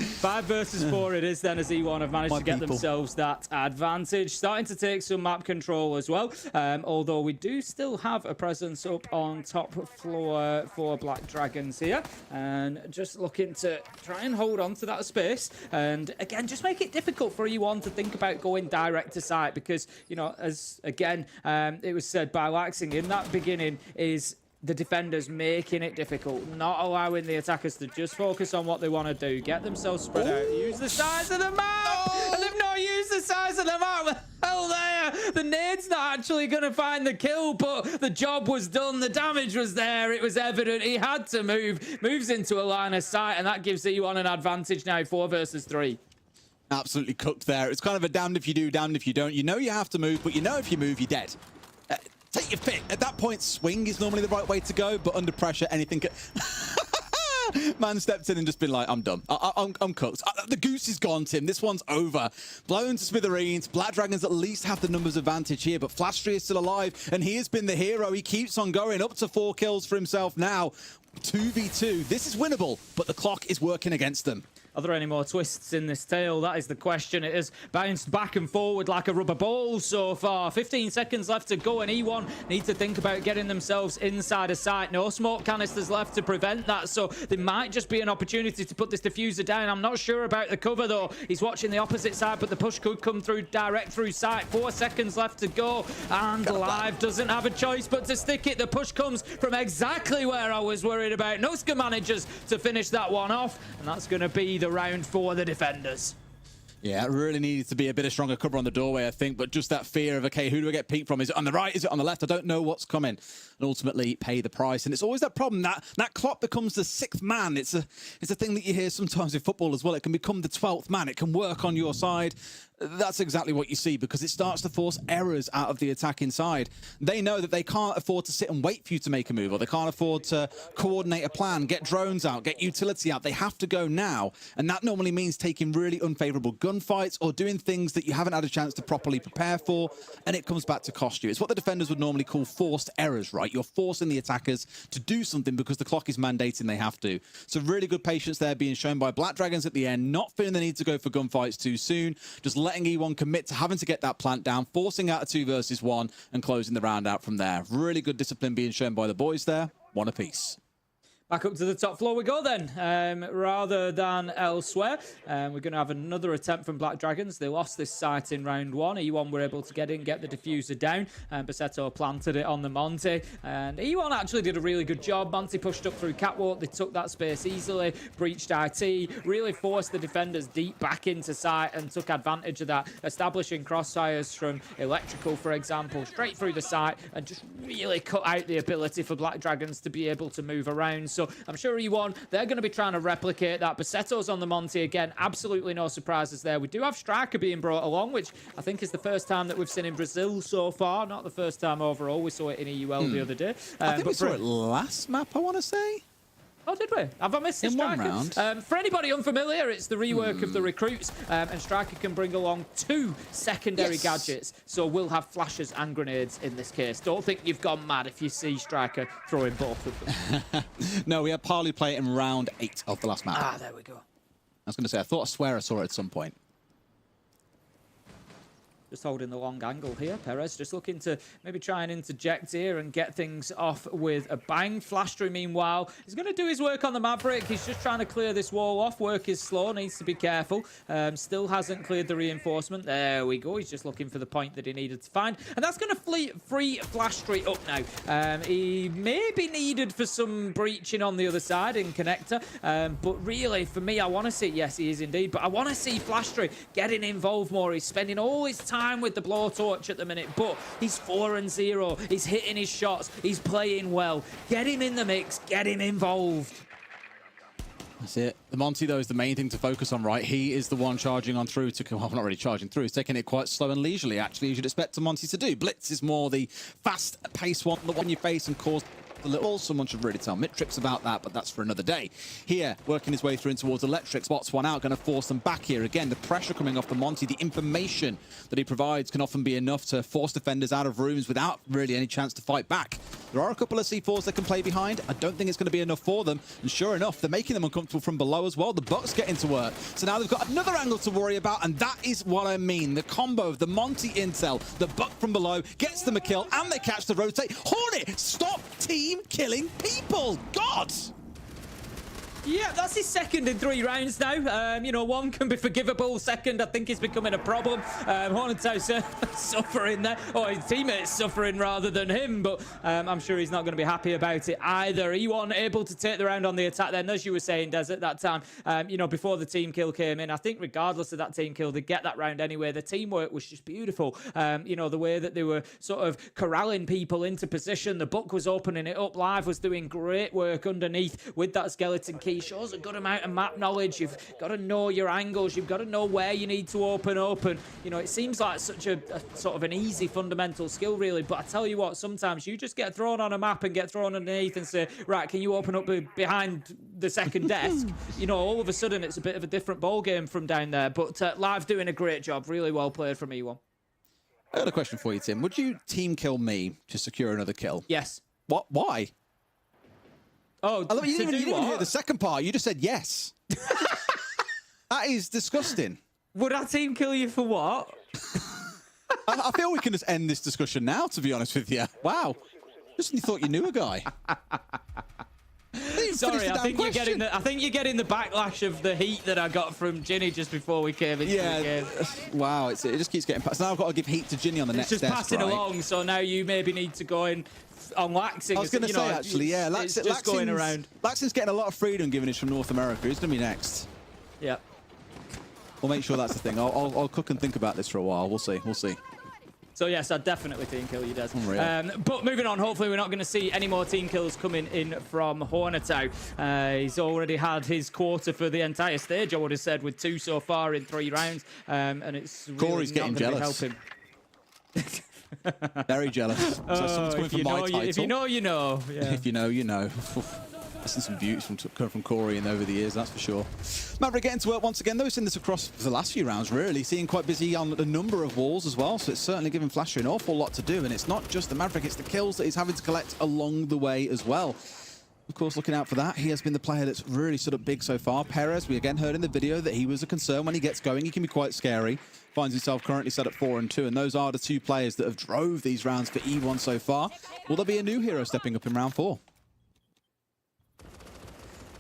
5 versus 4 it is then, as E1 have managed to get themselves that advantage. Starting to take some map control as well, although we do still have a presence up on top floor for Black Dragons here. And just looking to try and hold on to that space. And again, just make it difficult for E1 to think about going direct to site because, you know, as again, it was said by Laxing in that beginning is the defenders making it difficult, not allowing the attackers to just focus on what they want to do, get themselves spread out, use the size of the map, and they've not used the size of the map. Hell there, the nade's not actually going to find the kill, but the job was done, the damage was there, it was evident, he had to moves into a line of sight, and that gives you on an advantage now, 4 versus 3. Absolutely cooked there. It's kind of a damned if you do, damned if you don't. You know you have to move, but you know if you move, you're dead. Take your pick. At that point, swing is normally the right way to go, but under pressure, anything can... Man stepped in and just been like, I'm done. I'm cooked. The goose is gone, Tim. This one's over. Blown to smithereens. Black Dragons at least have the numbers advantage here, but Flashtree is still alive, and he has been the hero. He keeps on going, up to 4 kills for himself now. 2v2. This is winnable, but the clock is working against them. Are there any more twists in this tale? That is the question. It has bounced back and forward like a rubber ball so far. 15 seconds left to go, and E1 need to think about getting themselves inside a site. No smoke canisters left to prevent that, so there might just be an opportunity to put this diffuser down. I'm not sure about the cover, though. He's watching the opposite side, but the push could come through direct through site. 4 seconds left to go, and Live doesn't have a choice but to stick it. The push comes from exactly where I was worried about. Noska manages to finish that one off, and that's going to be the round for the defenders. Yeah, it really needed to be a bit of stronger cover on the doorway, I think, but just that fear of, okay, who do I get peeked from? Is it on the right? Is it on the left? I don't know what's coming. And ultimately pay the price. And it's always that problem, that clock becomes the 6th man. It's a thing that you hear sometimes in football as well. It can become the 12th man. It can work on your side. That's exactly what you see, because it starts to force errors out of the attacking side. They know that they can't afford to sit and wait for you to make a move, or they can't afford to coordinate a plan, get drones out, get utility out. They have to go now, and that normally means taking really unfavorable gunfights or doing things that you haven't had a chance to properly prepare for, and it comes back to cost you. It's what the defenders would normally call forced errors, right? You're forcing the attackers to do something because the clock is mandating they have to. So really good patience there being shown by Black Dragons at the end, not feeling the need to go for gunfights too soon, just letting E1 commit to having to get that plant down, forcing out a 2 versus 1 and closing the round out from there. Really good discipline being shown by the boys there. 1 apiece. Back up to the top floor we go then, rather than elsewhere. We're going to have another attempt from Black Dragons. They lost this site in round 1. E1 were able to get in, get the diffuser down, and Basetto planted it on the Monty. And E1 actually did a really good job. Monty pushed up through catwalk. They took that space easily, breached IT, really forced the defenders deep back into site and took advantage of that, establishing crossfires from Electrical, for example, straight through the site, and just really cut out the ability for Black Dragons to be able to move around. So I'm sure E1, they're going to be trying to replicate that. Basetto's on the Monty again. Absolutely no surprises there. We do have Striker being brought along, which I think is the first time that we've seen in Brazil so far. Not the first time overall. We saw it in EUL the other day. I think we saw it last map, I want to say. Oh, did we? Have I missed this, In one Striker? round. For anybody unfamiliar, it's the rework of the recruits, and Striker can bring along 2 secondary gadgets, so we'll have flashes and grenades in this case. Don't think you've gone mad if you see Striker throwing both of them. No, we had Parley play it in round 8 of the last map. Ah, there we go. I was going to say, I swear I saw it at some point. Just holding the long angle here. Perez just looking to maybe try and interject here and get things off with a bang. Flashtree, meanwhile, he's going to do his work on the Maverick. He's just trying to clear this wall off. Work is slow. Needs to be careful. Still hasn't cleared the reinforcement. There we go. He's just looking for the point that he needed to find. And that's going to free Flashtree up now. He may be needed for some breaching on the other side in connector. But really, for me, I want to see... Yes, he is indeed. But I want to see Flashtree getting involved more. He's spending all his time with the blowtorch at the minute, but he's 4-0. He's hitting his shots. He's playing well. Get him in the mix. Get him involved. That's it. The Monty, though, is the main thing to focus on, right? He is the one charging on through to... Well, not really charging through. He's taking it quite slow and leisurely, actually, as you'd expect the Monty to do. Blitz is more the fast-paced one, the one you face and cause... a little. Someone should really tell Mitrix about that, but that's for another day. Here, working his way through in towards Electric, spots one out, going to force them back here. Again, the pressure coming off the Monty, the information that he provides can often be enough to force defenders out of rooms without really any chance to fight back. There are a couple of C4s that can play behind. I don't think it's going to be enough for them. And sure enough, they're making them uncomfortable from below as well. The Bucks getting to work. So now they've got another angle to worry about, and that is what I mean. The combo of the Monty intel, the Buck from below, gets them a kill, and they catch the rotate. Hornet, stop team killing people! God! Yeah, that's his second in 3 rounds now. You know, one can be forgivable. Second, I think, is becoming a problem. Hornet's suffering there. Or his teammates suffering rather than him. But I'm sure he's not going to be happy about it either. E1 able to take the round on the attack then, as you were saying, Des, at that time. You know, before the team kill came in, I think regardless of that team kill, they get that round anyway. The teamwork was just beautiful. You know, the way that they were sort of corralling people into position. The Buck was opening it up. Live was doing great work underneath with that skeleton key. Shows a good amount of map knowledge. You've got to know your angles. You've got to know where you need to open up. And, you know, it seems like such a sort of an easy fundamental skill, really. But I tell you what, sometimes you just get thrown on a map and get thrown underneath and say, right, can you open up behind the second desk? You know, all of a sudden it's a bit of a different ball game from down there. But Live doing a great job. Really well played from E1. I got a question for you, Tim. Would you team kill me to secure another kill? Yes. What? Why? Oh, you didn't even hear the second part. You just said yes. That is disgusting. Would our team kill you for what? I feel we can just end this discussion now, to be honest with you. Wow. Just when you thought you knew a guy. Sorry, I think you're getting the backlash of the heat that I got from Ginny just before we came into the game. Wow, it just keeps getting passed. Now I've got to give heat to Ginny on the next desk, It's just passing along, so now you maybe need to go in on Laxing. I was going to say, actually, yeah. It's just going around. Laxing's getting a lot of freedom given us from North America. Who's going to be next? Yeah. We'll make sure that's the thing. I'll cook and think about this for a while. We'll see. We'll see. So, yes, I'd definitely team kill you, Des. Unreal. But moving on, hopefully we're not going to see any more team kills coming in from Hornetau. He's already had his quarter for the entire stage, I would have said, with 2 so far in 3 rounds. And it's really Corey's getting jealous. Help him. Very jealous. So someone's coming from my title. If you know, you know. Yeah. If you know, you know. I've seen some beauties from Corey and over the years, that's for sure. Maverick getting to work once again, though. We've seen this across the last few rounds, really. Seeing quite busy on a number of walls as well, so it's certainly giving Flasher an awful lot to do. And it's not just the Maverick, it's the kills that he's having to collect along the way as well. Of course, looking out for that, he has been the player that's really stood up big so far. Perez, we again heard in the video that he was a concern when he gets going. He can be quite scary. Finds himself currently set at 4 and 2, and those are the 2 players that have drove these rounds for E1 so far. Will there be a new hero stepping up in round 4?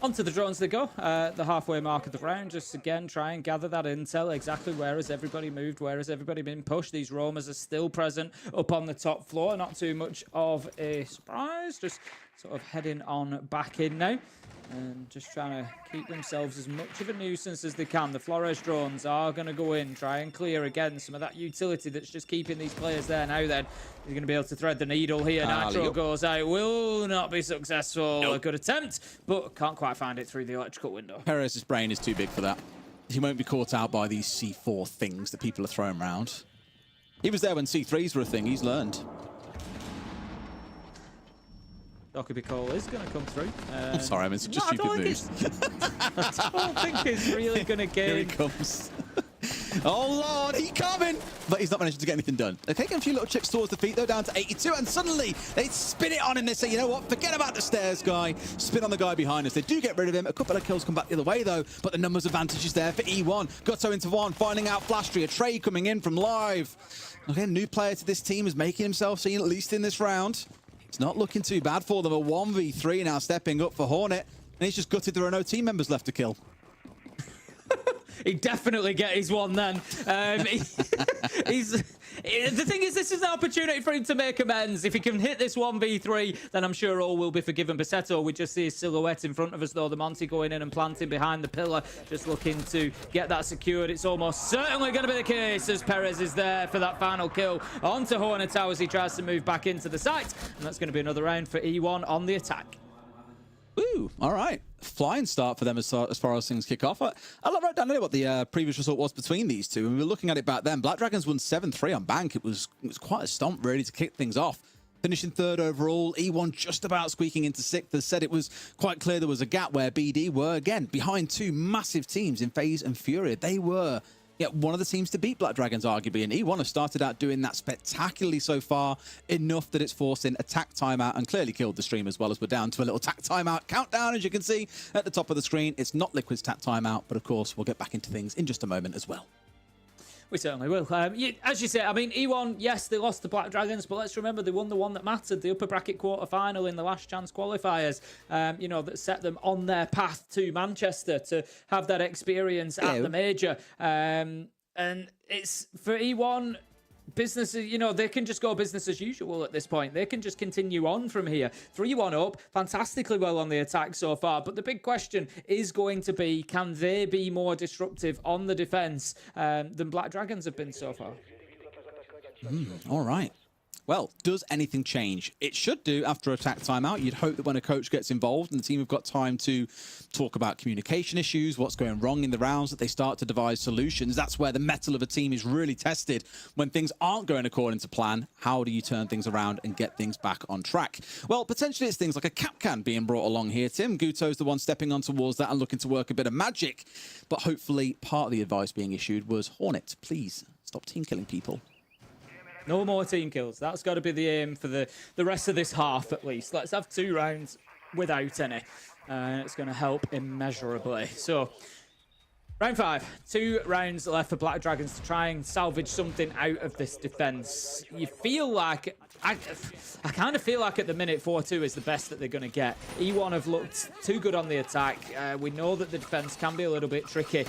Onto the drones they go, the halfway mark of the round. Just again, try and gather that intel. Exactly where has everybody moved? Where has everybody been pushed? These roamers are still present up on the top floor. Not too much of a surprise. Just sort of heading on back in now. And just trying to keep themselves as much of a nuisance as they can. The Flores drones are going to go in, try and clear again some of that utility that's just keeping these players there. Now then, he's going to be able to thread the needle here. Nitro goes out, will not be successful. Nope. A good attempt, but can't quite find it through the electrical window. Perez's brain is too big for that. He won't be caught out by these C4 things that people are throwing around. He was there when C3s were a thing. He's learned. Dokkaebi call is going to come through. I'm sorry, I mean, it's just stupid moves. I don't think it's really going to gain. Here he comes. Oh, Lord, he's coming! But he's not managed to get anything done. They're taking a few little chips towards the feet, though, down to 82, and suddenly they spin it on him. They say, you know what, forget about the stairs guy. Spin on the guy behind us. They do get rid of him. A couple of kills come back the other way, though, but the numbers advantage is there for E1. Gutto into one, finding out Flashtree. A trade coming in from Live. Again, new player to this team is making himself seen, at least in this round. It's not looking too bad for them. A 1v3 now stepping up for Hornet, and he's just gutted there are no team members left to kill. He definitely get his one then. The thing is, this is an opportunity for him to make amends. If he can hit this 1v3, then I'm sure all will be forgiven. Basetto, we just see his silhouette in front of us, though. The Monty going in and planting behind the pillar, just looking to get that secured. It's almost certainly going to be the case as Perez is there for that final kill onto Hornetau as he tries to move back into the site. And that's going to be another round for E1 on the attack. Ooh, all right. Flying start for them as far as things kick off. I wrote down what the previous result was between these two, and we were looking at it back then. Black Dragons won 7-3 on Bank. It was quite a stomp, really, to kick things off. Finishing third overall, E1 just about squeaking into sixth. As said, it was quite clear there was a gap where BD were, again, behind two massive teams in FaZe and Fury. They were one of the teams to beat Black Dragons, arguably, and E1 has started out doing that spectacularly so far, enough that it's forced in a tack timeout and clearly killed the stream as well, as we're down to a little tack timeout countdown, as you can see at the top of the screen. It's not Liquid's tack timeout, but of course, we'll get back into things in just a moment as well. We certainly will. As you say, I mean, E1, yes, they lost to Black Dragons, but let's remember they won the one that mattered, the upper bracket quarter-final in the last chance qualifiers, that set them on their path to Manchester to have that experience at the major. And it's for E1... business, they can just go business as usual at this point. They can just continue on from here. 3-1 up, fantastically well on the attack so far. But the big question is going to be, can they be more disruptive on the defense than Black Dragons have been so far? All right. Well, does anything change? It should do after attack timeout. You'd hope that when a coach gets involved and the team have got time to talk about communication issues, what's going wrong in the rounds, that they start to devise solutions. That's where the mettle of a team is really tested. When things aren't going according to plan, how do you turn things around and get things back on track? Well, potentially it's things like a cap can being brought along here, Tim. Guto's the one stepping on towards that and looking to work a bit of magic. But hopefully part of the advice being issued was, Hornet, please stop team killing people. No more team kills. That's got to be the aim for the rest of this half, at least. Let's have 2 rounds without any. It's going to help immeasurably. So, round 5. 2 rounds left for Black Dragons to try and salvage something out of this defense. You feel like... I kind of feel like at the minute 4-2 is the best that they're going to get. E1 have looked too good on the attack. We know that the defense can be a little bit tricky.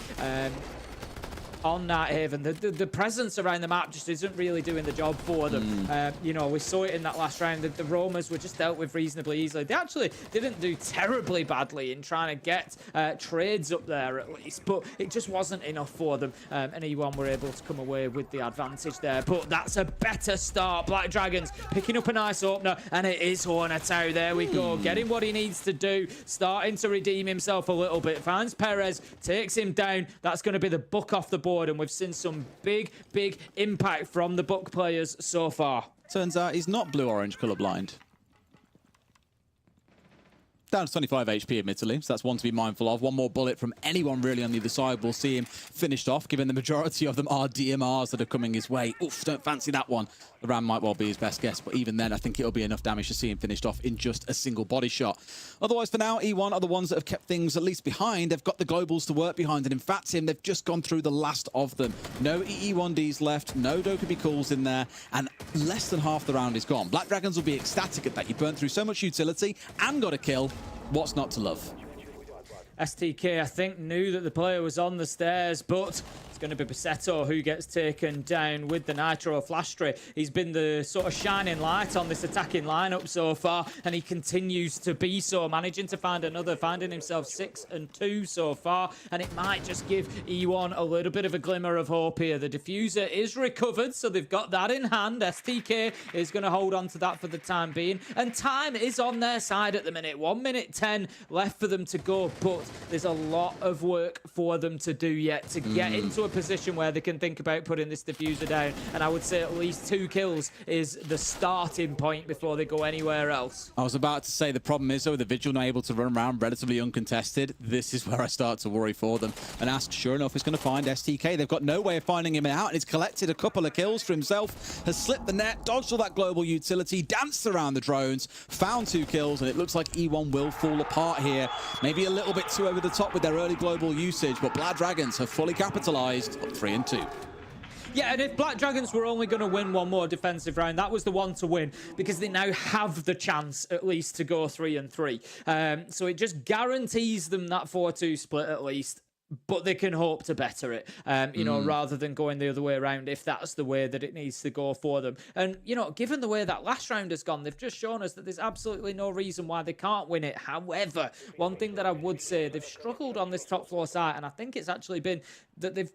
On that Haven, the presence around the map just isn't really doing the job for them. We saw it in that last round that the Roamers were just dealt with reasonably easily. They actually didn't do terribly badly in trying to get trades up there at least, but it just wasn't enough for them. And E1 were able to come away with the advantage there. But that's a better start. Black Dragons picking up a nice opener, and it is Hornetau. There we go, getting what he needs to do, starting to redeem himself a little bit. Finds Perez, takes him down. That's going to be the book off the board. And we've seen some big impact from the Buck players so far. Turns out he's not blue-orange colorblind. Down to 25 HP, admittedly, so that's one to be mindful of. One more bullet from anyone really on the other side. We'll see him finished off, given the majority of them are DMRs that are coming his way. Oof, don't fancy that one. The Ram might well be his best guess, but even then, I think it'll be enough damage to see him finished off in just a single body shot. Otherwise, for now, E1 are the ones that have kept things at least behind. They've got the globals to work behind, and in fact, Tim, they've just gone through the last of them. No EE1Ds left, no Dokkaebi calls in there, and less than half the round is gone. Black Dragons will be ecstatic at that. You burnt through so much utility and got a kill. What's not to love? STK, I think, knew that the player was on the stairs, but it's going to be Basetto who gets taken down with the Nitro Flashtree. He's been the sort of shining light on this attacking lineup so far, and he continues to be so, managing to find another, finding himself 6-2 so far, and it might just give E1 a little bit of a glimmer of hope here. The diffuser is recovered, so they've got that in hand. STK is going to hold on to that for the time being, and time is on their side at the minute. 1 minute 10 left for them to go, but there's a lot of work for them to do yet to get into a position where they can think about putting this diffuser down. And I would say at least 2 kills is the starting point before they go anywhere else. I was about to say the problem is, though, the Vigil not able to run around relatively uncontested. This is where I start to worry for them. And Ask, sure enough, is going to find STK. They've got no way of finding him out, and he's collected a couple of kills for himself, has slipped the net, dodged all that global utility, danced around the drones, found 2 kills, and it looks like E1 will fall apart here. Maybe a little bit too over the top with their early global usage, but Black Dragons have fully capitalized on 3-2. Yeah, and if Black Dragons were only going to win one more defensive round, that was the one to win, because they now have the chance at least to go 3-3. So it just guarantees them that 4-2 split at least. But they can hope to better it, you know, rather than going the other way around if that's the way that it needs to go for them. And, you know, given the way that last round has gone, they've just shown us that there's absolutely no reason why they can't win it. However, one thing that I would say, they've struggled on this top floor site, and I think it's actually been that they've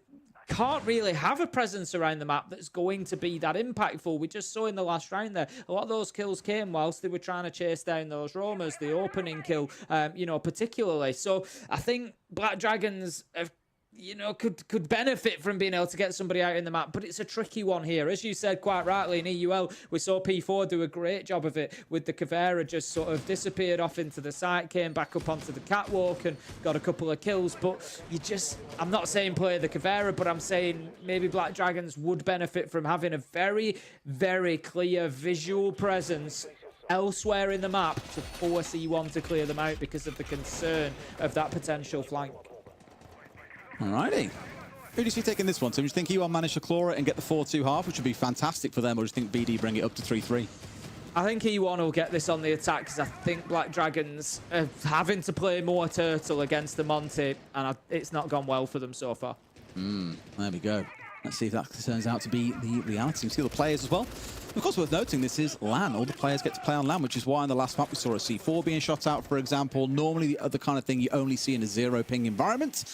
can't really have a presence around the map that's going to be that impactful. We just saw in the last round there, a lot of those kills came whilst they were trying to chase down those roamers, the opening kill, you know, particularly. So I think Black Dragons have, you know, could benefit from being able to get somebody out in the map, but it's a tricky one here. As you said quite rightly in EUL, we saw P4 do a great job of it with the Caveira just sort of disappeared off into the site, came back up onto the catwalk and got a couple of kills. But you just, I'm not saying play the Caveira, but I'm saying maybe Black Dragons would benefit from having a very, very clear visual presence elsewhere in the map to force E1 to clear them out because of the concern of that potential flank. Alrighty. Who do you see taking this one? So do you think E1 managed to claw it and get the 4-2 half, which would be fantastic for them, or do you think BD bring it up to 3-3? I think E1 will get this on the attack because I think Black Dragons are having to play more Turtle against the Monty, and it's not gone well for them so far. There we go. Let's see if that turns out to be the reality. We see the players as well. Of course, worth noting, this is LAN. All the players get to play on LAN, which is why in the last map we saw a C4 being shot out, for example. Normally, the other kind of thing you only see in a zero ping environment.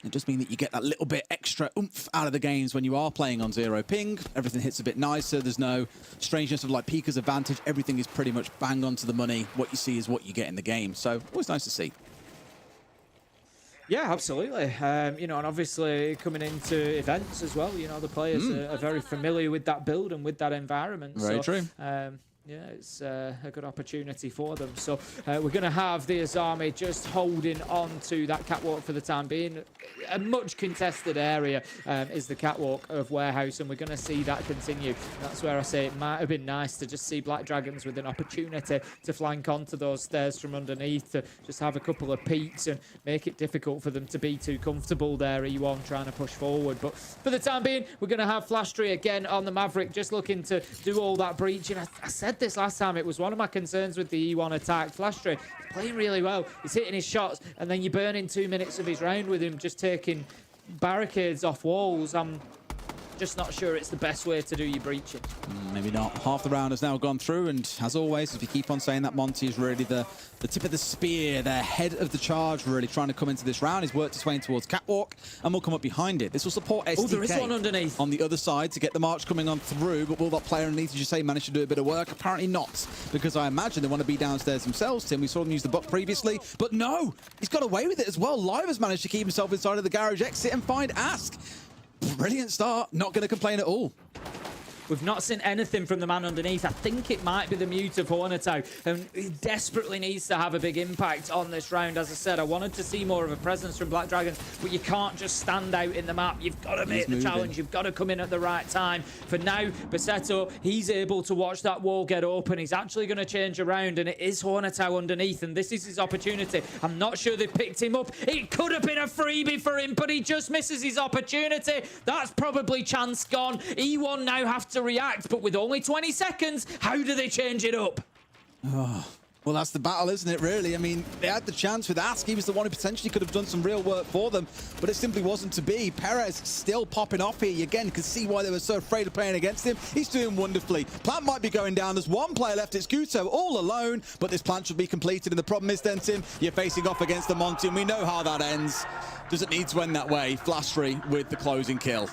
It does mean that you get that little bit extra oomph out of the games when you are playing on zero ping. Everything hits a bit nicer. There's no strangeness of like Pika's advantage. Everything is pretty much bang on to the money. What you see is what you get in the game. So always nice to see. Yeah, absolutely. You know, and obviously coming into events as well, you know, the players are very familiar with that build and with that environment. Very true. Yeah, it's a good opportunity for them. So we're going to have the Azami just holding on to that catwalk for the time being. A much contested area is the catwalk of Warehouse, and we're going to see that continue. That's where I say it might have been nice to just see Black Dragons with an opportunity to flank onto those stairs from underneath, to just have a couple of peeks and make it difficult for them to be too comfortable there, E1 trying to push forward. But for the time being, we're going to have Flash Tree again on the Maverick, just looking to do all that breaching. I said this last time, it was one of my concerns with the E1 attack. Flash Tree playing really well. He's hitting his shots, and then you burn in 2 minutes of his round with him just taking barricades off walls. I'm just not sure it's the best way to do your breaching. Maybe not. Half the round has now gone through, and as always, if you keep on saying that, Monty is really the tip of the spear, the head of the charge, really trying to come into this round. He's worked his way in towards catwalk, and will come up behind it. This will support STK. Oh, there is one underneath. On the other side to get the march coming on through, but will that player underneath, as you say, manage to do a bit of work? Apparently not, because I imagine they want to be downstairs themselves, Tim. We saw them use the buck previously, but no, he's got away with it as well. Live has managed to keep himself inside of the garage exit and find Ask. Brilliant start. Not going to complain at all. We've not seen anything from the man underneath. I think it might be the mute of Hornetau, and he desperately needs to have a big impact on this round. As I said, I wanted to see more of a presence from Black Dragons, but you can't just stand out in the map. You've got to make the challenge. You've got to come in at the right time. For now, Baseto, he's able to watch that wall get open. He's actually going to change around, and it is Hornetau underneath, and this is his opportunity. I'm not sure they picked him up. It could have been a freebie for him, but he just misses his opportunity. That's probably chance gone. E1 now have to react, but with only 20 seconds, how do they change it up? Oh, well, that's the battle, isn't it, really? I mean, they had the chance with Ask. He was the one who potentially could have done some real work for them, but it simply wasn't to be. Perez still popping off here. You again can see why they were so afraid of playing against him. He's doing wonderfully. Plant might be going down. There's one player left. It's Guto all alone, but this plant should be completed, and the problem is then, Tim, you're facing off against the Monty, and we know how that ends. Does it need to end that way? Flashry with the closing kill.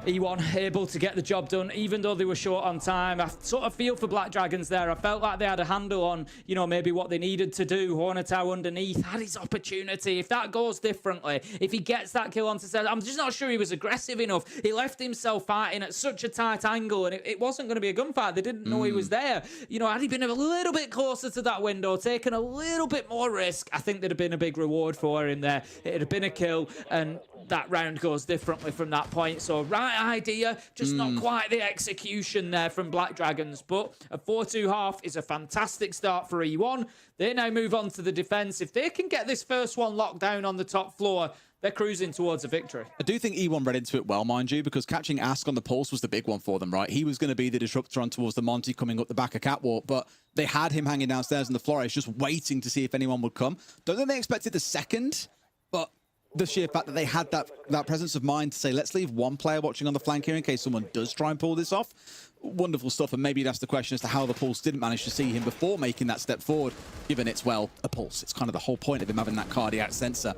E1 able to get the job done, even though they were short on time. I sort of feel for Black Dragons there. I felt like they had a handle on, you know, maybe what they needed to do. Hornetau underneath had his opportunity. If that goes differently, if he gets that kill onto Cesar, I'm just not sure he was aggressive enough. He left himself fighting at such a tight angle, and it wasn't going to be a gunfight. They didn't know he was there. You know, had he been a little bit closer to that window, taken a little bit more risk, I think there'd have been a big reward for him there. It'd have been a kill, and that round goes differently from that point. So right idea, just not quite the execution there from Black Dragons. But a 4-2 half is a fantastic start for E1. They now move on to the defense. If they can get this first one locked down on the top floor, they're cruising towards a victory. I do think E1 read into it well, mind you, because catching Ask on the pulse was the big one for them, right? He was going to be the disruptor on towards the Monty coming up the back of Catwalk, but they had him hanging downstairs in the Flores just waiting to see if anyone would come. Don't think they expected the second, but the sheer fact that they had that presence of mind to say, let's leave one player watching on the flank here in case someone does try and pull this off. Wonderful stuff, and maybe that's the question as to how the Pulse didn't manage to see him before making that step forward, given it's, well, a Pulse. It's kind of the whole point of him having that cardiac sensor.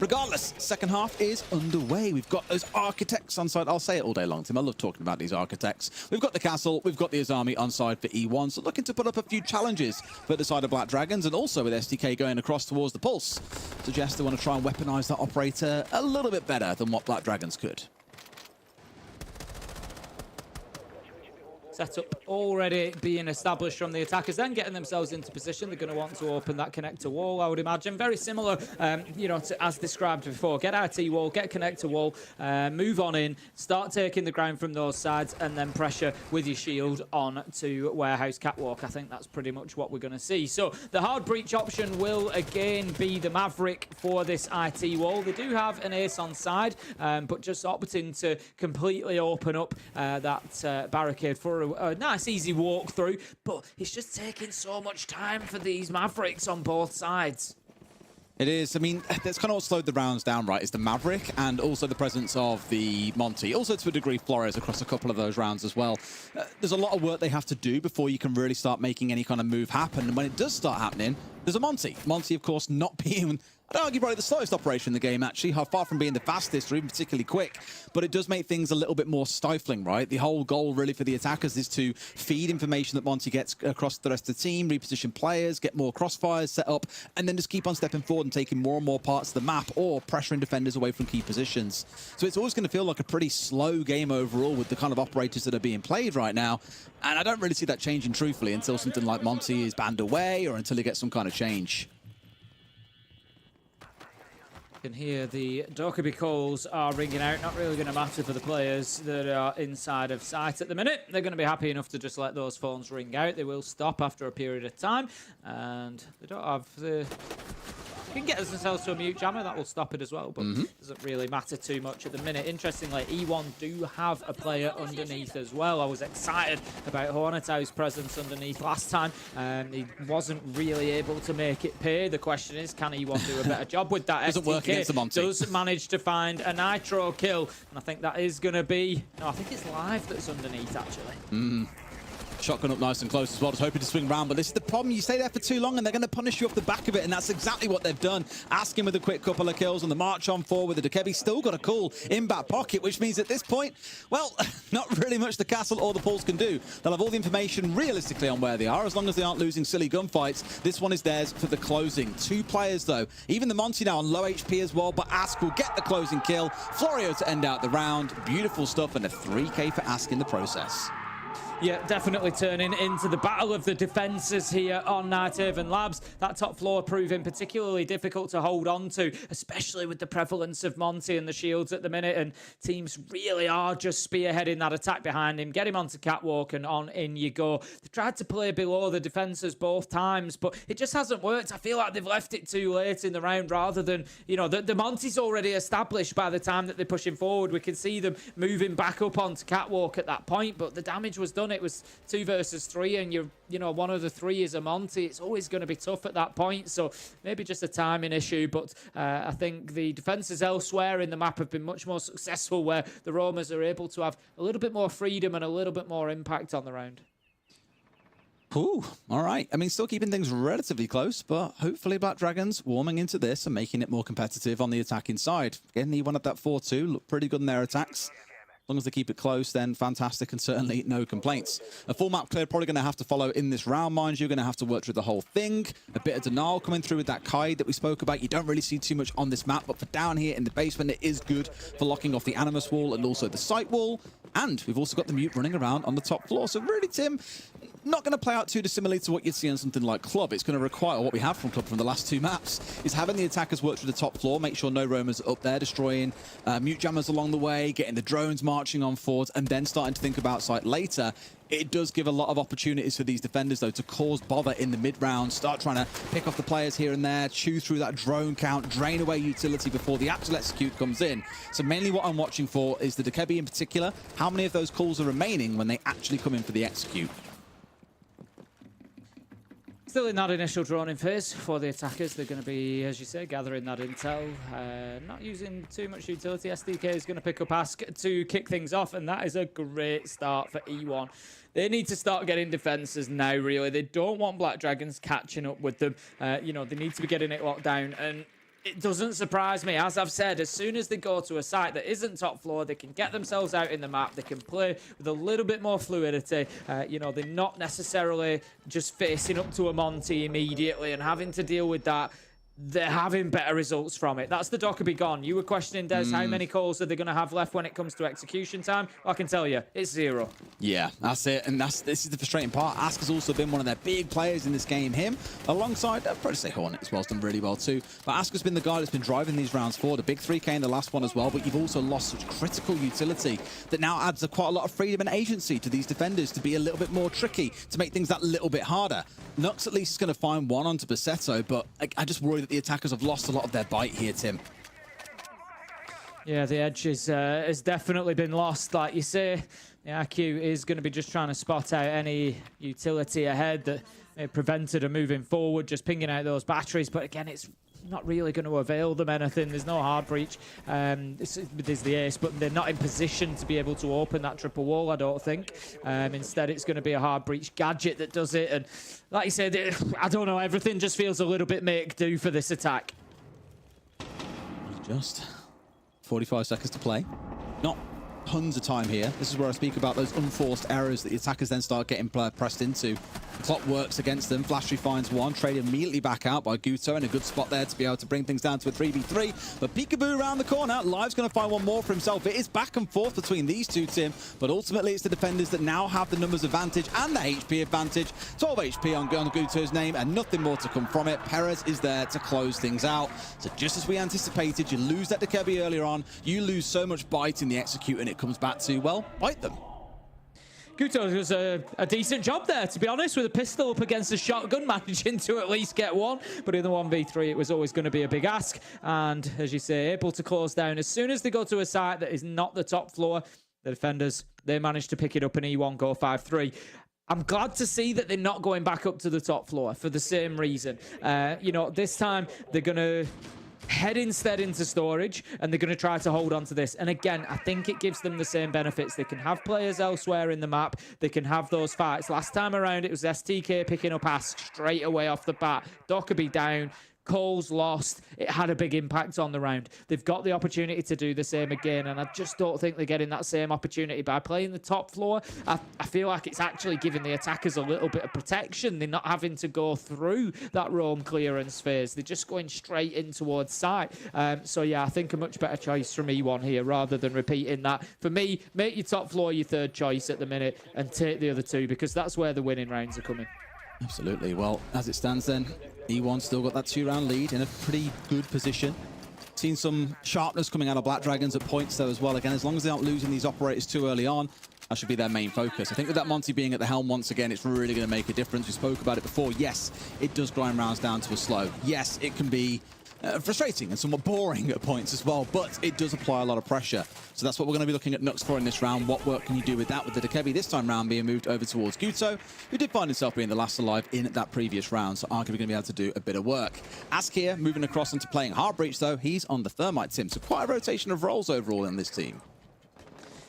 Regardless, second half is underway. We've got those architects on side. I'll say it all day long, Tim. I love talking about these architects. We've got the castle, we've got the Azami on side for E1, so looking to put up a few challenges for the side of Black Dragons, and also with SDK going across towards the Pulse. Suggests they want to try and weaponize that operator a little bit better than what Black Dragons could. Setup already being established from the attackers, then getting themselves into position. They're going to want to open that connector wall, I would imagine. Very similar, you know, to, as described before. Get our T-wall, get connector wall, move on in, start taking the ground from those sides, and then pressure with your shield on to Warehouse Catwalk. I think that's pretty much what we're going to see. So the hard breach option will again be the Maverick for this IT wall. They do have an ace on side, but just opting to completely open up that barricade for a nice easy walkthrough, but it's just taking so much time for these Mavericks on both sides. It is. I mean, that's kind of what slowed the rounds down, right? Is the Maverick and also the presence of the Monty. Also, to a degree, Flores across a couple of those rounds as well. There's a lot of work they have to do before you can really start making any kind of move happen. And when it does start happening, there's a Monty. Monty, of course, not being, I'd argue, probably the slowest operation in the game, actually, far from being the fastest or even particularly quick. But it does make things a little bit more stifling, right? The whole goal, really, for the attackers is to feed information that Monty gets across the rest of the team, reposition players, get more crossfires set up, and then just keep on stepping forward and taking more and more parts of the map or pressuring defenders away from key positions. So it's always going to feel like a pretty slow game overall with the kind of operators that are being played right now. And I don't really see that changing, truthfully, until something like Monty is banned away or until he gets some kind of change. You can hear the Dokkaebi calls are ringing out. Not really going to matter for the players that are inside of sight at the minute. They're going to be happy enough to just let those phones ring out. They will stop after a period of time, and they don't have the... You can get themselves to a mute jammer, that will stop it as well, but doesn't really matter too much at the minute. Interestingly, E1 do have a player underneath as well. I was excited about Hornetau's presence underneath last time. He wasn't really able to make it pay. The question is, can E1 do a better job with that? Doesn't work against the Monty. Does manage to find a Nitro kill, and I think that is going to be... No, I think it's Live that's underneath, actually. Shotgun up nice and close as well, just hoping to swing round, but this is the problem. You stay there for too long and they're going to punish you off the back of it, and that's exactly what they've done. Asking with a quick couple of kills on the march on forward. The Dokkaebi still got a cool in back pocket, which means at this point, well, not really much the Castle or the Pulse can do. They'll have all the information realistically on where they are, as long as they aren't losing silly gunfights. This one is theirs for the closing. Two players though, even the Monty now on low HP as well, but Ask will get the closing kill. Florio to end out the round. Beautiful stuff, and a 3K for Ask in the process. Yeah, definitely turning into the battle of the defences here on Nighthaven Labs. That top floor proving particularly difficult to hold on to, especially with the prevalence of Monty and the shields at the minute, and teams really are just spearheading that attack behind him. Get him onto Catwalk and on in you go. They tried to play below the defences both times, but it just hasn't worked. I feel like they've left it too late in the round rather than, you know, the Monty's already established by the time that they're pushing forward. We can see them moving back up onto Catwalk at that point, but the damage was done. It was 2 versus 3, and you know, one of the 3 is a Monty. It's always going to be tough at that point, so maybe just a timing issue, but I think the defenses elsewhere in the map have been much more successful, where the Roamers are able to have a little bit more freedom and a little bit more impact on the round. Ooh, all right. I mean, still keeping things relatively close, but hopefully Black Dragons warming into this and making it more competitive on the attacking side. Again, E1 at that 4-2, look pretty good in their attacks. As long as they keep it close, then fantastic, and certainly no complaints. A full map clear probably going to have to follow in this round, mind you. You're going to have to work through the whole thing. A bit of denial coming through with that kite that we spoke about. You don't really see too much on this map, but for down here in the basement, it is good for locking off the Animus wall and also the site wall. And we've also got the Mute running around on the top floor. So really, Tim, not going to play out too dissimilarly to what you'd see on something like Club. It's going to require what we have from Club from the last 2 maps, is having the attackers work through the top floor, make sure no roamers are up there, destroying Mute jammers along the way, getting the drones marching on forwards, and then starting to think about site later. It does give a lot of opportunities for these defenders, though, to cause bother in the mid-round, start trying to pick off the players here and there, chew through that drone count, drain away utility before the actual execute comes in. So mainly what I'm watching for is the Dekebi in particular. How many of those calls are remaining when they actually come in for the execute? Still in that initial drone-in phase for the attackers. They're going to be, as you say, gathering that intel. Not using too much utility. SDK is going to pick up Ask to kick things off, and that is a great start for E1. They need to start getting defenses now, really. They don't want Black Dragons catching up with them. You know, they need to be getting it locked down, and it doesn't surprise me. As I've said, as soon as they go to a site that isn't top floor, they can get themselves out in the map. They can play with a little bit more fluidity. You know, they're not necessarily just facing up to a Monty immediately and having to deal with that. They're having better results from it. That's the Dockerby gone. You were questioning, Des, how many calls are they going to have left when it comes to execution time? I can tell you, it's 0. Yeah, that's it. And this is the frustrating part. Ask has also been one of their big players in this game. Him, alongside, I'd probably say Hornet as well, has done really well too. But Ask has been the guy that's been driving these rounds forward. A big 3K in the last one as well. But you've also lost such critical utility that now adds quite a lot of freedom and agency to these defenders to be a little bit more tricky, to make things that little bit harder. Nux at least is going to find one onto Basetto, but I just worry that the attackers have lost a lot of their bite here, Tim. Yeah, the edge has definitely been lost. Like you say, the IQ is going to be just trying to spot out any utility ahead that prevented them moving forward, just pinging out those batteries. But again, it's not really going to avail them anything. There's no hard breach. There's the ace, but they're not in position to be able to open that triple wall, I don't think. Instead, it's going to be a hard breach gadget that does it. And like you said, I don't know, everything just feels a little bit make-do for this attack. Just 45 seconds to play. Not tons of time here. This is where I speak about those unforced errors that the attackers then start getting pressed into. The clock works against them. Flashy finds one. Trade immediately back out by Guto in a good spot there to be able to bring things down to a 3v3. But Peekaboo around the corner. Live's going to find one more for himself. It is back and forth between these two, Tim. But ultimately, it's the defenders that now have the numbers advantage and the HP advantage. 12 HP on Guto's name and nothing more to come from it. Perez is there to close things out. So just as we anticipated, you lose that Dekebi earlier on. You lose so much bite in the execute, and it comes back to, well, bite them. Guto does a decent job there, to be honest, with a pistol up against a shotgun, managing to at least get one. But in the 1v3, it was always going to be a big ask. And, as you say, able to close down. As soon as they go to a site that is not the top floor, the defenders, they managed to pick it up and E1 go 5-3. I'm glad to see that they're not going back up to the top floor for the same reason. You know, this time they're going to head instead into storage, and they're going to try to hold on to this. And again, I think it gives them the same benefits. They can have players elsewhere in the map. They can have those fights. Last time around, it was STK picking up Ask straight away off the bat. Dockerby down. Cole's lost. It had a big impact on the round. They've got the opportunity to do the same again, and I just don't think they're getting that same opportunity by playing the top floor. I feel like it's actually giving the attackers a little bit of protection. They're not having to go through that roam clearance phase. They're just going straight in towards site. So yeah, I think a much better choice from E1 here, rather than repeating that. For me, make your top floor your third choice at the minute and take the other two, because that's where the winning rounds are coming. Absolutely. Well, as it stands then, E1 still got that 2-round lead in a pretty good position. Seen some sharpness coming out of Black Dragons at points though as well. Again, as long as they aren't losing these operators too early on, that should be their main focus. I think with that Monty being at the helm once again, it's really going to make a difference. We spoke about it before. Yes, it does grind rounds down to a slow. Yes, it can be frustrating and somewhat boring at points as well, but it does apply a lot of pressure. So that's what we're going to be looking at Nux for in this round. What work can you do with that, with the Dekebi this time round being moved over towards Guto, who did find himself being the last alive in that previous round, so arguably going to be able to do a bit of work. Ask here, moving across into playing Hard Breach though, he's on the Thermite, Tim, so quite a rotation of roles overall in this team.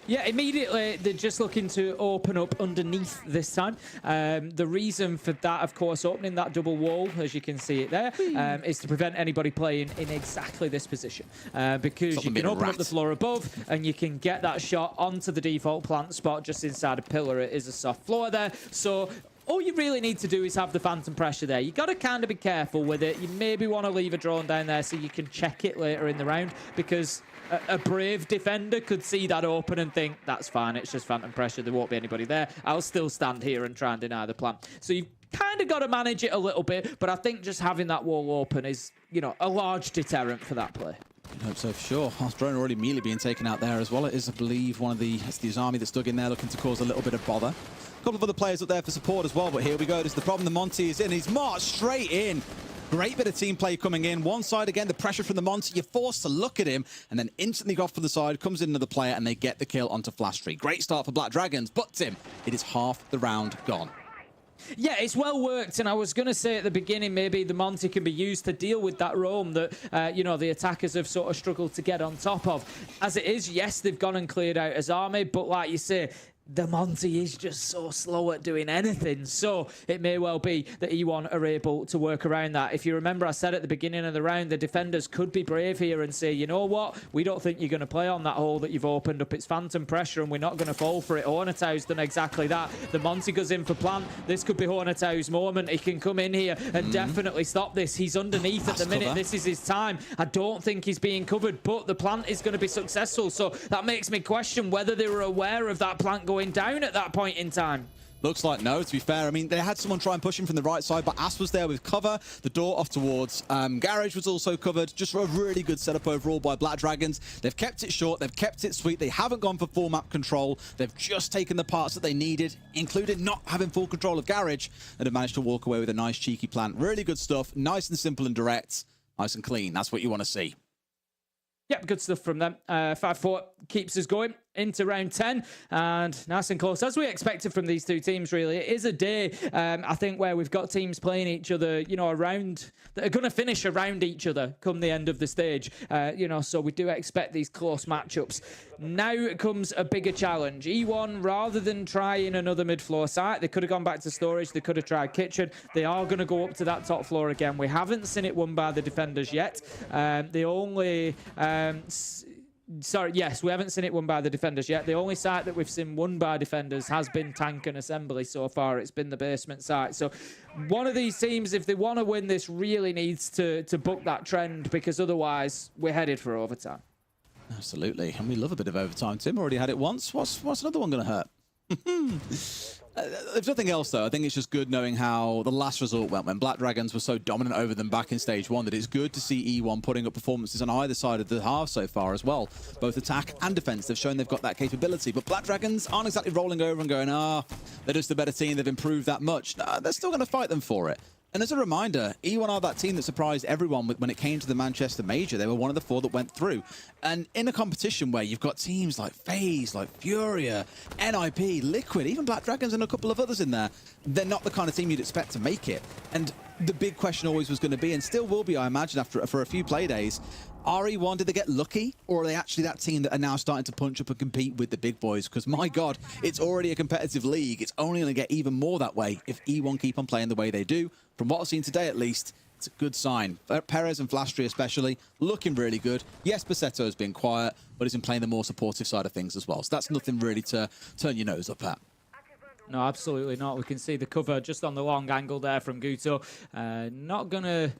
Yeah, immediately they're just looking to open up underneath this time. The reason for that, of course, opening that double wall, as you can see it there, is to prevent anybody playing in exactly this position. Because you can open up the floor above and you can get that shot onto the default plant spot just inside a pillar. It is a soft floor there. So all you really need to do is have the phantom pressure there. You got to kind of be careful with it. You maybe want to leave a drone down there so you can check it later in the round, because a brave defender could see that open and think, that's fine, it's just phantom pressure, there won't be anybody there. I'll still stand here and try and deny the plant. So you've kind of got to manage it a little bit, but I think just having that wall open is, you know, a large deterrent for that play. I hope so, for sure. Drone already immediately being taken out there as well. It is, I believe, one of the Azami that's dug in there looking to cause a little bit of bother. A couple of other players up there for support as well, but here we go. This is the problem. The Monty is in. He's marched straight in. Great bit of team play coming in. One side, again, the pressure from the Monty. You're forced to look at him and then instantly go off to the side. Comes in another player and they get the kill onto Flashtree. Great start for Black Dragons, but Tim, it is half the round gone. Yeah, it's well worked, and I was going to say at the beginning maybe the Monty can be used to deal with that roam that, you know, the attackers have sort of struggled to get on top of. As it is, yes, they've gone and cleared out Azami, but like you say, the Monty is just so slow at doing anything. So it may well be that E1 are able to work around that. If you remember, I said at the beginning of the round, the defenders could be brave here and say, you know what, we don't think you're going to play on that hole that you've opened up. It's phantom pressure and we're not going to fall for it. Hornetau's done exactly that. The Monty goes in for plant. This could be Hornetau's moment. He can come in here and definitely stop this. He's underneath at the minute. Cover. This is his time. I don't think he's being covered, but the plant is going to be successful. So that makes me question whether they were aware of that plant going down at that point in time. Looks like no, to be fair. I mean, they had someone try and push him from the right side, but Ass was there with cover. The door off towards Garage was also covered. Just a really good setup overall by Black Dragons. They've kept it short. They've kept it sweet. They haven't gone for full map control. They've just taken the parts that they needed, including not having full control of Garage, and have managed to walk away with a nice cheeky plant. Really good stuff. Nice and simple and direct. Nice and clean. That's what you want to see. Yep, good stuff from them. 5-4 keeps us going into round 10, and nice and close, as we expected from these two teams, really. It is a day, I think, where we've got teams playing each other, you know, around, that are going to finish around each other come the end of the stage, you know, so we do expect these close matchups. Now comes a bigger challenge. E1, rather than trying another mid-floor site, they could have gone back to storage, they could have tried kitchen. They are going to go up to that top floor again. We haven't seen it won by the defenders yet. The only... Sorry, yes, we haven't seen it won by the defenders yet. The only site that we've seen won by defenders has been tank and assembly so far. It's been the basement site. So one of these teams, if they want to win this, really needs to book that trend, because otherwise we're headed for overtime. Absolutely, and we love a bit of overtime. Tim already had it once. What's another one going to hurt? If nothing else, though, I think it's just good knowing how the last result went when Black Dragons were so dominant over them back in stage 1, that it's good to see E1 putting up performances on either side of the half so far as well. Both attack and defense, they've shown they've got that capability. But Black Dragons aren't exactly rolling over and going, they're just a better team, they've improved that much. No, they're still going to fight them for it. And as a reminder, E1 are that team that surprised everyone when it came to the Manchester Major. They were one of the 4 that went through. And in a competition where you've got teams like FaZe, like Furia, NIP, Liquid, even Black Dragons and a couple of others in there, they're not the kind of team you'd expect to make it. And the big question always was going to be, and still will be, I imagine, for a few play days, are E1, did they get lucky, or are they actually that team that are now starting to punch up and compete with the big boys? Because, my God, it's already a competitive league. It's only going to get even more that way if E1 keep on playing the way they do. From what I've seen today, at least, it's a good sign. Perez and Flashtree especially, looking really good. Yes, Passetto's been quiet, but he's been playing the more supportive side of things as well. So that's nothing really to turn your nose up at. No, absolutely not. We can see the cover just on the long angle there from Guto. Not going to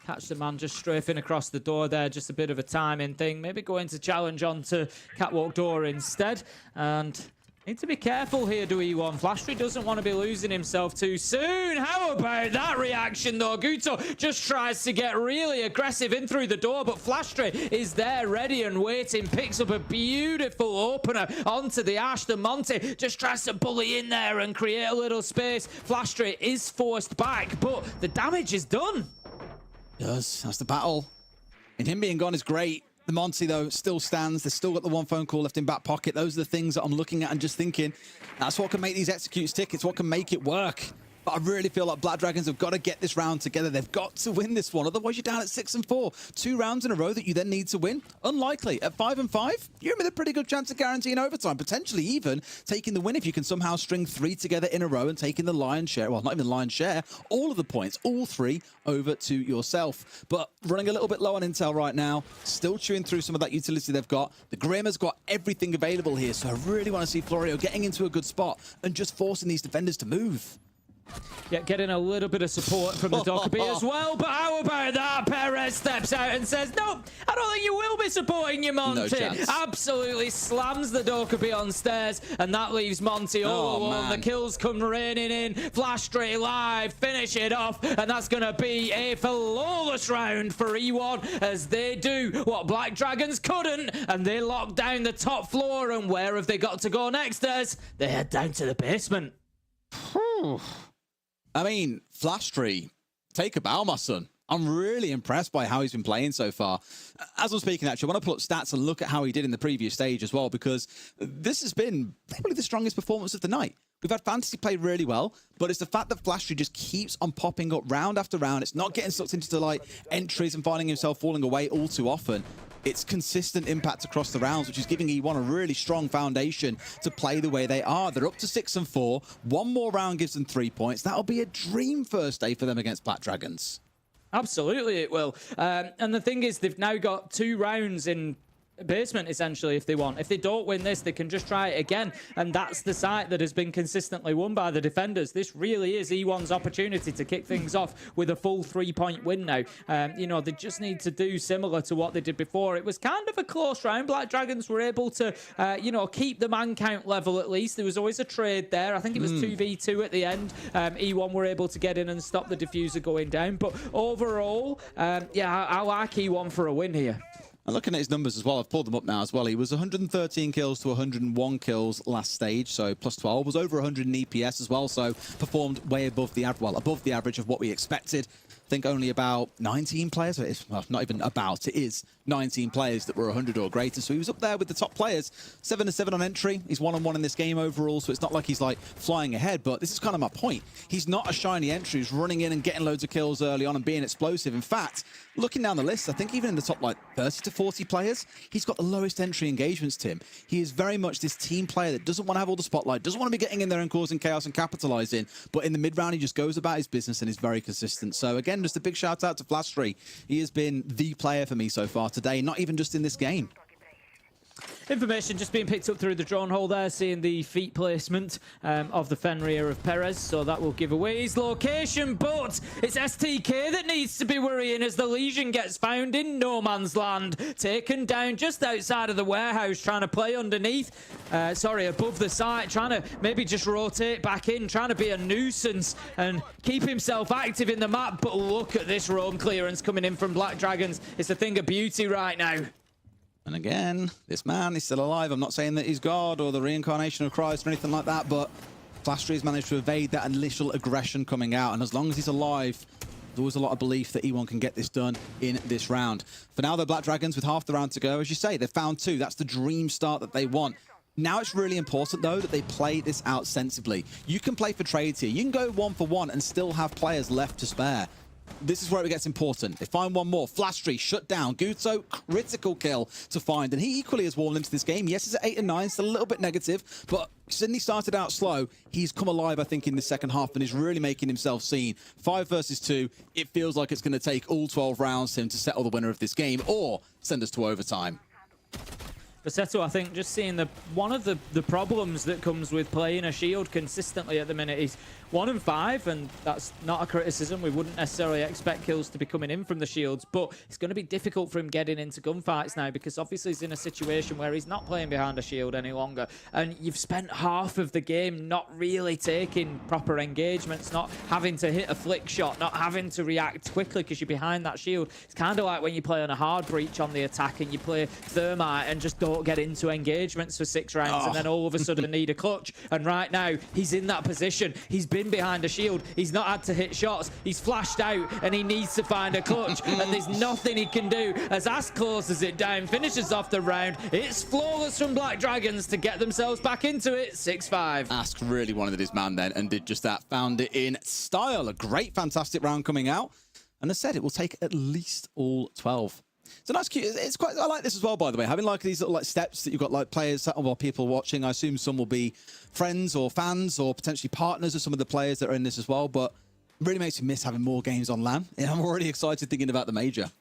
catch the man just strafing across the door there. Just a bit of a timing thing. Maybe going to challenge onto Catwalk Door instead. And need to be careful here, do E1. Flashtree doesn't want to be losing himself too soon. How about that reaction, though? Guto just tries to get really aggressive in through the door, but Flashtree is there ready and waiting. Picks up a beautiful opener onto the Ash. The Monty just tries to bully in there and create a little space. Flashtree is forced back, but the damage is done. Yes, that's the battle. And him being gone is great. The Monty, though, still stands. They've still got the one phone call left in back pocket. Those are the things that I'm looking at and just thinking, that's what can make these executes tick. It's what can make it work. but I really feel like Black Dragons have got to get this round together. They've got to win this one, otherwise you're down at 6-4. 2 rounds in a row that you then need to win? Unlikely. At 5-5, you're with a pretty good chance of guaranteeing overtime, potentially even taking the win if you can somehow string 3 together in a row and taking the lion's share, well, not even the lion's share, all of the points, all 3 over to yourself. But running a little bit low on intel right now, still chewing through some of that utility they've got. The Grim has got everything available here, so I really want to see Florio getting into a good spot and just forcing these defenders to move. Yeah, getting a little bit of support from the Dokkaebi as well, but how about that? Perez steps out and says, no, I don't think you will be supporting you, Monty. No chance. Absolutely slams the Dokkaebi on stairs, and that leaves Monty all alone. The kills come raining in. Flashstreet live, finish it off, and that's going to be a flawless round for E1 as they do what Black Dragons couldn't, and they lock down the top floor. And where have they got to go next, Des? They head down to the basement. I mean, Flashtree, take a bow, my son. I'm really impressed by how he's been playing so far. As I'm speaking, actually, I want to pull up stats and look at how he did in the previous stage as well, because this has been probably the strongest performance of the night. We've had Fantasy play really well, but it's the fact that Flashtree just keeps on popping up round after round. It's not getting sucked into the like entries and finding himself falling away all too often. It's consistent impact across the rounds, which is giving E1 a really strong foundation to play the way they are. They're up to 6-4. One more round gives them 3 points. That'll be a dream first day for them against Black Dragons. Absolutely, it will. And the thing is, they've now got 2 rounds in basement, essentially, if they want. If they don't win this, they can just try it again. And that's the site that has been consistently won by the defenders. This really is E1's opportunity to kick things off with a full 3-point win now. You know, they just need to do similar to what they did before. It was kind of a close round. Black Dragons were able to, you know, keep the man count level at least. There was always a trade there. I think it was 2v2 at the end. E1 were able to get in and stop the diffuser going down. But overall, yeah, I like E1 for a win here. And looking at his numbers as well, I've pulled them up now as well. He was 113 kills to 101 kills last stage, so plus 12. Was over 100 in EPS as well, so performed way above the average, well, above the average of what we expected. I think only about 19 players, well, not even about, it is 19 players that were 100 or greater. So he was up there with the top players. 7-7 on entry. He's 1-1 in this game overall, so it's not like he's like flying ahead, but this is kind of my point. He's not a shiny entry who's running in and getting loads of kills early on and being explosive. In fact, looking down the list, I think even in the top like 30 to 40 players, he's got the lowest entry engagements, Tim. He is very much this team player that doesn't want to have all the spotlight, doesn't want to be getting in there and causing chaos and capitalizing, but in the mid-round, he just goes about his business and is very consistent. So again, just a big shout out to Flashtree. He has been the player for me so far today, not even just in this game. Information just being picked up through the drone hole there, seeing the feet placement of the Fenrir of Perez, so that will give away his location, but it's STK that needs to be worrying as the Legion gets found in no man's land, taken down just outside of the warehouse, trying to play underneath, above the site, trying to maybe just rotate back in, trying to be a nuisance and keep himself active in the map, but look at this roam clearance coming in from Black Dragons. It's a thing of beauty right now. And again, this man is still alive. I'm not saying that he's God or the reincarnation of Christ or anything like that, but Flashtree has managed to evade that initial aggression coming out. And as long as he's alive, there's always a lot of belief that E1 can get this done in this round. For now, the Black Dragons, with half the round to go, as you say, they've found 2. That's the dream start that they want. Now it's really important, though, that they play this out sensibly. You can play for trades here. You can go 1-for-1 and still have players left to spare. This is where it gets important. They find one more. Flashtree shut down. Guto, critical kill to find. And he equally has worn into this game. Yes, he's at 8-9, still a little bit negative. But Sydney started out slow. He's come alive, I think, in the second half and is really making himself seen. 5 versus 2. It feels like it's going to take all 12 rounds for him to settle the winner of this game or send us to overtime. For Seto, I think just seeing one of the problems that comes with playing a shield consistently at the minute is 1-5, and that's not a criticism. We wouldn't necessarily expect kills to be coming in from the shields, but it's going to be difficult for him getting into gunfights now because obviously he's in a situation where he's not playing behind a shield any longer, and you've spent half of the game not really taking proper engagements, not having to hit a flick shot, not having to react quickly because you're behind that shield. It's kind of like when you play on a hard breach on the attack and you play Thermite and just don't get into engagements for 6 rounds and then all of a sudden need a clutch. And right now, he's in that position. He's been been behind a shield. He's not had to hit shots. He's flashed out, and he needs to find a clutch, and there's nothing he can do as Ask closes it down, finishes off the round. It's flawless from Black Dragons to get themselves back into it, 6-5. Ask really wanted his man then and did just that. Found it in style. A great, fantastic round coming out. And as said, it will take at least all 12. So nice, cute. It's quite. I like this as well, by the way. Having like these little like steps that you've got like players or people watching. I assume some will be friends or fans or potentially partners of some of the players that are in this as well. But really makes me miss having more games on LAN. And I'm already excited thinking about the major.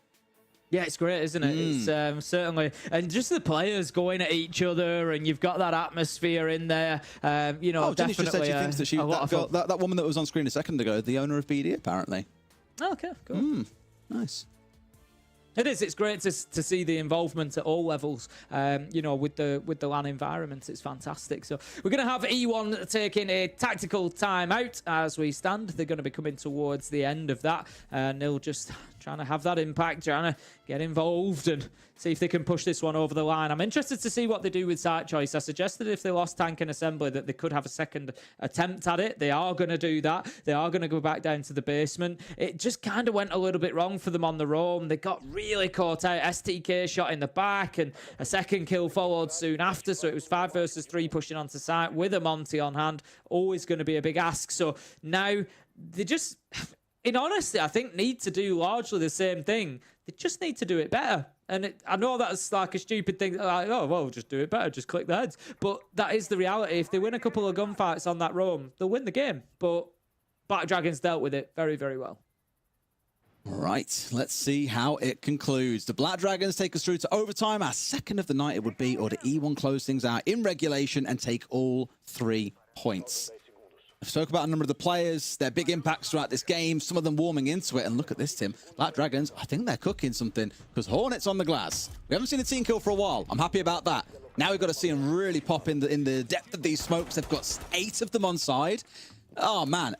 Yeah, it's great, isn't it? It's certainly, and just the players going at each other, and you've got that atmosphere in there. You know, Jenny's definitely just said she thinks that she that woman that was on screen a second ago, the owner of BD, apparently. Oh, okay, cool. Nice. It is. It's great to see the involvement at all levels. You know, with the LAN environment, it's fantastic. So we're going to have E1 taking a tactical timeout as we stand. They're going to be coming towards the end of that, and they'll just trying to have that impact, trying to get involved and see if they can push this one over the line. I'm interested to see what they do with site choice. I suggested if they lost tank and assembly that they could have a second attempt at it. They are going to do that. They are going to go back down to the basement. It just kind of went a little bit wrong for them on the roam. They got really caught out. STK shot in the back and a second kill followed soon after. So it was 5 versus 3 pushing onto site with a Monty on hand. Always going to be a big ask. So now they just, in honesty, I think need to do largely the same thing. They just need to do it better. And I know that's like a stupid thing, like, oh, well, just do it better, just click the heads. But that is the reality. If they win a couple of gunfights on that roam, they'll win the game. But Black Dragons dealt with it very, very well. Right, let's see how it concludes. The Black Dragons take us through to overtime. Our second of the night it would be, or the E1 close things out in regulation and take all 3 points. I've spoken about a number of the players, their big impacts throughout this game, some of them warming into it. And look at this, Tim. Black Dragons, I think they're cooking something because Hornets on the glass. We haven't seen a team kill for a while. I'm happy about that. Now we've got to see them really pop in the depth of these smokes. They've got 8 of them on side. Oh, man.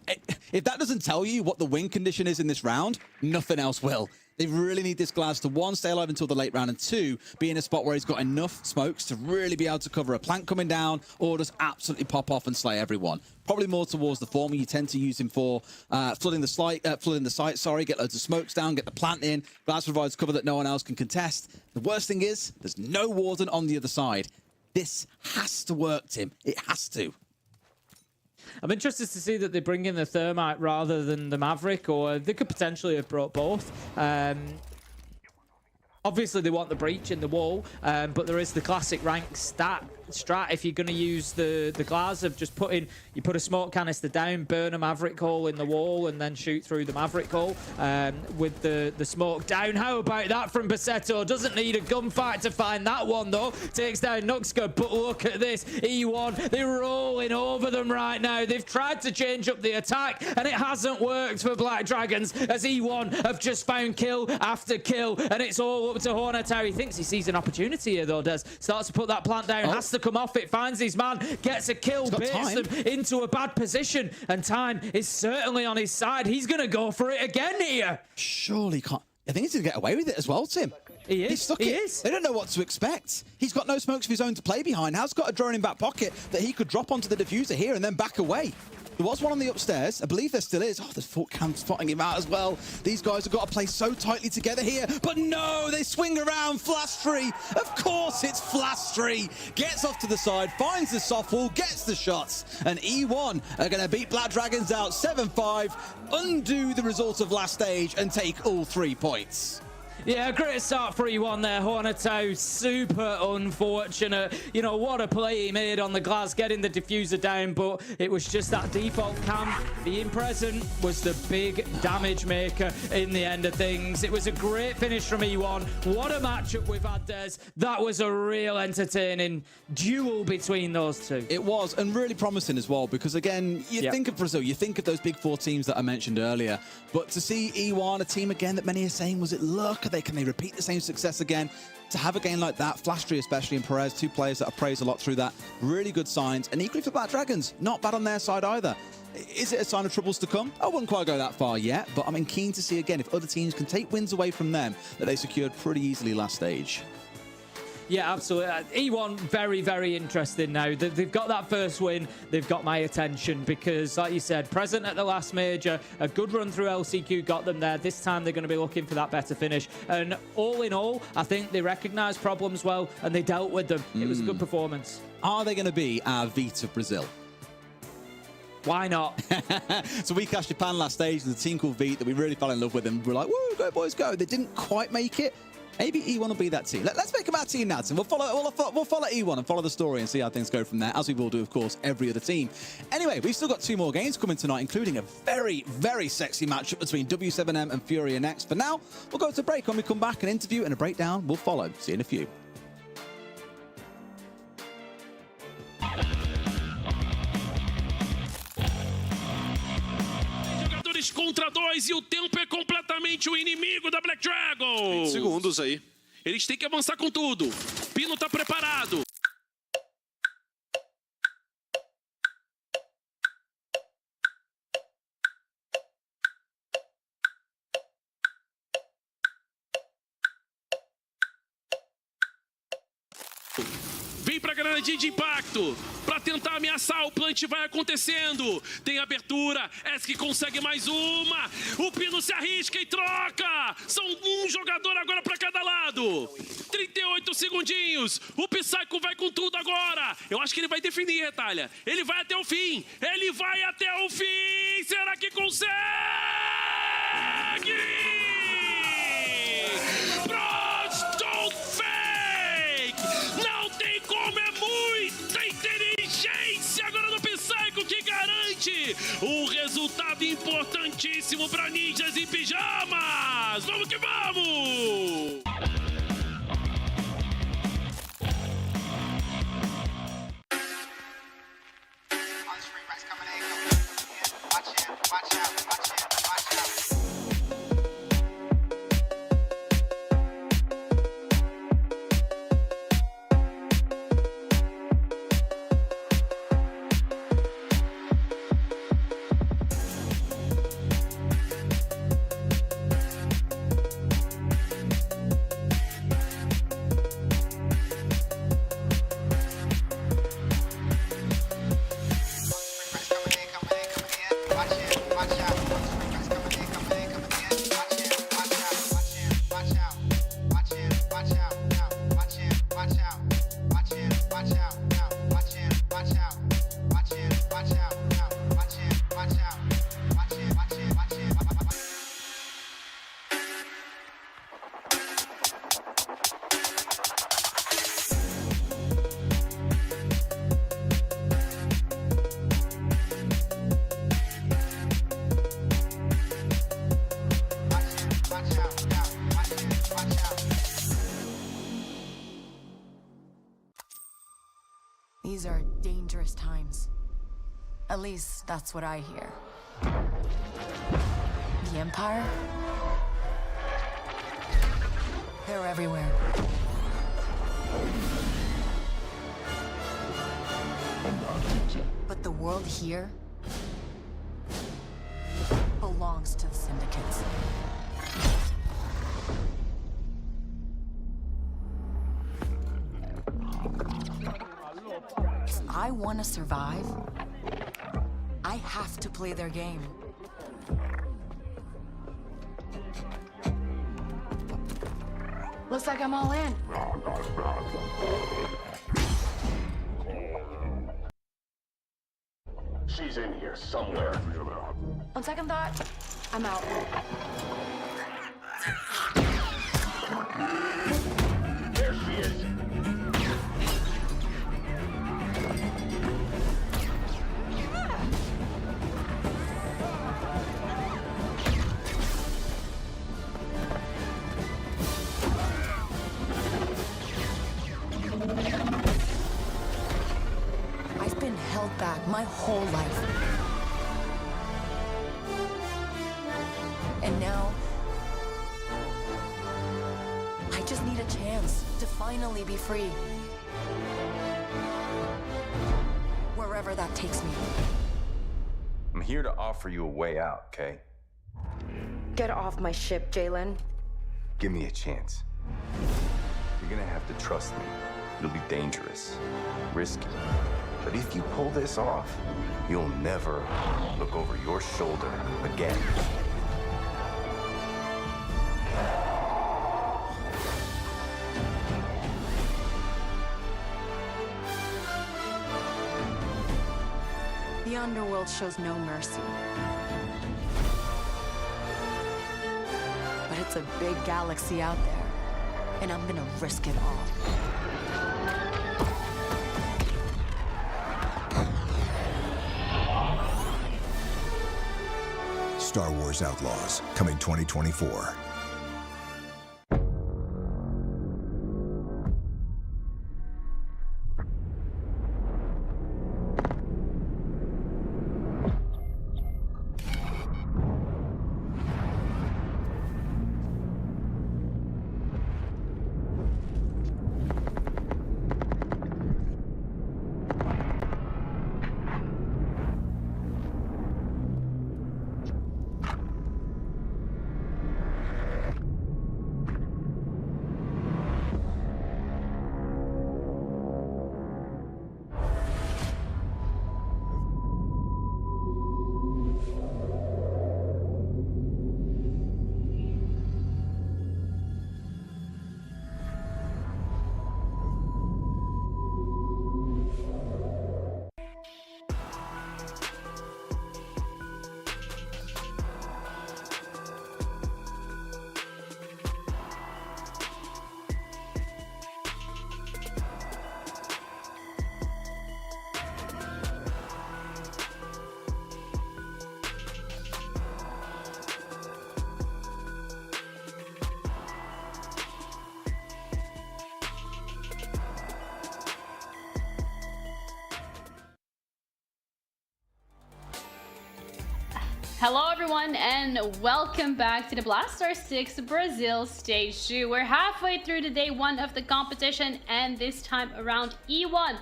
If that doesn't tell you what the win condition is in this round, nothing else will. They really need this Glass to, 1, stay alive until the late round, and 2, be in a spot where he's got enough smokes to really be able to cover a plant coming down or just absolutely pop off and slay everyone. Probably more towards the former. You tend to use him for flooding the site, get loads of smokes down, get the plant in. Glass provides cover that no one else can contest. The worst thing is, there's no Warden on the other side. This has to work, Tim. It has to. I'm interested to see that they bring in the Thermite rather than the Maverick, or they could potentially have brought both. Obviously, they want the breach in the wall, but there is the classic rank strat. If you're going to use the glass of just you put a smoke canister down, burn a Maverick hole in the wall, and then shoot through the Maverick hole with the smoke down. How about that from Basetto? Doesn't need a gunfight to find that one, though. Takes down Nuxka, but look at this. E1, they're rolling over them right now. They've tried to change up the attack, and it hasn't worked for Black Dragons, as E1 have just found kill after kill, and it's all up to Hornet. He thinks he sees an opportunity here, though, Des. Starts to put that plant down, has to come off it, finds his man, gets a kill, baits them into a bad position, and time is certainly on his side. He's going to go for it again here. Surely can't. I think he's going to get away with it as well, Tim. He is. He's stuck it. They don't know what to expect. He's got no smokes of his own to play behind. Has got a drone in back pocket that he could drop onto the diffuser here and then back away. There was one on the upstairs. I believe there still is. Oh, there's Fort Cam spotting him out as well. These guys have got to play so tightly together here. But no, they swing around. Flastry. Of course it's Flastry. Gets off to the side, finds the soft wall, gets the shots. And E1 are going to beat Black Dragons out 7-5, undo the result of last stage, and take all 3 points. Yeah, great start for E1 there. Horneto, super unfortunate. You know, what a play he made on the glass, getting the diffuser down, but it was just that default cam. Being present was the big damage maker in the end of things. It was a great finish from E1. What a matchup we've had, Des. That was a real entertaining duel between those two. It was, and really promising as well, because again, you think of Brazil, you think of those big 4 teams that I mentioned earlier, but to see E1, a team again that many are saying, was it luck? Can they repeat the same success again? To have a game like that, Flastry especially, and Perez, 2 players that have praised a lot through that, really good signs. And equally for Black Dragons, not bad on their side either. Is it a sign of troubles to come? I wouldn't quite go that far yet, but I'm keen to see again if other teams can take wins away from them that they secured pretty easily last stage. Yeah, absolutely. E1, very, very interesting now. They've got that first win. They've got my attention because, like you said, present at the last major, a good run through LCQ got them there. This time they're going to be looking for that better finish. And all in all, I think they recognised problems well and they dealt with them. It was a good performance. Are they going to be our Veto of Brazil? Why not? So we cashed Japan last stage. There's a team called Veto that we really fell in love with, and we're like, woo, go boys, go. They didn't quite make it. Maybe E1 will be that team. Let's make them our team now, Tim. We'll follow E1 and follow the story and see how things go from there, as we will do, of course, every other team. Anyway, we've still got 2 more games coming tonight, including a very, very sexy matchup between W7M and Furia next. For now, we'll go to break. When we come back, an interview and a breakdown will follow. See you in a few. Contra 2 e o tempo é completamente o inimigo da Black Dragon. 20 segundos aí. Eles têm que avançar com tudo. Pino tá preparado. Vem pra granadinha de impacto. Pra tentar ameaçar, o plant vai acontecendo. Tem abertura, Esk consegue mais uma. O Pino se arrisca e troca. São um jogador agora pra cada lado. 38 segundinhos. O Psycho vai com tudo agora. Eu acho que ele vai definir, Retalha. Ele vai até o fim. Ele vai até o fim. Será que consegue? Que garante um resultado importantíssimo para Ninjas em Pijamas. Vamos que vamos! These are dangerous times. At least that's what I hear. The Empire? They're everywhere. But the world here belongs to the syndicates. If I want to survive, I have to play their game. Looks like I'm all in. She's in here somewhere. On second thought, I'm out. There she is. I've been held back my whole life. And now, I just need a chance to finally be free. Wherever that takes me. I'm here to offer you a way out, okay? Get off my ship, Jalen. Give me a chance. You're gonna have to trust me. It'll be dangerous, risky. But if you pull this off, you'll never look over your shoulder again. The underworld shows no mercy. But it's a big galaxy out there, and I'm gonna risk it all. Star Wars Outlaws, coming 2024. Hello everyone and welcome back to the Blaster 6 Brazil Stage 2. We're halfway through the day 1 of the competition, and this time around E1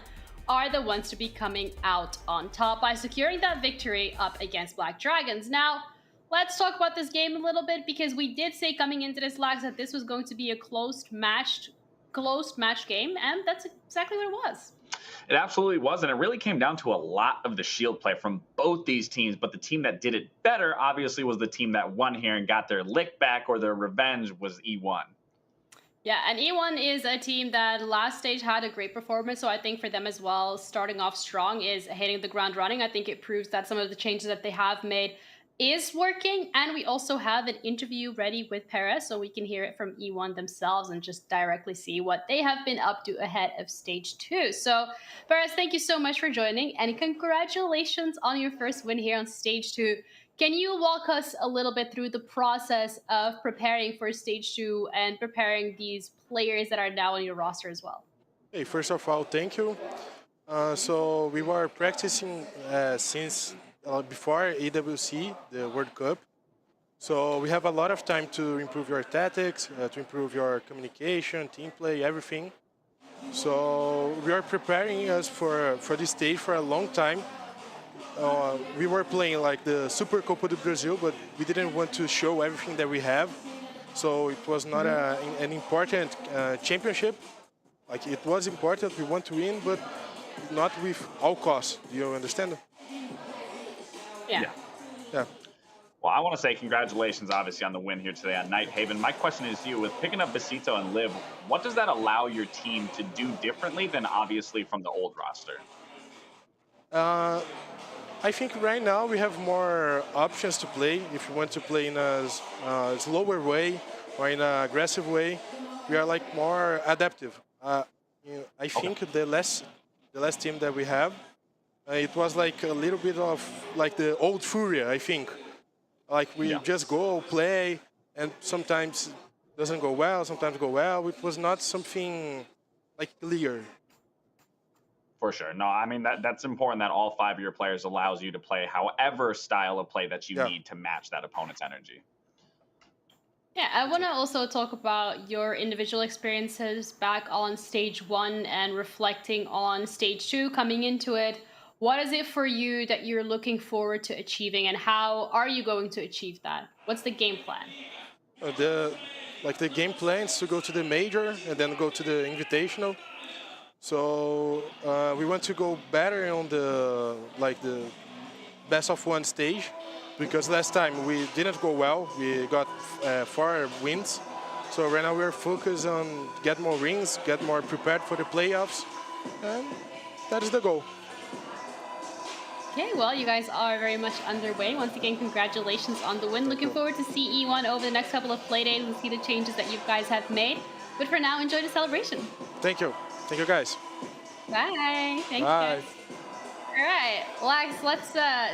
are the ones to be coming out on top by securing that victory up against Black Dragons. Now, let's talk about this game a little bit, because we did say coming into this lag that this was going to be a closed match game, and that's exactly what it was. It absolutely was, and it really came down to a lot of the shield play from both these teams, but the team that did it better, obviously, was the team that won here and got their lick back, or their revenge, was E1. Yeah, and E1 is a team that last stage had a great performance, so I think for them as well, starting off strong is hitting the ground running. I think it proves that some of the changes that they have made is working, and we also have an interview ready with Perez, so we can hear it from E1 themselves and just directly see what they have been up to ahead of stage 2. So Perez, thank you so much for joining, and congratulations on your first win here on stage 2. Can you walk us a little bit through the process of preparing for stage 2 and preparing these players that are now on your roster as well? Hey, first of all, thank you. So we were practicing since before AWC, the World Cup. So we have a lot of time to improve your tactics, to improve your communication, team play, everything. So we are preparing us for this stage for a long time. We were playing like the Super Copa do Brasil, but we didn't want to show everything that we have. So it was not an important championship. Like, it was important, we want to win, but not with all costs. Do you understand? Yeah. Well, I want to say congratulations, obviously, on the win here today on Night Haven. My question is to you, with picking up Besito and Liv, what does that allow your team to do differently than obviously from the old roster? I think right now we have more options to play. If you want to play in a slower way or in an aggressive way, we are like more adaptive. I think the last team that we have, it was like a little bit of like the old Furia, I think. Like we just go play, and sometimes doesn't go well, sometimes go well. It was not something like clear. For sure. No, I mean, that's important that all 5 of your players allows you to play however style of play that you need to match that opponent's energy. Yeah, I want to also talk about your individual experiences back on stage 1 and reflecting on stage 2 coming into it. What is it for you that you're looking forward to achieving, and how are you going to achieve that? What's the game plan? like the game plan is to go to the major and then go to the invitational. So we want to go better on the best of one stage, because last time we didn't go well. We got 4 wins. So right now we're focused on get more rings, get more prepared for the playoffs, and that is the goal. Okay, well, you guys are very much underway. Once again, congratulations on the win. Looking forward to see E1 over the next couple of play days and see the changes that you guys have made. But for now, enjoy the celebration. Thank you. Thank you, guys. Bye. Thank you, Bye. guys. All right, Lax, let's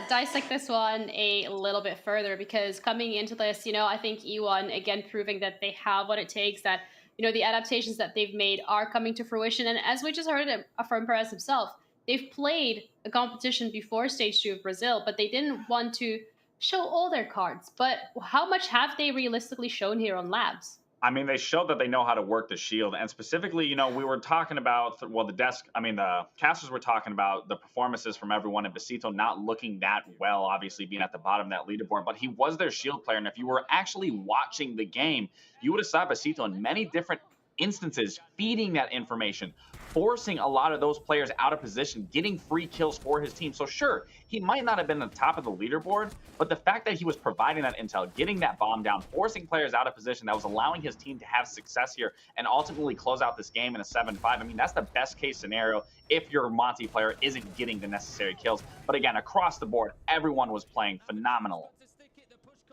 dissect this one a little bit further, because coming into this, I think E1, again, proving that they have what it takes, that, the adaptations that they've made are coming to fruition. And as we just heard it from Perez himself, they've played a competition before Stage 2 of Brazil, but they didn't want to show all their cards. But how much have they realistically shown here on Labs? I mean, they showed that they know how to work the shield. And specifically, we were talking about, the casters were talking about the performances from everyone, and Veto not looking that well, obviously being at the bottom of that leaderboard. But he was their shield player. And if you were actually watching the game, you would have saw Veto in many different instances feeding that information, forcing a lot of those players out of position, getting free kills for his team. So sure, he might not have been at the top of the leaderboard, but the fact that he was providing that intel, getting that bomb down, forcing players out of position, that was allowing his team to have success here and ultimately close out this game in a 7-5. I mean, that's the best case scenario if your Monty player isn't getting the necessary kills. But again, across the board, everyone was playing phenomenal.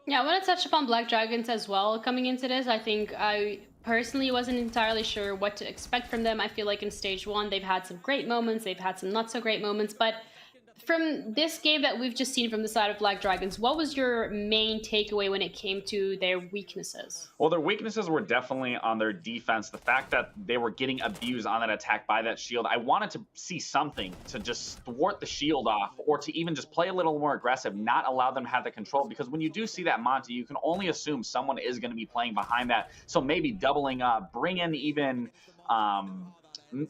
Yeah, I want to touch upon Black Dragons as well. Coming into this, I think I personally wasn't entirely sure what to expect from them. I feel like in Stage 1, they've had some great moments, they've had some not so great moments, but from this game that we've just seen from the side of Black Dragons, what was your main takeaway when it came to their weaknesses? Well, their weaknesses were definitely on their defense. The fact that they were getting abused on that attack by that shield. I wanted to see something to just thwart the shield off, or to even just play a little more aggressive, not allow them to have the control. Because when you do see that Monty, you can only assume someone is going to be playing behind that. So maybe doubling up, bring in even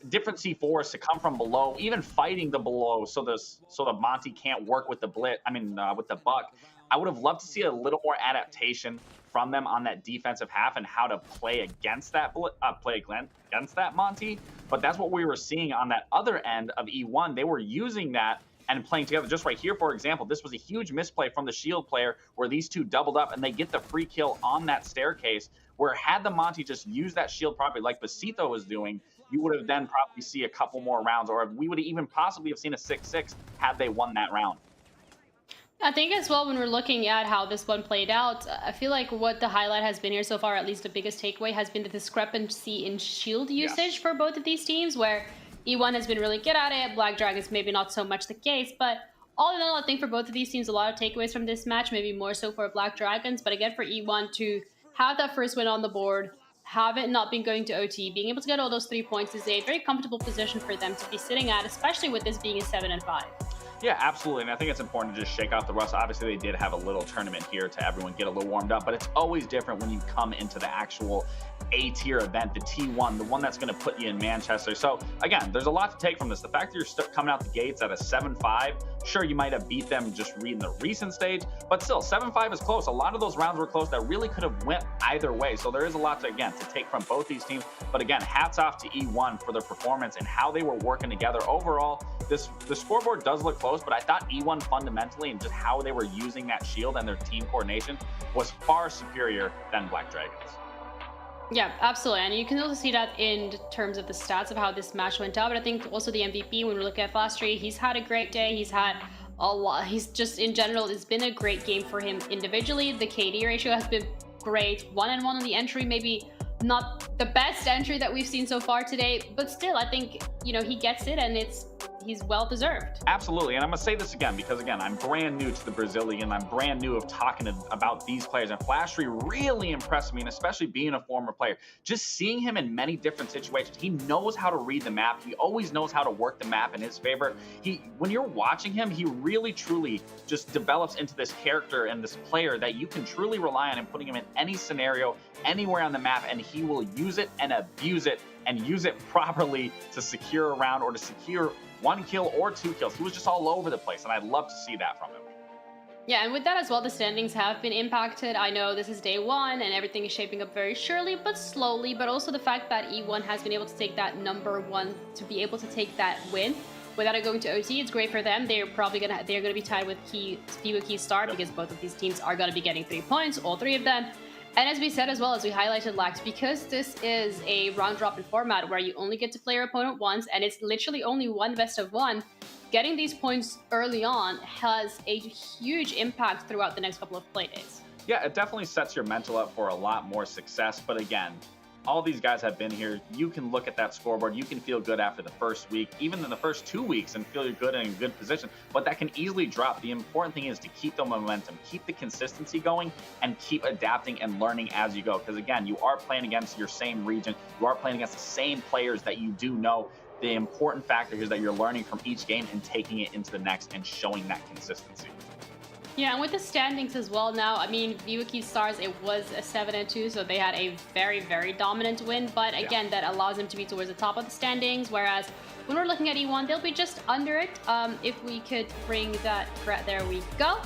different C4s to come from below, even fighting the below, so the Monty can't work with the with the Buck. I would have loved to see a little more adaptation from them on that defensive half and how to play against that against that Monty. But that's what we were seeing on that other end of E1. They were using that and playing together. Just right here, for example, this was a huge misplay from the shield player where these two doubled up and they get the free kill on that staircase, where had the Monty just used that shield properly like Veto was doing, you would have then probably see a couple more rounds, or we would even possibly have seen a 6-6 had they won that round. I think as well, when we're looking at how this one played out, I feel like what the highlight has been here so far, at least the biggest takeaway, has been the discrepancy in shield usage for both of these teams, where E1 has been really good at it, Black Dragons maybe not so much the case, but all in all, I think for both of these teams, a lot of takeaways from this match, maybe more so for Black Dragons, but again, for E1 to have that first win on the board, have it not been going to OT, being able to get all those 3 points is a very comfortable position for them to be sitting at, especially with this being a 7-5. Yeah, absolutely. And I think it's important to just shake off the rust. Obviously, they did have a little tournament here to everyone get a little warmed up, but it's always different when you come into the actual A-tier event, the T1, the one that's going to put you in Manchester. So again, there's a lot to take from this. The fact that you're coming out the gates at a 7-5, sure, you might have beat them just reading the recent stage, but still, 7-5 is close. A lot of those rounds were close that really could have went either way. So there is a lot to take from both these teams. But again, hats off to E1 for their performance and how they were working together. Overall, the scoreboard does look close, but I thought E1 fundamentally and just how they were using that shield and their team coordination was far superior than Black Dragons. Yeah, absolutely. And you can also see that in terms of the stats of how this match went out. But I think also the MVP, when we look at FaZe, he's had a great day. He's had a lot. He's just, in general, it's been a great game for him individually. The KD ratio has been great. 1-1 on the entry, maybe not the best entry that we've seen so far today. But still, I think, he gets it, and he's well-deserved. Absolutely, and I'm going to say this again because, again, I'm brand new to the Brazil League, and I'm brand new of talking about these players, and FaZe really impressed me, and especially being a former player. Just seeing him in many different situations, he knows how to read the map. He always knows how to work the map in his favor. When you're watching him, he really, truly just develops into this character and this player that you can truly rely on and putting him in any scenario, anywhere on the map, and he will use it and abuse it and use it properly to secure a round or to secure 1 kill or 2 kills. He was just all over the place, and I'd love to see that from him. Yeah, and with that as well, the standings have been impacted. I know this is day one and everything is shaping up very surely, but slowly. But also the fact that E1 has been able to take that #1, to be able to take that win without it going to OT, it's great for them. They're gonna be tied with Vivo Keystar because both of these teams are gonna be getting 3 points, all 3 of them. And as we said as well, as we highlighted, Lax, because this is a round-robin format where you only get to play your opponent once, and it's literally only one best of one, getting these points early on has a huge impact throughout the next couple of play days. Yeah, it definitely sets your mental up for a lot more success. But again, all these guys have been here. You can look at that scoreboard. You can feel good after the first week, even in the first 2 weeks, and feel you're good and in good position. But that can easily drop. The important thing is to keep the momentum, keep the consistency going, and keep adapting and learning as you go. Because again, you are playing against your same region. You are playing against the same players that you do know. The important factor is that you're learning from each game and taking it into the next and showing that consistency. Yeah, and with the standings as well now, I mean, Vivo Keystars, it was a 7-2, so they had a very, very dominant win. But again, that allows them to be towards the top of the standings, whereas when we're looking at E1, they'll be just under it. If we could bring that, there we go.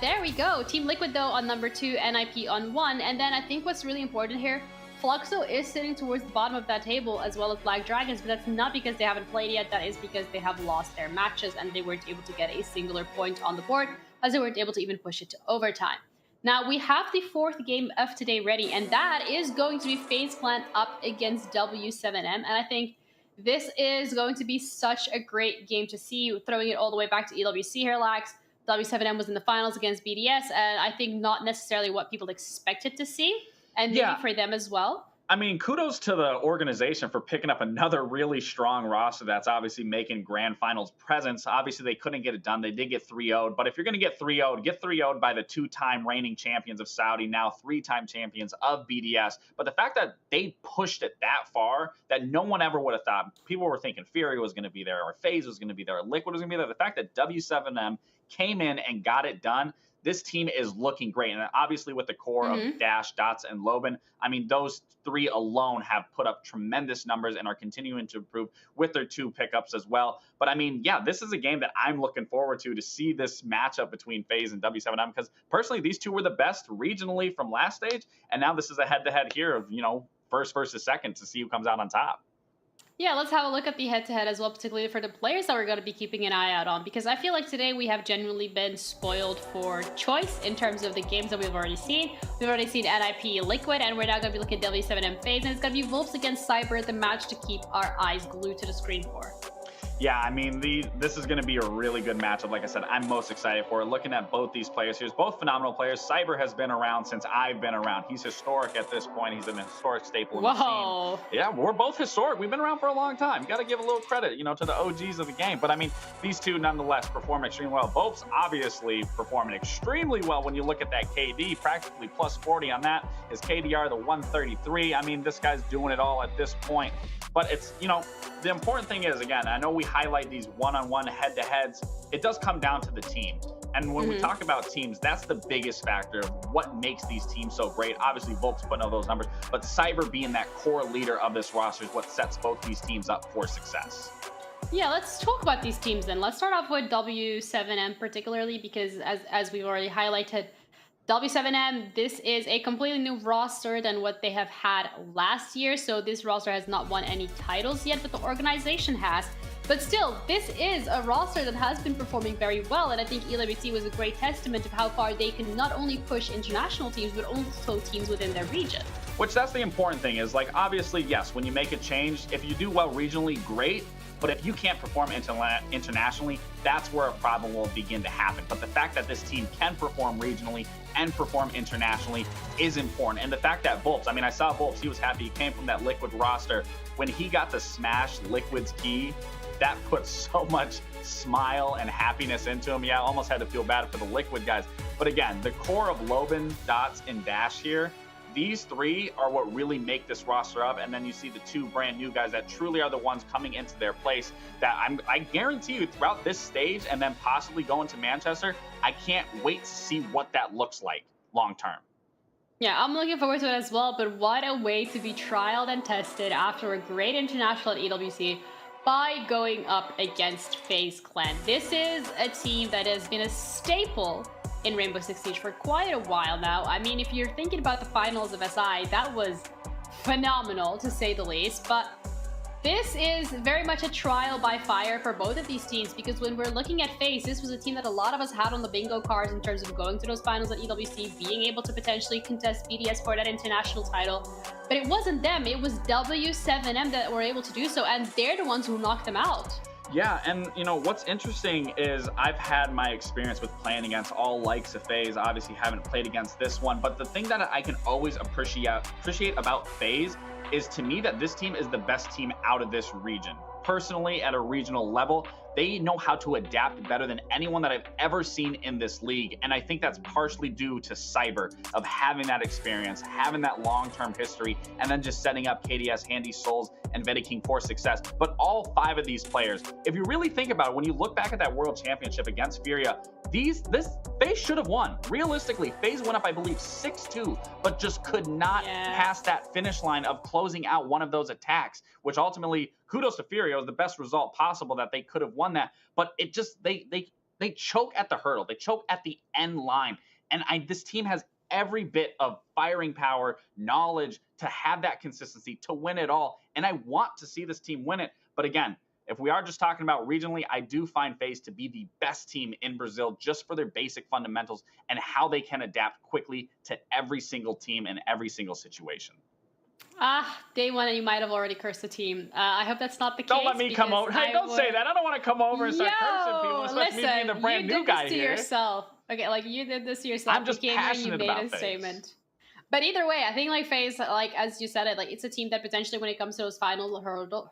There we go. Team Liquid, though, on #2, NIP on 1. And then I think what's really important here, Fluxo is sitting towards the bottom of that table, as well as Black Dragons, but that's not because they haven't played yet. That is because they have lost their matches and they weren't able to get a singular point on the board, as they weren't able to even push it to overtime. Now, we have the 4th game of today ready, and that is going to be FaZe Clan up against W7M. And I think this is going to be such a great game to see, throwing it all the way back to EWC here, Lax. W7M was in the finals against BDS, and I think not necessarily what people expected to see. And maybe for them as well. I mean, kudos to the organization for picking up another really strong roster that's obviously making grand finals presence. Obviously, they couldn't get it done. They did get 3-0'd. But if you're going to get 3-0'd by the 2-time reigning champions of Saudi, now 3-time champions of BDS. But the fact that they pushed it that far, that no one ever would have thought. People were thinking Fury was going to be there, or FaZe was going to be there, or Liquid was going to be there. The fact that W7M came in and got it done, this team is looking great. And obviously with the core of Dash, Dots, and Loban, I mean, those 3 alone have put up tremendous numbers and are continuing to improve with their 2 pickups as well. But I mean, yeah, this is a game that I'm looking forward to see this matchup between FaZe and W7M, because personally, these 2 were the best regionally from last stage. And now this is a head-to-head here of, first versus second to see who comes out on top. Yeah, let's have a look at the head-to-head as well, particularly for the players that we're going to be keeping an eye out on, because I feel like today we have genuinely been spoiled for choice in terms of the games that we've already seen. We've already seen NIP Liquid, and we're now going to be looking at W7M FaZe, and it's going to be Wolves against Cyber, the match to keep our eyes glued to the screen for. Yeah, I mean, this is going to be a really good matchup. Like I said, I'm most excited for it. Looking at both these players here, both phenomenal players. Cyber has been around since I've been around. He's historic at this point. He's an historic staple in the scene. Yeah, we're both historic. We've been around for a long time. You got to give a little credit, to the OGs of the game. But I mean, these 2 nonetheless perform extremely well. Both obviously performing extremely well when you look at that KD, practically plus 40 on that. His KDR, the 133. I mean, this guy's doing it all at this point. But it's, the important thing is, again, I know we highlight these one-on-one head-to-heads. It does come down to the team. And when we talk about teams, that's the biggest factor of what makes these teams so great. Obviously, Volk's putting all those numbers, but Cyber being that core leader of this roster is what sets both these teams up for success. Yeah, let's talk about these teams then. Let's start off with W7M particularly, because as we've already highlighted, W7M, this is a completely new roster than what they have had last year. So this roster has not won any titles yet, but the organization has. But still, this is a roster that has been performing very well. And I think EWC was a great testament of how far they can not only push international teams, but also teams within their region. Which that's the important thing is, like, obviously, yes, when you make a change, if you do well regionally, great. But if you can't perform internationally, that's where a problem will begin to happen. But the fact that this team can perform regionally and perform internationally is important. And the fact that Volps, I mean, I saw Volps, he was happy. He came from that Liquid roster. When he got to smash Liquid's key, that put so much smile and happiness into him. Yeah, I almost had to feel bad for the Liquid guys. But again, the core of Loban, Dots, and Dash here, these 3 are what really make this roster up. And then you see the 2 brand new guys that truly are the ones coming into their place that I guarantee you throughout this stage and then possibly going to Manchester, I can't wait to see what that looks like long term. Yeah, I'm looking forward to it as well, but what a way to be trialed and tested after a great international at EWC by going up against FaZe Clan. This is a team that has been a staple in Rainbow Six Siege for quite a while now. I mean, if you're thinking about the finals of SI, that was phenomenal to say the least, but this is very much a trial by fire for both of these teams, because when we're looking at FaZe, this was a team that a lot of us had on the bingo cards in terms of going to those finals at EWC, being able to potentially contest BDS for that international title. But it wasn't them, it was W7M that were able to do so, and they're the ones who knocked them out. Yeah, and you know what's interesting is I've had my experience with playing against all likes of FaZe. Obviously haven't played against this one, but the thing that I can always appreciate about FaZe is, to me, that this team is the best team out of this region. Personally, at a regional level, they know how to adapt better than anyone that I've ever seen in this league. And I think that's partially due to Cyber, of having that experience, having that long-term history, and then just setting up KDS, Handy Souls, and Veta King for success. But all 5 of these players, if you really think about it, when you look back at that World Championship against Furia, FaZe should have won. Realistically, FaZe went up, I believe, 6-2, but just could not pass that finish line of closing out one of those attacks, which ultimately, kudos to Furia, was the best result possible that they could have won that. But it just, they choke at the hurdle. They choke at the end line. And this team has every bit of firing power, knowledge to have that consistency, to win it all. And I want to see this team win it. But again, if we are just talking about regionally, I do find FaZe to be the best team in Brazil just for their basic fundamentals and how they can adapt quickly to every single team in every single situation. Day one, and you might have already cursed the team. I hope that's not the case. Don't let me come over. Hey, don't say that. I don't want to come over and start cursing people, especially me being the brand new guy here. You did this to yourself. Okay, like, you did this to yourself. I'm just passionate about FaZe. Statement. But either way, I think, like, FaZe, like, as you said it, like, it's a team that potentially, when it comes to those final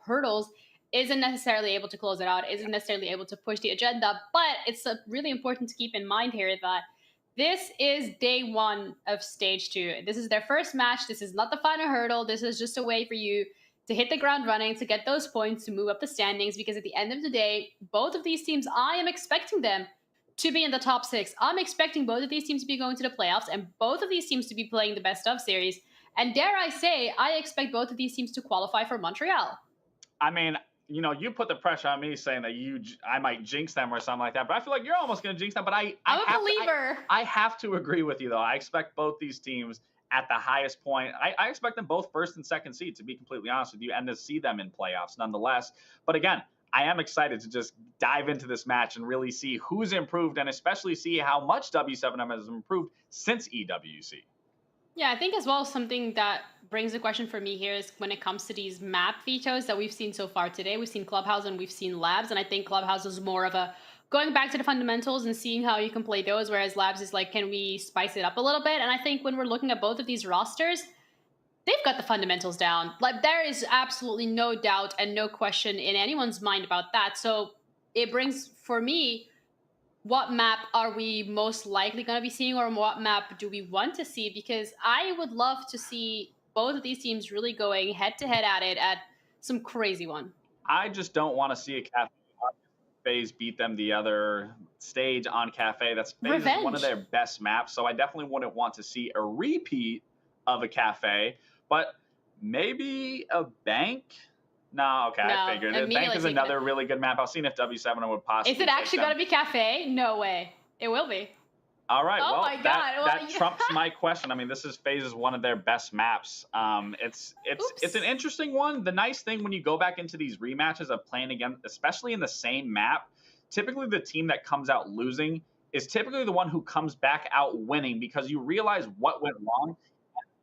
hurdles, isn't necessarily able to close it out, isn't necessarily able to push the agenda. But it's really important to keep in mind here that this is day one of stage 2. This is their first match. This is not the final hurdle. This is just a way for you to hit the ground running, to get those points, to move up the standings, because at the end of the day, both of these teams, I am expecting them to be in the top 6. I'm expecting both of these teams to be going to the playoffs, and both of these teams to be playing the best of series. And dare I say, I expect both of these teams to qualify for Montreal. I mean, you know, you put the pressure on me saying that I might jinx them or something like that, but I feel like you're almost going to jinx them. But I'm a believer. I have to agree with you, though. I expect both these teams at the highest point. I expect them both first and second seed, to be completely honest with you, and to see them in playoffs nonetheless. But again, I am excited to just dive into this match and really see who's improved, and especially see how much W7M has improved since EWC. Yeah, I think as well, something that brings the question for me here is when it comes to these map vetoes that we've seen so far today. We've seen Clubhouse and we've seen Labs, and I think Clubhouse is more of a going back to the fundamentals and seeing how you can play those, whereas Labs is like, can we spice it up a little bit? And I think when we're looking at both of these rosters, they've got the fundamentals down. Like, there is absolutely no doubt and no question in anyone's mind about that. So it brings, for me, what map are we most likely going to be seeing, or what map do we want to see? Because I would love to see both of these teams really going head-to-head at it at some crazy one. I just don't want to see a Cafe FaZe beat them the other stage on Cafe. That's FaZe is one of their best maps, so I definitely wouldn't want to see a repeat of a Cafe, but maybe a Bank. No, okay, I figured it. Bank is another really good map. I'll see if W7 would possibly. Is it actually going to be Cafe? No way. It will be. All right, oh well, my God. that trumps my question. I mean, this is FaZe one of their best maps. It's an interesting one. The nice thing when you go back into these rematches of playing again, especially in the same map, typically the team that comes out losing is typically the one who comes back out winning, because you realize what went wrong.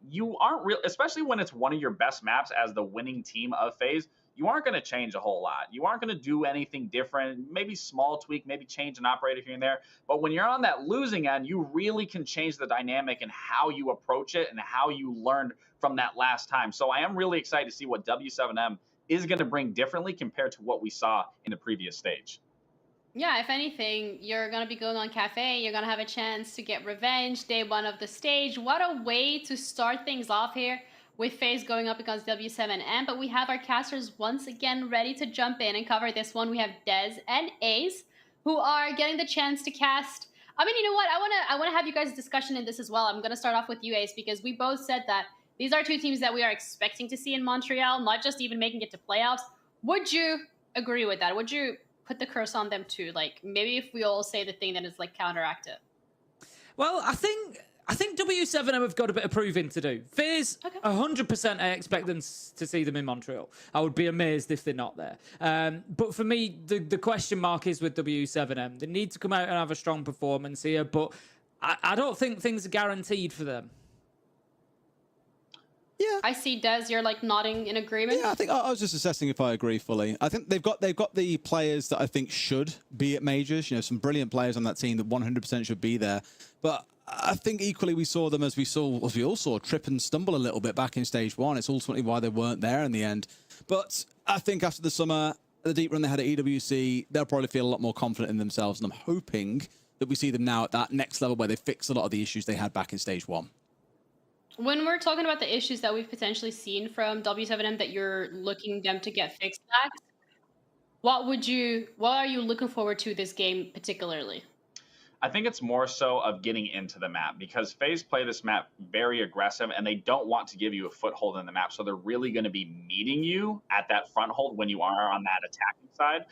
You aren't real, especially when it's one of your best maps as the winning team of FaZe. You aren't going to change a whole lot. You aren't going to do anything different, maybe small tweak, maybe change an operator here and there. But when you're on that losing end, you really can change the dynamic and how you approach it and how you learned from that last time. So I am really excited to see what W7M is going to bring differently compared to what we saw in the previous stage. Yeah, if anything, you're going to be going on Cafe. You're going to have a chance to get revenge day one of the stage. What a way to start things off here with FaZe going up against W7M. But we have our casters once again ready to jump in and cover this one. We have Dez and Ace, who are getting the chance to cast. I mean, you know what? I want to have you guys' discussion in this as well. I'm going to start off with you, Ace, because we both said that these are two teams that we are expecting to see in Montreal, not just even making it to playoffs. Would you agree with that? Would you put the curse on them too? Like, maybe if we all say the thing that is like counteractive. Well, I think W7M have got a bit of proving to do. FaZe, 100% I expect them to see them in Montreal. I would be amazed if they're not there. But for me, the question mark is with W7M. They need to come out and have a strong performance here, but I don't think things are guaranteed for them. Yeah, I see Des, you're like nodding in agreement. Yeah, I think I was just assessing if I agree fully. I think they've got the players that I think should be at majors. You know, some brilliant players on that team that 100% should be there. But I think equally we saw them as we all saw trip and stumble a little bit back in stage 1. It's ultimately why they weren't there in the end. But I think after the summer, the deep run they had at EWC, they'll probably feel a lot more confident in themselves. And I'm hoping that we see them now at that next level where they fix a lot of the issues they had back in stage 1. When we're talking about the issues that we've potentially seen from W7M that you're looking them to get fixed back, what are you looking forward to this game particularly? I think it's more so of getting into the map, because FaZe play this map very aggressive and they don't want to give you a foothold in the map. So they're really going to be meeting you at that front hold when you are on that attacking side.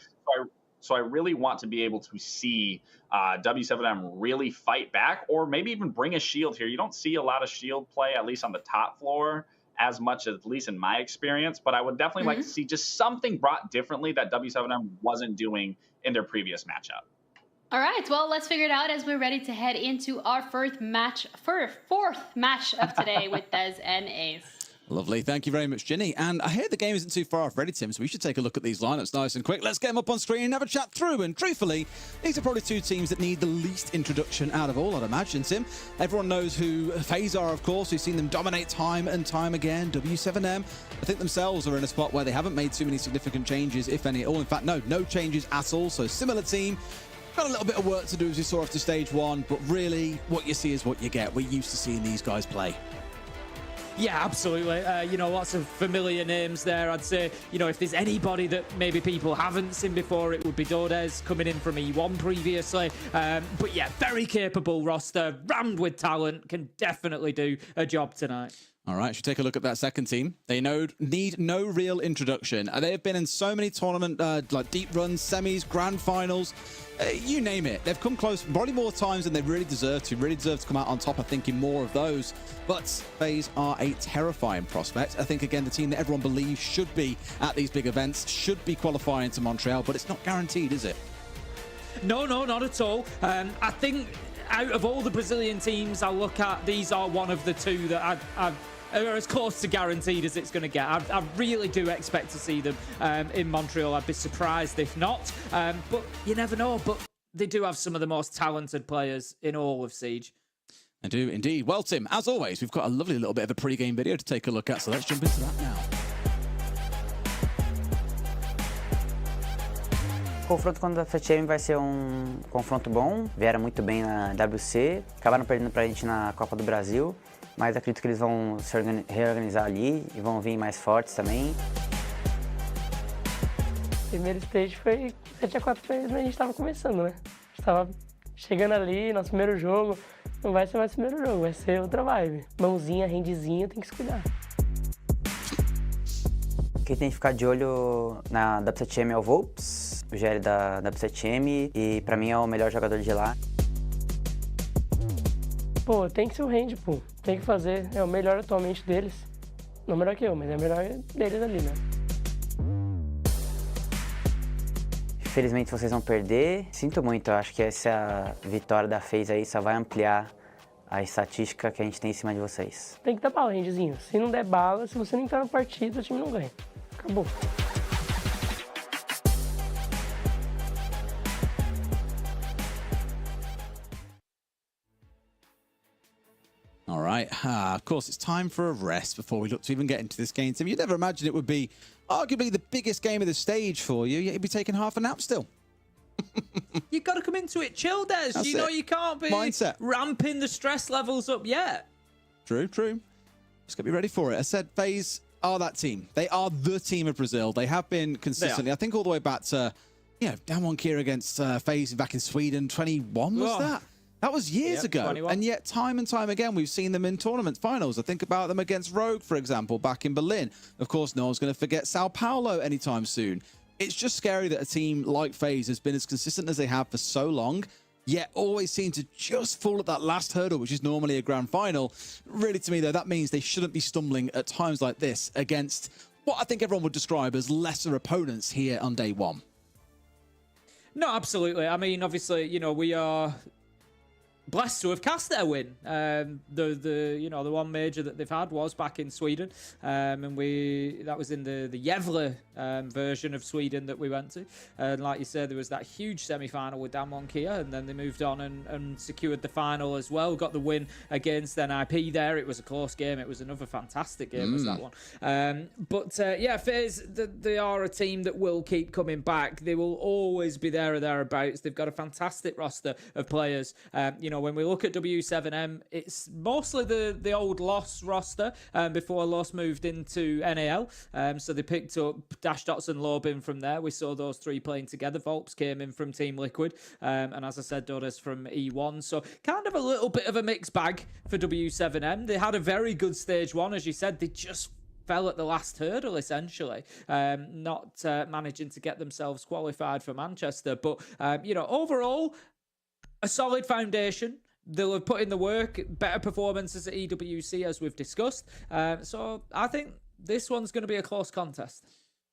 So I really want to be able to see W7M really fight back, or maybe even bring a shield here. You don't see a lot of shield play, at least on the top floor, as much, at least in my experience. But I would definitely like to see just something brought differently that W7M wasn't doing in their previous matchup. All right, well, let's figure it out as we're ready to head into our fourth match of today with Des and Ace. Lovely. Thank you very much, Ginny. And I hear the game isn't too far off ready, Tim, so we should take a look at these lineups nice and quick. Let's get them up on screen and have a chat through. And truthfully, these are probably two teams that need the least introduction out of all, I'd imagine, Tim. Everyone knows who FaZe are, of course. We've seen them dominate time and time again. W7M, I think themselves are in a spot where they haven't made too many significant changes, if any at all. In fact, no changes at all. So similar team. Got a little bit of work to do, as we saw after stage 1, but really what you see is what you get. We're used to seeing these guys play. Yeah, absolutely. You know, lots of familiar names there. I'd say, you know, if there's anybody that maybe people haven't seen before, it would be Dodez, coming in from E1 previously. But yeah, very capable roster, rammed with talent, can definitely do a job tonight. All right, should take a look at that second team. They need no real introduction. They have been in so many tournament, like deep runs, semis, grand finals, you name it. They've come close probably more times than they really deserve to. Really deserve to come out on top, I think, in more of those. But FaZe are a terrifying prospect. I think, again, the team that everyone believes should be at these big events, should be qualifying to Montreal, but it's not guaranteed, is it? No, not at all. I think out of all the Brazilian teams I look at, these are one of the two that are as close to guaranteed as it's going to get. I really do expect to see them in Montreal. I'd be surprised if not. But you never know. But they do have some of the most talented players in all of Siege. I do indeed. Well, Tim, as always, we've got a lovely little bit of a pre-game video to take a look at. So let's jump into that now. O confronto contra a FaZe vai ser confronto bom. Vieram muito bem na WC, acabaram perdendo pra gente na Copa do Brasil, mas acredito que eles vão se reorganizar ali e vão vir mais fortes também. Primeiro stage foi 7-4 mas a gente estava começando, né? A gente estava chegando ali, nosso primeiro jogo. Não vai ser mais o primeiro jogo, vai ser outra vibe. Mãozinha, handzinha, tem que se cuidar. Quem tem que ficar de olho na W7M é o Volps, o GL da W7M, e pra mim é o melhor jogador de lá. Pô, tem que ser o hand, pô. Tem que fazer. É o melhor atualmente deles. Não melhor que eu, mas é o melhor deles ali, né? Infelizmente vocês vão perder. Sinto muito, eu acho que essa vitória da FaZe aí só vai ampliar a estatística que a gente tem em cima de vocês. Tem que dar bala, handzinho. Se não der bala, se você não entrar na partida, o time não ganha. Acabou. All right. Of course, it's time for a rest before we look to even get into this game. Tim, you'd never imagine it would be arguably the biggest game of the stage for you, yet you'd be taking half a nap still. You've got to come into it chill, Des. You know you can't be ramping the stress levels up yet. True. Just got to be ready for it. I said FaZe are that team. They are the team of Brazil. They have been consistently, I think, all the way back to, down one Kira against FaZe back in Sweden. 21 was that? That was years ago. 21. And yet, time and time again, we've seen them in tournament finals. I think about them against Rogue, for example, back in Berlin. Of course, no one's going to forget Sao Paulo anytime soon. It's just scary that a team like FaZe has been as consistent as they have for so long, yet always seem to just fall at that last hurdle, which is normally a grand final. Really, to me, though, that means they shouldn't be stumbling at times like this against what I think everyone would describe as lesser opponents here on day one. No, absolutely. I mean, obviously, you know, we are blessed to have cast their win. The one major that they've had was back in Sweden, and that was in the Gävle version of Sweden that we went to. And like you said, there was that huge semi-final with Damwon Kia, and then they moved on and secured the final as well. Got the win against NIP there. It was a close game. It was another fantastic game, was that one. Yeah, FaZe, they are a team that will keep coming back. They will always be there or thereabouts. They've got a fantastic roster of players. You know, when we look at W7M, it's mostly the old Lost roster before Lost moved into NAL. So they picked up Dash Dots and Lobin from there. We saw those three playing together. Volps came in from Team Liquid. And as I said, Dodas from E1. So kind of a little bit of a mixed bag for W7M. They had a very good stage one. As you said, they just fell at the last hurdle, essentially, not managing to get themselves qualified for Manchester. But, you know, overall, a solid foundation. They'll have put in the work, better performances at EWC, as we've discussed. So I think this one's going to be a close contest.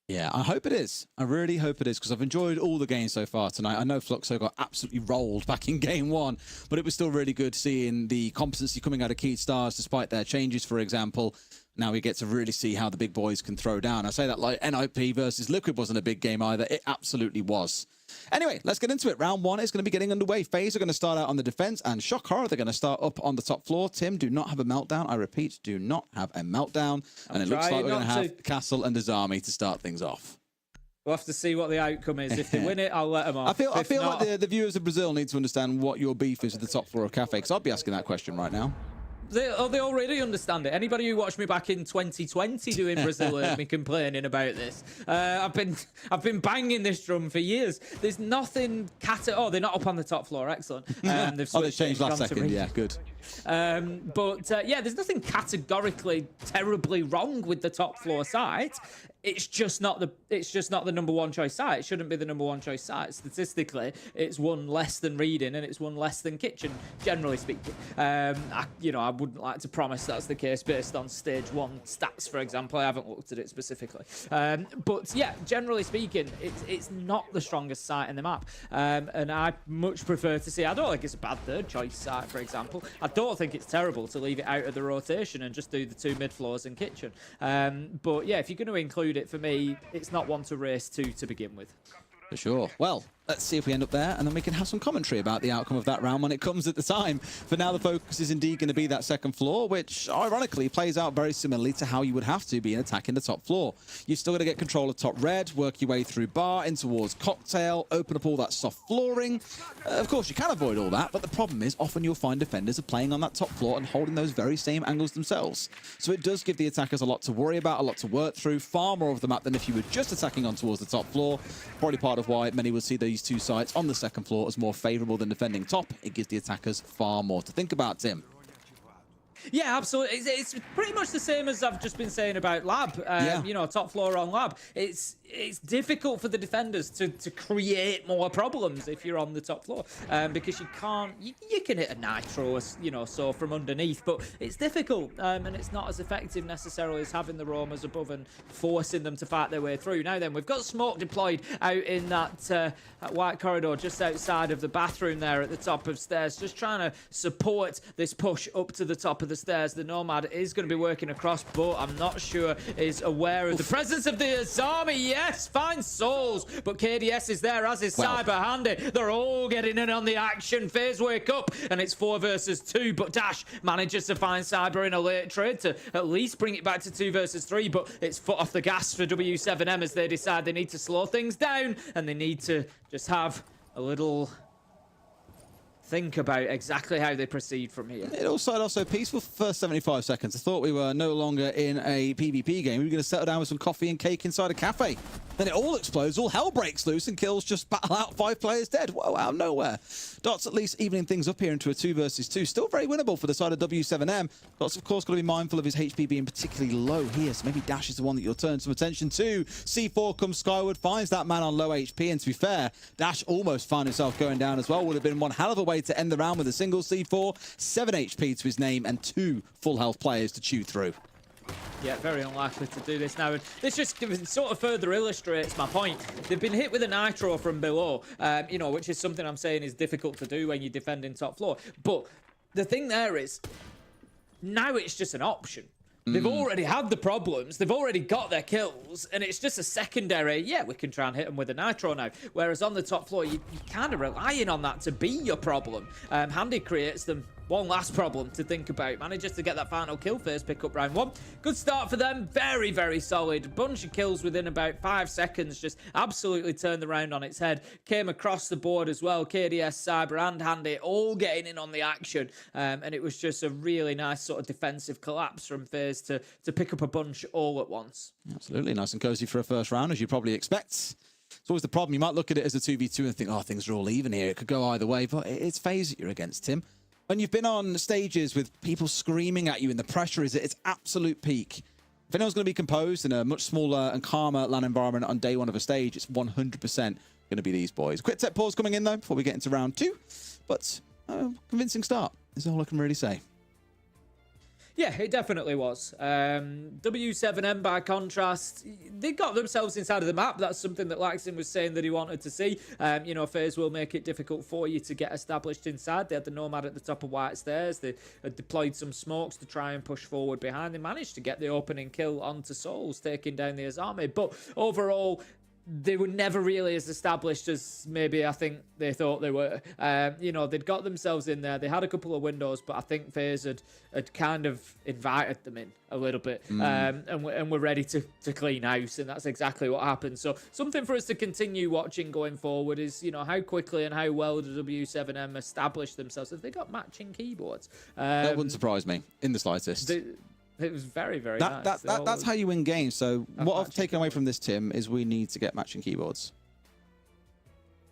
Yeah, I hope it is. I really hope it is, because I've enjoyed all the games so far tonight. I know Fluxo got absolutely rolled back in game one, but it was still really good seeing the competency coming out of Keyed Stars, despite their changes, for example. Now we get to really see how the big boys can throw down. I say that like NIP versus Liquid wasn't a big game either. It absolutely was. Anyway, let's get into it. Round one is going to be getting underway. FaZe are going to start out on the defense, and Shock Horror, they're going to start up on the top floor. Tim, do not have a meltdown. I repeat, do not have a meltdown. And it looks like we're going to have Castle and Azami to start things off. We'll have to see what the outcome is. If they win it, I'll let them off. I feel like the viewers of Brazil need to understand what your beef is with the top floor of Cafe, because I'll be asking that question right now. They already understand it. Anybody who watched me back in 2020 doing Brazil heard me complaining about this. I've been banging this drum for years. There's nothing oh, they're not up on the top floor. Excellent. They've changed last second. Yeah, good. Yeah, there's nothing categorically terribly wrong with the top floor site. It's just not the number one choice site. It shouldn't be the number one choice site. Statistically, it's one less than Reading and it's one less than Kitchen, generally speaking. I wouldn't like to promise that's the case based on stage one stats, for example. I haven't looked at it specifically. But yeah, generally speaking, it's not the strongest site in the map. And I much prefer to see, I don't think it's a bad third choice site, for example. I don't think it's terrible to leave it out of the rotation and just do the two mid floors and Kitchen. But yeah, if you're going to include it, for me, it's not one to race to begin with. For sure. Well, let's see if we end up there, and then we can have some commentary about the outcome of that round when it comes at the time. For now, the focus is indeed going to be that second floor, which ironically plays out very similarly to how you would have to be in attacking the top floor. You've still got to get control of top red, work your way through bar, in towards cocktail, open up all that soft flooring. Of course, you can avoid all that, but the problem is often you'll find defenders are playing on that top floor and holding those very same angles themselves. So it does give the attackers a lot to worry about, a lot to work through, far more of the map than if you were just attacking on towards the top floor. Probably part of why many would see these two sites on the second floor as more favorable than defending top. It gives the attackers far more to think about, Tim. Yeah, absolutely. It's pretty much the same as I've just been saying about Lab. You know, top floor on Lab. It's difficult for the defenders to create more problems if you're on the top floor, because you can't. You can hit a nitro, you know, so from underneath, but it's difficult, and it's not as effective necessarily as having the roamers above and forcing them to fight their way through. Now then, we've got smoke deployed out in that white corridor just outside of the bathroom there at the top of stairs, just trying to support this push up to the top of the stairs. The Nomad is going to be working across, but I'm not sure is aware of the presence of the Azami. Yes, fine souls, but KDS is there, as is Cyber Handy. They're all getting in on the action. FaZe wake up, and it's 4 versus 2, but Dash manages to find Cyber in a late trade to at least bring it back to 2 versus 3, but it's foot off the gas for W7M as they decide they need to slow things down, and they need to just have a little think about exactly how they proceed from here. It all started off so peaceful for the first 75 seconds. I thought we were no longer in a PvP game. We were going to settle down with some coffee and cake inside a cafe. Then it all explodes, all hell breaks loose, and Kills just battle out 5 players dead. Whoa, out of nowhere. Dots at least evening things up here into a 2 versus 2. Still very winnable for the side of W7M. Dots, of course, got to be mindful of his HP being particularly low here, so maybe Dash is the one that you'll turn some attention to. C4 comes skyward, finds that man on low HP, and to be fair, Dash almost found himself going down as well. Would have been one hell of a way to end the round with a single C4, 7 HP to his name, and 2 full health players to chew through. Yeah, very unlikely to do this now. And this just sort of further illustrates my point. They've been hit with a nitro from below, you know, which is something I'm saying is difficult to do when you're defending top floor. But the thing there is, now it's just an option. They've already had the problems, they've already got their kills, and it's just a secondary, yeah, we can try and hit them with a nitro now. Whereas on the top floor, you're kind of relying on that to be your problem. Handy creates them one last problem to think about. Manages to get that final kill first, pick up round 1. Good start for them, very, very solid. Bunch of kills within about 5 seconds, just absolutely turned the round on its head. Came across the board as well, KDS, Cyber and Handy all getting in on the action. And it was just a really nice sort of defensive collapse from FaZe to pick up a bunch all at once. Absolutely, nice and cozy for a first round, as you probably expect. It's always the problem. You might look at it as a 2v2 and think, oh, things are all even here. It could go either way, but it's FaZe that you're against, Tim. When you've been on stages with people screaming at you and the pressure is at its absolute peak, if anyone's going to be composed in a much smaller and calmer LAN environment on day 1 of a stage, it's 100% going to be these boys. Quick tech pause coming in, though, before we get into round 2. But convincing start is all I can really say. Yeah, it definitely was. W7M, by contrast, they got themselves inside of the map. That's something that Laxton was saying that he wanted to see. You know, FaZe will make it difficult for you to get established inside. They had the Nomad at the top of White Stairs. They had deployed some smokes to try and push forward behind. They managed to get the opening kill onto Souls, taking down the Azami. But overall, they were never really as established as maybe I think they thought they were. You know, they'd got themselves in there. They had a couple of windows, but I think FaZe had kind of invited them in a little bit. And we're ready to clean house, and that's exactly what happened. So something for us to continue watching going forward is, you know, how quickly and how well do W7M establish themselves. Have they got matching keyboards? That wouldn't surprise me in the slightest. It was very, very nice. That's how you win games. So what I've taken away from this, Tim, is we need to get matching keyboards.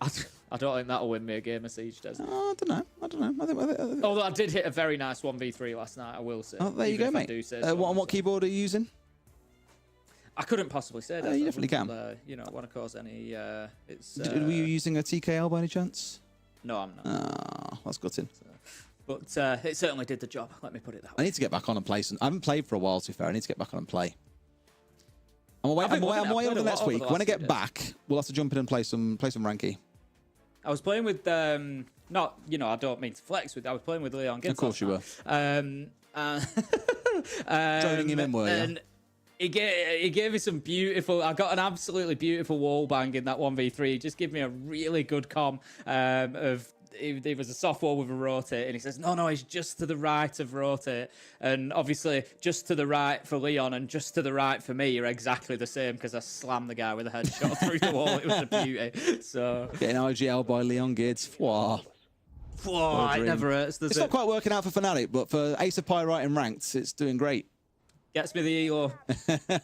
I don't think that'll win me a game of Siege, does it? I don't know. I think although I did hit a very nice 1v3 last night, I will say. Oh, there you go, mate. What keyboard are you using? I couldn't possibly say that. You definitely can. You know, want to cause any... Were you using a TKL by any chance? No, I'm not. Oh, that's gutting. But it certainly did the job, let me put it that way. I need to get back on and play some. I haven't played for a while, to be fair. I need to get back on and play. I'm away over the next week. When I get back, we'll have to jump in and play some Ranky. I was playing with, not, you know, I don't mean to flex with, I was playing with Leon Gibbs. Of course you were. Joining him in, were you? He gave me some beautiful... I got an absolutely beautiful wall bang in that 1v3. He just gave me a really good comm of... It was a soft wall with a rotate, and he says, no, it's just to the right of rotate. And obviously, just to the right for Leon and just to the right for me are exactly the same, because I slammed the guy with a headshot through the wall. It was a beauty. So getting RGL by Leon Gids. Wow. It never hurts, does it? It's not quite working out for Fnatic, but for Ace of Pyrite in ranked, it's doing great. Gets me the elo.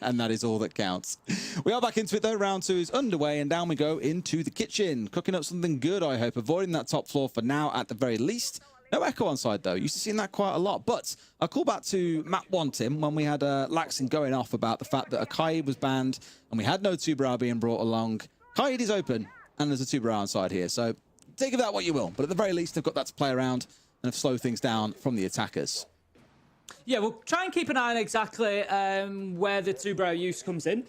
And that is all that counts. We are back into it, though. Round 2 is underway, and down we go into the kitchen. Cooking up something good, I hope. Avoiding that top floor for now, at the very least. No echo on side, though. Used to see that quite a lot. But I'll call back to map 1, Tim, when we had Laxin going off about the fact that a Kaid was banned, and we had no Tubarão being brought along. Kaid is open, and there's a Tubarão on side here. So take of that what you will. But at the very least, they've got that to play around and have slowed things down from the attackers. Yeah, we'll try and keep an eye on exactly where the Tubarão use comes in.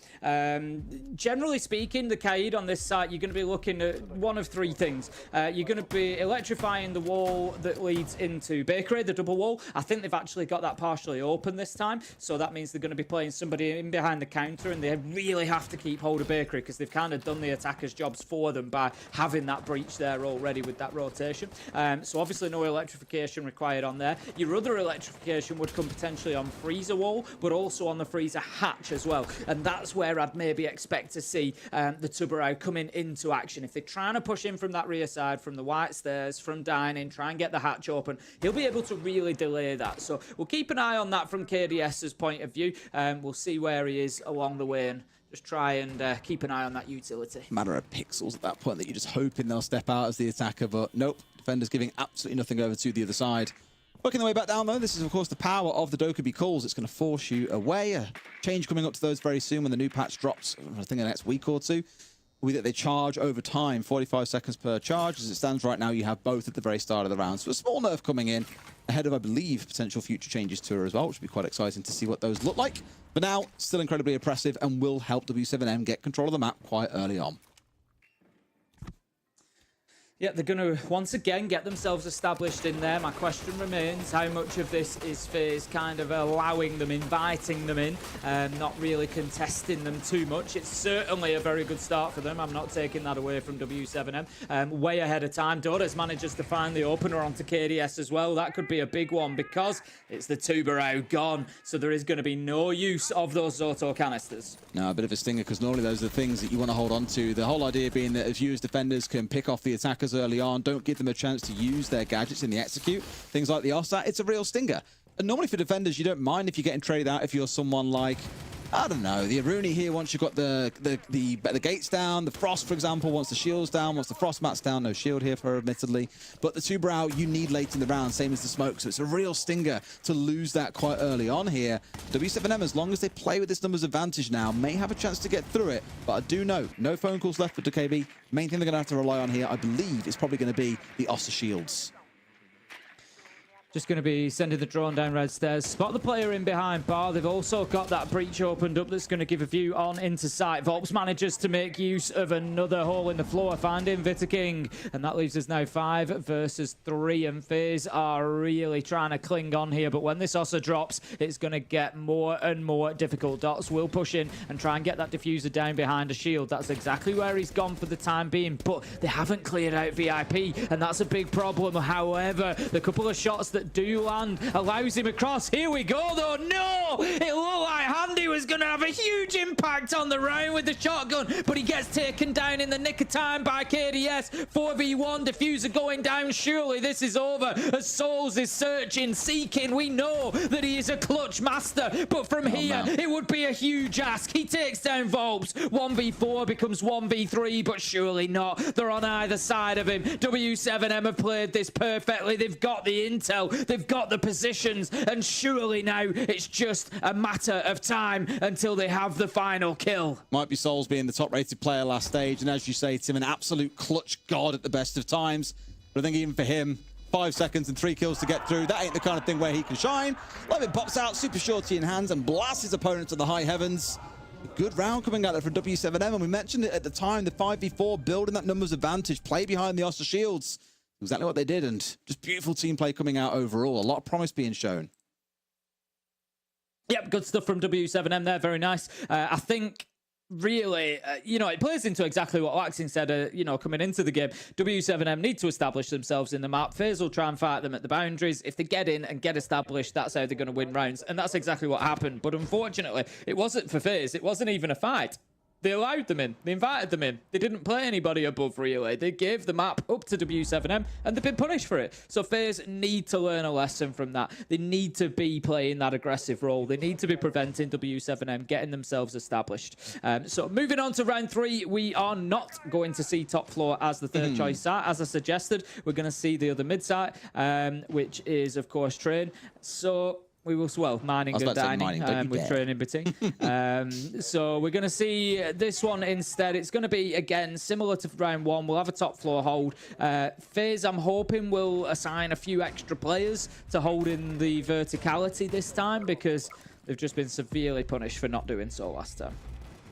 Generally speaking, the Kaid on this site, you're going to be looking at one of 3 things. You're going to be electrifying the wall that leads into Bakery, the double wall. I think they've actually got that partially open this time, so that means they're going to be playing somebody in behind the counter, and they really have to keep hold of Bakery because they've kind of done the attackers' jobs for them by having that breach there already with that rotation. So obviously no electrification required on there. Your other electrification would could come potentially on freezer wall, but also on the freezer hatch as well. And that's where I'd maybe expect to see the Tubarão coming into action. If they're trying to push in from that rear side, from the white stairs, from dining, try and get the hatch open, he'll be able to really delay that. So we'll keep an eye on that from KDS's point of view. We'll see where he is along the way and just try and keep an eye on that utility. Matter of pixels at that point that you're just hoping they'll step out as the attacker, but nope. Defenders giving absolutely nothing over to the other side. Working their way back down, though, this is, of course, the power of the Dokkaebi calls. It's going to force you away. A change coming up to those very soon when the new patch drops, I think, in the next week or two, will be that they charge over time, 45 seconds per charge. As it stands right now, you have both at the very start of the round. So a small nerf coming in ahead of, I believe, potential future changes to her as well, which would be quite exciting to see what those look like. But now, still incredibly oppressive and will help W7M get control of the map quite early on. Yeah, they're going to once again get themselves established in there. My question remains, how much of this is FaZe kind of allowing them, inviting them in, not really contesting them too much? It's certainly a very good start for them. I'm not taking that away from W7M. Way ahead of time. Dodas manages to find the opener onto KDS as well. That could be a big one because it's the Tubarão gone. So there is going to be no use of those auto canisters. No, a bit of a stinger because normally those are the things that you want to hold on to. The whole idea being that if you as defenders can pick off the attackers early on, don't give them a chance to use their gadgets in the execute, things like the OSAT, it's a real stinger. And normally for defenders, you don't mind if you're getting traded out if you're someone like, I don't know, the Aruni here, once you've got the gates down, the Frost, for example, once the shield's down, once the Frost mat's down, no shield here for her, admittedly. But the Tubarão, you need late in the round, same as the Smoke, so it's a real stinger to lose that quite early on here. W7M, as long as they play with this numbers advantage now, may have a chance to get through it, but I do know, no phone calls left for Dokkaebi. Main thing they're going to have to rely on here, I believe, is probably going to be the Ossa shields. Just going to be sending the drone down red stairs. Spot the player in behind bar. They've also got that breach opened up that's going to give a view on into sight. Volps manages to make use of another hole in the floor, finding Vita King. And that leaves us now 5 versus 3. And FaZe are really trying to cling on here. But when this Ossa drops, it's going to get more and more difficult. Dots will push in and try and get that diffuser down behind a shield. That's exactly where he's gone for the time being. But they haven't cleared out VIP. And that's a big problem. However, the couple of shots that do land allows him across. Here we go though. No, it looked like Handy was going to have a huge impact on the round with the shotgun, but he gets taken down in the nick of time by KDS. 4v1, diffuser going down. Surely this is over as Souls is searching, seeking. We know that he is a clutch master, but from here it would be a huge ask. He takes down Volps. 1v4 becomes 1v3, but surely not. They're on either side of him. W7M have played this perfectly. They've got the intel, they've got the positions, and surely now it's just a matter of time until they have the final kill. Might be Souls being the top-rated player last stage, and as you say, Tim, an absolute clutch god at the best of times. But I think even for him, 5 seconds and 3 kills to get through, that ain't the kind of thing where he can shine. Levin pops out, super shorty in hands, and blasts his opponent to the high heavens. A good round coming out there from W7M, and we mentioned it at the time, the 5v4, building that numbers advantage, play behind the Ossa shields. Exactly what they did, and just beautiful team play coming out overall. A lot of promise being shown. Yep, good stuff from W7M there. Very nice. I think, really, you know, it plays into exactly what Waxing said, you know, coming into the game. W7M need to establish themselves in the map. FaZe will try and fight them at the boundaries. If they get in and get established, that's how they're going to win rounds. And that's exactly what happened. But unfortunately, it wasn't for FaZe. It wasn't even a fight. They allowed them in. They invited them in. They didn't play anybody above, really. They gave the map up to W7M, and they've been punished for it. So FaZe need to learn a lesson from that. They need to be playing that aggressive role. They need to be preventing W7M getting themselves established. So moving on to round 3, we are not going to see top floor as the third choice site. As I suggested, we're going to see the other mid site, which is, of course, Train. So we will, well, mining and dining with Train in between. So we're going to see this one instead. It's going to be, again, similar to round 1. We'll have a top floor hold. FaZe, I'm hoping, will assign a few extra players to hold in the verticality this time because they've just been severely punished for not doing so last time.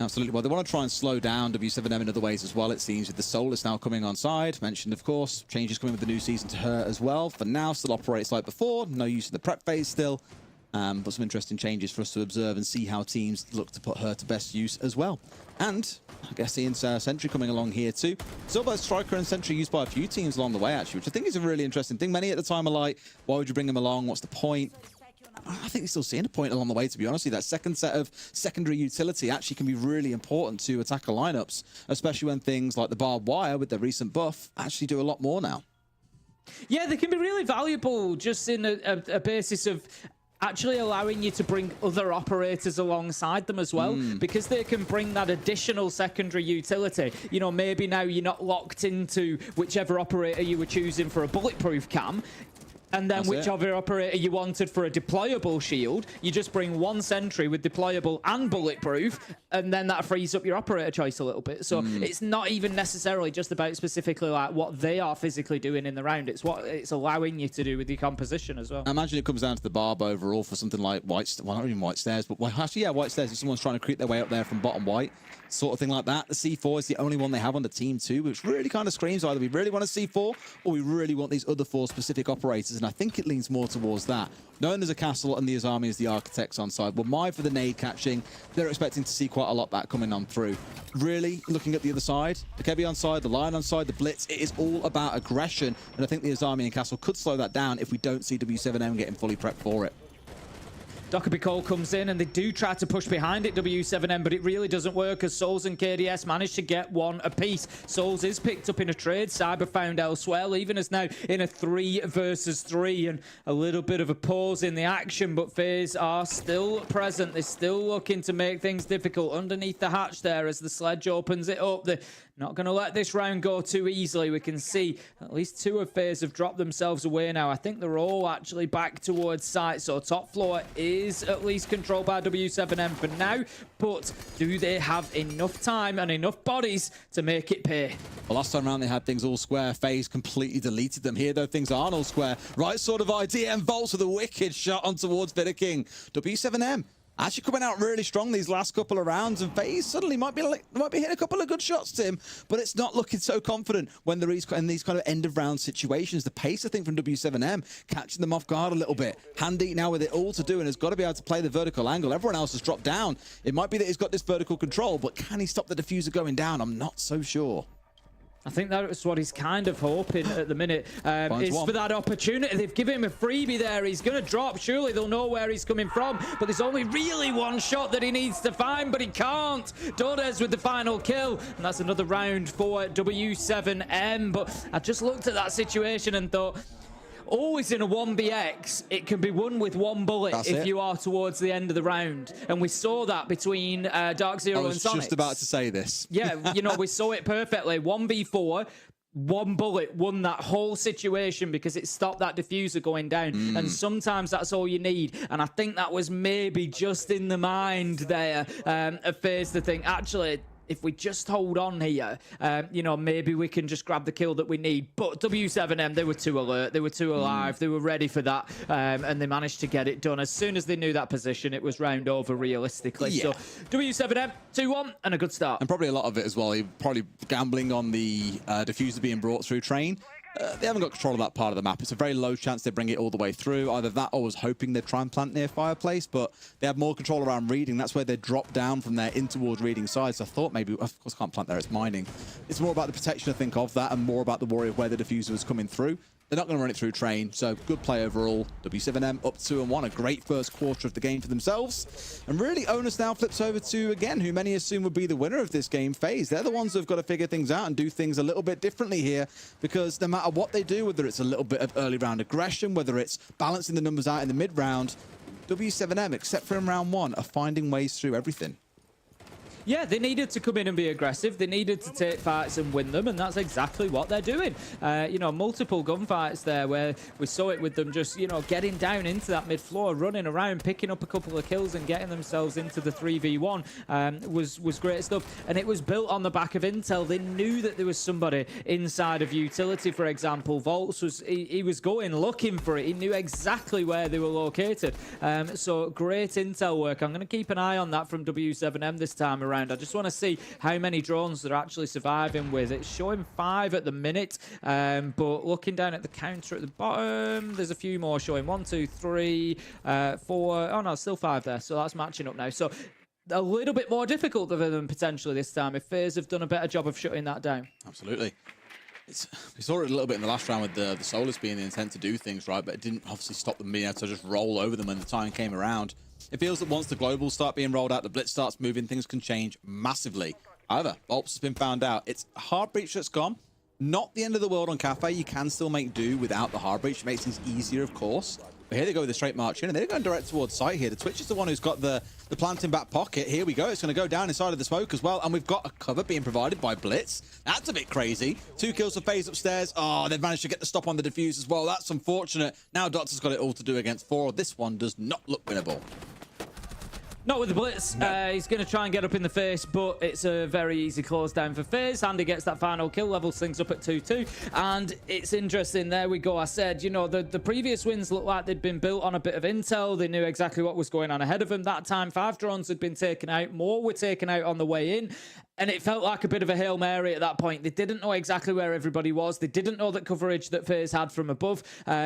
Absolutely. Well, they want to try and slow down W7M in other ways as well, it seems, with the Solus now coming on side. Mentioned, of course, changes coming with the new season to her as well. For now, still operates like before. No use of the prep phase still. But some interesting changes for us to observe and see how teams look to put her to best use as well. And I guess Ian's Sentry coming along here too. So both Striker and Sentry used by a few teams along the way, actually, which I think is a really interesting thing. Many at the time are like, why would you bring him along? What's the point? I think he's still seeing a point along the way, to be honest with you. That second set of secondary utility actually can be really important to attacker lineups, especially when things like the barbed wire with their recent buff actually do a lot more now. Yeah, they can be really valuable just in a basis of actually allowing you to bring other operators alongside them as well, because they can bring that additional secondary utility. You know, maybe now you're not locked into whichever operator you were choosing for a bulletproof cam, and then whichever operator you wanted for a deployable shield, you just bring one sentry with deployable and bulletproof, and then that frees up your operator choice a little bit. So it's not even necessarily just about specifically like what they are physically doing in the round. It's what it's allowing you to do with your composition as well. I imagine it comes down to the barb overall for something like White, well, not even White Stairs, but actually, yeah, White Stairs. If someone's trying to creep their way up there from bottom white, sort of thing like that. The C4 is the only one they have on the team too, which really kind of screams either we really want a C4 or we really want these other 4 specific operators, and I think it leans more towards that. Knowing there's a castle and the Azami as the architects on side, well, my for the nade catching, they're expecting to see quite a lot of that coming on through. Really, looking at the other side, the Kebi on side, the Lion on side, the Blitz, it is all about aggression, and I think the Azami and castle could slow that down if we don't see W7M getting fully prepped for it. Dockerby Cole comes in and they do try to push behind it, W7M, but it really doesn't work as Souls and KDS manage to get one apiece. Souls is picked up in a trade, Cyber found elsewhere, leaving us now in a 3 versus 3 and a little bit of a pause in the action, but FaZe are still present. They're still looking to make things difficult underneath the hatch there as the sledge opens it up. They're not going to let this round go too easily. We can see at least 2 of FaZe have dropped themselves away now. I think they're all actually back towards site, so top floor is at least controlled by W7M for now, but do they have enough time and enough bodies to make it pay? Well, last time around they had things all square. FaZe completely deleted them. Here, though, things aren't all square. Right sort of idea, and Volts with a wicked shot on towards Vitter King. W7M actually coming out really strong these last couple of rounds, and FaZe suddenly might be hitting a couple of good shots, Tim, but it's not looking so confident when they're in these kind of end of round situations. The pace, I think, from W7M catching them off guard a little bit. Handy now with it all to do and has got to be able to play the vertical angle. Everyone else has dropped down. It might be that he's got this vertical control, but can he stop the diffuser going down? I'm not so sure. I think that's what he's kind of hoping at the minute, is for that opportunity. They've given him a freebie there. He's going to drop. Surely they'll know where he's coming from, but there's only really one shot that he needs to find, but he can't. Dodes with the final kill, and that's another round for W7M. But I just looked at that situation and thought, always in a 1vx, it can be won with one bullet if you are towards the end of the round. And we saw that between Dark Zero and Sonic. I was just about to say this. Yeah, you know, we saw it perfectly. 1v4, one bullet won that whole situation because it stopped that diffuser going down. And sometimes that's all you need. And I think that was maybe just in the mind there of FaZe to think, actually, if we just hold on here, you know, maybe we can just grab the kill that we need. But W7M, they were too alert. They were too alive. They were ready for that. And they managed to get it done. As soon as they knew that position, it was round over realistically. So W7M, 2-1 and a good start. And probably a lot of it as well. He probably gambling on the diffuser being brought through train. They haven't got control of that part of the map. It's a very low chance they bring it all the way through. Either that or was hoping they'd try and plant near fireplace, but they have more control around reading. That's where they drop down from there in towards reading side. So I thought maybe, of course, can't plant there, it's mining. It's more about the protection, I think, of that and more about the worry of where the diffuser was coming through. They're not going to run it through train, so good play overall. W7M up 2-1, a great first quarter of the game for themselves. And really, onus now flips over to, again, who many assume would be the winner of this game, FaZe. They're the ones who've got to figure things out and do things a little bit differently here, because no matter what they do, whether it's a little bit of early round aggression, whether it's balancing the numbers out in the mid-round, W7M, except for in round 1, are finding ways through everything. Yeah, they needed to come in and be aggressive. They needed to take fights and win them, and that's exactly what they're doing. You know, multiple gunfights there where we saw it with them just, you know, getting down into that mid-floor, running around, picking up a couple of kills and getting themselves into the 3v1 was great stuff. And it was built on the back of intel. They knew that there was somebody inside of utility, for example. Volts was, he was going looking for it. He knew exactly where they were located. So great intel work. I'm going to keep an eye on that from W7M this time around. I just want to see how many drones they're actually surviving with. It's showing 5 at the minute, but looking down at the counter at the bottom, there's a few more showing. 1, 2, 3, 4. Oh no, still 5 there. So that's matching up now. So a little bit more difficult for them potentially this time if FaZe have done a better job of shutting that down. Absolutely. We saw it a little bit in the last round with the Solus being the intent to do things, right? But it didn't obviously stop them being able to just roll over them when the time came around. It feels that once the globals start being rolled out, the blitz starts moving, things can change massively. However, Volps has been found out. It's a hard breach that's gone. Not the end of the world on Cafe. You can still make do without the hard breach. It makes things easier, of course. But here they go with the straight march in, and they're going direct towards site here. The Twitch is the one who's got the plant in back pocket. Here we go. It's going to go down inside of the smoke as well. And we've got a cover being provided by Blitz. That's a bit crazy. 2 kills for FaZe upstairs. Oh, they've managed to get the stop on the defuse as well. That's unfortunate. Now Doctor's got it all to do against 4. This one does not look winnable. Not with the blitz. No. He's going to try and get up in the face, but it's a very easy close down for FaZe. Handy gets that final kill, levels things up at 2-2. And it's interesting. There we go. I said, you know, the previous wins looked like they'd been built on a bit of intel. They knew exactly what was going on ahead of them. That time, 5 drones had been taken out. More were taken out on the way in. And it felt like a bit of a Hail Mary at that point. They didn't know exactly where everybody was. They didn't know that coverage that FaZe had from above.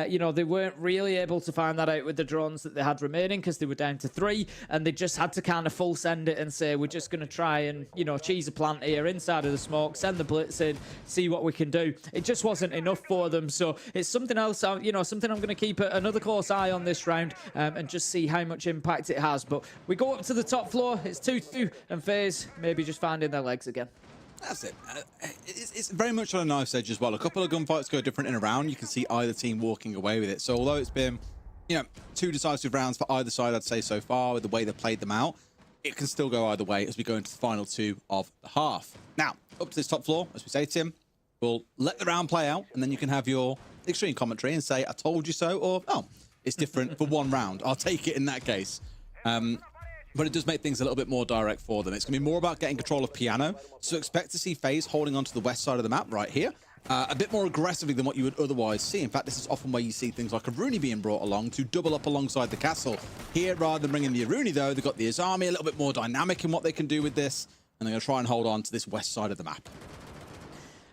You know, they weren't really able to find that out with the drones that they had remaining because they were down to 3. And they just had to kind of full send it and say, we're just going to try and, you know, cheese a plant here inside of the smoke, send the blitz in, see what we can do. It just wasn't enough for them. So it's something else, you know, something I'm going to keep another close eye on this round and just see how much impact it has. But we go up to the top floor. It's 2-2 and FaZe maybe just finding their legs again. That's it. It's very much on a knife's edge as well. A couple of gunfights go different in a round. You can see either team walking away with it. So although it's been, you know, 2 decisive rounds for either side, I'd say so far, with the way they played them out, it can still go either way as we go into the final 2 of the half. Now, up to this top floor, as we say, Tim, we'll let the round play out, and then you can have your extreme commentary and say, I told you so, or, oh, it's different for 1 round. I'll take it in that case. But it does make things a little bit more direct for them. It's going to be more about getting control of Piano. So expect to see FaZe holding onto the west side of the map right here. A bit more aggressively than what you would otherwise see. In fact, this is often where you see things like a Rooney being brought along to double up alongside the castle. Here, rather than bringing the Rooney, though, they've got the Azami, a little bit more dynamic in what they can do with this. And they're going to try and hold on to this west side of the map.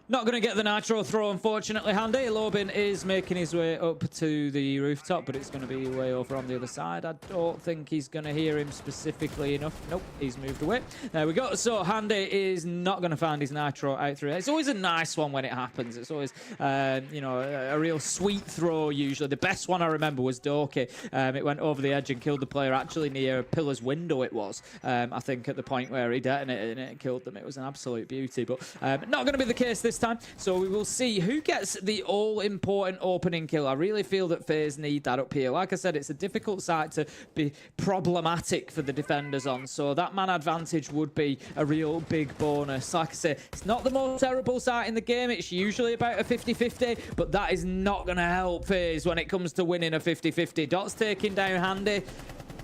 Not going to get the nitro throw, unfortunately. Handy Lobin is making his way up to the rooftop, but it's going to be way over on the other side. I don't think he's going to hear him specifically enough. Nope, he's moved away. There we go. So Handy is not going to find his nitro out through. It's always a nice one when it happens. It's always, you know, a real sweet throw usually. The best one I remember was Doki. It went over the edge and killed the player actually near Pillar's window it was. I think at the point where he detonated and it killed them. It was an absolute beauty, but not going to be the case this time. So we will see who gets the all-important opening kill. I really feel that FaZe need that up here. Like I said, it's a difficult site to be problematic for the defenders on. So that man advantage would be a real big bonus. Like I said, it's not the most terrible site in the game. It's usually about a 50-50, but that is not going to help FaZe when it comes to winning a 50-50. Dot's taking down Handy.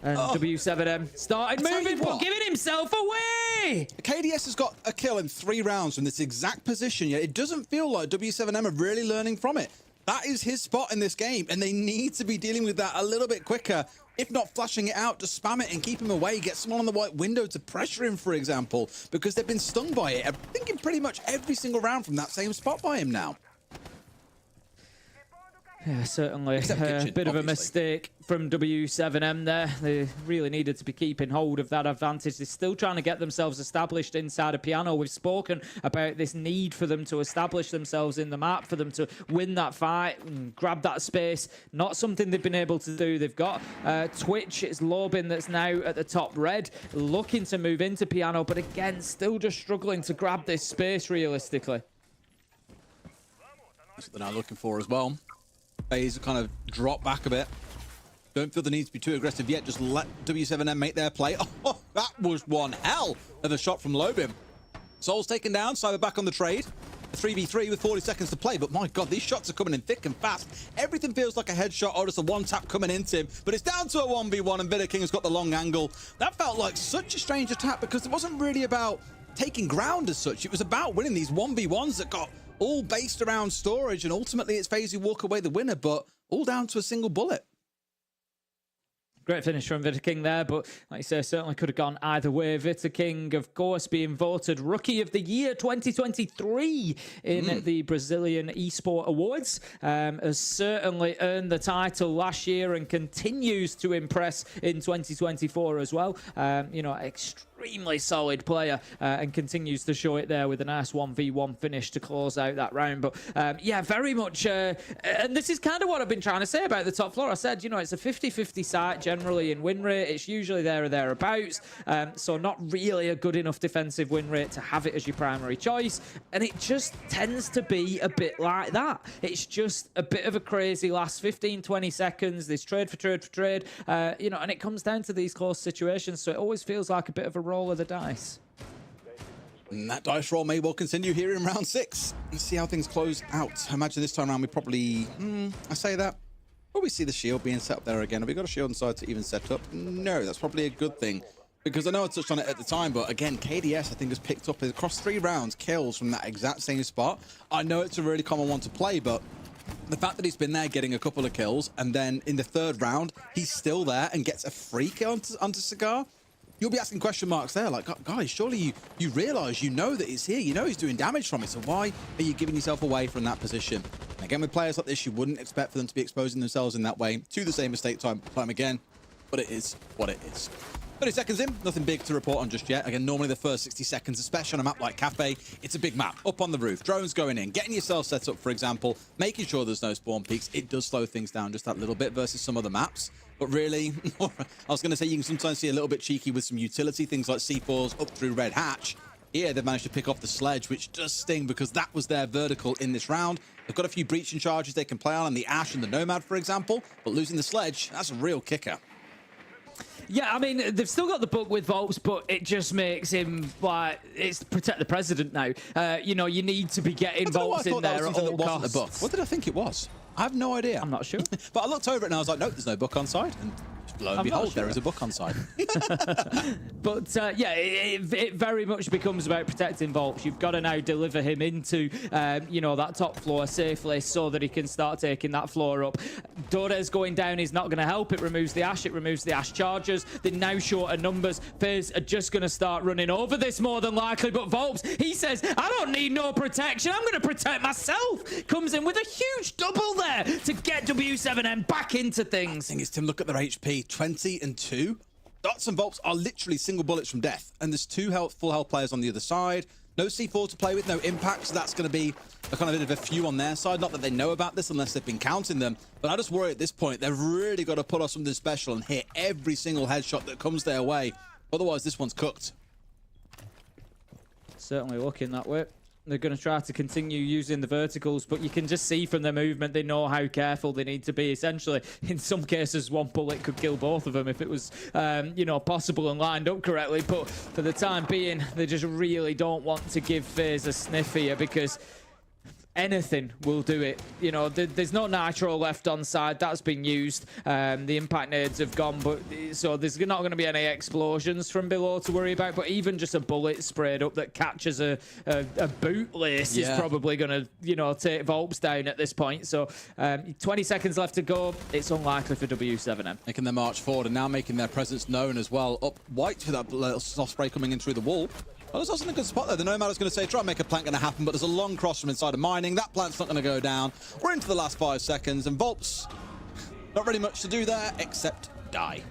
And W7M started moving, but giving himself away. KDS has got a kill in 3 rounds from this exact position, yet it doesn't feel like W7M are really learning from it. That is his spot in this game, and they need to be dealing with that a little bit quicker. If not flashing it out, just spam it and keep him away. Get someone on the white window to pressure him, for example, because they've been stung by it. I'm thinking pretty much every single round from that same spot by him now. Yeah, certainly a bit of a mistake from W7M there. They really needed to be keeping hold of that advantage. They're still trying to get themselves established inside a Piano. We've spoken about this need for them to establish themselves in the map, for them to win that fight and grab that space. Not something they've been able to do. They've got Twitch. It's Lobin that's now at the top red, looking to move into Piano, but again, still just struggling to grab this space realistically. That's what they're now looking for as well. FaZe kind of drop back a bit. Don't feel the need to be too aggressive yet. Just let W7M make their play. Oh, that was one hell of a shot from Lobim. Soul's taken down. Cyber back on the trade. A 3v3 with 40 seconds to play. But my God, these shots are coming in thick and fast. Everything feels like a headshot or just a one-tap coming into him. But it's down to a 1v1 and Veto King's got the long angle. That felt like such a strange attack because it wasn't really about taking ground as such. It was about winning these 1v1s that got all based around storage, and ultimately it's FaZe who walk away the winner, but all down to a single bullet. Great finish from Vita King there, but like you say, certainly could have gone either way. Vita King, of course, being voted Rookie of the Year 2023 in the Brazilian Esport Awards, has certainly earned the title last year and continues to impress in 2024 as well. You know, extremely solid player and continues to show it there with a nice 1v1 finish to close out that round. But yeah, very much, and this is kind of what I've been trying to say about the top floor. I said, you know, it's a 50-50 site generally in win rate. It's usually there or thereabouts, so not really a good enough defensive win rate to have it as your primary choice, and it just tends to be a bit like that. It's just a bit of a crazy last 15-20 seconds, this trade for trade, you know, and it comes down to these close situations, so it always feels like a bit of a roll of the dice. And that dice roll may well continue here in round 6. Let's see how things close out. I imagine this time around we probably, I say that, we see the shield being set up there again. Have we got a shield inside to even set up? No, that's probably a good thing. Because I know I touched on it at the time, but again, KDS, I think, has picked up across 3 rounds kills from that exact same spot. I know it's a really common one to play, but the fact that he's been there getting a couple of kills, and then in the 3rd round, he's still there and gets a free kill onto Cigar, you'll be asking question marks there, like, guys, surely you realise, you know that he's here, you know he's doing damage from it, so why are you giving yourself away from that position? And again, with players like this, you wouldn't expect for them to be exposing themselves in that way to the same mistake time again, but it is what it is. 30 seconds in, nothing big to report on just yet. Again, normally the first 60 seconds, especially on a map like Cafe, it's a big map. Up on the roof, drones going in, getting yourself set up, for example, making sure there's no spawn peaks. It does slow things down just that little bit versus some other maps. But really, I was going to say you can sometimes see a little bit cheeky with some utility, things like C4s up through Red Hatch. Here, they've managed to pick off the sledge, which does sting because that was their vertical in this round. They've got a few breaching charges they can play on the Ash and the Nomad, for example. But losing the sledge, that's a real kicker. Yeah, I mean, they've still got the book with Volps, but it just makes him, like, it's protect the president now. You know, you need to be getting Volps in there at all costs. The book. What did I think it was? I have no idea. I'm not sure. But I looked over it and I was like, nope, there's no book on side. And lo and behold, there is a book on side. But yeah, it very much becomes about protecting Volps. You've got to now deliver him into, you know, that top floor safely so that he can start taking that floor up. Dores going down is not going to help. It removes the Ash. It removes the Ash charges. They're now short of numbers. FaZe are just going to start running over this more than likely. But Volps, he says, I don't need no protection. I'm going to protect myself. Comes in with a huge double there to get W7M back into things. The thing is, Tim, look at their HP. 20 and 2. Dots and Volps are literally single bullets from death. And there's 2 full health players on the other side. No C4 to play with, no impact. So that's going to be a kind of bit of a few on their side. Not that they know about this unless they've been counting them. But I just worry at this point, they've really got to pull off something special and hit every single headshot that comes their way. Otherwise, this one's cooked. Certainly looking that way. They're going to try to continue using the verticals, but you can just see from their movement, they know how careful they need to be. Essentially, in some cases, one bullet could kill both of them if it was, you know, possible and lined up correctly. But for the time being, they just really don't want to give FaZe a sniff here because anything will do it. You know, there's no nitro left on side. That's been used. The impact nades have gone, but so there's not going to be any explosions from below to worry about. But even just a bullet sprayed up that catches a bootlace is probably going to, you know, take Volps down at this point. So 20 seconds left to go. It's unlikely for W7M. Making their march forward and now making their presence known as well. Up white with that little soft spray coming in through the wall. Well, it's also in a good spot there. The Nomad is going to say, try and make a plant going to happen, but there's a long cross from inside of mining. That plant's not going to go down. We're into the last 5 seconds, and Volps, not really much to do there, except die.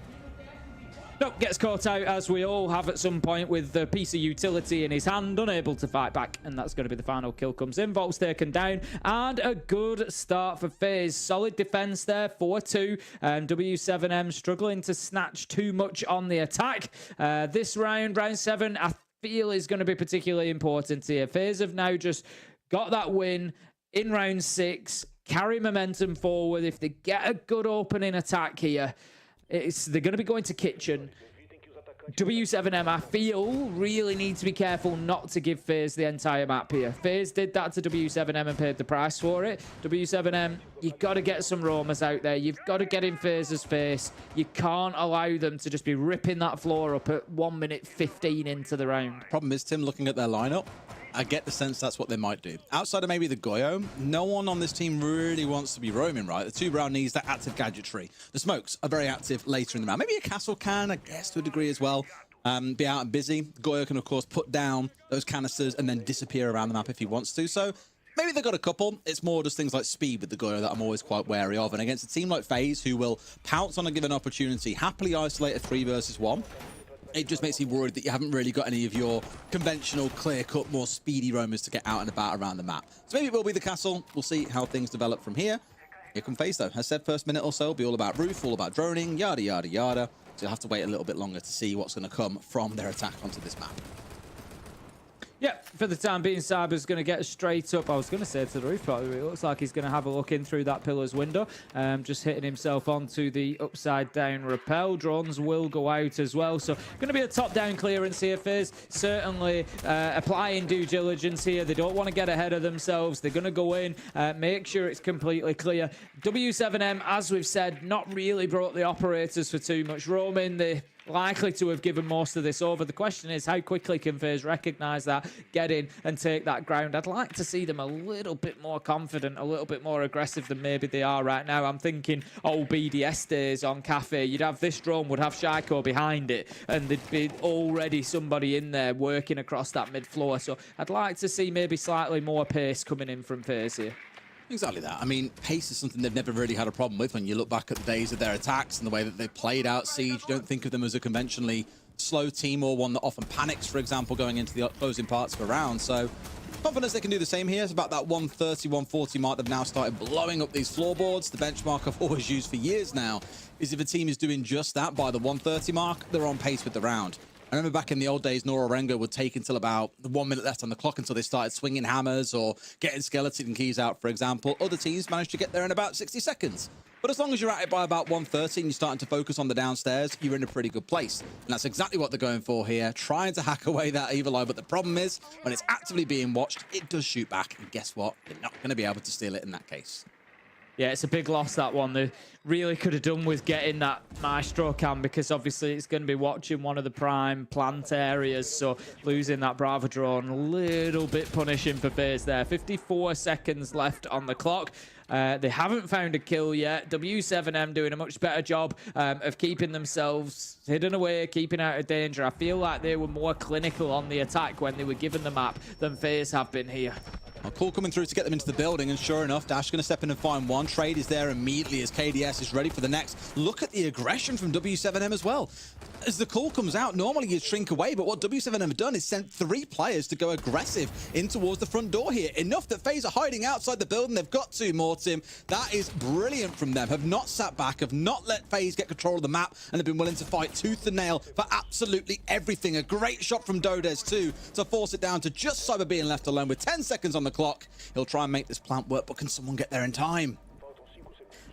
Nope, gets caught out, as we all have at some point, with the piece of utility in his hand, unable to fight back, and that's going to be the final kill comes in. Volps taken down, and a good start for FaZe. Solid defense there, 4-2, and W7M struggling to snatch too much on the attack. This round 7, I feel is going to be particularly important here. FaZe have now just got that win in round 6, carry momentum forward. If they get a good opening attack here, they're going to be going to kitchen. W7M, I feel, really need to be careful not to give FaZe the entire map here. FaZe did that to W7M and paid the price for it. W7M, you've got to get some roamers out there. You've got to get in FaZe's face. You can't allow them to just be ripping that floor up at 1 minute 15 into the round. Problem is, Tim, looking at their lineup, I get the sense that's what they might do. Outside of maybe the Goyo, no one on this team really wants to be roaming, right? The 2 Brown needs that active gadgetry. The smokes are very active later in the round. Maybe a castle can, I guess, to a degree as well. Be out and busy. Goyo can, of course, put down those canisters and then disappear around the map if he wants to. So maybe they've got a couple. It's more just things like speed with the Goyo that I'm always quite wary of. And against a team like FaZe, who will pounce on a given opportunity, happily isolate a 3 versus 1, it just makes me worried that you haven't really got any of your conventional, clear-cut, more speedy roamers to get out and about around the map. So maybe it will be the castle. We'll see how things develop from here. Here come FaZe, though. As said, first minute or so will be all about roof, all about droning, yada, yada, yada. So you'll have to wait a little bit longer to see what's going to come from their attack onto this map. Yeah, for the time being, Cyber's going to get straight up. I was going to say to the roof, but it looks like he's going to have a look in through that pillar's window. Just hitting himself onto the upside down rappel. Drones will go out as well. So going to be a top-down clearance here. FaZe certainly applying due diligence here. They don't want to get ahead of themselves. They're going to go in, make sure it's completely clear. W7M, as we've said, not really brought the operators for too much roaming. They likely to have given most of this over. The question is, how quickly can FaZe recognise that, get in and take that ground? I'd like to see them a little bit more confident, a little bit more aggressive than maybe they are right now. I'm thinking old BDS days on Cafe. You'd have this drone, would have Shaiko behind it, and there'd be already somebody in there working across that mid-floor. So I'd like to see maybe slightly more pace coming in from FaZe here. Exactly that. I mean, pace is something they've never really had a problem with. When you look back at the days of their attacks and the way that they played out Siege, you don't think of them as a conventionally slow team or one that often panics, for example, going into the closing parts of a round. So confidence they can do the same here. It's about that 130, 140 mark. They've now started blowing up these floorboards. The benchmark I've always used for years now is if a team is doing just that by the 130 mark, they're on pace with the round. I remember back in the old days, Nora Orengo would take until about 1 minute left on the clock until they started swinging hammers or getting skeleton keys out, for example. Other teams managed to get there in about 60 seconds. But as long as you're at it by about 1:30 and you're starting to focus on the downstairs, you're in a pretty good place. And that's exactly what they're going for here, trying to hack away that evil eye. But the problem is, when it's actively being watched, it does shoot back. And guess what? They're not going to be able to steal it in that case. Yeah, it's a big loss, that one. They really could have done with getting that Maestro cam, because obviously it's going to be watching one of the prime plant areas. So losing that Bravo drone, a little bit punishing for FaZe there. 54 seconds left on the clock. They haven't found a kill yet. W7M doing a much better job of keeping themselves hidden away, keeping out of danger. I feel like they were more clinical on the attack when they were given the map than FaZe have been here. A call coming through to get them into the building, and sure enough, Dash going to step in and find one. Trade is there immediately as KDS is ready for the next. Look at the aggression from W7M as well. As the call comes out, normally you'd shrink away, but what W7M have done is sent 3 players to go aggressive in towards the front door here. Enough that FaZe are hiding outside the building. They've got to, Mortim. That is brilliant from them. Have not sat back, have not let FaZe get control of the map, and have been willing to fight tooth and nail for absolutely everything. A great shot from Dodez too to force it down to just Cyber being left alone with 10 seconds on the clock. He'll try and make this plant work, but can someone get there in time?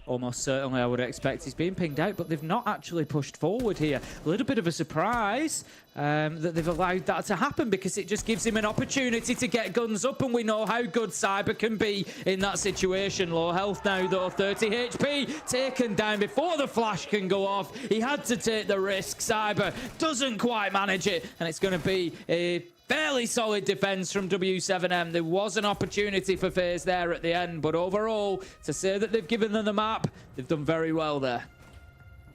Almost certainly, I would expect he's being pinged out, but they've not actually pushed forward here. A little bit of a surprise that they've allowed that to happen, because it just gives him an opportunity to get guns up, and we know how good Cyber can be in that situation. Low health now, though, 30 HP, taken down before the flash can go off. He had to take the risk. Cyber doesn't quite manage it, and it's going to be a fairly solid defense from W7M. There was an opportunity for FaZe there at the end, but overall, to say that they've given them the map, they've done very well there.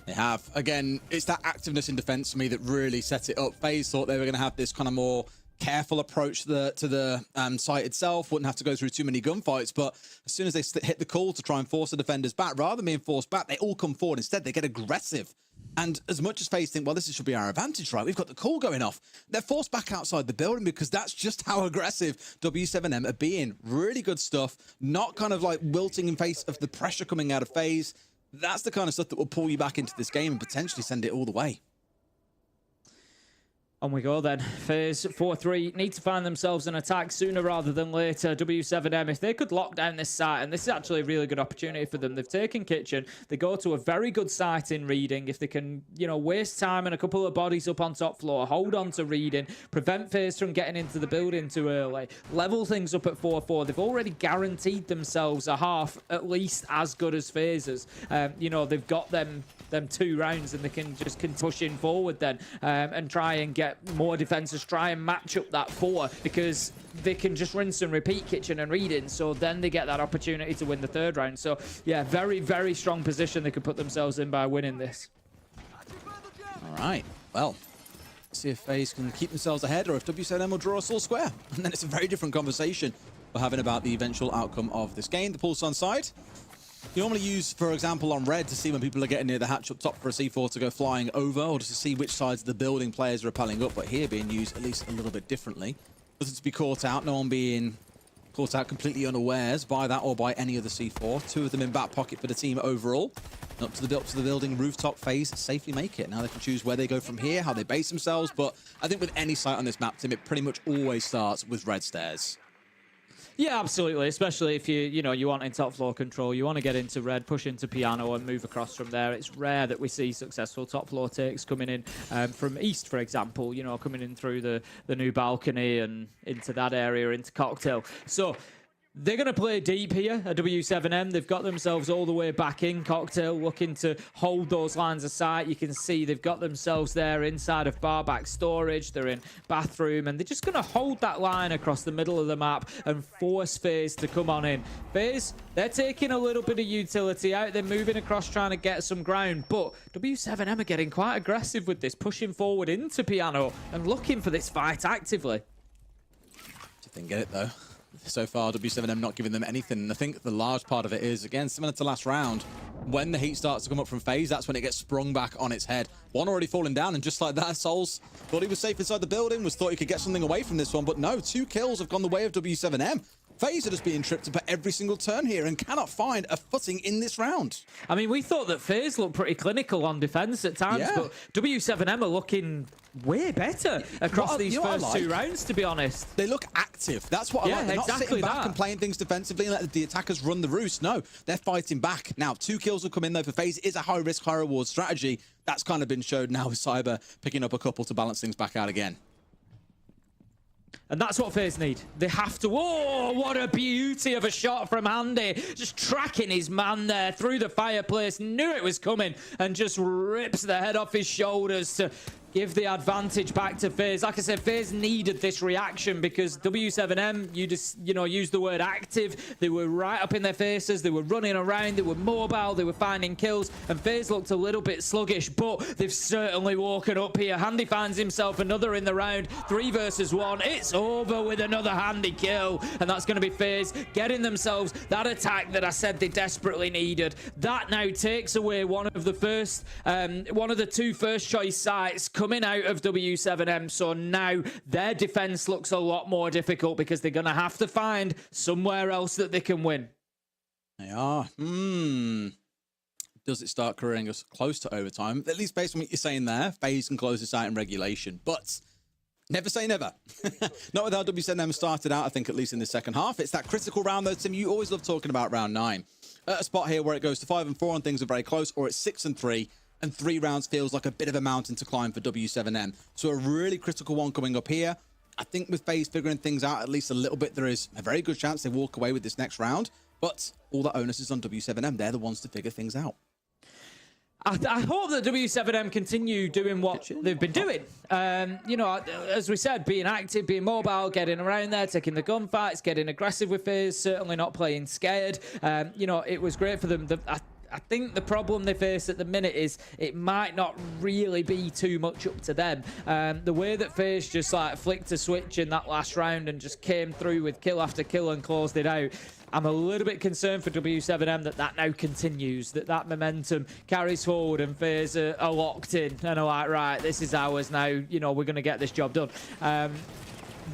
They have. Again, it's that activeness in defense for me that really set it up. FaZe thought they were going to have this kind of more careful approach to the site itself, wouldn't have to go through too many gunfights, but as soon as they hit the call to try and force the defenders back, rather than being forced back, they all come forward. Instead, they get aggressive. And as much as FaZe think, well, this should be our advantage, right? We've got the call going off. They're forced back outside the building, because that's just how aggressive W7M are being. Really good stuff. Not kind of like wilting in face of the pressure coming out of FaZe. That's the kind of stuff that will pull you back into this game and potentially send it all the way. On we go then. FaZe 4-3 need to find themselves an attack sooner rather than later. W7M, if they could lock down this site, and this is actually a really good opportunity for them. They've taken Kitchen. They go to a very good site in Reading. If they can, you know, waste time and a couple of bodies up on top floor, hold on to Reading, prevent FaZe from getting into the building too early, level things up at 4-4. They've already guaranteed themselves a half at least as good as FaZe's. You know, they've got them 2 rounds, and they can just push in forward then and try and get get more defenses try and match up that 4 because they can just rinse and repeat Kitchen and Reading, so then they get that opportunity to win the 3rd round. So yeah, very, very strong position they could put themselves in by winning this. All right, well, see if FaZe can keep themselves ahead or if W7M will draw us all square. And then it's a very different conversation we're having about the eventual outcome of this game. The pulse on side. You normally use, for example, on red to see when people are getting near the hatch up top for a C4 to go flying over, or just to see which sides of the building players are rappelling up, but here being used at least a little bit differently. Nothing to be caught out, no one being caught out completely unawares by that or by any of the C4. 2 of them in back pocket for the team overall. Up to the building rooftop FaZe safely make it. Now they can choose where they go from here, how they base themselves, but I think with any site on this map, Tim, it pretty much always starts with red stairs. Yeah, absolutely. Especially if you want in top floor control, you want to get into red, push into piano, and move across from there. It's rare that we see successful top floor takes coming in from east, for example. You know, coming in through the new balcony and into that area, into cocktail. So they're going to play deep here at W7M. They've got themselves all the way back in cocktail, looking to hold those lines of sight. You can see they've got themselves there inside of bar back storage. They're in bathroom, and they're just going to hold that line across the middle of the map and force FaZe to come on in. FaZe, they're taking a little bit of utility out. They're moving across, trying to get some ground, but W7M are getting quite aggressive with this, pushing forward into piano and looking for this fight actively. Just didn't get it, though. So far, W7M not giving them anything. And I think the large part of it is, again, similar to last round, when the heat starts to come up from FaZe, that's when it gets sprung back on its head. One already falling down, and just like that, Souls thought he was safe inside the building, thought he could get something away from this one, but no, 2 kills have gone the way of W7M. FaZe are just being tripped up at every single turn here and cannot find a footing in this round. I mean, we thought that FaZe looked pretty clinical on defense at times, but W7M are looking way better across these first 2 rounds, to be honest. They look active. That's what I like. They're not sitting back and playing things defensively and let the attackers run the roost. No, they're fighting back. Now, 2 kills will come in, though, for FaZe. It is a high-risk, high-reward strategy. That's kind of been showed now with Cyber picking up a couple to balance things back out again. And that's what FaZe need. They have to... Oh, what a beauty of a shot from Handy. Just tracking his man there through the fireplace. Knew it was coming and just rips the head off his shoulders to give the advantage back to FaZe. Like I said, FaZe needed this reaction because W7M, you just, used the word active. They were right up in their faces. They were running around. They were mobile. They were finding kills. And FaZe looked a little bit sluggish, but they've certainly woken up here. Handy finds himself another in the round. 3 versus 1. It's over with another Handy kill. And that's going to be FaZe getting themselves that attack that I said they desperately needed. That now takes away one of the 2 first choice sites coming out of W7M, so now their defense looks a lot more difficult because they're going to have to find somewhere else that they can win. They are. Does it start careering us close to overtime? At least based on what you're saying there, FaZe can close this out in regulation, but never say never. Not with how W7M started out, I think, at least in the second half. It's that critical round, though, Tim. You always love talking about round 9. At a spot here where it goes to 5 and 4 and things are very close, or it's 6 and 3. And 3 rounds feels like a bit of a mountain to climb for W7M. So a really critical one coming up here. I think with FaZe figuring things out at least a little bit, there is a very good chance they walk away with this next round. But all the onus is on W7M. They're the ones to figure things out. I hope that W7M continue doing what they've been doing. As we said, being active, being mobile, getting around there, taking the gunfights, getting aggressive with FaZe, certainly not playing scared. It was great for them. I think the problem they face at the minute is it might not really be too much up to them. The way that FaZe just flicked a switch in that last round and just came through with kill after kill and closed it out. I'm a little bit concerned for W7M that now continues, that momentum carries forward and FaZe are locked in and are like, right, this is ours now. We're going to get this job done.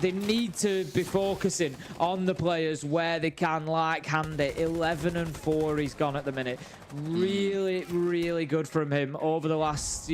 They need to be focusing on the players where they can, like Handy. 11 and 4 he's gone at the minute. Really, really good from him over the last,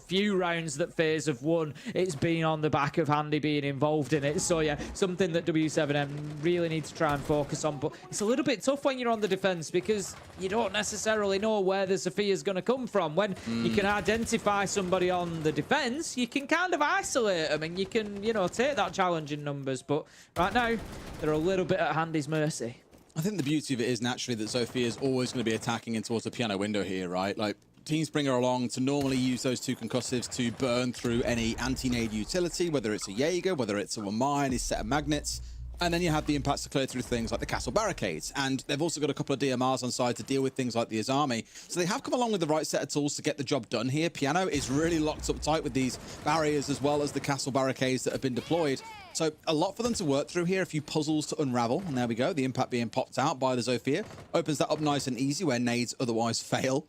few rounds that FaZe have won. It's been on the back of Handy being involved in it. So yeah, something that W7M really need to try and focus on. But it's a little bit tough when you're on the defense because you don't necessarily know where the Sophia's going to come from. When you can identify somebody on the defense, you can kind of isolate them and you can, take that challenge in numbers. But right now, they're a little bit at Handy's mercy. I think the beauty of it is naturally that Sophia is always going to be attacking in towards the piano window here, right? teams bring her along to normally use those 2 concussives to burn through any anti-nade utility, whether it's a Jaeger, whether it's a mine, a set of magnets. And then you have the impacts to clear through things like the castle barricades. And they've also got a couple of DMRs on side to deal with things like the Azami. So they have come along with the right set of tools to get the job done here. Piano is really locked up tight with these barriers as well as the castle barricades that have been deployed. So a lot for them to work through here. A few puzzles to unravel. And there we go. The impact being popped out by the Zofia. Opens that up nice and easy where nades otherwise fail.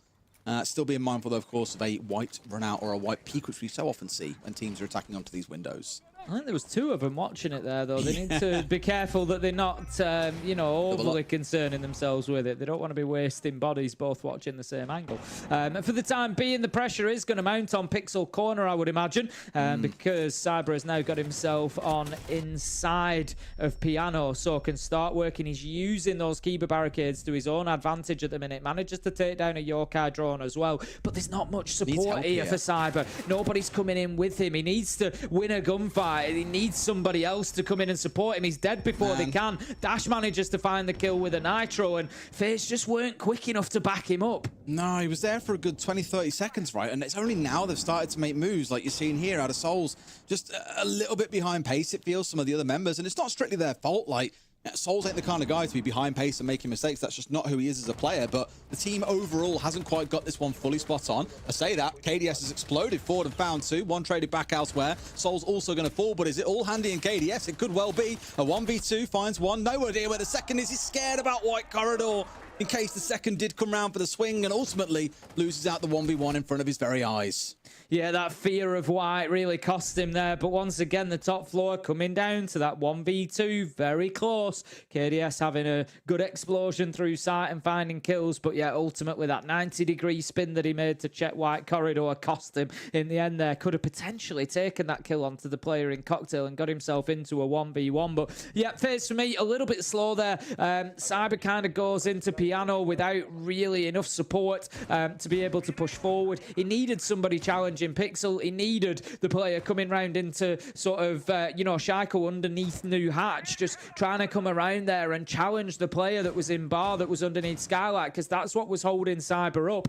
Still being mindful, though, of course, of a white run out or a white peak, which we so often see when teams are attacking onto these windows. I think there was 2 of them watching it there, though. They need to be careful that they're not, you know, overly concerning themselves with it. They don't want to be wasting bodies both watching the same angle. For the time being, the pressure is going to mount on Pixel Corner, I would imagine, because Cyber has now got himself on inside of Piano, so can start working. He's using those Kiba barricades to his own advantage at the minute. Manages to take down a Yokai drone as well, but there's not much support here for Cyber. Nobody's coming in with him. He needs to win a gunfight. He needs somebody else to come in and support him. He's dead before they can. Dash manages to find the kill with a Nitro, and FaZe just weren't quick enough to back him up. No, he was there for a good 20-30 seconds, right? And it's only now they've started to make moves, like you're seeing here out of Souls. Just a little bit behind pace, it feels, some of the other members. And it's not strictly their fault. Like, Souls ain't the kind of guy to be behind pace and making mistakes. That's just not who he is as a player. But the team overall hasn't quite got this one fully spot on. I say that. KDS has exploded forward and found 2. 1 traded back elsewhere. Souls also going to fall. But is it all Handy and KDS? It could well be. A 1v2 finds 1. No idea where the second is. He's scared about White Corridor in case the second did come round for the swing and ultimately loses out the 1v1 in front of his very eyes. Yeah, that fear of White really cost him there. But once again, the top floor coming down to that 1v2. Very close. KDS having a good explosion through sight and finding kills. But yeah, ultimately that 90-degree spin that he made to check White Corridor cost him in the end there. Could have potentially taken that kill onto the player in Cocktail and got himself into a 1v1. But yeah, FaZe for me, a little bit slow there. Cyber kind of goes into Piano without really enough support to be able to push forward. He needed somebody challenging Pixel. He needed the player coming round into sort of, you know, Shaiko underneath New Hatch, just trying to come around there and challenge the player that was in bar, that was underneath Skylight, because that's what was holding Cyber up.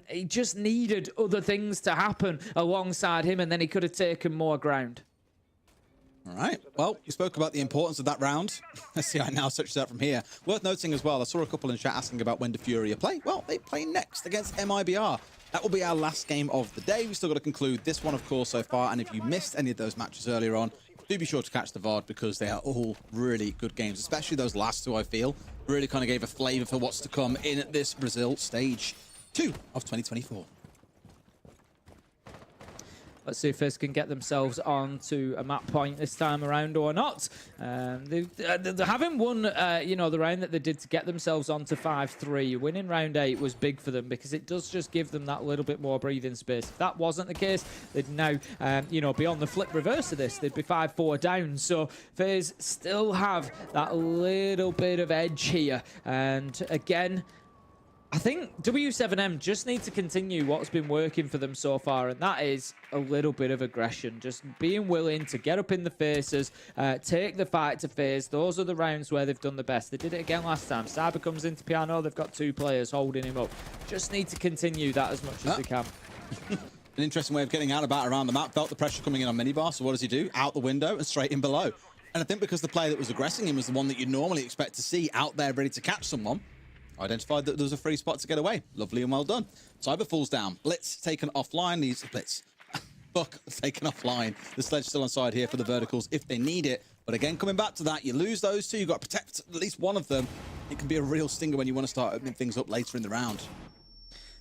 He just needed other things to happen alongside him, and then he could have taken more ground. All right. Well, you spoke about the importance of that round. Let's see how it now searches out from here. Worth noting as well, I saw a couple in chat asking about when do Furia play. Well, they play next against MIBR. That will be our last game of the day. We've still got to conclude this one, of course, so far. And if you missed any of those matches earlier on, do be sure to catch the VOD because they are all really good games, especially those last 2, I feel. Really kind of gave a flavor for what's to come in this Brazil stage 2 of 2024. Let's see if FaZe can get themselves onto a map point this time around or not. They haven't won, you know, the round that they did to get themselves onto 5-3. Winning round 8 was big for them because it does just give them that little bit more breathing space. If that wasn't the case, they'd now, you know, be on the flip reverse of this. They'd be 5-4 down. So FaZe still have that little bit of edge here. And again, I think W7M just need to continue what's been working for them so far, and that is a little bit of aggression. Just being willing to get up in the faces, take the fight to FaZe. Those are the rounds where they've done the best. They did it again last time. Cyber comes into Piano. They've got 2 players holding him up. Just need to continue that as much as they can. An interesting way of getting out about around the map. Felt the pressure coming in on Minibar, so what does he do? Out the window and straight in below. And I think because the player that was aggressing him was the one that you'd normally expect to see out there ready to catch someone, identified that there was a free spot to get away. Lovely and well done. Cyber falls down. Blitz taken offline. These Blitz. Buck taken offline. The sledge still on side here for the verticals if they need it. But again, coming back to that, you lose those 2. You've got to protect at least one of them. It can be a real stinger when you want to start opening things up later in the round.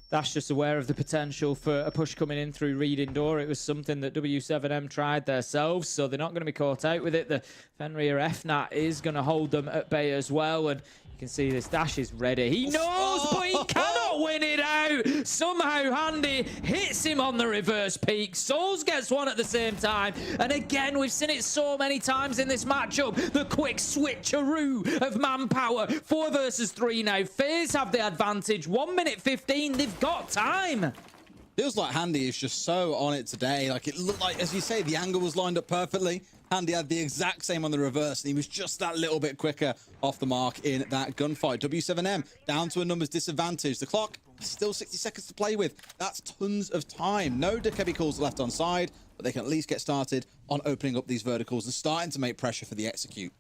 That's just aware of the potential for a push coming in through reading door. It was something that W7M tried themselves, so they're not going to be caught out with it. The Fenrir FNAT is going to hold them at bay as well, and you can see this Dash is ready. He knows, but he cannot win it out. Somehow Handy hits him on the reverse peak. Souls gets one at the same time. And again, we've seen it so many times in this matchup. The quick switcheroo of manpower. 4 versus 3 now. FaZe have the advantage. 1 minute 15. They've got time. Feels like Handy is just so on it today. Like it looked like, as you say, the angle was lined up perfectly. Handy had the exact same on the reverse, and he was just that little bit quicker off the mark in that gunfight. W7M down to a numbers disadvantage. The clock Still 60 seconds to play with. That's tons of time. No Dekebi calls left on side, but they can at least get started on opening up these verticals and starting to make pressure for the execute.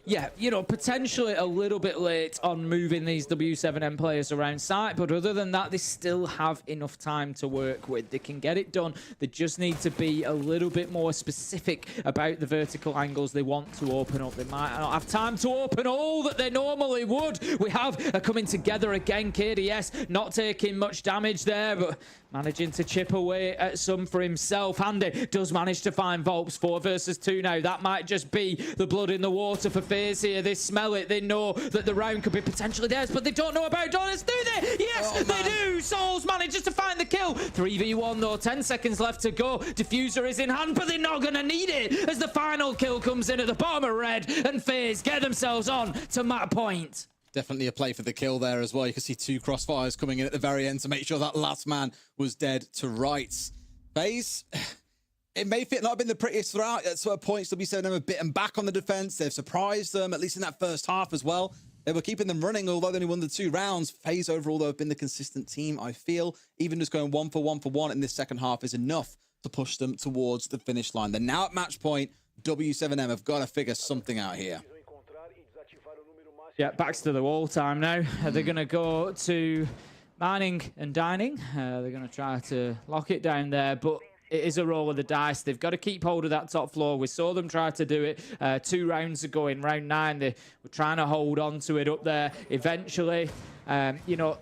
Yeah, you know, potentially a little bit late on moving these W7M players around site, but other than that, they still have enough time to work with. They can get it done. They just need to be a little bit more specific about the vertical angles they want to open up. They might not have time to open all that they normally would. We have coming together again. KDS not taking much damage there, but managing to chip away at some for himself. Handy does manage to find Volps 4 versus 2 now. That might just be the blood in the water for FaZe here. They smell it. They know that the round could be potentially theirs, but they don't know about Donis, do they? Yes, they do. Souls manages to find the kill. 3v1 though, 10 seconds left to go. Diffuser is in hand, but they're not going to need it as the final kill comes in at the bottom of red, and FaZe get themselves on to match point. Definitely a play for the kill there as well. You can see 2 crossfires coming in at the very end to make sure that last man was dead to rights. FaZe, it may not have been the prettiest throughout. At certain points, W7M have bitten back on the defense. They've surprised them, at least in that first half as well. They were keeping them running, although they only won the 2 rounds. FaZe overall, though, have been the consistent team, I feel. Even just going 1 for 1 for 1 in this second half is enough to push them towards the finish line. They're now at match point. W7M have got to figure something out here. Yeah, backs to the wall time now. They're going to go to mining and dining. They're going to try to lock it down there, but it is a roll of the dice. They've got to keep hold of that top floor. We saw them try to do it 2 rounds ago in round 9. They were trying to hold on to it up there. Eventually, you know,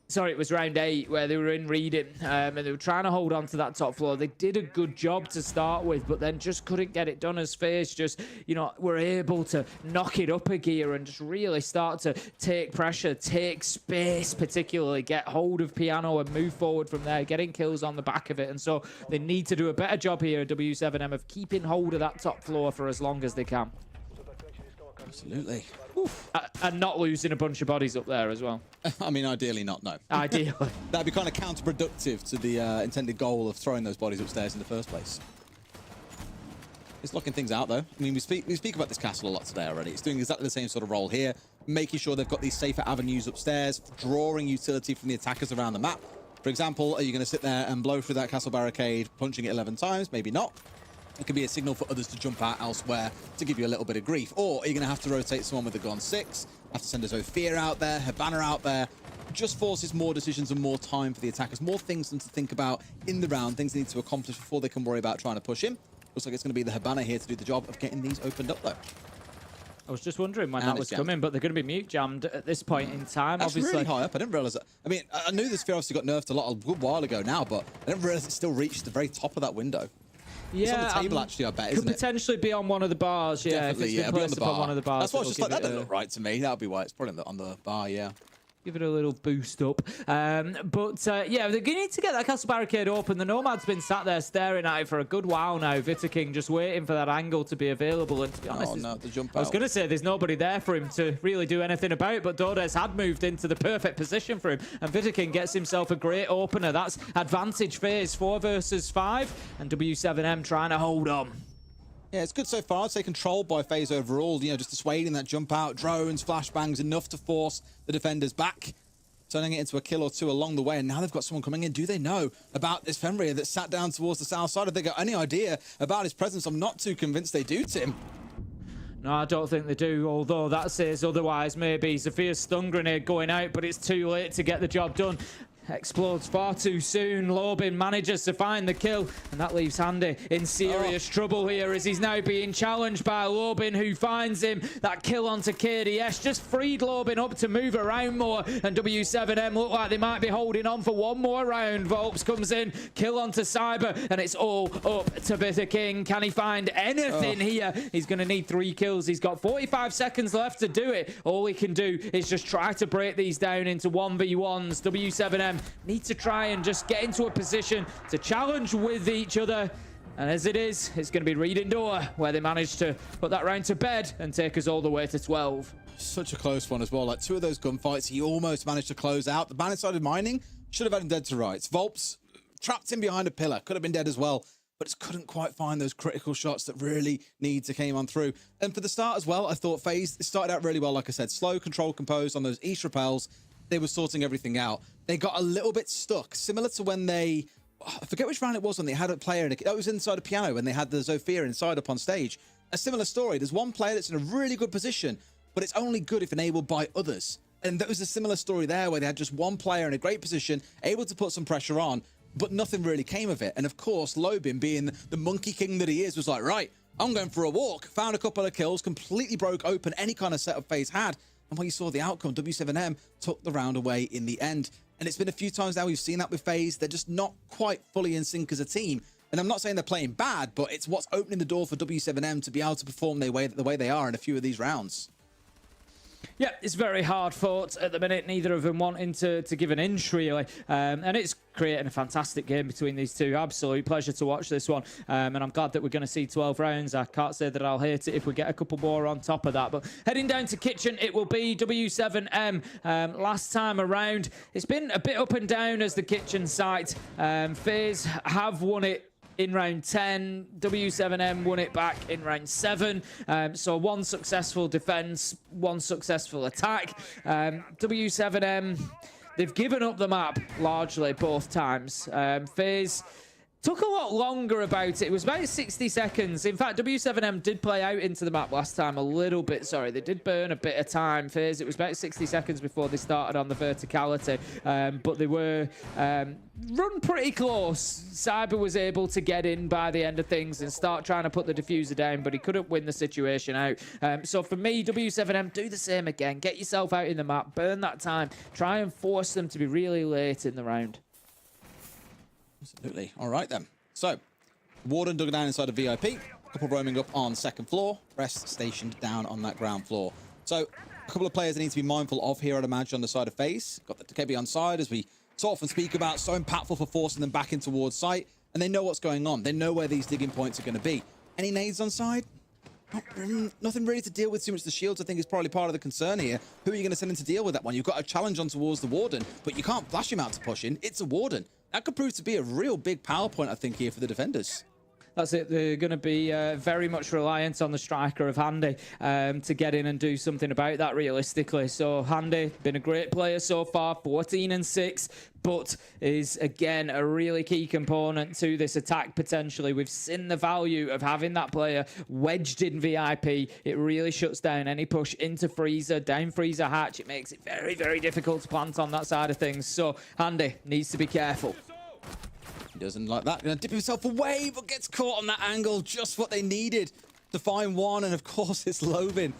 sorry, it was round 8 where they were in reading and they were trying to hold on to that top floor. They did a good job to start with, but then just couldn't get it done as FaZe just, you know, were able to knock it up a gear and just really start to take pressure, take space, particularly get hold of Piano and move forward from there, getting kills on the back of it. And so they need to do a better job here at W7M of keeping hold of that top floor for as long as they can. Absolutely. And not losing a bunch of bodies up there as well. I mean, ideally not, no. Ideally. That'd be kind of counterproductive to the intended goal of throwing those bodies upstairs in the first place. It's locking things out, though. I mean, we speak about this castle a lot today already. It's doing exactly the same sort of role here, making sure they've got these safer avenues upstairs, drawing utility from the attackers around the map. For example, are you going to sit there and blow through that castle barricade, punching it 11 times? Maybe not. It could be a signal for others to jump out elsewhere to give you a little bit of grief. Or are you going to have to rotate someone with a Gon 6, have to send a Zofia out there, Habana out there? Just forces more decisions and more time for the attackers, more things for them to think about in the round, things they need to accomplish before they can worry about trying to push in. Looks like it's going to be the Habana here to do the job of getting these opened up, though. I was just wondering when that was coming, but they're going to be mute jammed at this point in time. That's obviously really high up. I didn't realize that. I mean, I knew this sphere obviously got nerfed a good while ago now, but I didn't realize it still reached the very top of that window. Yeah, it's on the table, actually, I bet, isn't could it? potentially be on one of the bars, yeah. Definitely, if it's been placed upon one of the bars. That's what I was just like, that doesn't look right to me. That would be why it's probably on the bar, yeah. Give it a little boost up. Yeah, they're going to need to get that castle barricade open. The Nomad's been sat there staring at it for a good while now. Vitaking just waiting for that angle to be available. And to be honest, the jump out. I was going to say there's nobody there for him to really do anything about it, but Dodes had moved into the perfect position for him. And Vitaking gets himself a great opener. That's advantage FaZe 4 versus 5. And W7M trying to hold on. Yeah, it's good so far. I'd say controlled by FaZe overall. You know, just dissuading that jump out, drones, flashbangs, enough to force the defenders back, turning it into a kill or 2 along the way. And now they've got someone coming in. Do they know about this Fenrir that sat down towards the south side? Have they got any idea about his presence? I'm not too convinced they do, Tim. No, I don't think they do, although that says otherwise. Maybe Zephyr's stun grenade going out, but it's too late to get the job done. Explodes far too soon. Lobin manages to find the kill, and that leaves Handy in serious trouble here as he's now being challenged by Lobin, who finds him. That kill onto KDS just freed Lobin up to move around more, and W7M look like they might be holding on for one more round. Volps comes in, kill onto Cyber, and it's all up to Bitter King. Can he find anything here? He's going to need 3 kills. He's got 45 seconds left to do it. All he can do is just try to break these down into 1v1s. W7M need to try and just get into a position to challenge with each other. And as it is, it's going to be Reed Indoor where they managed to put that round to bed and take us all the way to 12. Such a close one as well. Like 2 of those gunfights, he almost managed to close out. The man inside of mining should have had him dead to rights. Volps trapped him behind a pillar, could have been dead as well, but just couldn't quite find those critical shots that really need to came on through. And for the start as well, I thought FaZe started out really well, like I said, slow, controlled, composed on those East repels. they were sorting everything out. They got a little bit stuck, similar to when they, I forget which round it was when they had a player, it was inside a piano when they had the Zofia inside up on stage. A similar story. There's one player that's in a really good position, but it's only good if enabled by others. And that was a similar story there where they had just one player in a great position, able to put some pressure on, but nothing really came of it. And of course, Lobin, being the monkey king that he is, was like, right, I'm going for a walk. Found a couple of kills, completely broke open any kind of setup FaZe had. And when you saw the outcome, W7M took the round away in the end. And it's been a few times now we've seen that with FaZe. They're just not quite fully in sync as a team. And I'm not saying they're playing bad, but it's what's opening the door for W7M to be able to perform the way they are in a few of these rounds. Yeah, it's very hard fought at the minute. Neither of them wanting to give an inch, really. And it's creating a fantastic game between these two. Absolute pleasure to watch this one. And I'm glad that we're going to see 12 rounds. I can't say that I'll hate it if we get a couple more on top of that. But heading down to Kitchen, it will be W7M. Last time around, it's been a bit up and down as the Kitchen site. FaZe have won it in round 10, W7M won it back in round 7. So one successful defense, one successful attack. W7M, they've given up the map largely both times. FaZe took a lot longer about it. It was about 60 seconds. In fact, W7M did play out into the map last time a little bit. Sorry, they did burn a bit of time. FaZe, it was about 60 seconds before they started on the verticality. But they were run pretty close. Cyber was able to get in by the end of things and start trying to put the diffuser down, but he couldn't win the situation out. So for me, W7M, do the same again. Get yourself out in the map. Burn that time. Try and force them to be really late in the round. Absolutely. All right, then. So, Warden dug down inside a VIP. A couple roaming up on second floor. Rest stationed down on that ground floor. So, a couple of players they need to be mindful of here, I'd imagine, on the side of FaZe. Got the KB on side, as we so often speak about. So impactful for forcing them back in towards site. And they know what's going on. They know where these digging points are going to be. Any nades on side? Nothing really to deal with too much. The shields, I think, is probably part of the concern here. Who are you going to send in to deal with that one? You've got a challenge on towards the Warden, but you can't flash him out to push in. It's a Warden. That could prove to be a real big power point, I think, here for the defenders. That's it. They're going to be very much reliant on the striker of Handy to get in and do something about that realistically. So Handy, been a great player so far, 14-6, but is, again, a really key component to this attack potentially. We've seen the value of having that player wedged in VIP. It really shuts down any push into Freezer, down Freezer hatch. It makes it very, very difficult to plant on that side of things. So Handy needs to be careful. He doesn't like that. Gonna dip himself away, but gets caught on that angle. Just what they needed to find one. And of course, it's Lobin.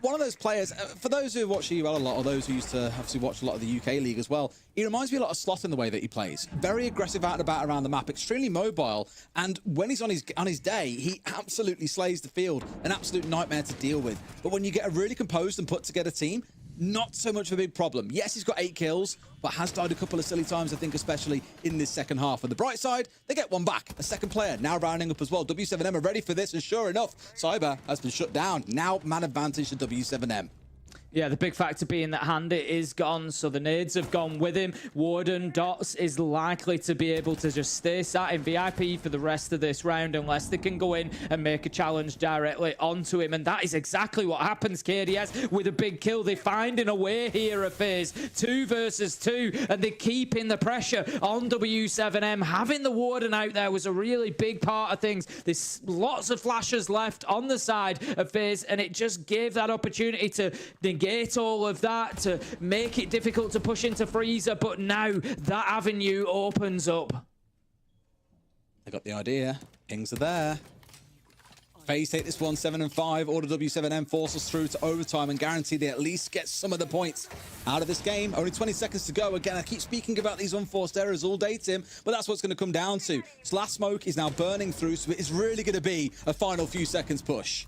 One of those players, for those who watch EUL a lot, or those who used to obviously watch a lot of the UK league as well, he reminds me a lot of Slot in the way that he plays. Very aggressive out and about around the map, extremely mobile, and when he's on his day, he absolutely slays the field. An absolute nightmare to deal with. But when you get a really composed and put together team, not so much of a big problem. Yes, he's got 8 kills, but has died a couple of silly times, I think, especially in this second half. On the bright side, they get one back. A second player now rounding up as well. W7M are ready for this, and sure enough, Cyber has been shut down. Now man advantage to W7M. Yeah, the big factor being that Handy is gone, so the nades have gone with him. Warden Dots is likely to be able to just stay sat in VIP for the rest of this round unless they can go in and make a challenge directly onto him. And that is exactly what happens, KDS, with a big kill. They're finding a way here at FaZe. 2 versus 2, and they're keeping the pressure on W7M. Having the Warden out there was a really big part of things. There's lots of flashes left on the side of FaZe, and it just gave that opportunity to negate all of that, to make it difficult to push into Freezer, but now that avenue opens up. They got the idea. Pings are there. FaZe take this one 7-5. Order W7M forces through to overtime and guarantee they at least get some of the points out of this game. Only 20 seconds to go. Again, I keep speaking about these unforced errors all day, Tim, but that's what's going to come down to. So last smoke is now burning through, so it is really going to be a final few seconds push.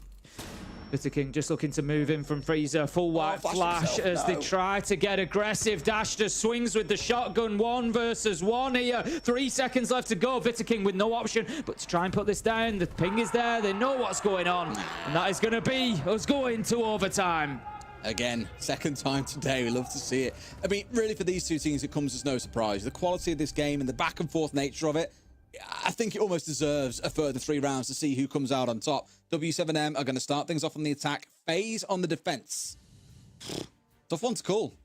Veto King just looking to move in from Freezer. Full white flash as they try to get aggressive. Dashter swings with the shotgun. 1 versus 1 here. 3 seconds left to go. Veto King with no option but to try and put this down. The ping is there. They know what's going on. And that is going to be us going to overtime. Again, second time today. We love to see it. I mean, really, for these two teams, it comes as no surprise. The quality of this game and the back and forth nature of it, I think it almost deserves a further 3 rounds to see who comes out on top. W7M are going to start things off on the attack. FaZe on the defense. Tough one to call.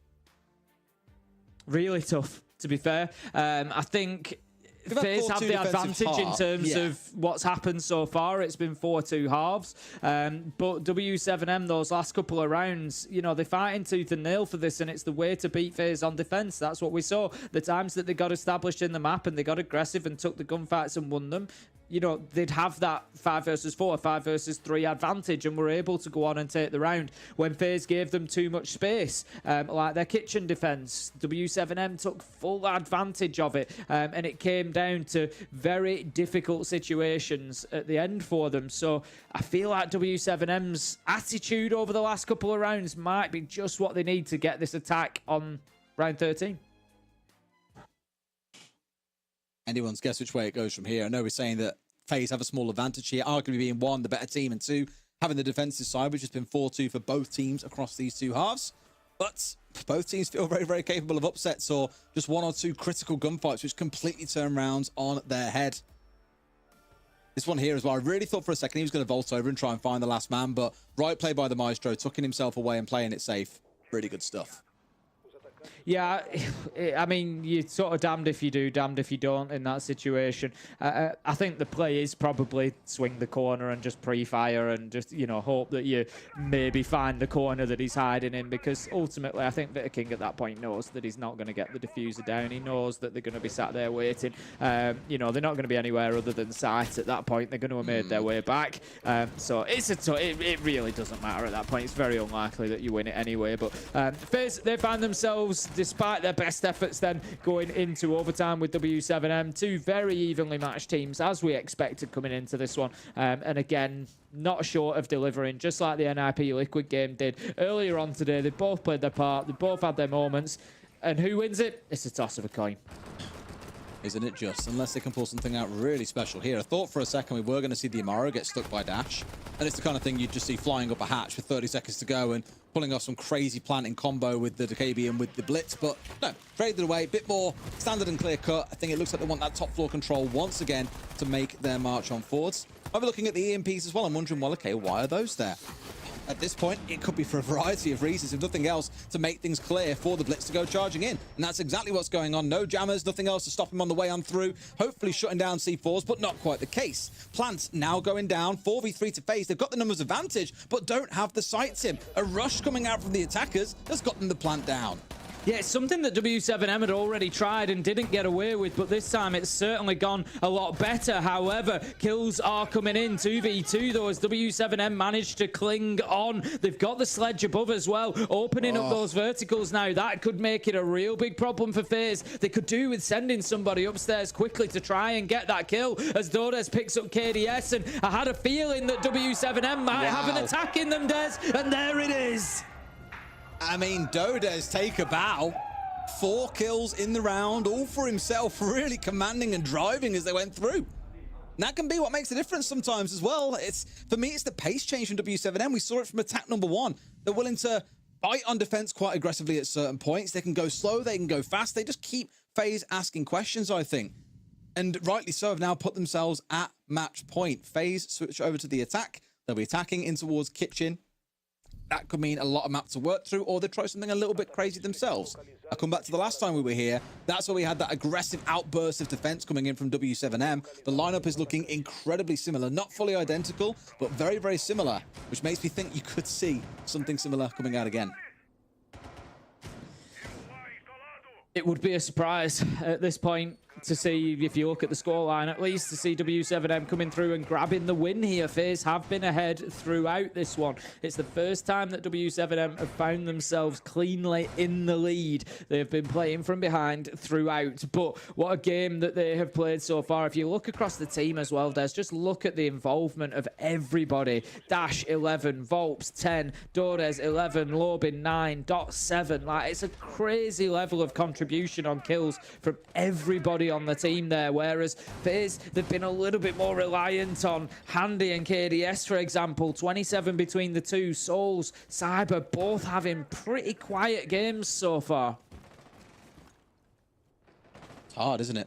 Really tough, to be fair. I think FaZe have the advantage in terms of what's happened so far. It's been 4-2 halves. But W7M, those last couple of rounds, you know, they're fighting tooth and nail for this, and it's the way to beat FaZe on defense. That's what we saw. The times that they got established in the map and they got aggressive and took the gunfights and won them, you know, they'd have that 5 versus 4, 5 versus 3 advantage and were able to go on and take the round. When FaZe gave them too much space, like their kitchen defense, W7M took full advantage of it, and it came down to very difficult situations at the end for them. So I feel like W7M's attitude over the last couple of rounds might be just what they need to get this attack on round 13. Anyone's guess which way it goes from here. I know we're saying that FaZe have a small advantage here, arguably being 1, the better team, and 2, having the defensive side, which has been 4-2 for both teams across these 2 halves. But both teams feel very, very capable of upsets or just 1 or 2 critical gunfights, which completely turn rounds on their head. This one here as well, I really thought for a second he was going to vault over and try and find the last man, but right play by the Maestro, tucking himself away and playing it safe. Really good stuff. Yeah, I mean, you're sort of damned if you do, damned if you don't in that situation. I think the play is probably swing the corner and just pre-fire and just, you know, hope that you maybe find the corner that he's hiding in, because ultimately I think Veto King at that point knows that he's not going to get the diffuser down. He knows that they're going to be sat there waiting. You know, they're not going to be anywhere other than sight at that point. They're going to have made their way back. So it really doesn't matter at that point. It's very unlikely that you win it anyway. But FaZe, they find themselves, despite their best efforts, then going into overtime with W7M. 2 very evenly matched teams, as we expected coming into this one. And again, not short of delivering, just like the NIP Liquid game did earlier on today. They both played their part. They both had their moments. And who wins it? It's a toss of a coin. Isn't it just? Unless they can pull something out really special here. I thought for a second we were going to see the Amaro get stuck by Dash. And it's the kind of thing you'd just see flying up a hatch with 30 seconds to go and pulling off some crazy planting combo with the KB and with the Blitz. But no, traded away. A bit more standard and clear cut. I think it looks like they want that top floor control once again to make their march on forwards. I'll be looking at the EMPs as well. I'm wondering, well, okay, why are those there? At this point, it could be for a variety of reasons, if nothing else, to make things clear for the Blitz to go charging in. And that's exactly what's going on. No jammers, nothing else to stop him on the way on through. Hopefully shutting down C4s, but not quite the case. Plants now going down, 4v3 to FaZe. They've got the numbers advantage, but don't have the sights in. A rush coming out from the attackers has got them the plant down. Yeah, it's something that W7M had already tried and didn't get away with, but this time it's certainly gone a lot better. However, kills are coming in 2v2 though, as W7M managed to cling on. They've got the sledge above as well, opening up those verticals now. That could make it a real big problem for FaZe. They could do with sending somebody upstairs quickly to try and get that kill, as Dodes picks up KDS, and I had a feeling that W7M might have an attack in them, Des, and there it is. I mean, Dodes take a bow. 4 kills in the round, all for himself, really commanding and driving as they went through. And that can be what makes a difference sometimes as well. For me, it's the pace change from W7M. We saw it from attack number 1. They're willing to fight on defense quite aggressively at certain points. They can go slow, they can go fast. They just keep FaZe asking questions, I think. And rightly so, have now put themselves at match point. FaZe switch over to the attack. They'll be attacking in towards Kitchen. That could mean a lot of map to work through, or they try something a little bit crazy themselves. I come back to the last time we were here. That's where we had that aggressive outburst of defense coming in from W7M. The lineup is looking incredibly similar. Not fully identical, but very, very similar, which makes me think you could see something similar coming out again. It would be a surprise at this point to see, if you look at the scoreline, at least to see W7M coming through and grabbing the win here. FaZe have been ahead throughout this one. It's the first time that W7M have found themselves cleanly in the lead. They have been playing from behind throughout, but what a game that they have played so far. If you look across the team as well, Des, just look at the involvement of everybody. Dash 11, Volps 10, Dodes 11, Lobin 9, Dot 7. Like, it's a crazy level of contribution on kills from everybody on the team there, whereas FaZe, they've been a little bit more reliant on Handy and KDS, for example. 27 between the two. Souls, Cyber, both having pretty quiet games so far. It's hard, isn't it?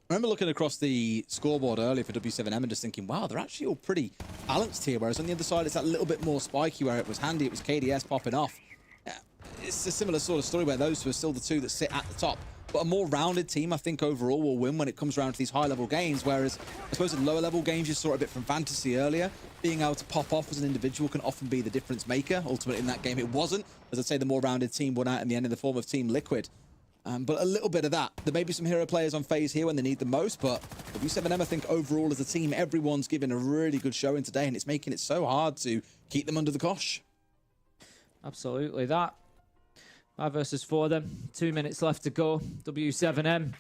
I remember looking across the scoreboard earlier for W7M and just thinking, wow, they're actually all pretty balanced here, whereas on the other side, it's that little bit more spiky where it was Handy, it was KDS popping off. it's a similar sort of story where those two are still the two that sit at the top. But a more rounded team, I think, overall will win when it comes around to these high-level games, whereas I suppose in lower-level games, you saw it a bit from Fantasy earlier. Being able to pop off as an individual can often be the difference maker. Ultimately, in that game, it wasn't. As I say, the more rounded team won out in the end in the form of Team Liquid. But a little bit of that. There may be some hero players on FaZe here when they need the most, but W7M, I think, overall as a team, everyone's given a really good showing today, and it's making it so hard to keep them under the cosh. Absolutely that. 5 versus 4 then. 2 minutes left to go. W7M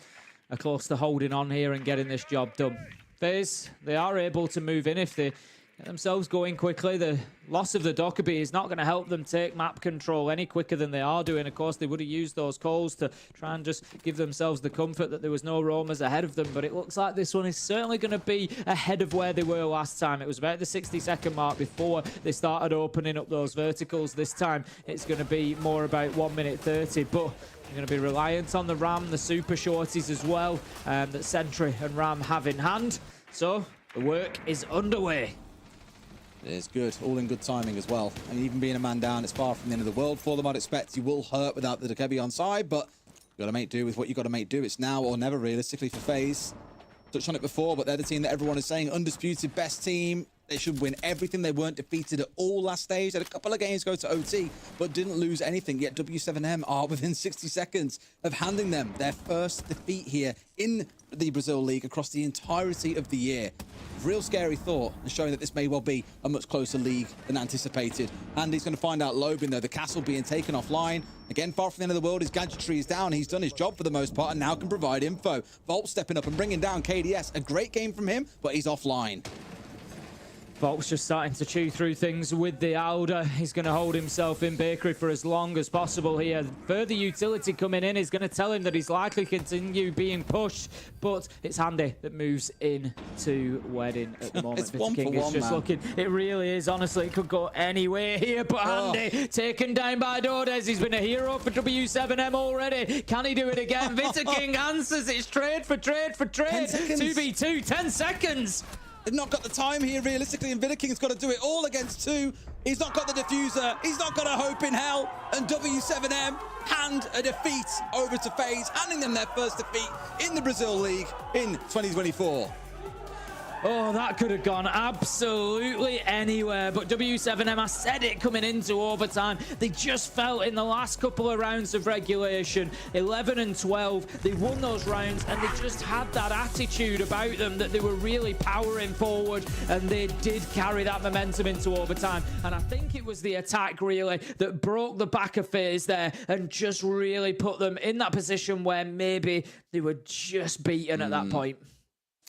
are close to holding on here and getting this job done. FaZe, they are able to move in if they get themselves going quickly. The loss of the Dokkaebi is not going to help them take map control any quicker than they are doing. Of course, they would have used those calls to try and just give themselves the comfort that there was no roamers ahead of them. But it looks like this one is certainly going to be ahead of where they were last time. It was about the 60-second mark before they started opening up those verticals. This time, it's going to be more about 1 minute 30. But you're going to be reliant on the Ram, the super shorties as well, that Sentry and Ram have in hand. So the work is underway. It is good, all in good timing as well. And even being a man down, it's far from the end of the world for them. I'd expect you will hurt without the Dokkaebi on side, but you got to make do with what you got to make do. It's now or never, realistically, for FaZe. Touched on it before, but they're the team that everyone is saying undisputed best team. They should win everything. They weren't defeated at all last stage. They had a couple of games go to OT, but didn't lose anything. Yet W7M are within 60 seconds of handing them their first defeat here in the Brazil League across the entirety of the year. Real scary thought, and showing that this may well be a much closer league than anticipated. Andy's going to find out Lobin, though. The castle being taken offline. Again, far from the end of the world, his gadgetry is down. He's done his job for the most part and now can provide info. Volt stepping up and bringing down KDS. A great game from him, but he's offline. Volk's just starting to chew through things with the Alder. He's going to hold himself in bakery for as long as possible here. Further utility coming in is going to tell him that he's likely to continue being pushed, but it's Handy that moves in to Wedding at the moment. It's one for King one, is just man. looking. It really is. Honestly, it could go anywhere here, but Handy taken down by Dordes. He's been a hero for W7M already. Can he do it again? Veto King answers. It's trade for trade for trade. 10 seconds. 2v2, 10 seconds. They've not got the time here, realistically, and Veto King's got to do it all against two. He's not got the diffuser. He's not got a hope in hell. And W7M hand a defeat over to FaZe, handing them their first defeat in the Brazil League in 2024. Oh, that could have gone absolutely anywhere. But W7M, I said it coming into overtime. They just felt in the last couple of rounds of regulation, 11 and 12, they won those rounds and they just had that attitude about them that they were really powering forward, and they did carry that momentum into overtime. And I think it was the attack really that broke the back of FaZe there and just really put them in that position where maybe they were just beaten at that point.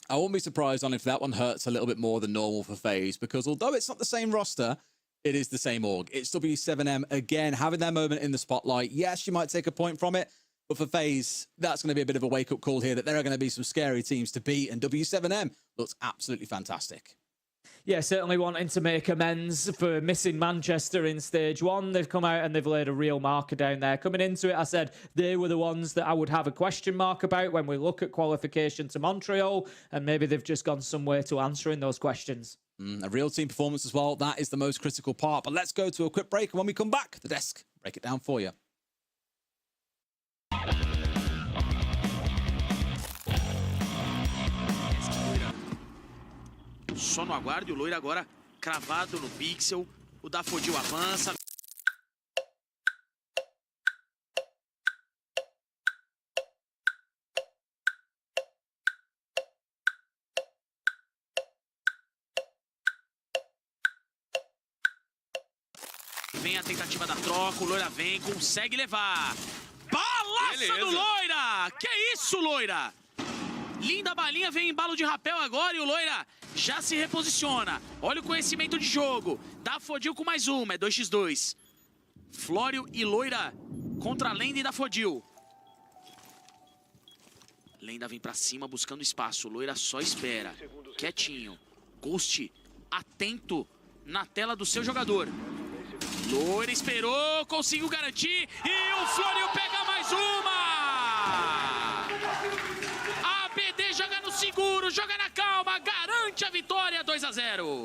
I won't be surprised on if that one hurts a little bit more than normal for FaZe, because although it's not the same roster, it is the same org. It's W7M again, having their moment in the spotlight. Yes, you might take a point from it, but for FaZe, that's going to be a bit of a wake-up call here that there are going to be some scary teams to beat, and W7M looks absolutely fantastic. Yeah, certainly wanting to make amends for missing Manchester in stage one. They've come out and they've laid a real marker down there. Coming into it, I said they were the ones that I would have a question mark about when we look at qualification to Montreal, and maybe they've just gone somewhere to answering those questions. A real team performance as well. That is the most critical part. But let's go to a quick break, and when we come back, the desk break it down for you. Só no aguarde, o Loira agora cravado no pixel, o Dafodil avança. Vem a tentativa da troca, o Loira vem, consegue levar. Balaça do Loira! Que isso, Loira? Linda balinha, vem em embalo de rapel agora e o Loira já se reposiciona. Olha o conhecimento de jogo. Dafodil com mais uma, é 2x2. Flório e Loira contra Lenda e Dafodil. Lenda vem pra cima buscando espaço. Loira só espera. Quietinho. Ghost atento na tela do seu jogador. Loira esperou, conseguiu garantir e o Flório pega mais uma! A BD joga no seguro, joga na calma, garante a vitória 2-0.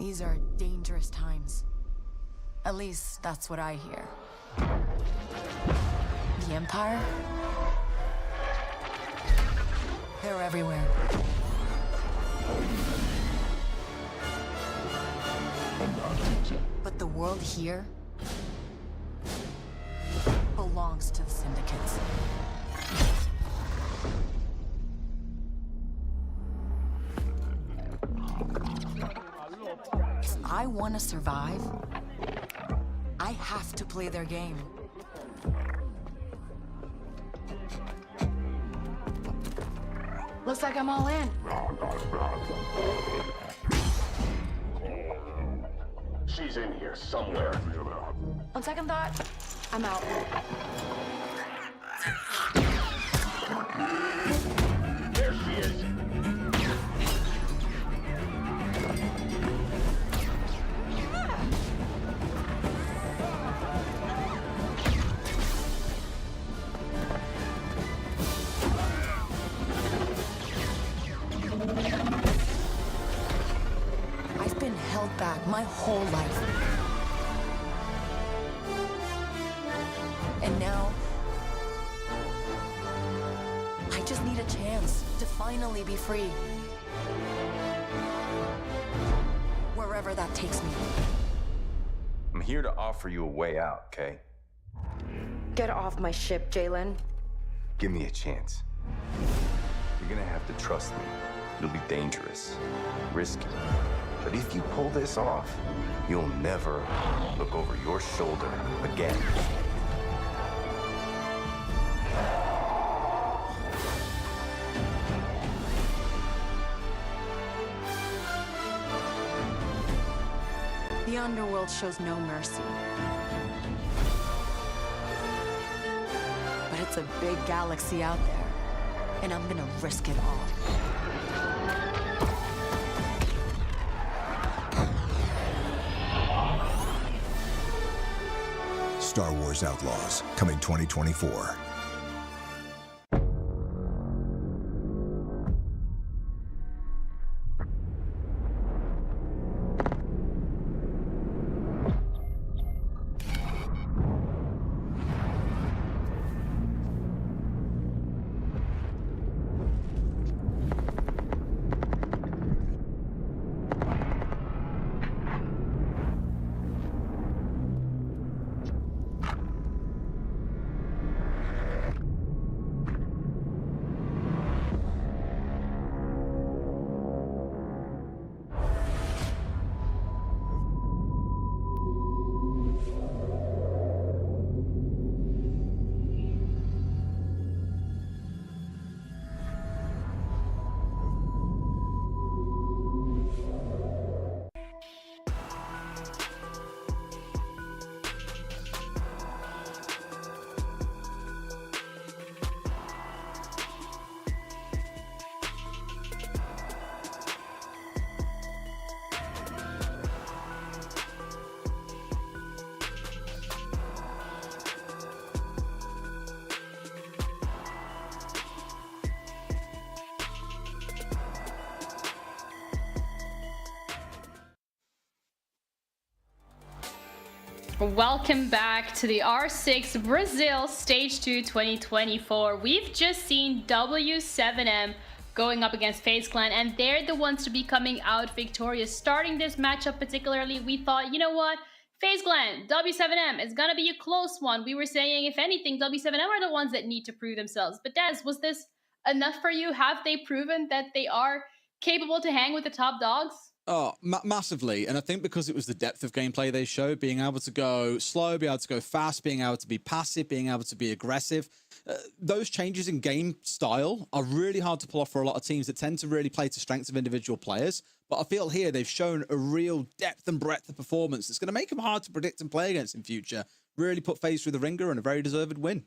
These are dangerous times. At least that's what I hear. The Empire? They're everywhere. But the world here belongs to the syndicates. If I want to survive, I have to play their game. Looks like I'm all in. She's in here somewhere. On second thought, I'm out. There she is. I've been held back my whole life. And now, I just need a chance to finally be free. Wherever that takes me. I'm here to offer you a way out, okay? Get off my ship, Jalen. Give me a chance. You're gonna have to trust me. It'll be dangerous, risky. But if you pull this off, you'll never look over your shoulder again. The underworld shows no mercy. But it's a big galaxy out there, and I'm gonna risk it all. Star Wars Outlaws, coming 2024. Welcome back to the R6 Brazil Stage 2 2024. We've just seen W7M going up against FaZe Clan, and they're the ones to be coming out victorious. Starting this matchup particularly, we thought, you know what? FaZe Clan, W7M, it's gonna be a close one. We were saying, if anything, W7M are the ones that need to prove themselves. But Des, was this enough for you? Have they proven that they are capable to hang with the top dogs? Oh, massively. And I think because it was the depth of gameplay they showed, being able to go slow, being able to go fast, being able to be passive, being able to be aggressive, those changes in game style are really hard to pull off for a lot of teams that tend to really play to strengths of individual players. But I feel here they've shown a real depth and breadth of performance that's going to make them hard to predict and play against in future. Really put FaZe through the ringer, and a very deserved win.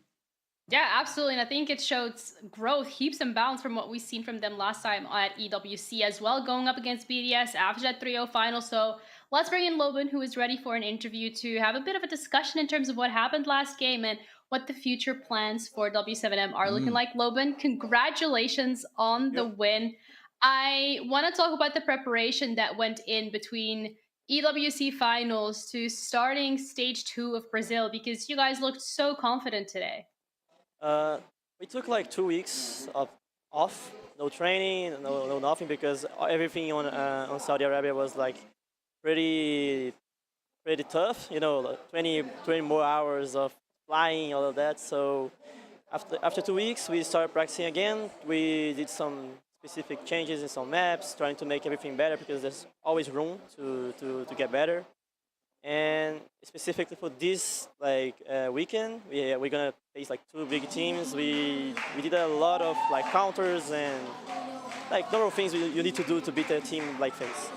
Yeah, absolutely. And I think it showed growth, heaps and bounds from what we've seen from them last time at EWC as well, going up against BDS after that 3-0 final. So let's bring in Loban, who is ready for an interview, to have a bit of a discussion in terms of what happened last game and what the future plans for W7M are looking like. Loban, congratulations on the win. I want to talk about the preparation that went in between EWC finals to starting stage 2 of Brazil? Because you guys looked so confident today. We took like 2 weeks off, no training, no nothing, because everything on Saudi Arabia was like pretty tough. You know, like 20 more hours of flying, all of that. So after 2 weeks, we started practicing again. We did some specific changes in some maps, trying to make everything better because there's always room to get better. And specifically for this weekend, we're gonna face like 2 big teams. We did a lot of like counters and like normal things you need to do to beat a team like FaZe.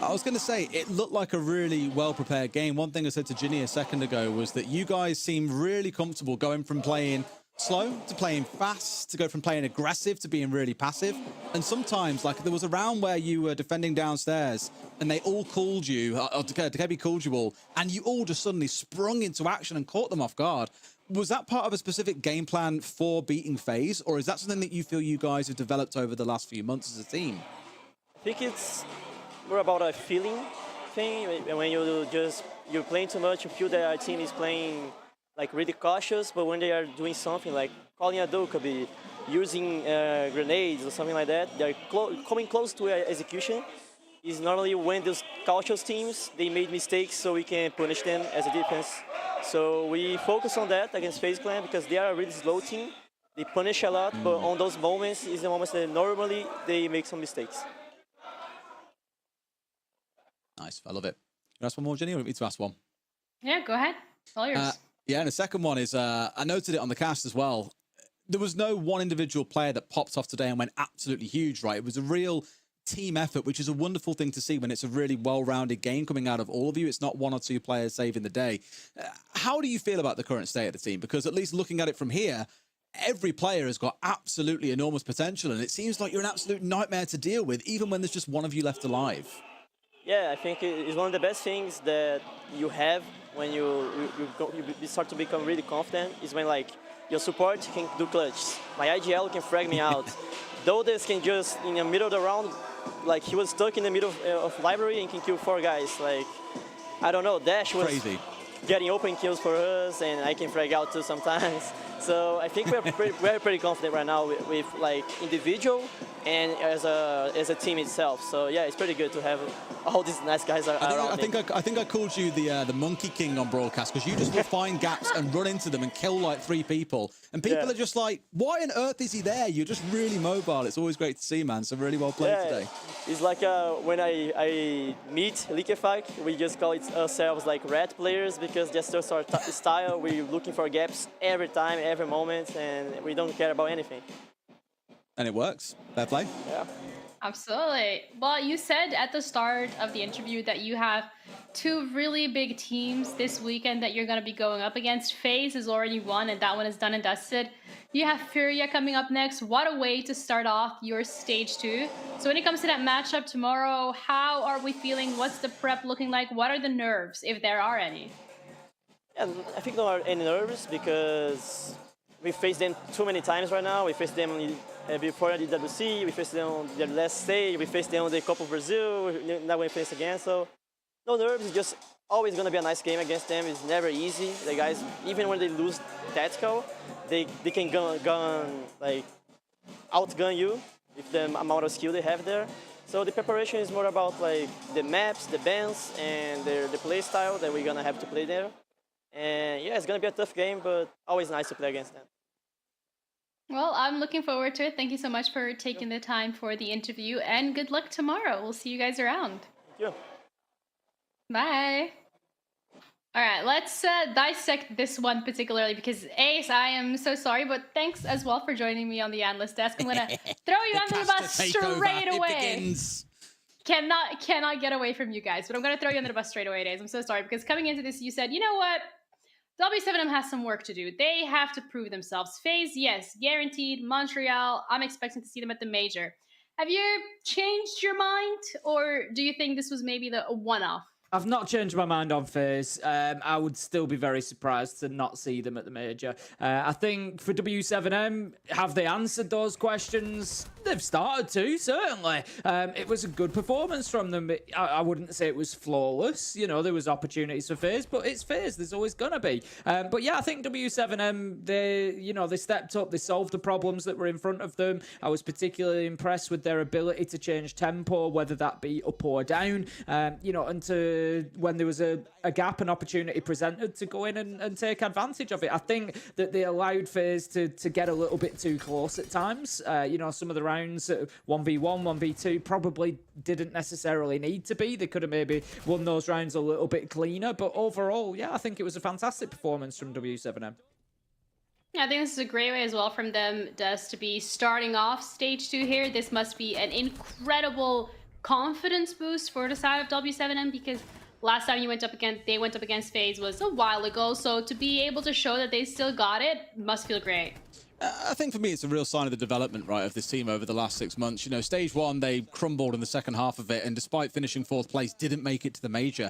I was going to say, it looked like a really well-prepared game. One thing I said to Ginny a second ago was that you guys seemed really comfortable going from playing slow to playing fast, to go from playing aggressive to being really passive. And sometimes, like, there was a round where you were defending downstairs and they all called you, or Dekebi called you all, and you all just suddenly sprung into action and caught them off guard. Was that part of a specific game plan for beating FaZe, or is that something that you feel you guys have developed over the last few months as a team? I think it's more about a feeling thing. When you're playing too much, you feel that our team is playing like really cautious, but when they are doing something like calling a Dokkaebi, using grenades or something like that, they're coming close to execution. Is normally when those cautious teams, they made mistakes, so we can punish them as a defense. So we focus on that against FaZe Clan because they are a really slow team. They punish a lot, but on those moments is the moments that normally they make some mistakes. Nice, I love it. You ask one more, Jenny, or want me to ask one? Yeah, go ahead. All yours. Yeah, and the second one is, I noted it on the cast as well. There was no one individual player that popped off today and went absolutely huge, right? It was a real team effort, which is a wonderful thing to see when it's a really well-rounded game coming out of all of you. It's not one or two players saving the day. How do you feel about the current state of the team? Because at least looking at it from here, every player has got absolutely enormous potential, and it seems like you're an absolute nightmare to deal with, even when there's just one of you left alive. Yeah, I think it's one of the best things that you have when you start to become really confident is when like your support can do clutches. My IGL can frag me out. Dodes can just, in the middle of the round, like he was stuck in the middle of library and can kill 4 guys. Like, I don't know, Dash was crazy, getting open kills for us, and I can frag out too sometimes. So I think we're pretty confident right now with like individual and as a team itself. So yeah, it's pretty good to have all these nice guys around. I think I called you the Monkey King on broadcast because you just will find gaps and run into them and kill like 3 people, and people are just like, "Why on earth is he there?" You're just really mobile. It's always great to see, man. So really well played today. It's like when I meet Liquefact, we just call ourselves like rat players because that's just our style. We're looking for gaps every time, every moment, and we don't care about anything. And it works. Fair play. Yeah. Absolutely. Well, you said at the start of the interview that you have 2 really big teams this weekend that you're going to be going up against. FaZe is already won, and that one is done and dusted. You have Furia coming up next. What a way to start off your stage 2. So when it comes to that matchup tomorrow, how are we feeling? What's the prep looking like? What are the nerves, if there are any? Yeah, I think there are any nerves because we faced them too many times right now. We faced them before the WC, we faced them on their last stage, we faced them on the Copa Brazil, now we face again. So no nerves, it's just always going to be a nice game against them. It's never easy. The guys, even when they lose tactical, they can like outgun you with the amount of skill they have there. So the preparation is more about like the maps, the bans, and the play style that we're going to have to play there. And yeah, it's going to be a tough game, but always nice to play against them. Well, I'm looking forward to it. Thank you so much for taking the time for the interview, and good luck tomorrow. We'll see you guys around. Thank you. Bye. All right, let's dissect this one particularly because Ace, I am so sorry, but thanks as well for joining me on the analyst desk. I'm going to throw you under the bus straight away. Cannot get away from you guys, but I'm going to throw you under the bus straight away, Days. I'm so sorry because coming into this, you said, you know what? W7M has some work to do. They have to prove themselves. FaZe, yes, guaranteed. Montreal, I'm expecting to see them at the major. Have you changed your mind, or do you think this was maybe a one-off I've not changed my mind on FaZe. I would still be very surprised to not see them at the major. I think for W7M, have they answered those questions? They've started to, certainly. It was a good performance from them. I wouldn't say it was flawless. You know, there was opportunities for FaZe, but it's FaZe. There's always going to be. But yeah, I think W7M, they stepped up. They solved the problems that were in front of them. I was particularly impressed with their ability to change tempo, whether that be up or down. And to when there was a gap, an opportunity presented to go in and take advantage of it. I think that they allowed FaZe to get a little bit too close at times. Some of the rounds, 1v1, 1v2, probably didn't necessarily need to be. They could have maybe won those rounds a little bit cleaner. But overall, yeah, I think it was a fantastic performance from W7M. Yeah, I think this is a great way as well from them, Des, to be starting off stage 2 here. This must be an incredible confidence boost for the side of W7M, because last time they went up against FaZe was a while ago. So to be able to show that they still got it must feel great. I think for me, it's a real sign of the development, right, of this team over the last 6 months. You know, stage 1, they crumbled in the second half of it, and despite finishing 4th place, didn't make it to the major.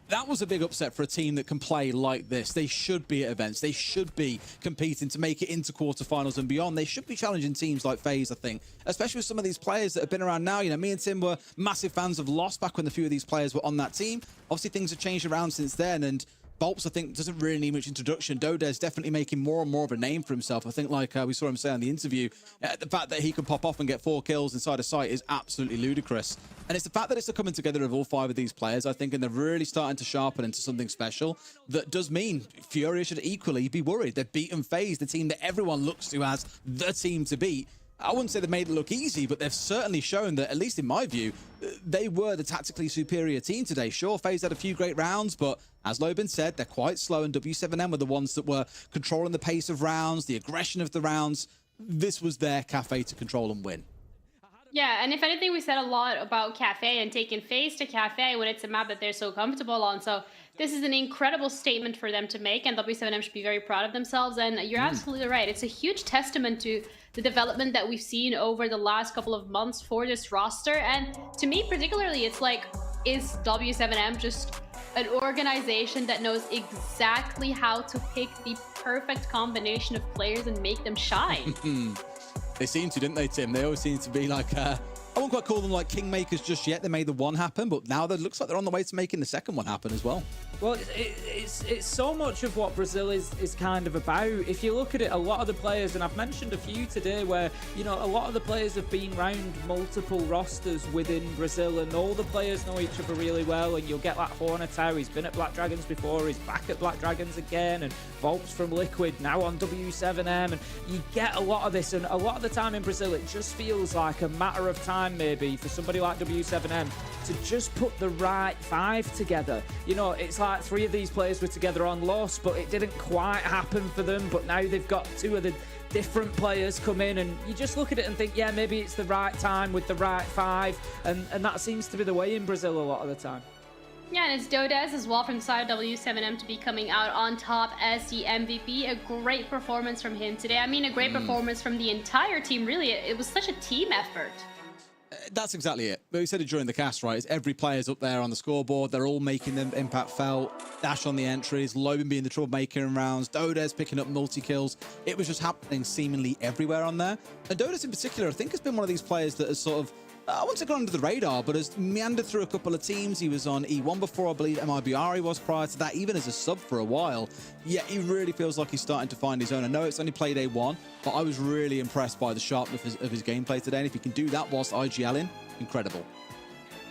That was a big upset for a team that can play like this. They should be at events. They should be competing to make it into quarterfinals and beyond. They should be challenging teams like FaZe, I think, especially with some of these players that have been around now. You know, me and Tim were massive fans of Lost back when a few of these players were on that team. Obviously, things have changed around since then, and Bolps, I think, doesn't really need much introduction. Dode's definitely making more and more of a name for himself. I think, like we saw him say on the interview, the fact that he can pop off and get 4 kills inside a site is absolutely ludicrous. And it's the fact that it's the coming together of all 5 of these players, I think, and they're really starting to sharpen into something special. That does mean Furia should equally be worried. They've beaten FaZe, the team that everyone looks to as the team to beat. I wouldn't say they've made it look easy, but they've certainly shown that, at least in my view, they were the tactically superior team today. Sure, FaZe had a few great rounds, but as Loban said, they're quite slow, and W7M were the ones that were controlling the pace of rounds, the aggression of the rounds. This was their cafe to control and win. Yeah, and if anything, we said a lot about Cafe and taking FaZe to Cafe when it's a map that they're so comfortable on. So this is an incredible statement for them to make, and W7M should be very proud of themselves. And you're absolutely right. It's a huge testament to the development that we've seen over the last couple of months for this roster. And to me particularly, it's like, is W7M just an organization that knows exactly how to pick the perfect combination of players and make them shine? They seem to, didn't they, Tim? They always seem to be like, I wouldn't quite call them like kingmakers just yet. They made the one happen, but now it looks like they're on the way to making the second one happen as well. Well, it's so much of what Brazil is kind of about. If you look at it, a lot of the players, and I've mentioned a few today where, a lot of the players have been round multiple rosters within Brazil, and all the players know each other really well. And you'll get like Hornetau, he's been at Black Dragons before, he's back at Black Dragons again, and Volps from Liquid, now on W7M, and you get a lot of this. And a lot of the time in Brazil, it just feels like a matter of time maybe for somebody like W7M to just put the right 5 together. It's like 3 of these players were together on Lost, but it didn't quite happen for them. But now they've got 2 of the different players come in, and you just look at it and think, yeah, maybe it's the right time with the right 5, and that seems to be the way in Brazil a lot of the time. Yeah, and it's Dodez as well from the side of W7M to be coming out on top as the MVP. A great performance from him today. I mean, a great performance from the entire team, really. It was such a team effort. That's exactly it. We said it during the cast, right? It's every player's up there on the scoreboard. They're all making their impact felt. Dash on the entries, Loban being the troublemaker in rounds, Dodez picking up multi-kills. It was just happening seemingly everywhere on there. And Dodez in particular, I think, has been one of these players that has sort of, I wouldn't say gone under the radar, but has meandered through a couple of teams. He was on E1 before, I believe MIBR he was prior to that, even as a sub for a while. Yet he really feels like he's starting to find his own. I know it's only played A1, but I was really impressed by the sharpness of his gameplay today. And if he can do that whilst IGLing, incredible.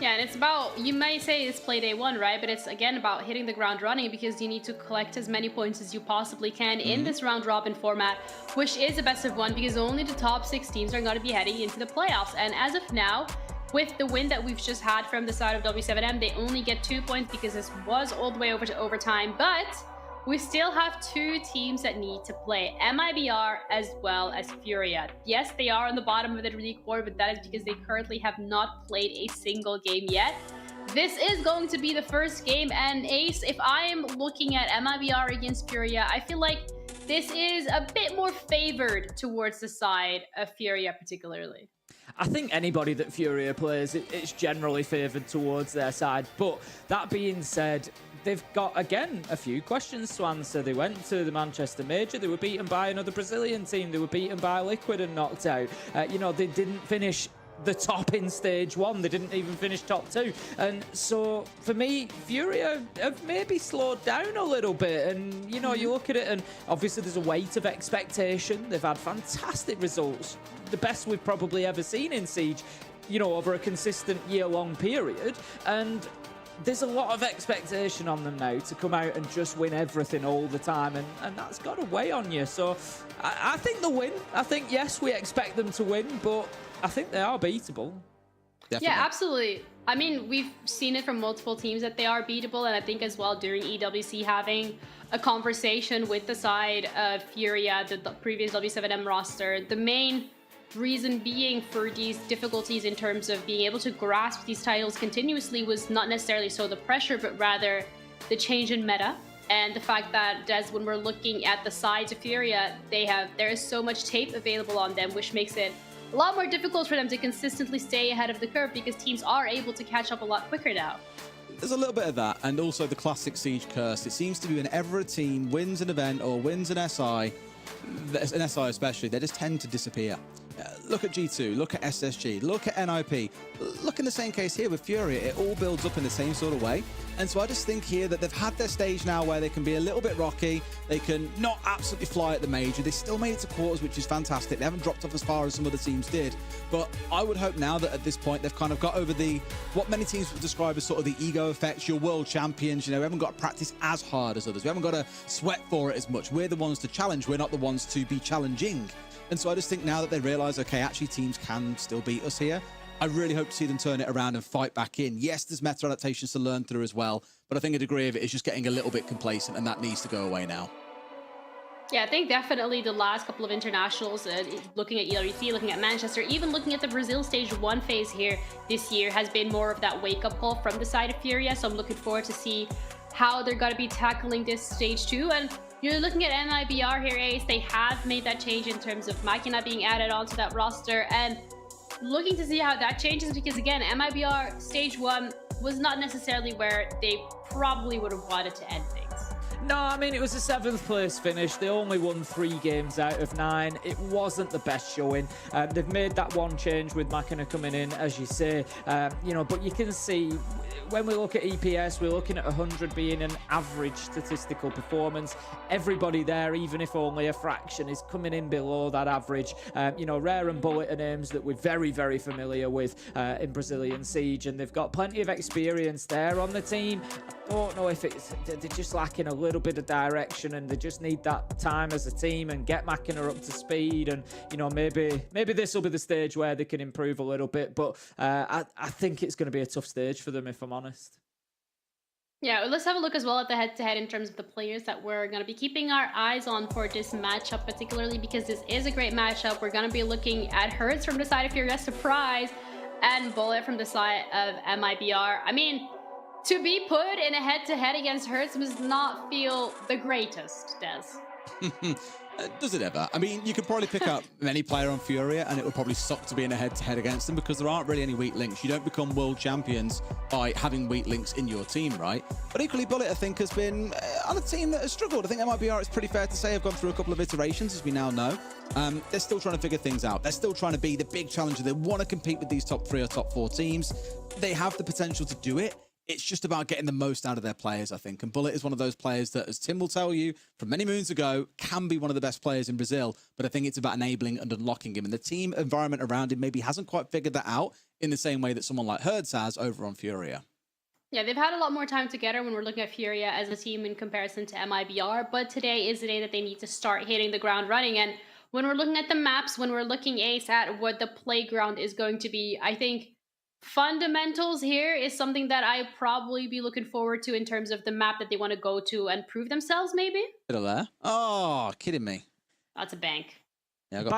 Yeah, and it's about, you may say it's play day 1, right? But it's again about hitting the ground running, because you need to collect as many points as you possibly can in this round robin format, which is a best of 1, because only the top 6 teams are going to be heading into the playoffs. And as of now, with the win that we've just had from the side of W7M, they only get 2 points because this was all the way over to overtime. But we still have 2 teams that need to play, MIBR as well as Furia. Yes, they are on the bottom of the league board, but that is because they currently have not played a single game yet. This is going to be the first game, and Ace, if I am looking at MIBR against Furia, I feel like this is a bit more favored towards the side of Furia particularly? I think anybody that Furia plays, it's generally favoured towards their side. But that being said, they've got, again, a few questions to answer. They went to the Manchester Major. They were beaten by another Brazilian team. They were beaten by Liquid and knocked out. You know, they didn't finish the top in stage 1. They didn't even finish top 2. And so, for me, Furia have maybe slowed down a little bit. And, you know, you look at it and obviously there's a weight of expectation. They've had fantastic results. The best we've probably ever seen in Siege, you know, over a consistent year-long period. And there's a lot of expectation on them now to come out and just win everything all the time, and that's got to weigh on you. So I think they'll win. I think, yes, we expect them to win, but I think they are beatable. Definitely. Yeah, absolutely. I mean, we've seen it from multiple teams that they are beatable, and I think as well during EWC having a conversation with the side of Furia, the previous W7M roster, the main reason being for these difficulties in terms of being able to grasp these titles continuously was not necessarily so the pressure, but rather the change in meta and the fact that when we're looking at the sides of Furia, there is so much tape available on them, which makes it a lot more difficult for them to consistently stay ahead of the curve because teams are able to catch up a lot quicker now. There's a little bit of that, and also the classic Siege curse. It seems to be whenever a team wins an event or wins an SI especially, they just tend to disappear. Look at G2, look at SSG, look at NIP. Look in the same case here with Furia. It all builds up in the same sort of way. And so I just think here that they've had their stage now where they can be a little bit rocky. They can not absolutely fly at the major. They still made it to quarters, which is fantastic. They haven't dropped off as far as some other teams did. But I would hope now that at this point they've kind of got over what many teams would describe as sort of the ego effect. You're world champions, you know, we haven't got to practice as hard as others. We haven't got to sweat for it as much. We're the ones to challenge. We're not the ones to be challenging. And so I just think now that they realise, okay, actually teams can still beat us here, I really hope to see them turn it around and fight back in. Yes, there's meta adaptations to learn through as well, but I think a degree of it is just getting a little bit complacent, and that needs to go away now. Yeah, I think definitely the last couple of internationals, looking at EWC, looking at Manchester, even looking at the Brazil Stage 1 phase here this year has been more of that wake-up call from the side of Furia, so I'm looking forward to see how they're going to be tackling this Stage 2. And you're looking at MIBR here, Ace. They have made that change in terms of Machina being added onto that roster, and looking to see how that changes because, again, MIBR Stage 1 was not necessarily where they probably would have wanted to end things. No, I mean, it was a 7th place finish. They only won 3 games out of 9. It wasn't the best showing. They've made that one change with Machina coming in, as you say. You know, but you can see when we look at EPS, we're looking at 100 being an average statistical performance. Everybody there, even if only a fraction, is coming in below that average. You know, Rare and Bullet are names that we're very, very familiar with in Brazilian Siege, and they've got plenty of experience there on the team. I don't know if they're just lacking a little bit of direction, and they just need that time as a team and get Machina up to speed. And you know, maybe this will be the stage where they can improve a little bit. But I think it's going to be a tough stage for them, if I'm honest. Yeah, let's have a look as well at the head-to-head in terms of the players that we're going to be keeping our eyes on for this matchup, particularly because this is a great matchup. We're going to be looking at Hertz from the side of Furia, surprise, and Bullet from the side of MIBR. I mean, to be put in a head-to-head against Hertz does not feel the greatest, Des. Does it ever? I mean, you could probably pick up any player on Furia and it would probably suck to be in a head-to-head against them because there aren't really any weak links. You don't become world champions by having weak links in your team, right? But equally, Bullet, I think, has been on a team that has struggled. I think MIBR, it's pretty fair to say, have gone through a couple of iterations, as we now know. They're still trying to figure things out. They're still trying to be the big challenger. They want to compete with these top 3 or top 4 teams. They have the potential to do it. It's just about getting the most out of their players, I think. And Bullet is one of those players that, as Tim will tell you from many moons ago, can be one of the best players in Brazil. But I think it's about enabling and unlocking him. And the team environment around him maybe hasn't quite figured that out in the same way that someone like Hertz has over on Furia. Yeah, they've had a lot more time together when we're looking at Furia as a team in comparison to MIBR. But today is the day that they need to start hitting the ground running. And when we're looking at the maps, when we're looking, Ace, at what the playground is going to be, I think fundamentals here is something that I probably be looking forward to in terms of the map that they want to go to and prove themselves, maybe. There. Oh, kidding me. That's a bank. Yeah, I got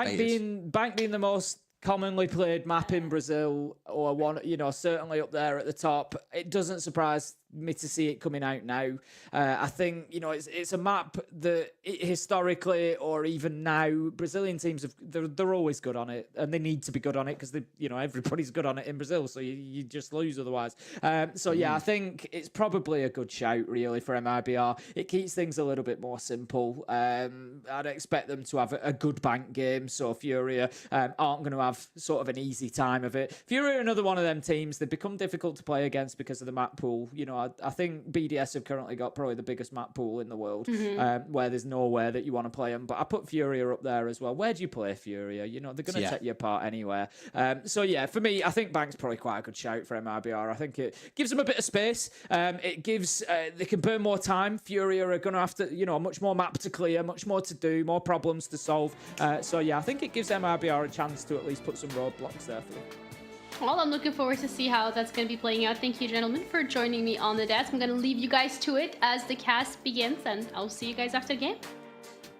Bank being the most commonly played map in Brazil, or one, you know, certainly up there at the top. It doesn't surprise me to see it coming out now. I think, you know, it's a map that historically or even now, Brazilian teams they're always good on it, and they need to be good on it because everybody's good on it in Brazil, so you just lose otherwise. So yeah, I think it's probably a good shout really for MIBR. It keeps things a little bit more simple. I'd expect them to have a good bank game, so Furia aren't going to have sort of an easy time of it. Furia are another one of them teams. They've become difficult to play against because of the map pool. You know, I think BDS have currently got probably the biggest map pool in the world, where there's nowhere that you want to play them. But I put Furia up there as well. Where do you play Furia? You know, they're going to take you apart anywhere. So yeah, for me, I think Bank's probably quite a good shout for MIBR. I think it gives them a bit of space. It gives they can burn more time. Furia are going to have to, you know, much more map to clear, much more to do, more problems to solve. So yeah, I think it gives MIBR a chance to at least put some roadblocks there for them. Well, I'm looking forward to see how that's going to be playing out. Thank you, gentlemen, for joining me on the desk. I'm going to leave you guys to it as the cast begins, and I'll see you guys after the game.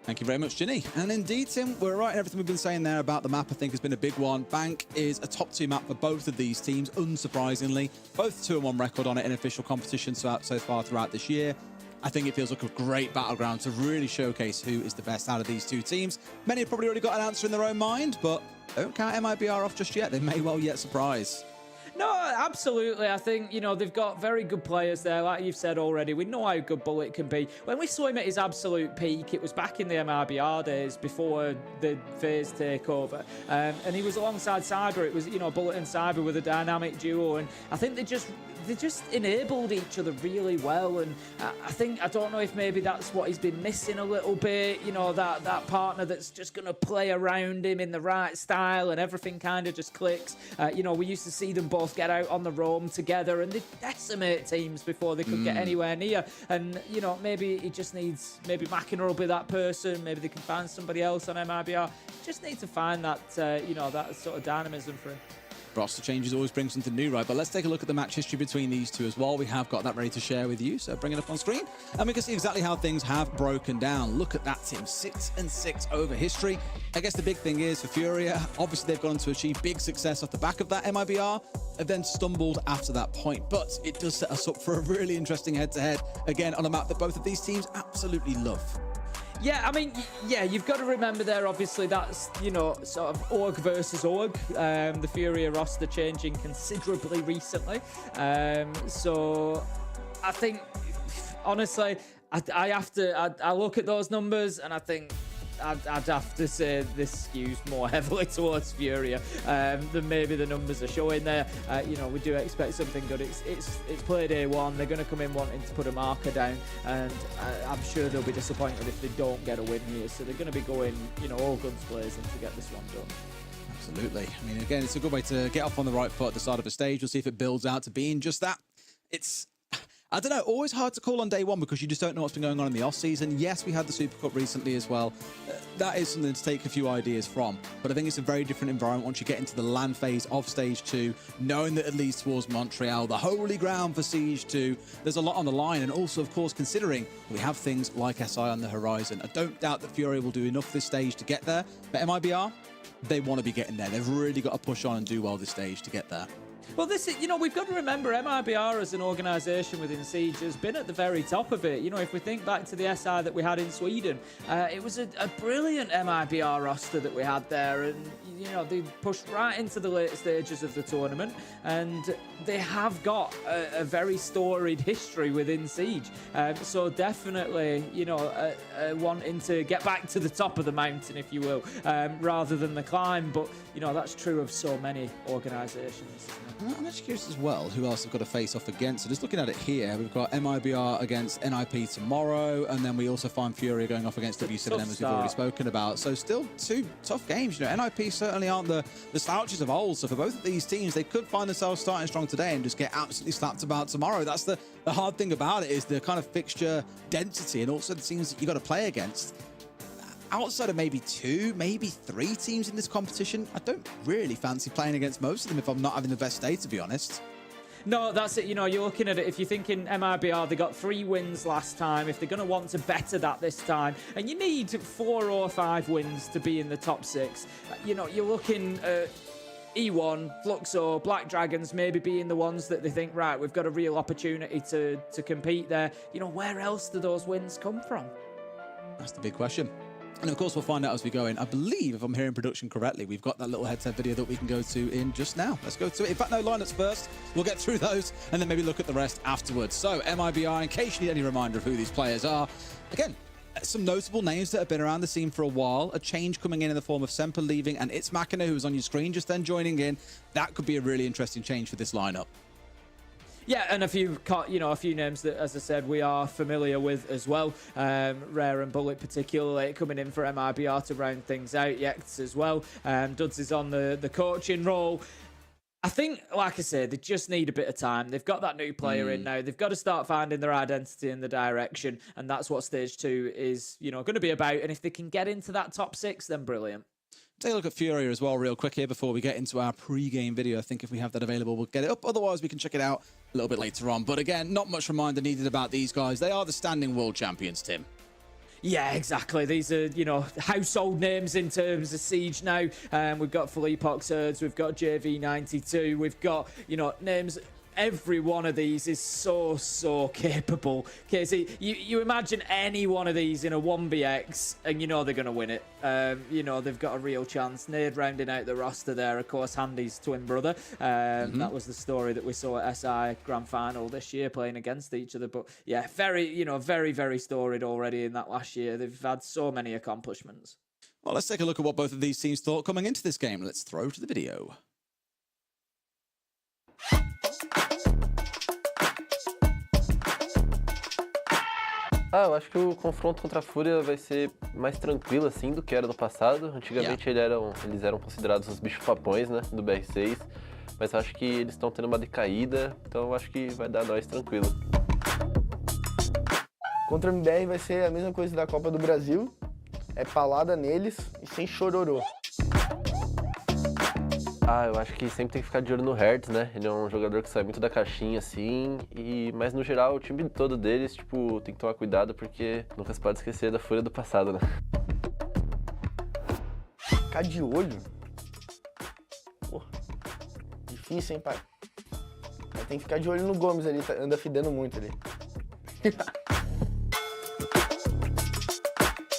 Thank you very much, Ginny. And indeed, Tim, we're right in everything we've been saying there about the map. I think has been a big one. Bank is a top 2 map for both of these teams, unsurprisingly. Both 2-1 record on it in official competition so far throughout this year. I think it feels like a great battleground to really showcase who is the best out of these two teams. Many have probably already got an answer in their own mind, but don't count MIBR off just yet. They may well yet surprise. No, absolutely. I think, you know, they've got very good players there, like you've said already. We know how good Bullet can be. When we saw him at his absolute peak, it was back in the MIBR days before the FaZe takeover. And he was alongside Cyber. It was, you know, Bullet and Cyber with a dynamic duo. And I think they just enabled each other really well. And I don't know if maybe that's what he's been missing a little bit, you know, that partner that's just going to play around him in the right style and everything kind of just clicks. You know, we used to see them both get out on the roam together and they'd decimate teams before they could get anywhere near. And, you know, maybe he just needs, maybe Machina will be that person, maybe they can find somebody else on MIBR. Just need to find that, you know, that sort of dynamism for him. Roster changes always bring something new, right? But let's take a look at the match history between these two as well. We have got that ready to share with you, so bring it up on screen. And we can see exactly how things have broken down. Look at that team, 6-6 over history. I guess the big thing is for Furia, obviously they've gone on to achieve big success off the back of that MIBR, have then stumbled after that point. But it does set us up for a really interesting head-to-head, again, on a map that both of these teams absolutely love. Yeah, I mean, yeah, you've got to remember there, obviously, that's, you know, sort of Org versus Org. The Furia roster changing considerably recently. So I think, honestly, I look at those numbers and I think I'd have to say this skews more heavily towards Furia than maybe the numbers are showing there. You know, we do expect something good. It's played A1. They're going to come in wanting to put a marker down, and I'm sure they'll be disappointed if they don't get a win here. So they're going to be going, you know, all guns blazing to get this one done. Absolutely. I mean, again, it's a good way to get off on the right foot at the start of a stage. We'll see if it builds out to being just that. It's, I don't know, always hard to call on day one because you just don't know what's been going on in the off-season. Yes, we had the Super Cup recently as well. That is something to take a few ideas from. But I think it's a very different environment once you get into the LAN phase of Stage 2, knowing that it leads towards Montreal, the holy ground for Siege 2. There's a lot on the line, and also, of course, considering we have things like SI on the horizon. I don't doubt that Fury will do enough this stage to get there, but MIBR, they want to be getting there. They've really got to push on and do well this stage to get there. Well, this is, you know, we've got to remember MIBR as an organisation within Siege has been at the very top of it. You know, if we think back to the SI that we had in Sweden, it was a brilliant MIBR roster that we had there, and, you know, they pushed right into the late stages of the tournament, and they have got a very storied history within Siege. So definitely, you know, wanting to get back to the top of the mountain, if you will, rather than the climb. But, you know, that's true of so many organisations. I'm actually curious as well who else have got to face off against. So just looking at it here, we've got MIBR against NIP tomorrow, and then we also find Furia going off against W7M, as we've already spoken about. So still two tough games. You know, NIP certainly aren't the slouches of old. So for both of these teams, they could find themselves starting strong today and just get absolutely slapped about tomorrow. That's the hard thing about it, is the kind of fixture density and also the teams that you got to play against. Outside of maybe 2, maybe 3 teams in this competition, I don't really fancy playing against most of them if I'm not having the best day, to be honest. No, that's it. You know, you're looking at it. If you're thinking MIBR, they got 3 wins last time. If they're going to want to better that this time, and you need 4 or 5 wins to be in the top 6, you know, you're looking at E1, Fluxo, Black Dragons maybe being the ones that they think, right, we've got a real opportunity to compete there. You know, where else do those wins come from? That's the big question. And of course, we'll find out as we go in. I believe, if I'm hearing production correctly, we've got that little headset video that we can go to in just now. Let's go to it. In fact, no, lineups first. We'll get through those and then maybe look at the rest afterwards. So, MIBR, in case you need any reminder of who these players are, again, some notable names that have been around the scene for a while. A change coming in the form of Semper leaving, and it's Machina, who was on your screen just then joining in. That could be a really interesting change for this lineup. Yeah, and a few names that, as I said, we are familiar with as well. Rare and Bullet particularly coming in for MIBR to round things out. Yex as well. Duds is on the coaching role. I think, like I said, they just need a bit of time. They've got that new player in now. They've got to start finding their identity and the direction, and that's what Stage 2 is, going to be about. And if they can get into that top 6, then brilliant. Take a look at Furia as well real quick here before we get into our pre-game video. I think if we have that available, we'll get it up. Otherwise, we can check it out a little bit later on. But again, not much reminder needed about these guys. They are the standing world champions, Tim. Yeah, exactly. These are, household names in terms of Siege now. We've got Fleepox Herds, we've got JV92, we've got, names. Every one of these is so capable. Casey, you imagine any one of these in a 1BX and they're going to win it. They've got a real chance. Nade rounding out the roster there, of course, Handy's twin brother. That was the story that we saw at SI Grand Final this year, playing against each other. But yeah, very storied already in that last year. They've had so many accomplishments. Well, let's take a look at what both of these teams thought coming into this game. Let's throw to the video. Eu acho que o confronto contra a Fúria vai ser mais tranquilo assim do que era no passado. Antigamente eles eram considerados os bichos papões, né, do BR6, mas acho que eles estão tendo uma decaída, então acho que vai dar nós tranquilo. Contra a MBR vai ser a mesma coisa da Copa do Brasil, é palada neles e sem chororô. Eu acho que sempre tem que ficar de olho no Hertz, né? Ele é um jogador que sai muito da caixinha, assim, mas no geral o time todo deles, tem que tomar cuidado porque nunca se pode esquecer da Fúria do passado, né? Ficar de olho? Porra, difícil, hein, pai? Tem que ficar de olho no Gomes ali, anda fidendo muito ali.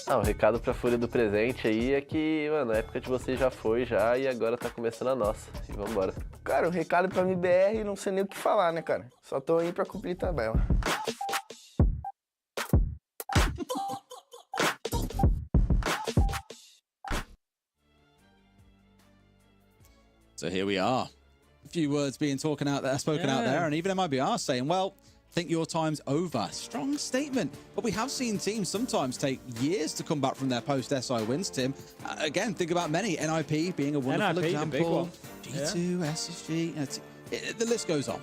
O recado pra Fúria do presente aí é que, mano, a época de vocês já foi e agora tá começando a nossa. E vambora. Cara, o recado pra MBR não sei nem o que falar, né, cara? Só tô aí pra cumprir tabela. So here we are. A few words being spoken out there, and even MIBR saying, well, think your time's over. Strong statement. But we have seen teams sometimes take years to come back from their post-SI wins, Tim. Again, think about many. NIP being a wonderful example. The big one. G2, SSG, the list goes on.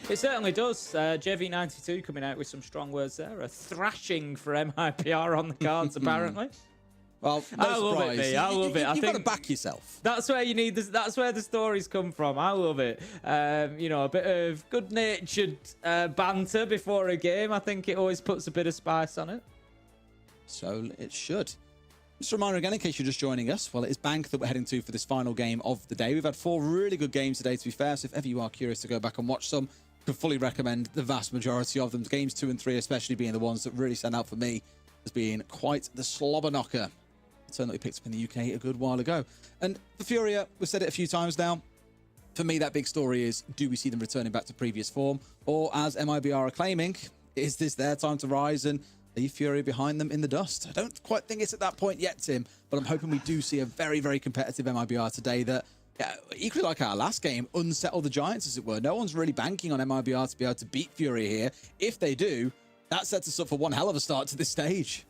It certainly does. JV92 coming out with some strong words there. A thrashing for MIPR on the cards, apparently. Well, I love it, mate. I love it. You've got to back yourself. That's where you need. That's where the stories come from. I love it. A bit of good-natured banter before a game. I think it always puts a bit of spice on it. So it should. Just a reminder again, in case you're just joining us, well, it is Bank that we're heading to for this final game of the day. We've had 4 really good games today, to be fair. So if ever you are curious to go back and watch some, could fully recommend the vast majority of them. Games 2 and 3, especially being the ones that really stand out for me as being quite the slobber knocker. Turn that we picked up in the UK a good while ago. And for Furia, we've said it a few times now. For me, that big story is, do we see them returning back to previous form? Or, as MIBR are claiming, is this their time to rise and leave Furia behind them in the dust? I don't quite think it's at that point yet, Tim, but I'm hoping we do see a very, very competitive MIBR today that, equally like our last game, unsettle the Giants, as it were. No one's really banking on MIBR to be able to beat Furia here. If they do, that sets us up for one hell of a start to this stage.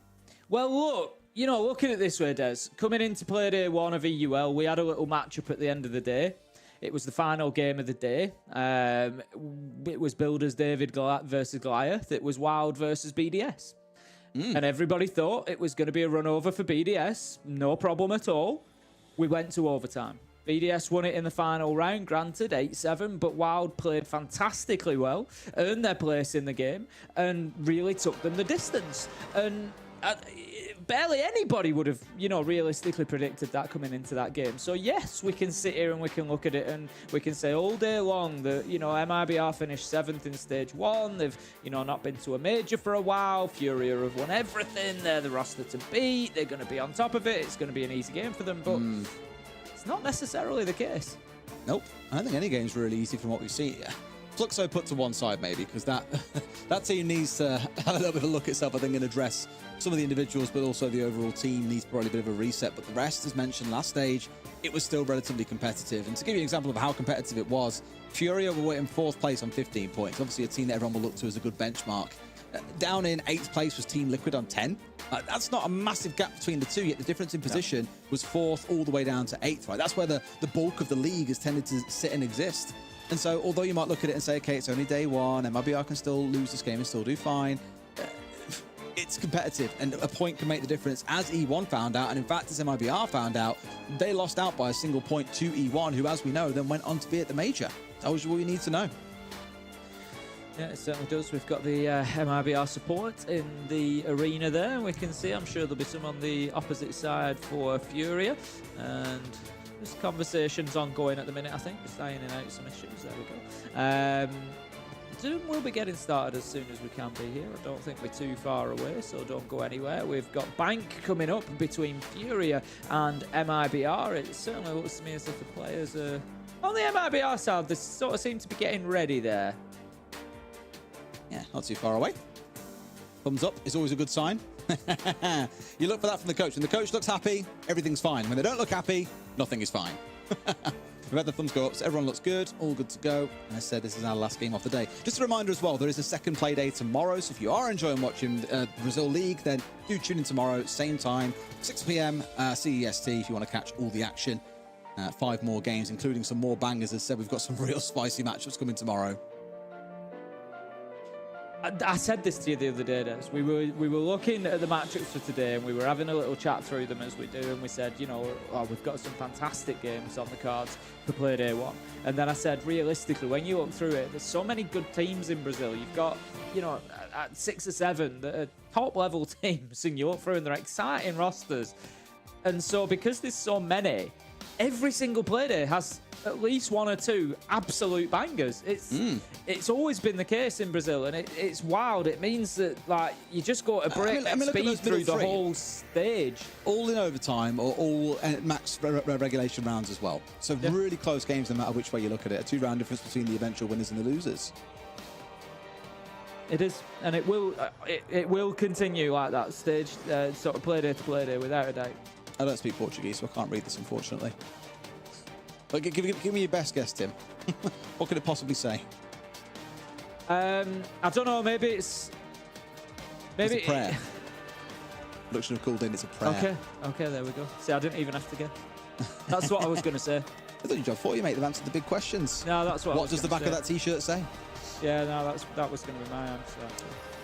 Well, look. Looking at it this way, Des, coming into play day 1 of EUL, we had a little matchup at the end of the day. It was the final game of the day. It was Builders David versus Goliath. It was Wild versus BDS. And everybody thought it was going to be a run over for BDS. No problem at all. We went to overtime. BDS won it in the final round, granted, 8-7, but Wild played fantastically well, earned their place in the game, and really took them the distance. And barely anybody would have, you know, realistically predicted that coming into that game. So yes, we can sit here and we can look at it and we can say all day long that, you know, MIBR finished 7th in stage 1. They've, you know, not been to a major for a while. Furia have won everything. They're the roster to beat. They're going to be on top of it. It's going to be an easy game for them, but it's not necessarily the case. Nope. I don't think any game's really easy from what we've seen. Fluxo put to one side maybe, because that team needs to have a little bit of a look at itself, I think, and address some of the individuals, but also the overall team needs probably a bit of a reset. But the rest, as mentioned last stage, it was still relatively competitive. And to give you an example of how competitive it was, Furia were in 4th place on 15 points. Obviously a team that everyone will look to as a good benchmark. Down in 8th place was Team Liquid on 10. That's not a massive gap between the two, yet the difference in position was 4th all the way down to 8th, right? That's where the bulk of the league has tended to sit and exist. And so, although you might look at it and say, okay, it's only day 1, MIBR can still lose this game and still do fine, it's competitive, and a point can make the difference, as E1 found out, and in fact, as MIBR found out, they lost out by a single point to E1, who, as we know, then went on to be at the major. That was what you need to know. Yeah, it certainly does. We've got the MIBR support in the arena there. We can see, I'm sure there'll be some on the opposite side for Furia, and there's conversations ongoing at the minute, I think, just ironing out some issues. There we go. Zoom will be getting started as soon as we can be here. I don't think we're too far away, so don't go anywhere. We've got Bank coming up between Furia and MIBR. It certainly looks to me as if the players are on the MIBR side. They sort of seem to be getting ready there. Yeah, not too far away. Thumbs up is always a good sign. You look for that from the coach. When the coach looks happy, everything's fine. When they don't look happy, nothing is fine. We've had the thumbs go up, so everyone looks good, all good to go. And I said this is our last game of the day. Just a reminder as well, there is a second play day tomorrow. So if you are enjoying watching Brazil League, then do tune in tomorrow, same time, 6 p.m. CEST, if you want to catch all the action. 5 more games, including some more bangers. As I said, we've got some real spicy matchups coming tomorrow. I said this to you the other day, Des. We were looking at the matchups for today, and we were having a little chat through them as we do, and we said, you know, we've got some fantastic games on the cards for Play Day 1. And then I said, realistically, when you look through it, there's so many good teams in Brazil. You've got, you know, 6 or 7 that are top-level teams, and you look through and they're exciting rosters. And so because there's so many, every single Play Day has at least 1 or 2 absolute bangers. It's always been the case in Brazil, and it's wild. It means that, like, you just go at breakneck speed through the whole stage. All in overtime, or all max regulation rounds as well. So really close games no matter which way you look at it. A 2-round difference between the eventual winners and the losers. It is, and it will continue like that stage, sort of Play Day to Play Day, without a doubt. I don't speak Portuguese, so I can't read this, unfortunately. But give me your best guess, Tim. What could it possibly say? I don't know. Maybe it's a prayer. Production have called in. It's a prayer. Okay, there we go. See, I didn't even have to guess. That's what I was going to say. I thought your job for you, mate. They've answered the big questions. No, that's what. What does the back of that T-shirt say? Yeah, no, that was going to be my answer.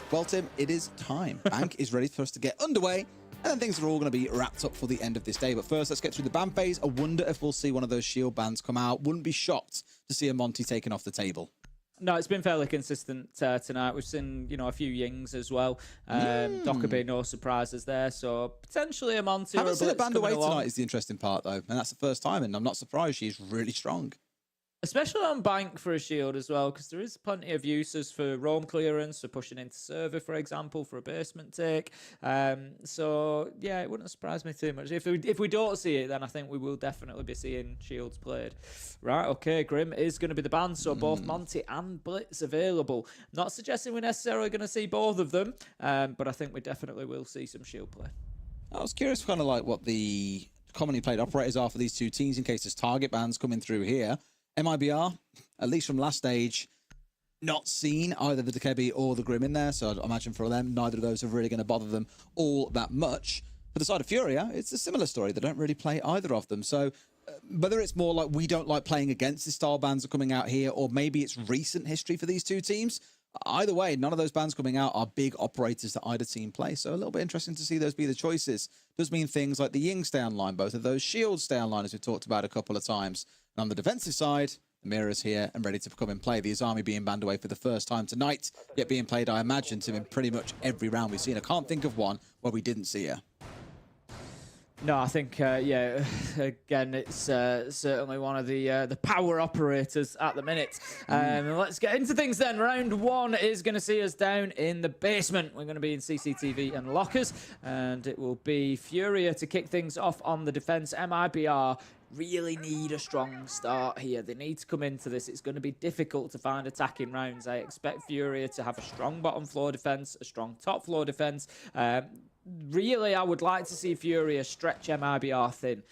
Well, Tim, it is time. Bank is ready for us to get underway. And then things are all going to be wrapped up for the end of this day. But first, let's get through the ban phase. I wonder if we'll see one of those shield bans come out. Wouldn't be shocked to see a Monty taken off the table. No, it's been fairly consistent tonight. We've seen, you know, a few Yings as well. Dockerbay, no surprises there. So potentially a Monty. Haven't seen it banned away tonight is the interesting part, though. And that's the first time. And I'm not surprised. She's really strong. Especially on Bank for a shield as well, because there is plenty of uses for roam clearance, for pushing into server, for example, for a basement take. So, yeah, it wouldn't surprise me too much. If we don't see it, then I think we will definitely be seeing shields played. Right, okay, Grim is going to be the ban, so both Monty and Blitz available. Not suggesting we're necessarily going to see both of them, but I think we definitely will see some shield play. I was curious kind of like what the commonly played operators are for these two teams in case there's target bans coming through here. MIBR, at least from last stage, not seen either the Dekebi or the Grim in there, so I imagine for them, neither of those are really going to bother them all that much. For the side of Furia, it's a similar story. They don't really play either of them, so whether it's more like we don't like playing against the style bans are coming out here, or maybe it's recent history for these two teams, either way, none of those bans coming out are big operators that either team play, so a little bit interesting to see those be the choices. Does mean things like the Ying stay online, both of those shields stay online, as we've talked about a couple of times. And on the defensive side, the Mirror's here and ready to come in play. The Azami being banned away for the first time tonight, yet being played, I imagine, to in pretty much every round we've seen. I can't think of one where we didn't see her. No, I think, yeah, again, it's certainly one of the power operators at the minute. Let's get into things then. Round 1 is going to see us down in the basement. We're going to be in CCTV and lockers, and it will be Furia to kick things off on the defense. MIBR really need a strong start here. They need to come into this. It's going to be difficult to find attacking rounds. I expect Furia to have a strong bottom floor defense, a strong top floor defense. Really, I would like to see Furia stretch MIBR thin.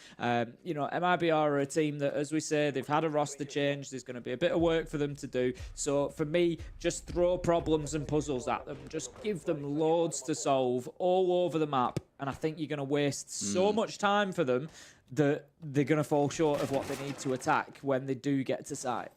You know, MIBR are a team that, as we say, they've had a roster change. There's going to be a bit of work for them to do. So for me, just throw problems and puzzles at them. Just give them loads to solve all over the map. And I think you're going to waste so much time for them that they're going to fall short of what they need to attack when they do get to site.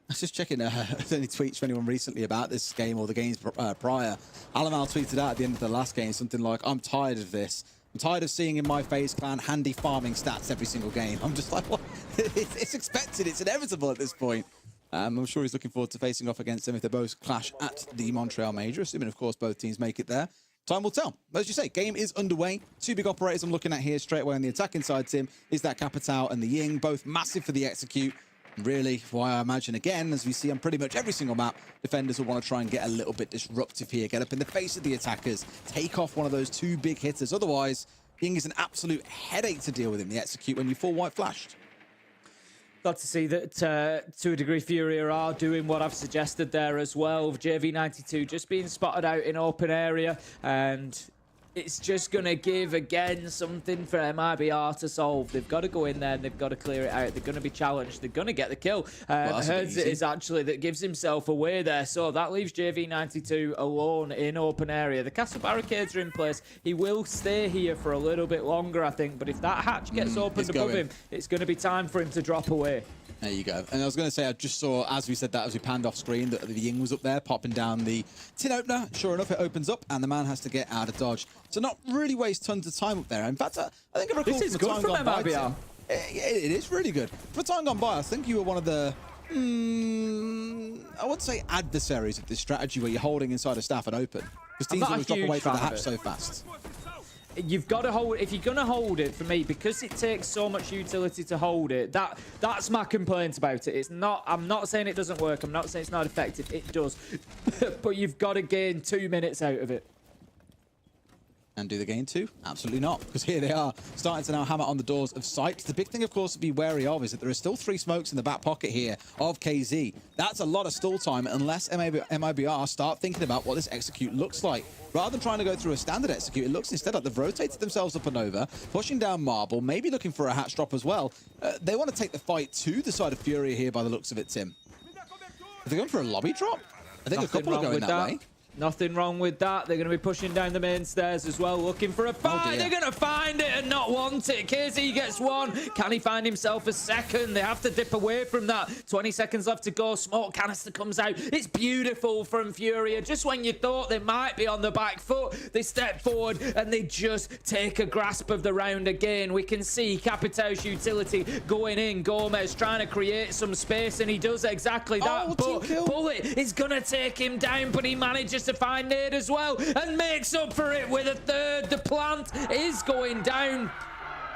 I was just checking any tweets from anyone recently about this game or the games prior. Alamal tweeted out at the end of the last game something like, I'm tired of this. I'm tired of seeing in my FaZe clan handy farming stats every single game. I'm just like, what? It's expected. It's inevitable at this point. I'm sure he's looking forward to facing off against them if they both clash at the Montreal Major, assuming, of course, both teams make it there. Time will tell. As you say, game is underway. Two big operators I'm looking at here straight away on the attacking side, Tim, is that Capitao and the Ying, both massive for the execute. Really, why I imagine, again, as we see on pretty much every single map, defenders will want to try and get a little bit disruptive here, get up in the face of the attackers, take off one of those two big hitters. Otherwise, Ying is an absolute headache to deal with in the execute when you full white flashed. Got to see that, to a degree, Furia are doing what I've suggested there as well. JV92 just being spotted out in open area, and it's just going to give, again, something for MIBR to solve. They've got to go in there and they've got to clear it out. They're going to be challenged. They're going to get the kill. Herds it is actually that gives himself away there. So that leaves JV92 alone in open area. The castle barricades are in place. He will stay here for a little bit longer, I think. But if that hatch gets opened above him, it's going to be time for him to drop away. There you go. And I was going to say, I just saw, as we said that, as we panned off screen, that the Ying was up there, popping down the tin opener. Sure enough, it opens up, and the man has to get out of dodge. So not really waste tons of time up there. In fact, I think I recall this is good from MIBR. It is really good. For time gone by, I think you were one of the, I wouldn't say adversaries of this strategy where you're holding inside a staff and open. Because teams always drop away from the hatch so fast. You've got to hold, if you're going to hold it, for me, because it takes so much utility to hold it, that's my complaint about it. It's not, I'm not saying it doesn't work. I'm not saying it's not effective. It does. But you've got to gain 2 minutes out of it. And do the gain 2? Absolutely not, because here they are, starting to now hammer on the doors of sight. The big thing, of course, to be wary of is that there are still 3 smokes in the back pocket here of KZ. That's a lot of stall time unless MIBR start thinking about what this execute looks like. Rather than trying to go through a standard execute, it looks instead like they've rotated themselves up and over, pushing down Marble, maybe looking for a hatch drop as well. They want to take the fight to the side of Furia here by the looks of it, Tim. Are they going for a lobby drop? I think a couple are going that way. Nothing wrong with that. They're going to be pushing down the main stairs as well, looking for a fight. They're going to find it and not want it. KZ gets one. Can he find himself a second? They have to dip away from that. 20 seconds left to go. Smoke canister comes out. It's beautiful from Furia. Just when you thought they might be on the back foot, they step forward and they just take a grasp of the round again. We can see Capitao's utility going in. Gomez trying to create some space, and he does exactly that. But Bullet is going to take him down, but he manages to find Nade as well and makes up for it with a third. The plant is going down.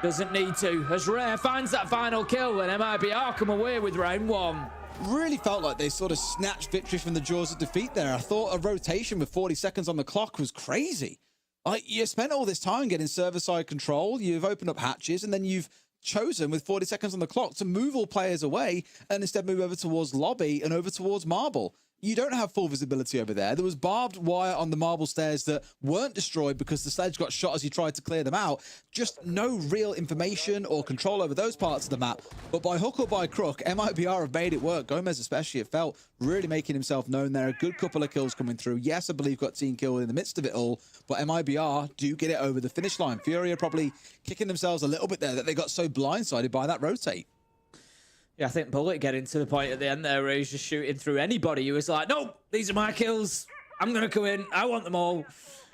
Doesn't need to, as Rare finds that final kill, and MIBR come away with round 1. Really felt like they sort of snatched victory from the jaws of defeat there. I thought a rotation with 40 seconds on the clock was crazy. Like, you spent all this time getting server-side control, you've opened up hatches, and then you've chosen with 40 seconds on the clock to move all players away and instead move over towards lobby and over towards Marble. You don't have full visibility over there. There was barbed wire on the Marble stairs that weren't destroyed because the sledge got shot as you tried to clear them out. Just no real information or control over those parts of the map. But by hook or by crook, MIBR have made it work. Gomez especially, it felt, really making himself known there. A good couple of kills coming through. Yes, I believe got team killed in the midst of it all, but MIBR do get it over the finish line. Furia probably kicking themselves a little bit there that they got so blindsided by that rotate. Yeah, I think Bullet getting to the point at the end there where he's just shooting through anybody. He was like, nope, these are my kills. I'm going to go in. I want them all.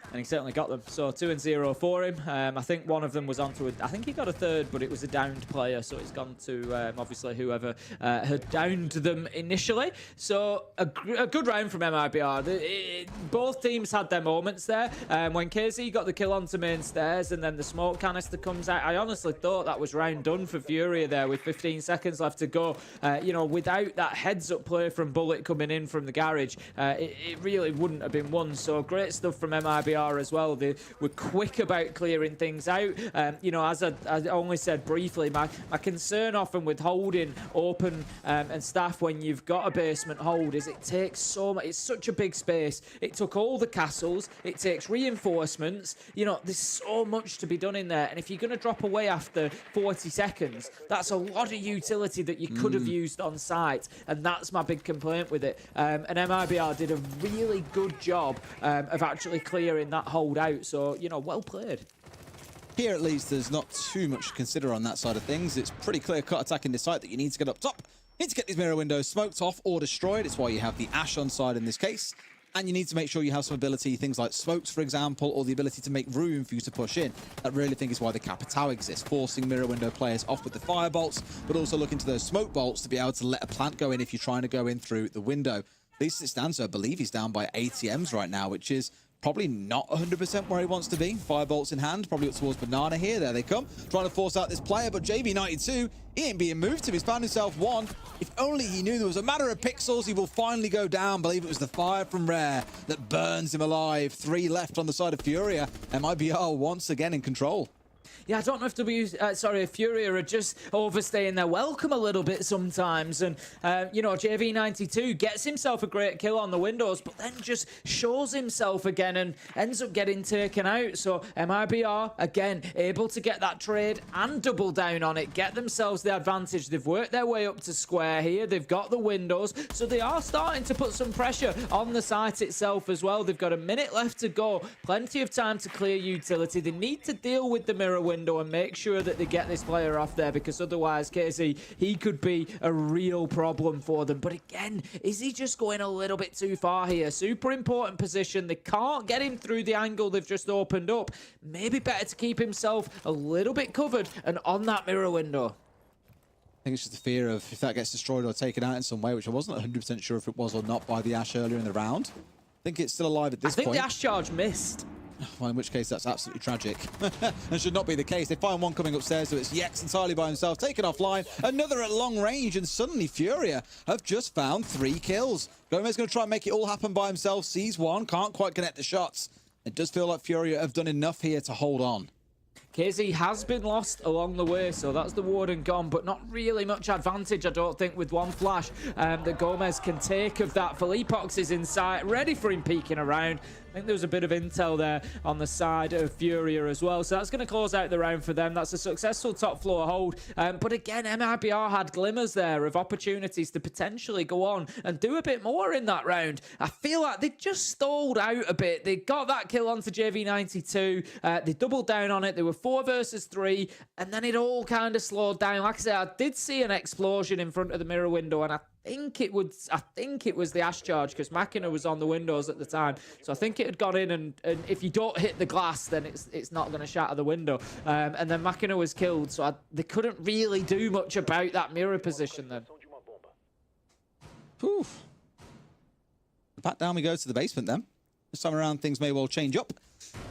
and he certainly got them. So 2-0 for him. I think one of them was onto I think he got a third, but it was a downed player, so it's gone to obviously whoever had downed them initially. So a good round from MIBR. Both teams had their moments there. When KZ got the kill onto main stairs and then the smoke canister comes out, I honestly thought that was round done for Furia there with 15 seconds left to go. You know, without that heads-up play from Bullet coming in from the garage, it really wouldn't have been won. So great stuff from MIBR as well. They were quick about clearing things out. You know, as I only said briefly, my concern often with holding open and staff when you've got a basement hold is it takes so much. It's such a big space. It took all the castles. It takes reinforcements. You know, there's so much to be done in there. And if you're going to drop away after 40 seconds, that's a lot of utility that you could have used on site. And that's my big complaint with it. And MIBR did a really good job of actually clearing that hold out. So, you know, well played. Here, at least, there's not too much to consider on that side of things. It's pretty clear-cut attacking this site that you need to get up top. You need to get these mirror windows smoked off or destroyed. It's why you have the Ash on side in this case. And you need to make sure you have some ability, things like smokes, for example, or the ability to make room for you to push in. That really think is why the Capitao exists, forcing mirror window players off with the fire bolts, but also looking to those smoke bolts to be able to let a plant go in if you're trying to go in through the window. At least it stands, so I believe he's down by ATMs right now, which is probably not 100% where he wants to be. Firebolts in hand, probably up towards Banana here. There they come, trying to force out this player, but JV92, he ain't being moved to. He's found himself one. If only he knew there was a matter of pixels, he will finally go down. Believe it was the fire from Rare that burns him alive. 3 left on the side of Furia, and MIBR once again in control. Yeah, I don't know if Furia are just overstaying their welcome a little bit sometimes. And, you know, JV92 gets himself a great kill on the windows, but then just shows himself again and ends up getting taken out. So MIBR, again, able to get that trade and double down on it, get themselves the advantage. They've worked their way up to square here. They've got the windows, so they are starting to put some pressure on the site itself as well. They've got a minute left to go. Plenty of time to clear utility. They need to deal with the mirror window and make sure that they get this player off there, because otherwise KC, he could be a real problem for them. But again, is he just going a little bit too far here? Super important position. They can't get him through the angle they've just opened up. Maybe better to keep himself a little bit covered and on that mirror window. I think it's just the fear of if that gets destroyed or taken out in some way, which I wasn't 100% sure if it was or not by the Ash earlier in the round. I think it's still alive at this point. I think the Ash charge missed. Well, in which case, that's absolutely tragic. And should not be the case. They find one coming upstairs, so it's Yex entirely by himself, taken offline. Another at long range, and suddenly Furia have just found 3 kills. Gomez going to try and make it all happen by himself. Sees one, can't quite connect the shots. It does feel like Furia have done enough here to hold on. KZ has been lost along the way, so that's the Warden gone, but not really much advantage, I don't think, with one flash that Gomez can take of that. Felipox is in sight, ready for him peeking around. I think there was a bit of intel there on the side of Furia as well, so that's going to close out the round for them. That's a successful top floor hold, but again, MIBR had glimmers there of opportunities to potentially go on and do a bit more in that round. I feel like they just stalled out a bit. They got that kill onto JV92, they doubled down on it. They were 4 versus 3, and then it all kind of slowed down. Like I said, I did see an explosion in front of the mirror window, and I think it was the Ash charge, because Machina was on the windows at the time, so I think it had got in, and if you don't hit the glass, then it's not going to shatter the window. And then Machina was killed, so they couldn't really do much about that mirror position then. Poof. Back down we go to the basement then. This time around, things may well change up.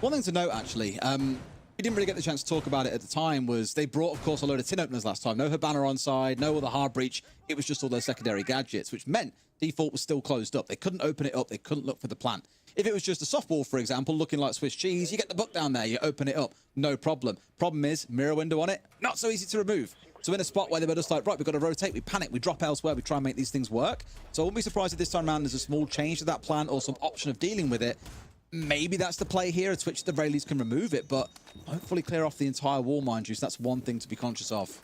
One thing to note, actually, we didn't really get the chance to talk about it at the time, was they brought, of course, a load of tin openers last time. No Hibana on side, no other hard breach. It was just all those secondary gadgets, which meant default was still closed up. They couldn't open it up. They couldn't look for the plant. If it was just a softball, for example, looking like Swiss cheese, you get the book down there, you open it up, no problem. Problem is, mirror window on it, not so easy to remove. So in a spot where they were just like, right, we've got to rotate, we panic, we drop elsewhere, we try and make these things work. So I wouldn't be surprised if this time around there's a small change to that plan or some option of dealing with it. Maybe that's the play here. A Twitch at the very least can remove it, but hopefully clear off the entire wall, mind you. So that's one thing to be conscious of.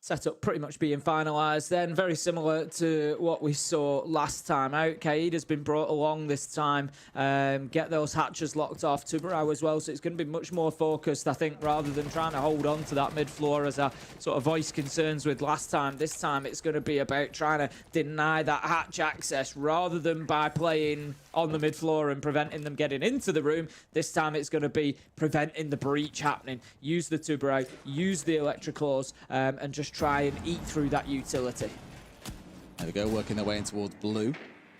setup pretty much being finalised then. Very similar to what we saw last time out. Kaid has been brought along this time. Get those hatches locked off. Tubarão as well. So it's going to be much more focused, I think, rather than trying to hold on to that mid floor as I sort of voiced concerns with last time. This time it's going to be about trying to deny that hatch access rather than by playing on the mid floor and preventing them getting into the room. This time it's going to be preventing the breach happening. Use the Tubarão, use the electricals, and just try and eat through that utility. There we go, working their way in towards blue.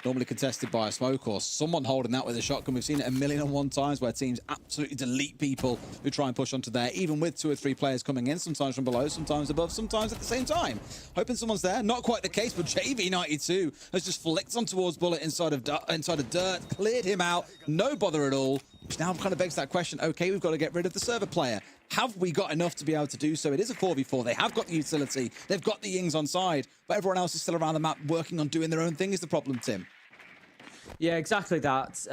Normally contested by a smoke or someone holding that with a shotgun. We've seen it 1,000,001 times where teams absolutely delete people who try and push onto there, even with 2 or 3 players coming in, sometimes from below, sometimes above, sometimes at the same time. Hoping someone's there. Not quite the case, but JV92 has just flicked on towards Bullet inside of dirt, cleared him out, no bother at all. Which now kind of begs that question, okay, we've got to get rid of the server player. Have we got enough to be able to do so? It is a 4v4. They have got the utility. They've got the Yings on side, but everyone else is still around the map working on doing their own thing is the problem, Tim. Yeah, exactly that.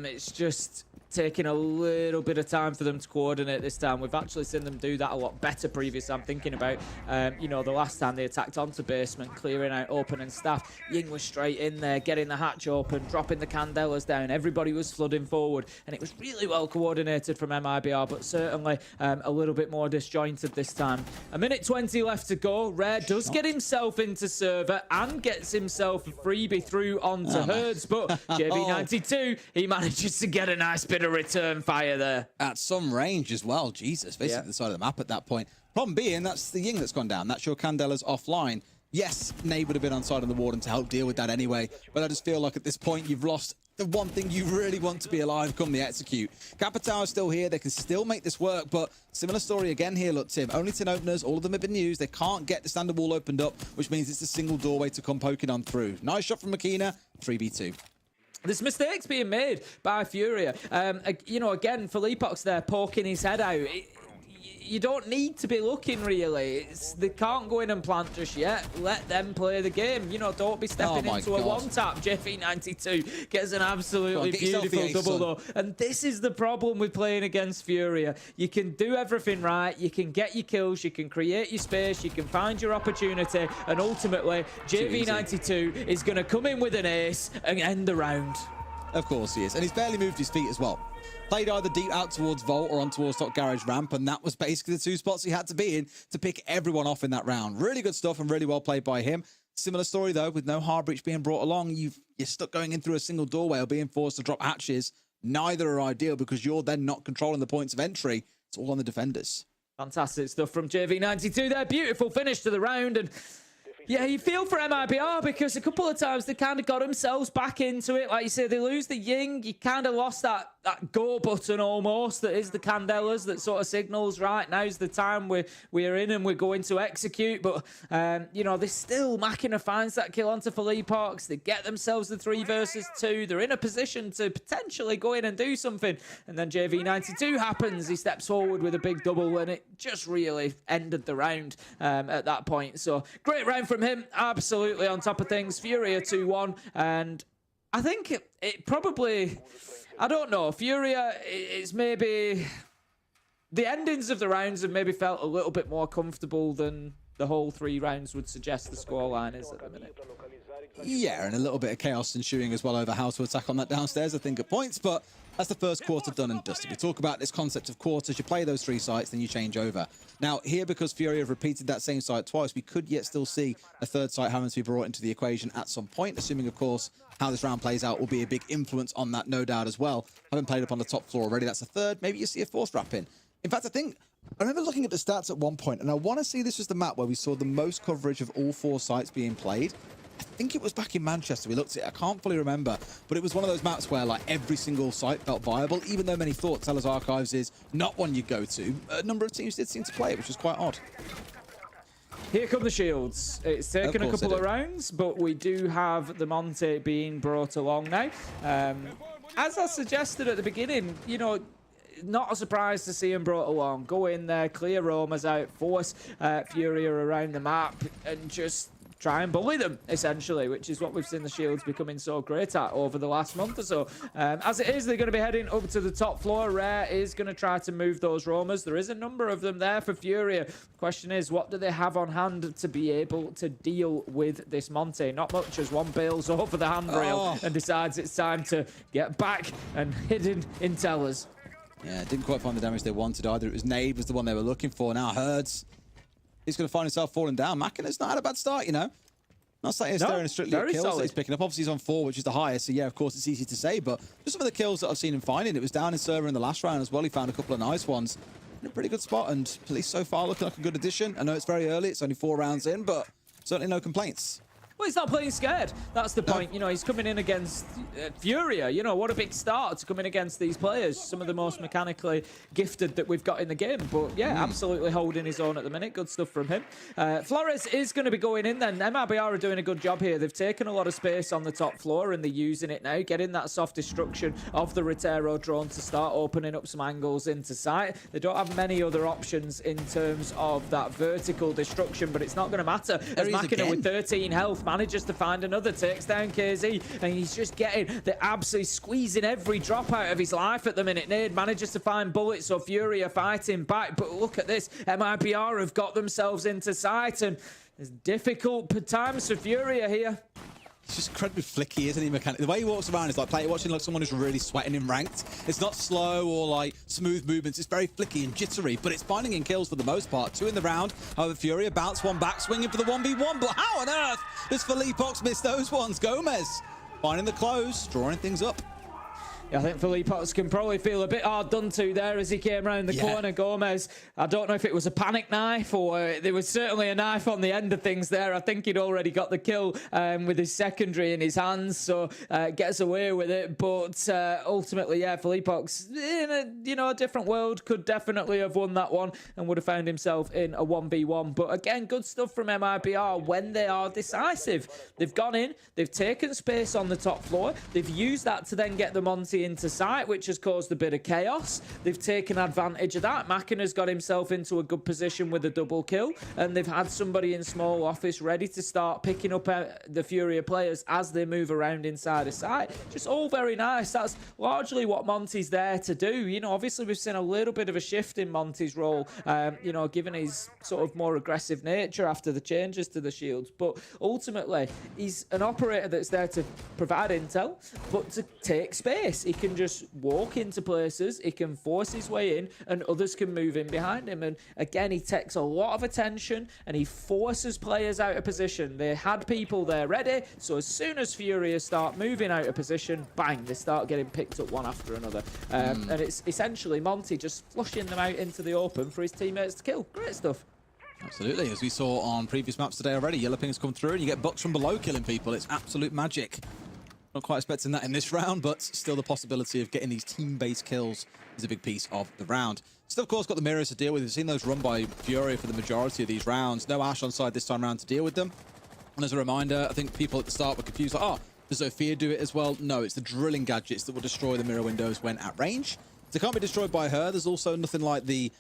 It's just taking a little bit of time for them to coordinate this time. We've actually seen them do that a lot better previously. I'm thinking about, you know, the last time they attacked onto basement, clearing out open and staff. Ying was straight in there, getting the hatch open, dropping the candelas down. Everybody was flooding forward, and it was really well coordinated from MIBR, but certainly a little bit more disjointed this time. 1:20 left to go. Rare does get himself into server and gets himself a freebie through onto Herds, but JV92, he manages to get a nice bit of return fire there. At some range as well. Jesus, basically the side of the map at that point. Problem being, that's the Ying that's gone down. That's your Candela's offline. Yes, Nate would have been on side of the Warden to help deal with that anyway, but I just feel like at this point you've lost the one thing you really want to be alive come the execute. Capitao is still here. They can still make this work, but similar story again here, look, Tim. Only 10 openers. All of them have been used. They can't get the standard wall opened up, which means it's a single doorway to come poking on through. Nice shot from Makina. 3v2. There's mistakes being made by Furia. You know, again, Felipox there poking his head out. You don't need to be looking, really. They can't go in and plant just yet. Let them play the game. You know, don't be stepping into a one-tap. JV92 gets an absolutely beautiful double, though. And this is the problem with playing against Furia. You can do everything right. You can get your kills. You can create your space. You can find your opportunity. And ultimately, JV92 is going to come in with an ace and end the round. Of course he is. And he's barely moved his feet as well. Played either deep out towards Vault or on towards top garage ramp, and that was basically the 2 spots he had to be in to pick everyone off in that round. Really good stuff and really well played by him. Similar story, though, with no hard breach being brought along. You're stuck going in through a single doorway or being forced to drop hatches. Neither are ideal because you're then not controlling the points of entry. It's all on the defenders. Fantastic stuff from JV92 there. Beautiful finish to the round. And yeah, you feel for MIBR because a couple of times they kind of got themselves back into it. Like you say, they lose the Ying. You kind of lost that go button almost that is the Candelas that sort of signals, right, now's the time we're in and we're going to execute. But, you know, they still, Makina finds that kill onto Felipox. They get themselves the 3 versus 2. They're in a position to potentially go in and do something. And then JV92 happens. He steps forward with a big double and it just really ended the round at that point. So great round from him. Absolutely on top of things. Furia 2-1. And I think it probably, I don't know, Furia is maybe, the endings of the rounds have maybe felt a little bit more comfortable than the whole 3 rounds would suggest the scoreline is at the minute. Yeah, and a little bit of chaos ensuing as well over how to attack on that downstairs, I think, at points, but that's the first quarter done and dusted. We talk about this concept of quarters. You play those 3 sites, then you change over. Now, here, because Fury have repeated that same site twice, we could yet still see a 3rd site having to be brought into the equation at some point, assuming, of course, how this round plays out will be a big influence on that, no doubt, as well. Having played up on the top floor already, that's a 3rd. Maybe you see a 4th wrap in. In fact, I remember looking at the stats at one point, and I want to see this was the map where we saw the most coverage of all 4 sites being played. I think it was back in Manchester. We looked at it. I can't fully remember, but it was one of those maps where like every single site felt viable, even though many thought Tellers Archives is not one you go to. A number of teams did seem to play it, which was quite odd. Here come the shields. It's taken a couple of rounds, but we do have the Monte being brought along now. As I suggested at the beginning, you know, not a surprise to see him brought along. Go in there, clear roamers out, force Furia around the map, and just try and bully them, essentially, which is what we've seen the Shields becoming so great at over the last month or so. As it is, they're going to be heading up to the top floor. Rare is going to try to move those roamers. There is a number of them there for Furia. The question is, what do they have on hand to be able to deal with this Monty? Not much, as one bails over the handrail and decides it's time to get back and hidden in towers. Yeah, didn't quite find the damage they wanted either. It was Nade was the one they were looking for. Now Herds, he's going to find himself falling down. Makina's not had a bad start, you know. Not sat here staring strictly at kills that he's picking up. Obviously, he's on 4, which is the highest. So, yeah, of course, it's easy to say. But just some of the kills that I've seen him finding. It was down in server in the last round as well. He found a couple of nice ones. In a pretty good spot. And Police so far looking like a good addition. I know it's very early. It's only 4 rounds in, but certainly no complaints. Well, he's not playing scared. That's the point. You know, he's coming in against Furia. You know, what a big start to come in against these players. Some of the most mechanically gifted that we've got in the game. But, yeah, absolutely holding his own at the minute. Good stuff from him. Flores is going to be going in then. MRBR are doing a good job here. They've taken a lot of space on the top floor and they're using it now, getting that soft destruction of the Rotero drone to start opening up some angles into sight. They don't have many other options in terms of that vertical destruction, but it's not going to matter. As Makina with 13 health manages to find another, takes down KZ, and he's just getting the absolutely squeezing every drop out of his life at the minute. Nade manages to find bullets, so Fury are fighting back, but look at this. MIPR have got themselves into sight, and it's difficult times for Furia here. He's just incredibly flicky, isn't he, mechanic? The way he walks around is like watching like someone who's really sweating in ranked. It's not slow or like smooth movements. It's very flicky and jittery, but it's finding in kills for the most part. 2 in the round. However, Furia bounce one back, swinging for the 1v1. But how on earth does Felipox miss those ones? Gomez finding the close, drawing things up. Yeah, I think Felipox can probably feel a bit hard done to there as he came around the corner. Gomez, I don't know if it was a panic knife or there was certainly a knife on the end of things there. I think he'd already got the kill with his secondary in his hands, so gets away with it. But ultimately, yeah, Felipox, in a different world, could definitely have won that one and would have found himself in a 1v1. But again, good stuff from MIPR when they are decisive. They've gone in, they've taken space on the top floor, they've used that to then get the Monty into sight, which has caused a bit of chaos. They've taken advantage of that. Makina's got himself into a good position with a double kill, and they've had somebody in small office ready to start picking up the Furia players as they move around inside a site. Just all very nice. That's largely what Monty's there to do. You know, obviously we've seen a little bit of a shift in Monty's role, you know, given his sort of more aggressive nature after the changes to the Shields. But ultimately, he's an operator that's there to provide intel, but to take space. He can just walk into places, he can force his way in, and others can move in behind him. And again, he takes a lot of attention and he forces players out of position. They had people there ready, so as soon as Furia start moving out of position, bang, they start getting picked up one after another. And it's essentially Monty just flushing them out into the open for his teammates to kill. Great stuff. Absolutely, as we saw on previous maps today already, Yellow Ping's come through and you get bucks from below killing people. It's absolute magic. Not quite expecting that in this round, but still the possibility of getting these team-based kills is a big piece of the round. Still, of course, got the mirrors to deal with. We've seen those run by Furia for the majority of these rounds. No Ash on side this time around to deal with them. And as a reminder, I think people at the start were confused, like, oh, does Zofia do it as well? No, it's the drilling gadgets that will destroy the mirror windows when at range. They can't be destroyed by her. There's also nothing like the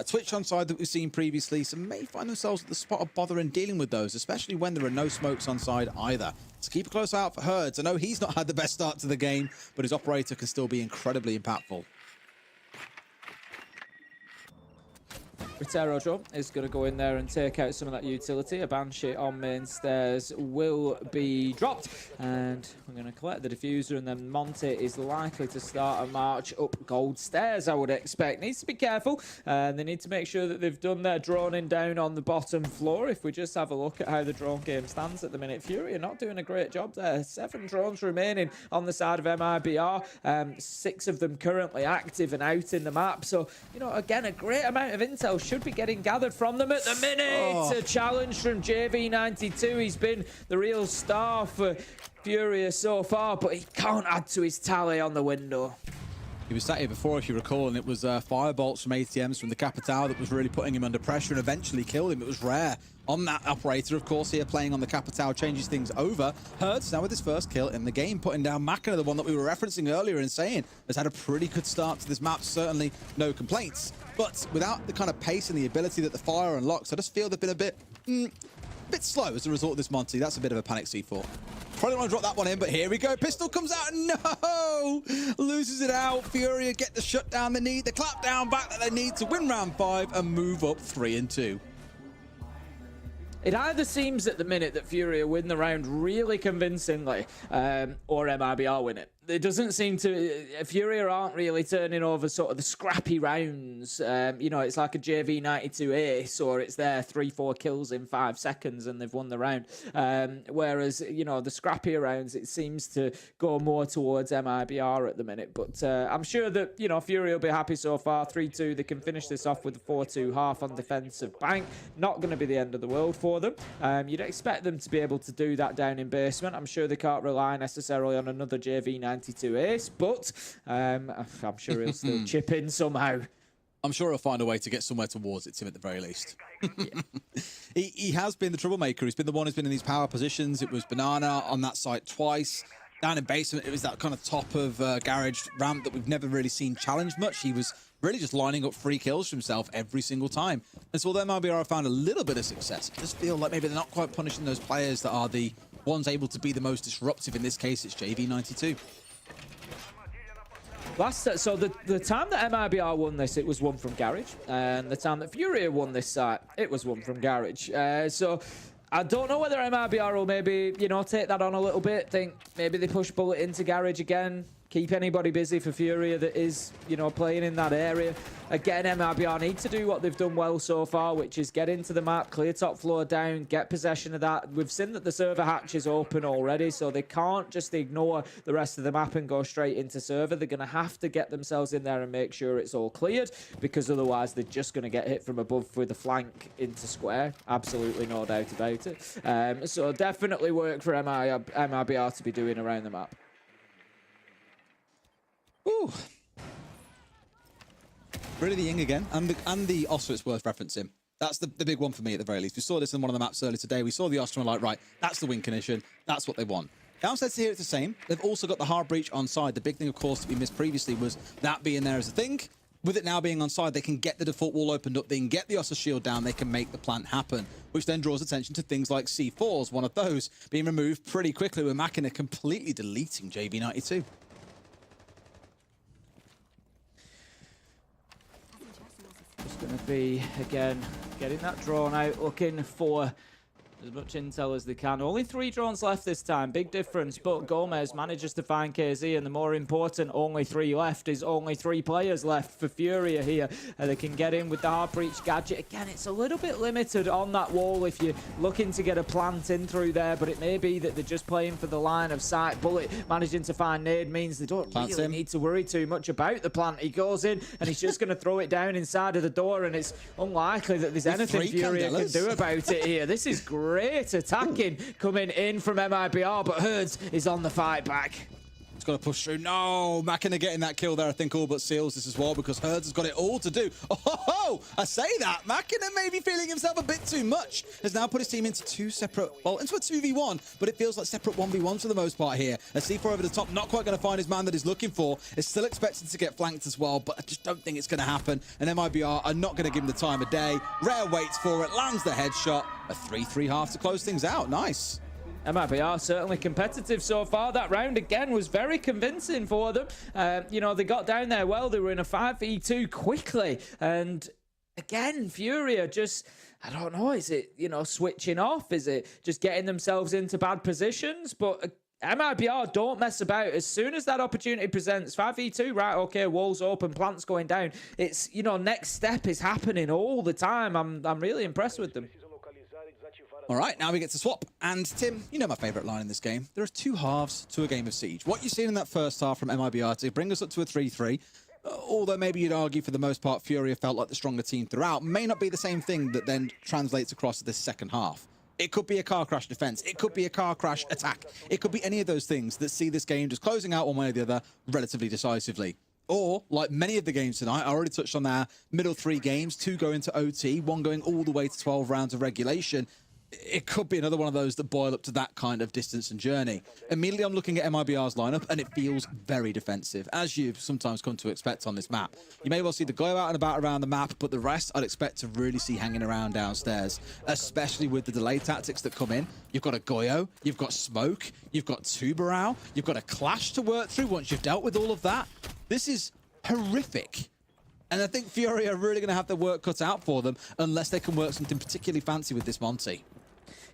Twitch on side that we've seen previously, so may find themselves at the spot of bother in dealing with those, especially when there are no smokes on side either. So keep a close eye out for Herds. I know he's not had the best start to the game, but his operator can still be incredibly impactful. Rotero drone is going to go in there and take out some of that utility. A Banshee on main stairs will be dropped, and we're going to collect the diffuser, and then Monty is likely to start a march up gold stairs, I would expect. Needs to be careful, and they need to make sure that they've done their droning down on the bottom floor. If we just have a look at how the drone game stands at the minute, Fury are not doing a great job there. 7 drones remaining on the side of MIBR, 6 of them currently active and out in the map. So, you know, again, a great amount of intel should be getting gathered from them at the minute. A challenge from JV92. He's been the real star for Furia so far, but he can't add to his tally on the window. He was sat here before, if you recall, and it was firebolts from ATMs from the Capitao that was really putting him under pressure and eventually killed him. It was Rare on that operator, of course, here playing on the Capitao changes things over. Hertz now with his first kill in the game, putting down Makina, the one that we were referencing earlier and saying has had a pretty good start to this map. Certainly no complaints. But without the kind of pace and the ability that the fire unlocks, I just feel they've been a bit bit slow as a result of this Monty. That's a bit of a panic C4. Probably want to drop that one in, but here we go. Pistol comes out. No! Loses it out. Furia get the shutdown they need, the clap down back that they need to win round 5 and move up 3-2. It either seems at the minute that Furia win the round really convincingly, or MIBR win it. It doesn't seem to... Furia aren't really turning over sort of the scrappy rounds. You know, it's like a JV92 ace, or it's their 3-4 kills in 5 seconds and they've won the round. Whereas, you know, the scrappier rounds, it seems to go more towards MIBR at the minute. But I'm sure that, you know, Furia will be happy so far. 3-2, they can finish this off with a 4-2 half on defensive bank. Not going to be the end of the world for them. You'd expect them to be able to do that down in basement. I'm sure they can't rely necessarily on another JV92 ace, but I'm sure he'll still chip in somehow. I'm sure he'll find a way to get somewhere towards it, Tim, at the very least. He has been the troublemaker. He's been the one who's been in these power positions. It was Banana on that site twice. Down in basement, it was that kind of top of garage ramp that we've never really seen challenged much. He was really just lining up free kills for himself every single time. And so although MIBR have found a little bit of success, it does feel like maybe they're not quite punishing those players that are the ones able to be the most disruptive. In this case, it's JV92. So the time that MIBR won this, it was one from Garage. And the time that Furia won this site, it was one from Garage. So I don't know whether MIBR will maybe, you know, take that on a little bit. Think maybe they push Bullet into Garage again. Keep anybody busy for Furia that is, you know, playing in that area. Again, MIBR need to do what they've done well so far, which is get into the map, clear top floor down, get possession of that. We've seen that the server hatch is open already, so they can't just ignore the rest of the map and go straight into server. They're going to have to get themselves in there and make sure it's all cleared, because otherwise they're just going to get hit from above with a flank into square. Absolutely no doubt about it. So definitely work for MIBR to be doing around the map. Ooh. Really the Ying again, and the Oscar, it's worth referencing. That's the big one for me at the very least. We saw this in one of the maps earlier today. We saw the Oscar and we're like, right, that's the win condition. That's what they want. Downstairs here, it's the same. They've also got the hard breach on side. The big thing, of course, that we missed previously was that being there as a thing. With it now being on side, they can get the default wall opened up. They can get the Oscar shield down. They can make the plant happen, which then draws attention to things like C4s, one of those being removed pretty quickly with Machina completely deleting JV92. Just going to be, again, getting that drawn out, looking for as much intel as they can. Only 3 drones left this time, big difference, but Gomez manages to find KZ, and the more important only 3 left is only 3 players left for Furia here. They can get in with the hard breach gadget. Again, it's a little bit limited on that wall if you're looking to get a plant in through there, but it may be that they're just playing for the line of sight. Bullet managing to find nade means they don't really need to worry too much about the plant. He goes in and he's just going to throw it down inside of the door, and it's unlikely that there's anything Furia can do about it here. This is great attacking coming in from MIBR, but Herds is on the fight back. It's got to push through. No, Machina getting that kill there, I think all but seals this as well, because Herds has got it all to do. Oh, I say that. Machina may be feeling himself a bit too much. Has now put his team into 2 separate, well, into a 2v1, but it feels like separate 1v1s for the most part here. A C4 over the top, not quite going to find his man that he's looking for. Is still expected to get flanked as well, but I just don't think it's going to happen. And MIBR are not going to give him the time of day. Rare waits for it, lands the headshot. A 3-3 half to close things out. Nice. MIBR certainly competitive so far. That round again was very convincing for them. You know, they got down there well. They were in a 5v2 quickly. And again, Furia just, I don't know, is it, you know, switching off? Is it just getting themselves into bad positions? But MIBR don't mess about. As soon as that opportunity presents, 5v2, right, okay, walls open, plants going down. It's, you know, next step is happening all the time. I'm really impressed with them. All right, now we get to swap. And Tim, you know my favorite line in this game. There are 2 halves to a game of Siege. What you've seen in that first half from MIBR to bring us up to a 3-3, although maybe you'd argue for the most part Furia felt like the stronger team throughout, may not be the same thing that then translates across to this second half. It could be a car crash defense. It could be a car crash attack. It could be any of those things that see this game just closing out one way or the other relatively decisively. Or, like many of the games tonight, I already touched on their middle 3 games, 2 going to OT, 1 going all the way to 12 rounds of regulation. it could be another one of those that boil up to that kind of distance and journey. Immediately I'm looking at MIBR's lineup, and it feels very defensive, as you've sometimes come to expect on this map. You may well see the Goyo out and about around the map, but the rest I'd expect to really see hanging around downstairs, especially with the delay tactics that come in. You've got a Goyo, you've got Smoke, you've got Tubarão, you've got a Clash to work through once you've dealt with all of that. This is horrific. And I think Fury are really going to have their work cut out for them unless they can work something particularly fancy with this Monty.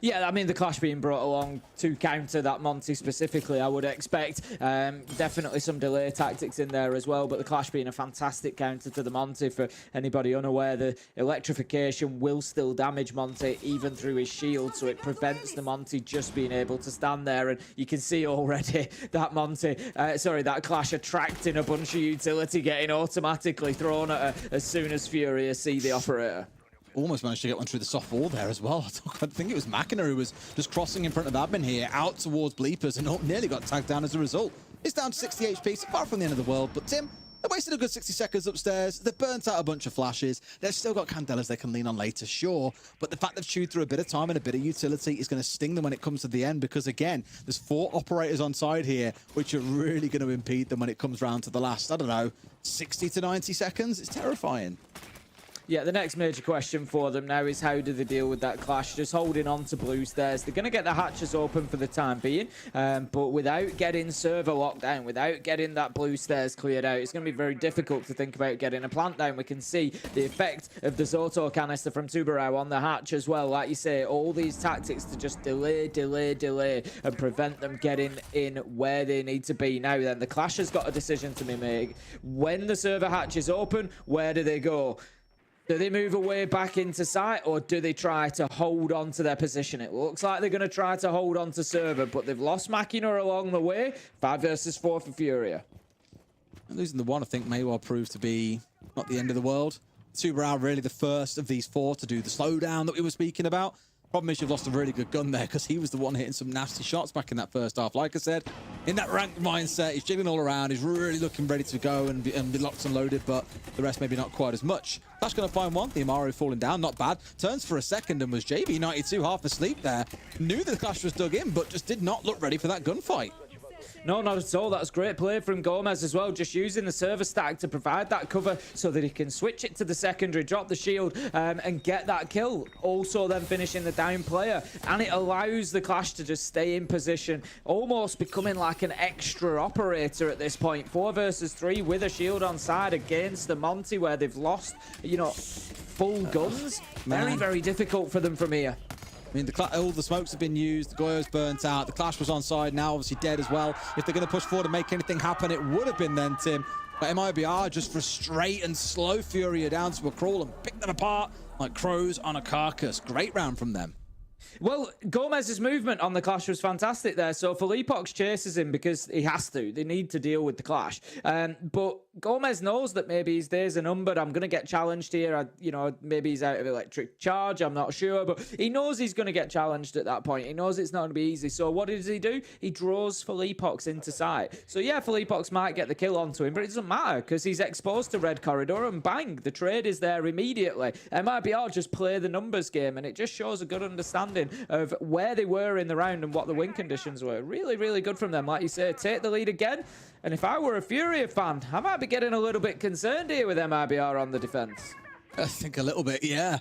Yeah, I mean, the Clash being brought along to counter that Monty specifically, I would expect. Definitely some delay tactics in there as well, but the Clash being a fantastic counter to the Monty. For anybody unaware, the electrification will still damage Monty even through his shield, so it prevents the Monty just being able to stand there. And you can see already that that Clash attracting a bunch of utility, getting automatically thrown at her as soon as Fury see the operator. Almost managed to get one through the soft wall there as well. I think it was Machina who was just crossing in front of admin here, out towards Bleepers, and nearly got tagged down as a result. It's down to 60 HP, so far from the end of the world. But Tim, they wasted a good 60 seconds upstairs. They've burnt out a bunch of flashes. They've still got Candelas they can lean on later, sure. But the fact they've chewed through a bit of time and a bit of utility is going to sting them when it comes to the end, because, again, there's 4 operators on side here, which are really going to impede them when it comes round to the last, I don't know, 60 to 90 seconds. It's terrifying. Yeah, the next major question for them now is how do they deal with that Clash? Just holding on to blue stairs. They're going to get the hatches open for the time being, but without getting server locked down, without getting that blue stairs cleared out, it's going to be very difficult to think about getting a plant down. We can see the effect of the Zoto canister from Tubarão on the hatch as well. Like you say, all these tactics to just delay, and prevent them getting in where they need to be. Now then, the Clash has got a decision to be made. When the server hatch is open, where do they go? Do they move away back into site, or do they try to hold on to their position? It looks like they're going to try to hold on to server, but they've lost Machina along the way. 5 versus 4 for Furia. And losing the one, I think, may well prove to be not the end of the world. Tubarão really the first of these 4 to do the slowdown that we were speaking about. Problem is you've lost a really good gun there, because he was the one hitting some nasty shots back in that first half. Like I said, in that ranked mindset, he's jiggling all around. He's really looking ready to go and be locked and loaded, but the rest maybe not quite as much. That's going to find one. The Amaru falling down, not bad. Turns for a second and was JB92 half asleep there. Knew that the Clash was dug in, but just did not look ready for that gunfight. No, not at all. That's great play from Gomez as well, just using the server stack to provide that cover so that he can switch it to the secondary, drop the shield, and get that kill. Also then finishing the down player, and it allows the Clash to just stay in position, almost becoming like an extra operator at this point. 4 versus 3 with a shield on side against the Monty, where they've lost, you know, full guns. Very, very difficult for them from here. I mean, all the smokes have been used, the Goyo's burnt out, the Clash was on side, now obviously dead as well. If they're going to push forward and make anything happen, it would have been then, Tim. But MIBR just frustrate and slow Furia down to a crawl and pick them apart like crows on a carcass. Great round from them. Well, Gomez's movement on the Clash was fantastic there. So Felipox chases him because he has to. They need to deal with the Clash. But Gomez knows that maybe his days are numbered. I'm going to get challenged here. Maybe he's out of electric charge. I'm not sure. But he knows he's going to get challenged at that point. He knows it's not going to be easy. So what does he do? He draws Felipox into sight. So yeah, Felipox might get the kill onto him, but it doesn't matter because he's exposed to red corridor and bang, the trade is there immediately. MIBR just play the numbers game, and it just shows a good understanding of where they were in the round and what the win conditions were. Really, really good from them. Like you say, take the lead again. And if I were a Furia fan, I might be getting a little bit concerned here with MIBR on the defense. I think a little bit, yeah.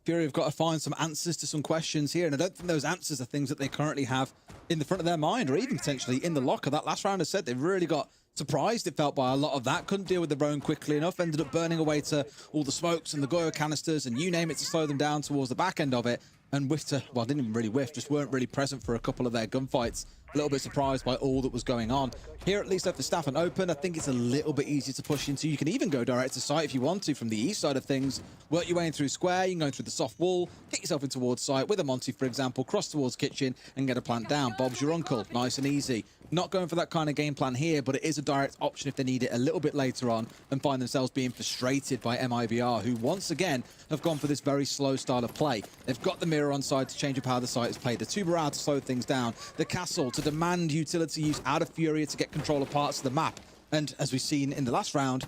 Fury have got to find some answers to some questions here, and I don't think those answers are things that they currently have in the front of their mind, or even potentially in the locker. That last round, I said, they really got surprised, it felt, by a lot of that. Couldn't deal with their own quickly enough. Ended up burning away to all the smokes and the Goyo canisters and you name it to slow them down towards the back end of it. And well, didn't even really whiff, just weren't really present for a couple of their gunfights. A little bit surprised by all that was going on. Here at least left the staff and open. I think it's a little bit easier to push into. You can even go direct to site if you want to from the east side of things. Work your way in through square, you can go through the soft wall, get yourself in towards site with a Monty, for example, cross towards kitchen and get a plant down. Bob's your uncle, nice and easy. Not going for that kind of game plan here, but it is a direct option if they need it a little bit later on and find themselves being frustrated by MIBR, who once again have gone for this very slow style of play. They've got the mirror on side to change up how the site is played, the Tubarão to slow things down, the castle to demand utility use out of Furia to get control of parts of the map. And as we've seen in the last round,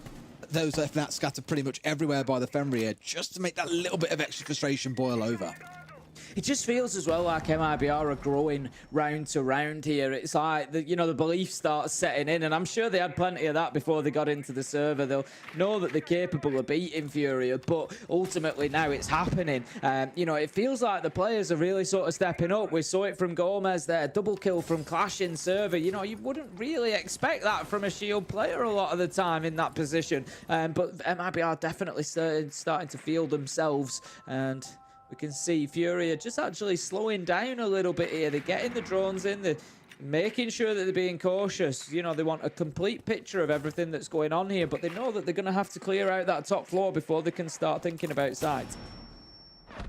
those FNATs scattered pretty much everywhere by the Fenrir just to make that little bit of extra frustration boil over. it just feels as well like MIBR are growing round to round here. It's like, the belief starts setting in, and I'm sure they had plenty of that before they got into the server. They'll know that they're capable of beating Furia, but ultimately now it's happening. It feels like the players are really sort of stepping up. We saw it from Gomez there, double kill from Clash in server. You wouldn't really expect that from a Shield player a lot of the time in that position. But MIBR definitely starting to feel themselves, and we can see Furia just actually slowing down a little bit here. They're getting the drones in, they're making sure that they're being cautious. They want a complete picture of everything that's going on here, but they know that they're going to have to clear out that top floor before they can start thinking about sides.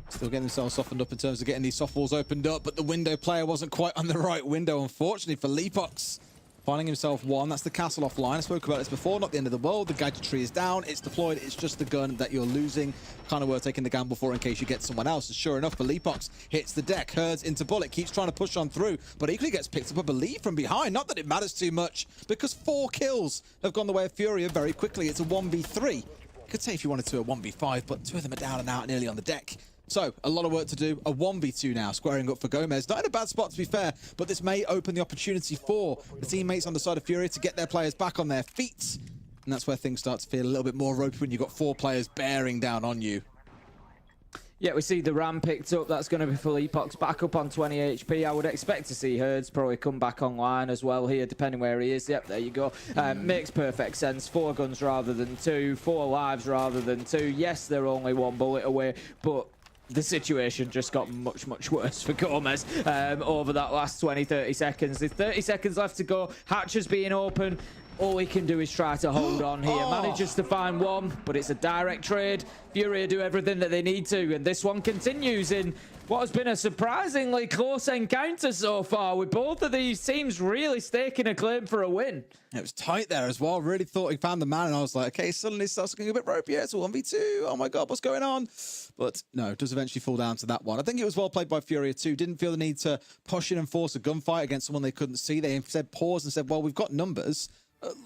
Still getting themselves softened up in terms of getting these soft walls opened up, but the window player wasn't quite on the right window, unfortunately, for Leapox. Finding himself one. That's the castle offline. I spoke about this before. Not the end of the world. The gadgetry is down. It's deployed. It's just the gun that you're losing. Kind of worth taking the gamble for in case you get someone else. And sure enough, Leapox hits the deck. Herds into Bullet. Keeps trying to push on through, but equally gets picked up, I believe, from behind. Not that it matters too much, because 4 kills have gone the way of Furia very quickly. It's a 1v3. You could say if you wanted to a 1v5, but 2 of them are down and out nearly on the deck. So, a lot of work to do. A 1v2 now, squaring up for Gomez. Not in a bad spot, to be fair, but this may open the opportunity for the teammates on the side of Furia to get their players back on their feet. And that's where things start to feel a little bit more ropey when you've got 4 players bearing down on you. Yeah, we see the Ram picked up. That's going to be for Leapox, back up on 20 HP. I would expect to see Herds probably come back online as well here, depending where he is. Yep, there you go. Makes perfect sense. 4 guns rather than 2, 4 lives rather than 2. Yes, they're only 1 bullet away, but the situation just got much, much worse for Gomez over that last 20-30 seconds. There's 30 seconds left to go. Hatcher's being open. All he can do is try to hold on here. Manages to find one, but it's a direct trade. Furia do everything that they need to, and this one continues in what has been a surprisingly close encounter so far, with both of these teams really staking a claim for a win. It was tight there as well. Really thought he found the man, and I was like, okay, suddenly it starts getting a bit ropey. It's a 1v2. Oh my God, what's going on? But no, it does eventually fall down to that one. I think it was well played by Furia too. Didn't feel the need to push in and force a gunfight against someone they couldn't see. They instead paused and said, well, we've got numbers.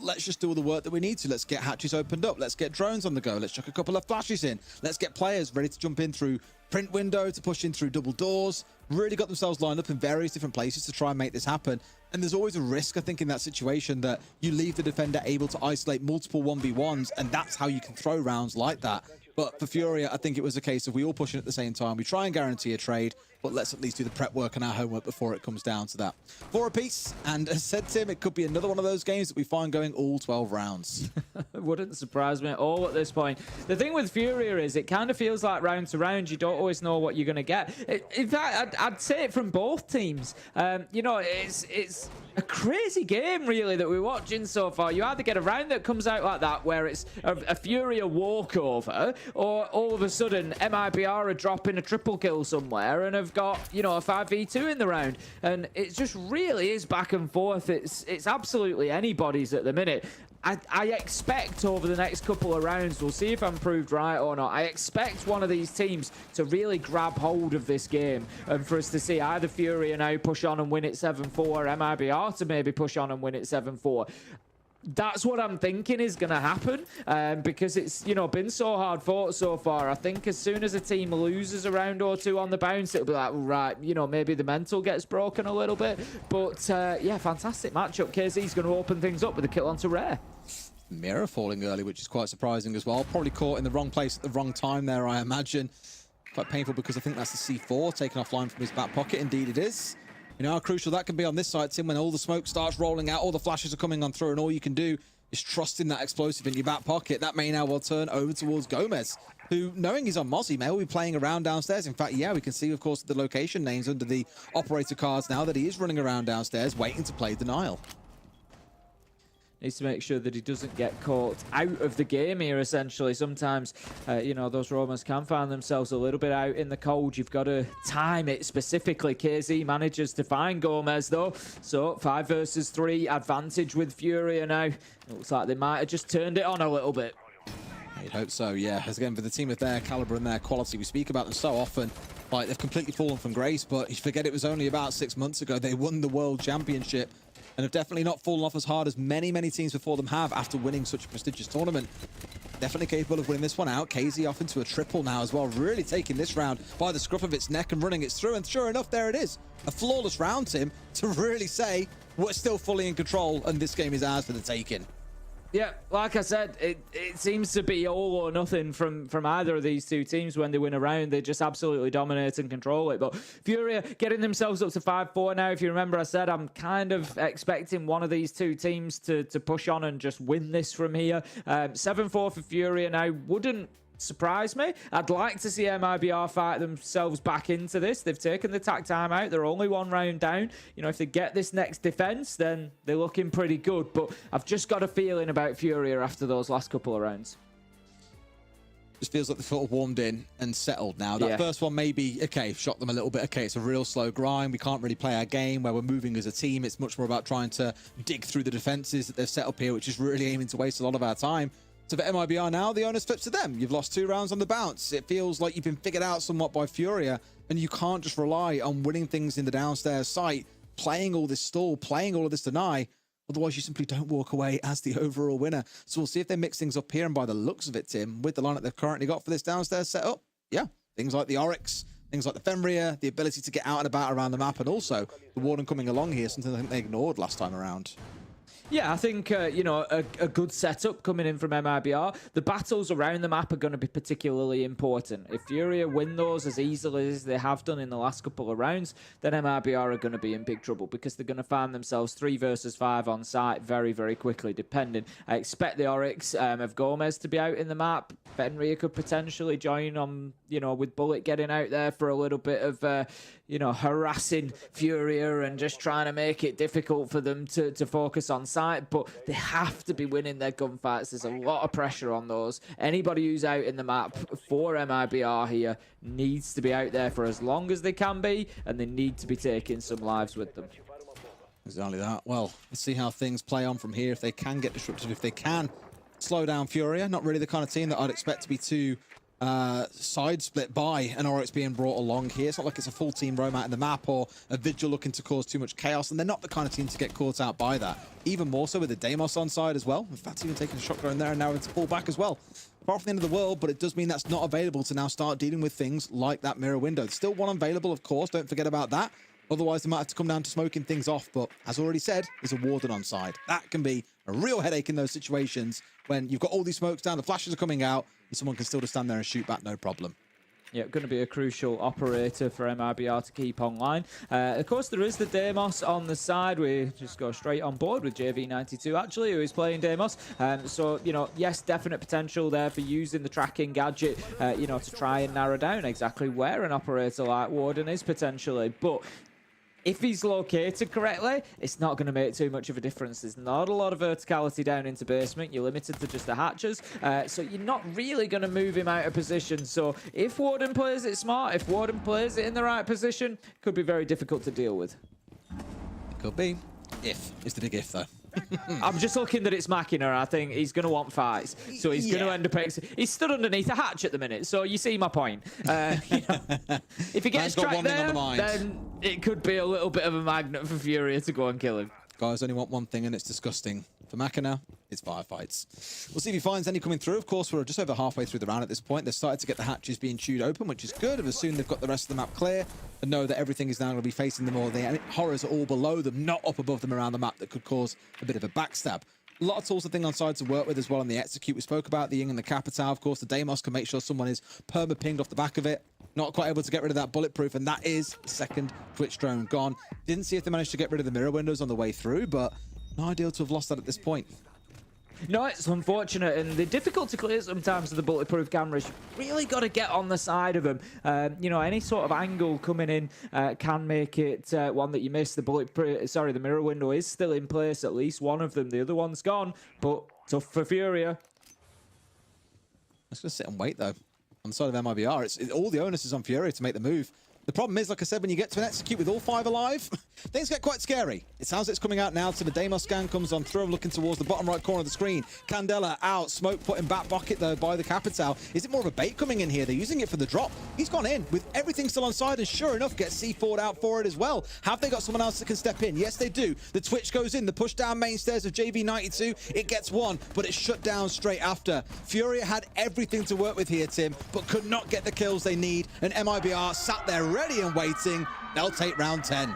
Let's just do all the work that we need to. Let's get hatches opened up. Let's get drones on the go. Let's chuck a couple of flashes in. Let's get players ready to jump in through print window, to push in through double doors. Really got themselves lined up in various different places to try and make this happen. And there's always a risk, I think, in that situation that you leave the defender able to isolate multiple 1v1s, and that's how you can throw rounds like that. But for Furia, I think it was a case of we all push in at the same time. We try and guarantee a trade, but let's at least do the prep work and our homework before it comes down to that. 4 apiece, and as said, Tim, it could be another one of those games that we find going all 12 rounds. It wouldn't surprise me at all at this point. The thing with Furia is it kind of feels like round to round, you don't always know what you're going to get. In fact, I'd say it from both teams. It's a crazy game, really, that we're watching so far. You either get a round that comes out like that, where it's a Furia walkover, or all of a sudden MIBR are dropping a triple kill somewhere and have got, a 5v2 in the round. And it just really is back and forth. It's absolutely anybody's at the minute. I expect over the next couple of rounds, we'll see if I'm proved right or not, I expect one of these teams to really grab hold of this game, and for us to see either Furia now push on and win it 7-4, or MIBR to maybe push on and win it 7-4. That's what I'm thinking is going to happen, because it's, been so hard fought so far. I think as soon as a team loses a round or two on the bounce, it'll be like, right, maybe the mental gets broken a little bit. But, yeah, fantastic matchup. KZ's going to open things up with a kill onto Rare. Mirror falling early, which is quite surprising as well. Probably caught in the wrong place at the wrong time there, I imagine. Quite painful, because I think that's the C4 taken offline from his back pocket. Indeed it is. You know how crucial that can be on this side, Tim, when all the smoke starts rolling out, all the flashes are coming on through, and all you can do is trust in that explosive in your back pocket. That may now well turn over towards Gomez, who, knowing he's on Mozzie, may well be playing around downstairs. In fact, yeah, we can see, of course, the location names under the operator cards now that he is running around downstairs, waiting to play denial. Needs to make sure that he doesn't get caught out of the game here, essentially. Sometimes, those roamers can find themselves a little bit out in the cold. You've got to time it specifically. KZ manages to find Gomez, though. So, 5 versus 3 advantage with Furia now. It looks like they might have just turned it on a little bit. You'd hope so, yeah. As again, for the team of their caliber and their quality, we speak about them so often. Like, they've completely fallen from grace, but you forget it was only about 6 months ago they won the World Championship, and have definitely not fallen off as hard as many, many teams before them have after winning such a prestigious tournament. definitely capable of winning this one out. KZ off into a triple now as well, really taking this round by the scruff of its neck and running it through. And sure enough, there it is. A flawless round, Tim, to really say we're still fully in control and this game is ours for the taking. Yeah, like I said, it seems to be all or nothing from either of these two teams when they win a round. They just absolutely dominate and control it. But Furia getting themselves up to 5-4 now. If you remember, I said I'm kind of expecting one of these two teams to push on and just win this from here. 7-4 for Furia now wouldn't surprise me. I'd like to see MIBR fight themselves back into this. They've taken the tack time out. They're only one round down. You know, if they get this next defense, then they're looking pretty good. But I've just got a feeling about Furia after those last couple of rounds. Just feels like they've sort of warmed in and settled now. That first one maybe, okay, shocked them a little bit. Okay, it's a real slow grind. We can't really play our game where we're moving as a team. It's much more about trying to dig through the defenses that they've set up here, which is really aiming to waste a lot of our time. So for MIBR now, the onus flips to them. You've lost 2 rounds on the bounce. It feels like you've been figured out somewhat by Furia, and you can't just rely on winning things in the downstairs site, playing all this stall, playing all of this deny. Otherwise, you simply don't walk away as the overall winner. So we'll see if they mix things up here, and by the looks of it, Tim, with the lineup they've currently got for this downstairs setup, yeah, things like the Oryx, things like the Fenrir, the ability to get out and about around the map, and also the Warden coming along here, something I think they ignored last time around. Yeah, I think, you know, a good setup coming in from MIBR. The battles around the map are going to be particularly important. If Furia win those as easily as they have done in the last couple of rounds, then MIBR are going to be in big trouble because they're going to find themselves 3 versus 5 on site very, very quickly, depending. I expect the Oryx of Gomez to be out in the map. Fenrir could potentially join on, you know, with Bullet getting out there for a little bit of, you know, harassing Furia and just trying to make it difficult for them to focus on site. But they have to be winning their gunfights. There's a lot of pressure on those. Anybody who's out in the map for MIBR here needs to be out there for as long as they can be, and they need to be taking some lives with them. Exactly that. Well, let's see how things play on from here. If they can get disrupted, if they can slow down Furia. Not really the kind of team that I'd expect to be too side split by an Oryx being brought along here. It's not like it's a full team roam out in the map or a Vigil looking to cause too much chaos, and they're not the kind of team to get caught out by that. Even more so with the Deimos on side as well. In fact, even taking a shotgun there and now it's pull back as well. Far from the end of the world, but it does mean that's not available to now start dealing with things like that mirror window. It's still one available, of course, don't forget about that. Otherwise, they might have to come down to smoking things off, but as already said, there's a Warden on side. That can be a real headache in those situations when you've got all these smokes down, the flashes are coming out, and someone can still just stand there and shoot back, no problem. Yeah, going to be a crucial operator for MIBR to keep online. Of course, there is the Deimos on the side. We just go straight on board with JV92, actually, who is playing Deimos. So, you know, yes, definite potential there for using the tracking gadget, you know, to try and narrow down exactly where an operator like Warden is potentially. But if he's located correctly, it's not going to make too much of a difference. There's not a lot of verticality down into basement. You're limited to just the hatches. So you're not really going to move him out of position. So if Warden plays it smart, if Warden plays it in the right position, it could be very difficult to deal with. It could be. If is the big if, though. I'm just looking that it's Machina. I think he's going to want fights. So he's going to end up... He's stood underneath a hatch at the minute, so you see my point. You know, if he gets tracked there, then it could be a little bit of a magnet for Furia to go and kill him. Guys only want one thing, and it's disgusting. For Machina, it's firefights. We'll see if he finds any coming through. Of course, we're just over halfway through the round at this point. They've started to get the hatches being chewed open, which is good. And as soon as they've got the rest of the map clear and know that everything is now going to be facing them all, the horrors are all below them, not up above them around the map that could cause a bit of a backstab. A lot of tools and things on side to work with as well on the execute. We spoke about the Ying and the Capitao. Of course, the Deimos can make sure someone is perma-pinged off the back of it. Not quite able to get rid of that bulletproof, and that is the second Twitch drone gone. Didn't see if they managed to get rid of the mirror windows on the way through, but not ideal to have lost that at this point. No, it's unfortunate, and they're difficult to clear sometimes with the bulletproof cameras. You've really got to get on the side of them. You know, any sort of angle coming in can make it one that you miss. The mirror window is still in place, at least one of them. The other one's gone, but tough for Furia. Let's just sit and wait, though. On the side of MIBR, all the onus is on Furia to make the move. The problem is, like I said, when you get to an execute with all 5 alive, things get quite scary. It sounds like it's coming out now. So the Deimos scan comes on through, looking towards the bottom right corner of the screen. Candela out, smoke put in back pocket though by the Capitao. Is it more of a bait coming in here? They're using it for the drop. He's gone in with everything still on side, and sure enough, gets C4'd out for it as well. Have they got someone else that can step in? Yes, they do. The Twitch goes in, the push down main stairs of JV92. It gets one, but it's shut down straight after. Furia had everything to work with here, Tim, but could not get the kills they need, and MIBR sat there ready and waiting. They'll take round 10.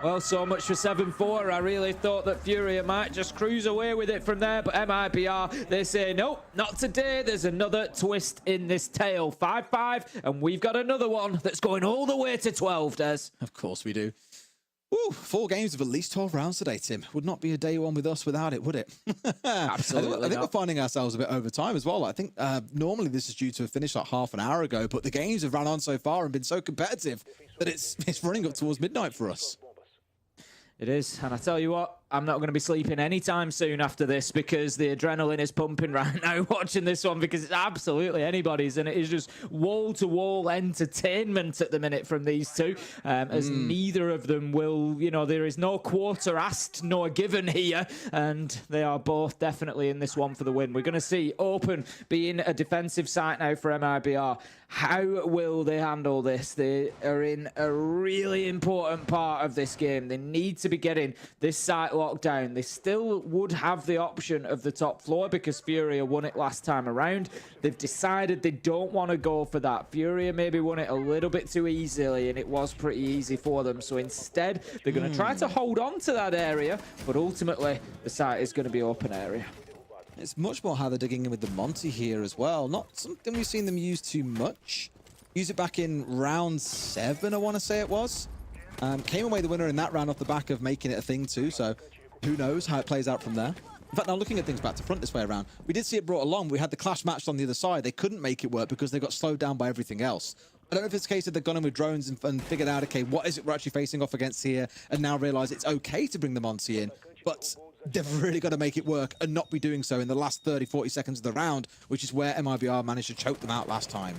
Well, so much for 7-4. I really thought that Furia might just cruise away with it from there, but MIBR, they say, nope, not today. There's another twist in this tale. 5-5, and we've got another one that's going all the way to 12, Des. Of course we do. Woo, 4 games of at least 12 rounds today, Tim. Would not be a day one with us without it, would it? Absolutely I think we're finding ourselves a bit over time as well. I think normally this is due to have finished like half an hour ago, but the games have run on so far and been so competitive that it's running up towards midnight for us. It is, and I tell you what, I'm not going to be sleeping anytime soon after this because the adrenaline is pumping right now watching this one, because it's absolutely anybody's, and it is just wall-to-wall entertainment at the minute from these two, as neither of them will, you know, there is no quarter asked nor given here, and they are both definitely in this one for the win. We're going to see Open being a defensive site now for MIBR. How will they handle this? They are in a really important part of this game. They need to be getting this site locked down. They still would have the option of the top floor because Furia won it last time around. They've decided they don't want to go for that. Furia maybe won it a little bit too easily, and it was pretty easy for them. So instead, they're going to try to hold on to that area, but ultimately, the site is going to be open area. It's much more how they're digging in with the Monty here as well. Not something we've seen them use too much. Use it back in round 7, I want to say it was. Came away the winner in that round off the back of making it a thing too, so who knows how it plays out from there. In fact, now looking at things back to front this way around, we did see it brought along. We had the clash matched on the other side. They couldn't make it work because they got slowed down by everything else. I don't know if it's a case that they've gone in with drones and figured out, okay, what is it we're actually facing off against here, and now realize it's okay to bring the Monty in, but they've really got to make it work and not be doing so in the last 30-40 seconds of the round, which is where MIBR managed to choke them out last time.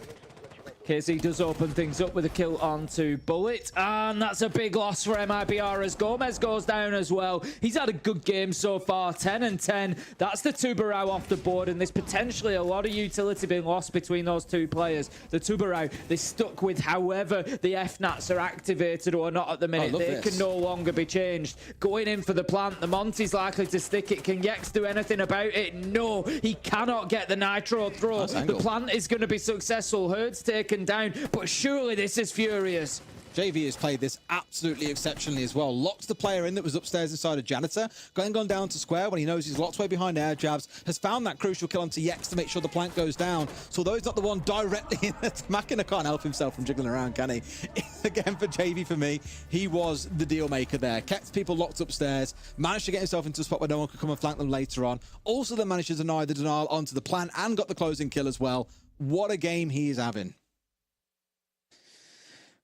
KZ does open things up with a kill onto Bullet, and that's a big loss for MIBR as Gomez goes down as well. He's had a good game so far, 10-10. That's the Tubarão off the board, and there's potentially a lot of utility being lost between those two players. The Tubarão, they're stuck with however the FNATs are activated or not at the minute. They can no longer be changed. Going in for the plant, the Monty's likely to stick it. Can Yex do anything about it? No, he cannot get the Nitro throw. The plant is going to be successful. Herd's taken down, but surely this is furious. JV has played this absolutely exceptionally as well. Locked the player in that was upstairs inside a janitor. Gone down to square when he knows he's locked way behind air jabs. Has found that crucial kill onto Yex to make sure the plank goes down. So although he's not the one directly in it, Makina can't help himself from jiggling around, can he? Again, for JV, for me, he was the deal maker there. Kept people locked upstairs. Managed to get himself into a spot where no one could come and flank them later on. Also then managed to deny the denial onto the plant and got the closing kill as well. What a game he is having.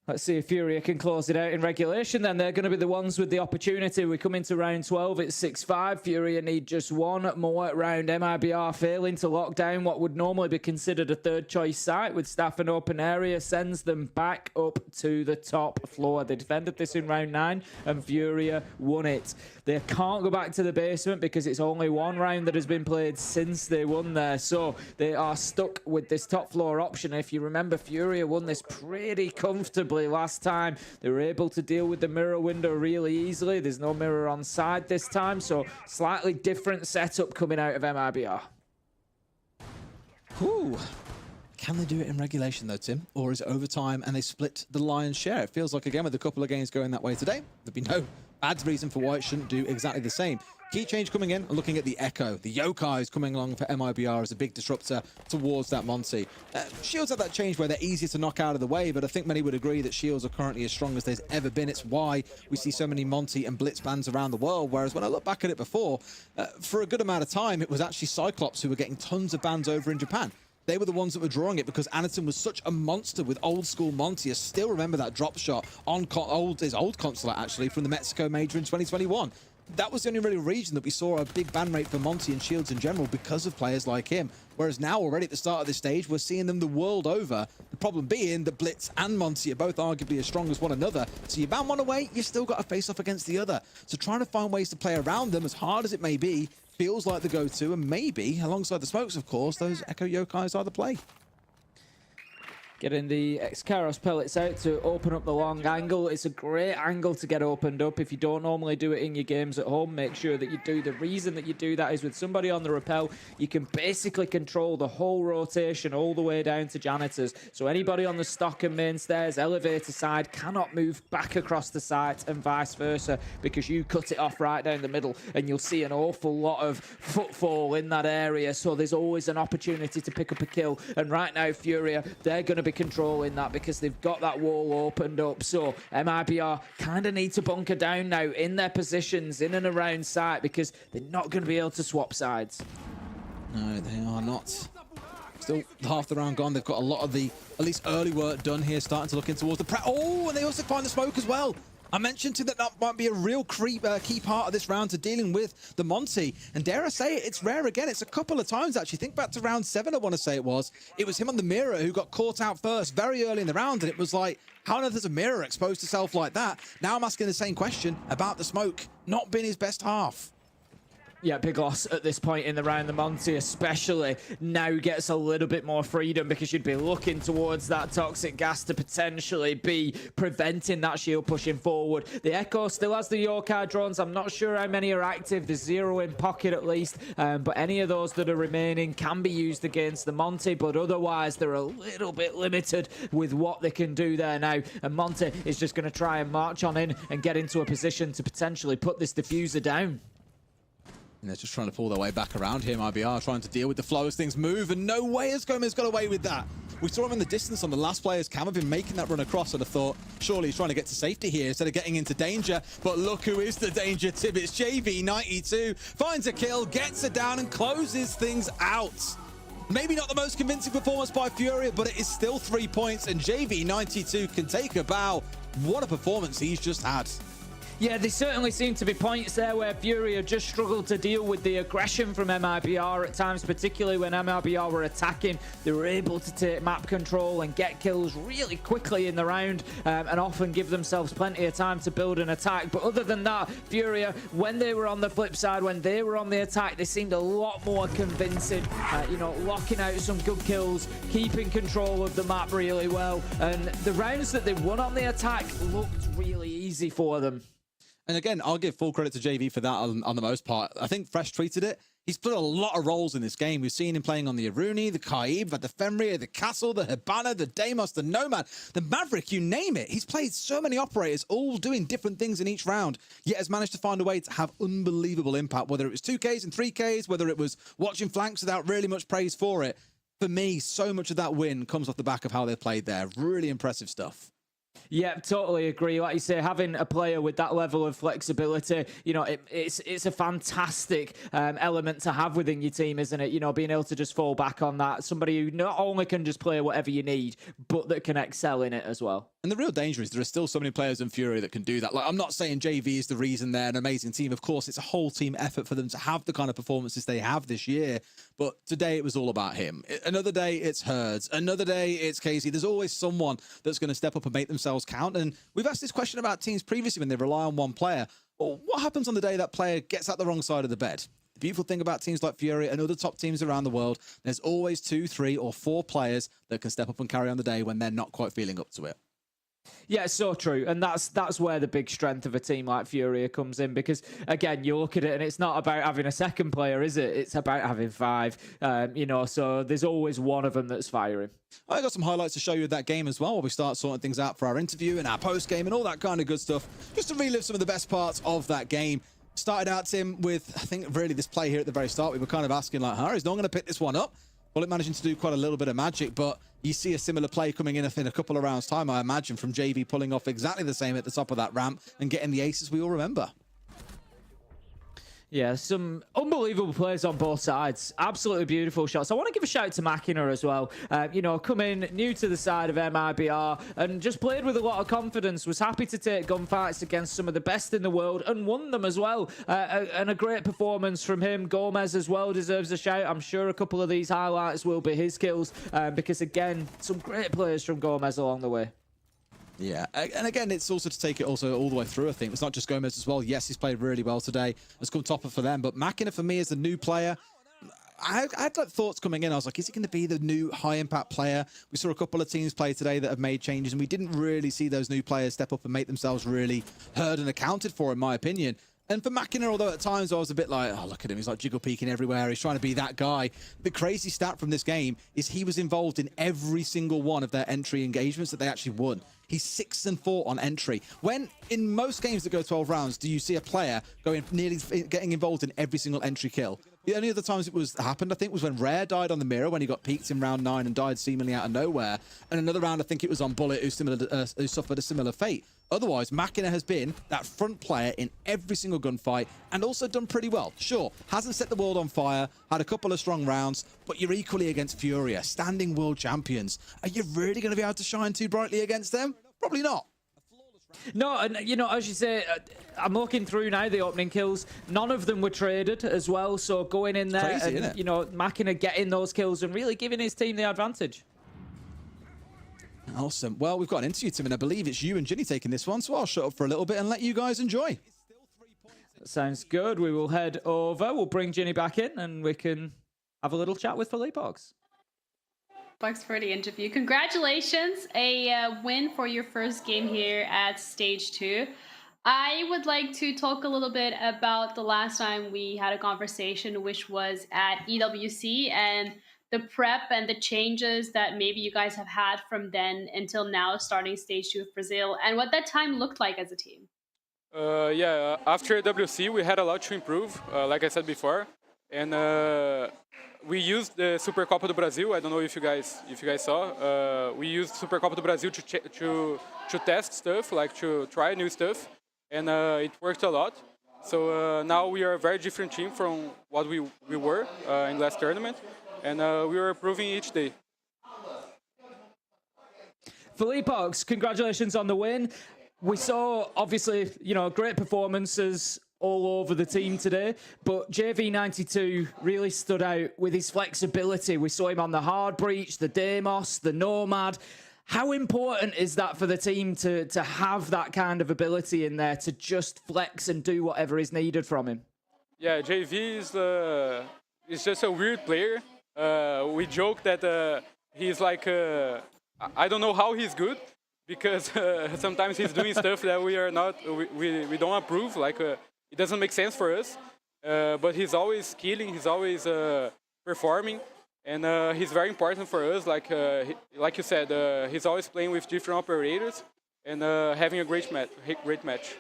Let's see if Furia can close it out in regulation. Then they're going to be the ones with the opportunity. We come into round 12. It's 6-5. Furia need just one more round. MIBR failing to lock down what would normally be considered a third choice site with staff and open area sends them back up to the top floor. They defended this in round 9 and Furia won it. They can't go back to the basement because it's only one round that has been played since they won there. So they are stuck with this top floor option. If you remember, Furia won this pretty comfortably last time. They were able to deal with the mirror window really easily. There's no mirror on side this time, so slightly different setup coming out of MIBR. Ooh. Can they do it in regulation though, Tim? Or is it overtime and they split the lion's share? It feels like, again, with a couple of games going that way today, there'd be no bad reason for why it shouldn't do exactly the same. Key change coming in, and looking at the Echo. The Yokai is coming along for MIBR as a big disruptor towards that Monty. Shields have that change where they're easier to knock out of the way, but I think many would agree that Shields are currently as strong as they've ever been. It's why we see so many Monty and Blitz bans around the world, whereas when I look back at it before, for a good amount of time, it was actually Cyclops who were getting tons of bans over in Japan. They were the ones that were drawing it because Anderton was such a monster with old school Monty. I still remember that drop shot on his old consulate, actually, from the Mexico Major in 2021. that was the only really region that we saw a big ban rate for Monty and Shields in general because of players like him. Whereas now, already at the start of this stage, we're seeing them the world over. The problem being that Blitz and Monty are both arguably as strong as one another. So you ban one away, you still got to face off against the other. So trying to find ways to play around them, as hard as it may be, feels like the go-to. And maybe, alongside the smokes, of course, those Echo Yokais are the play. Getting the Excaros pellets out to open up the long angle. It's a great angle to get opened up. If you don't normally do it in your games at home, make sure that you do. The reason that you do that is with somebody on the rappel, you can basically control the whole rotation all the way down to janitors. So anybody on the stock and main stairs, elevator side, cannot move back across the site and vice versa, because you cut it off right down the middle and you'll see an awful lot of footfall in that area. So there's always an opportunity to pick up a kill. And right now, Furia, they're going to be controlling that because they've got that wall opened up. So MIBR kind of need to bunker down now in their positions in and around site, because they're not going to be able to swap sides. No, they are not. Still half the round gone. They've got a lot of the, at least early work done here, starting to look in towards the oh, and they also find the smoke as well. I mentioned to that might be a real key part of this round to dealing with the Monty. And dare I say it, it's rare again. It's a couple of times, actually. Think back to round 7, I want to say it was. It was him on the mirror who got caught out first very early in the round. And it was like, how on earth does a mirror expose itself like that? Now I'm asking the same question about the smoke not being his best half. Yeah, big loss at this point in the round. The Monty especially now gets a little bit more freedom, because you'd be looking towards that toxic gas to potentially be preventing that shield pushing forward. The Echo still has the Yokai drones. I'm not sure how many are active. There's 0 in pocket at least, but any of those that are remaining can be used against the Monty, but otherwise they're a little bit limited with what they can do there now. And Monty is just going to try and march on in and get into a position to potentially put this diffuser down. And they're just trying to pull their way back around here. IBR trying to deal with the flow as things move, and no way has Gomez got away with that. We saw him in the distance on the last player's cam. Have been making that run across, and I thought, surely he's trying to get to safety here instead of getting into danger. But look who is the danger, Tib. It's JV92. Finds a kill, gets it down, and closes things out. Maybe not the most convincing performance by Furia, but it is still 3 points, and JV92 can take a bow. What a performance he's just had. Yeah, there certainly seem to be points there where Furia just struggled to deal with the aggression from MIBR at times, particularly when MIBR were attacking. They were able to take map control and get kills really quickly in the round, and often give themselves plenty of time to build an attack. But other than that, Furia, when they were on the flip side, when they were on the attack, they seemed a lot more convincing, locking out some good kills, keeping control of the map really well. And the rounds that they won on the attack looked really easy for them. And again, I'll give full credit to JV for that on the most part. I think Fresh tweeted it. He's played a lot of roles in this game. We've seen him playing on the Aruni, the Kaib, the Fenrir, the Castle, the Hibana, the Deimos, the Nomad, the Maverick, you name it. He's played so many operators, all doing different things in each round, yet has managed to find a way to have unbelievable impact, whether it was 2Ks and 3Ks, whether it was watching flanks without really much praise for it. For me, so much of that win comes off the back of how they played there. Really impressive stuff. Yeah, totally agree. Like you say, having a player with that level of flexibility, it's a fantastic element to have within your team, isn't it? Being able to just fall back on that. Somebody who not only can just play whatever you need, but that can excel in it as well. And the real danger is there are still so many players in Fury that can do that. Like, I'm not saying JV is the reason they're an amazing team. Of course, it's a whole team effort for them to have the kind of performances they have this year. But today it was all about him. Another day it's Herds. Another day it's Casey. There's always someone that's going to step up and make themselves count. And we've asked this question about teams previously when they rely on one player. Well, what happens on the day that player gets out the wrong side of the bed? The beautiful thing about teams like Fury and other top teams around the world, there's always 2, 3, or 4 players that can step up and carry on the day when they're not quite feeling up to it. Yeah, it's so true. And that's where the big strength of a team like Furia comes in, because, again, you look at it and it's not about having a second player, is it? It's about having 5, so there's always one of them that's firing. I got some highlights to show you of that game as well, while we start sorting things out for our interview and our post-game and all that kind of good stuff, just to relive some of the best parts of that game. Started out, Tim, with, I think, really this play here at the very start. We were kind of asking, like, is no one going to pick this one up? Well, it managing to do quite a little bit of magic, but you see a similar play coming in a couple of rounds' time, I imagine, from JV pulling off exactly the same at the top of that ramp and getting the aces we all remember. Yeah, some unbelievable plays on both sides. Absolutely beautiful shots. I want to give a shout out to Makina as well. You know, coming new to the side of MIBR and just played with a lot of confidence. Was happy to take gunfights against some of the best in the world and won them as well. And a great performance from him. Gomez as well deserves a shout. I'm sure a couple of these highlights will be his kills because, again, some great players from Gomez along the way. Yeah, and again, it's also to take it also all the way through, I think. It's not just Gomez as well. Yes, he's played really well today. Has come topper for them. But Makina, for me, is the new player. I had like thoughts coming in. I was like, is he going to be the new high-impact player? We saw a couple of teams play today that have made changes, and we didn't really see those new players step up and make themselves really heard and accounted for, in my opinion. And for Makina, although at times I was a bit like, oh, look at him, he's like jiggle peeking everywhere, he's trying to be that guy. The crazy stat from this game is he was involved in every single one of their entry engagements that they actually won. He's 6-4 on entry. When in most games that go 12 rounds, do you see a player getting involved in every single entry kill? The only other times it happened, I think, was when Rare died on the mirror, when he got peeked in round 9 and died seemingly out of nowhere. And another round, I think it was on Bullet, who suffered a similar fate. Otherwise, Makina has been that front player in every single gunfight and also done pretty well. Sure, hasn't set the world on fire, had a couple of strong rounds, but you're equally against Furia, standing world champions. Are you really going to be able to shine too brightly against them? Probably not. No, and you know, as you say, I'm looking through now the opening kills. None of them were traded as well. So going in there, crazy, and isn't it? you know, Makina getting those kills and really giving his team the advantage. Awesome. Well, we've got an interview, Tim, and I believe it's you and Ginny taking this one, so I'll shut up for a little bit and let you guys enjoy. Sounds good. We will head over. We'll bring Ginny back in, and we can have a little chat with Felipox. Thanks for the interview. Congratulations, a win for your first game here at Stage 2. I would like to talk a little bit about the last time we had a conversation, which was at EWC, and the prep and the changes that maybe you guys have had from then until now, starting Stage 2 of Brazil, and what that time looked like as a team. Yeah, after WC, we had a lot to improve, like I said before, and we used the Super Copa do Brasil. I don't know if you guys saw. We used Super Copa do Brasil to test stuff, like to try new stuff, and it worked a lot. So now we are a very different team from what we were in last tournament, and we are improving each day. Felipox, congratulations on the win. We saw, obviously, you know, great performances all over the team today, but JV92 really stood out with his flexibility. We saw him on the hard breach, the Deimos, the Nomad. How important is that for the team to have that kind of ability in there to just flex and do whatever is needed from him? Yeah, JV is just a weird player. We joke that he's like, I don't know how he's good, because sometimes he's doing stuff that we don't approve, like it doesn't make sense for us, but he's always killing, he's always performing, and he's very important for us. Like you said, he's always playing with different operators and having a great match.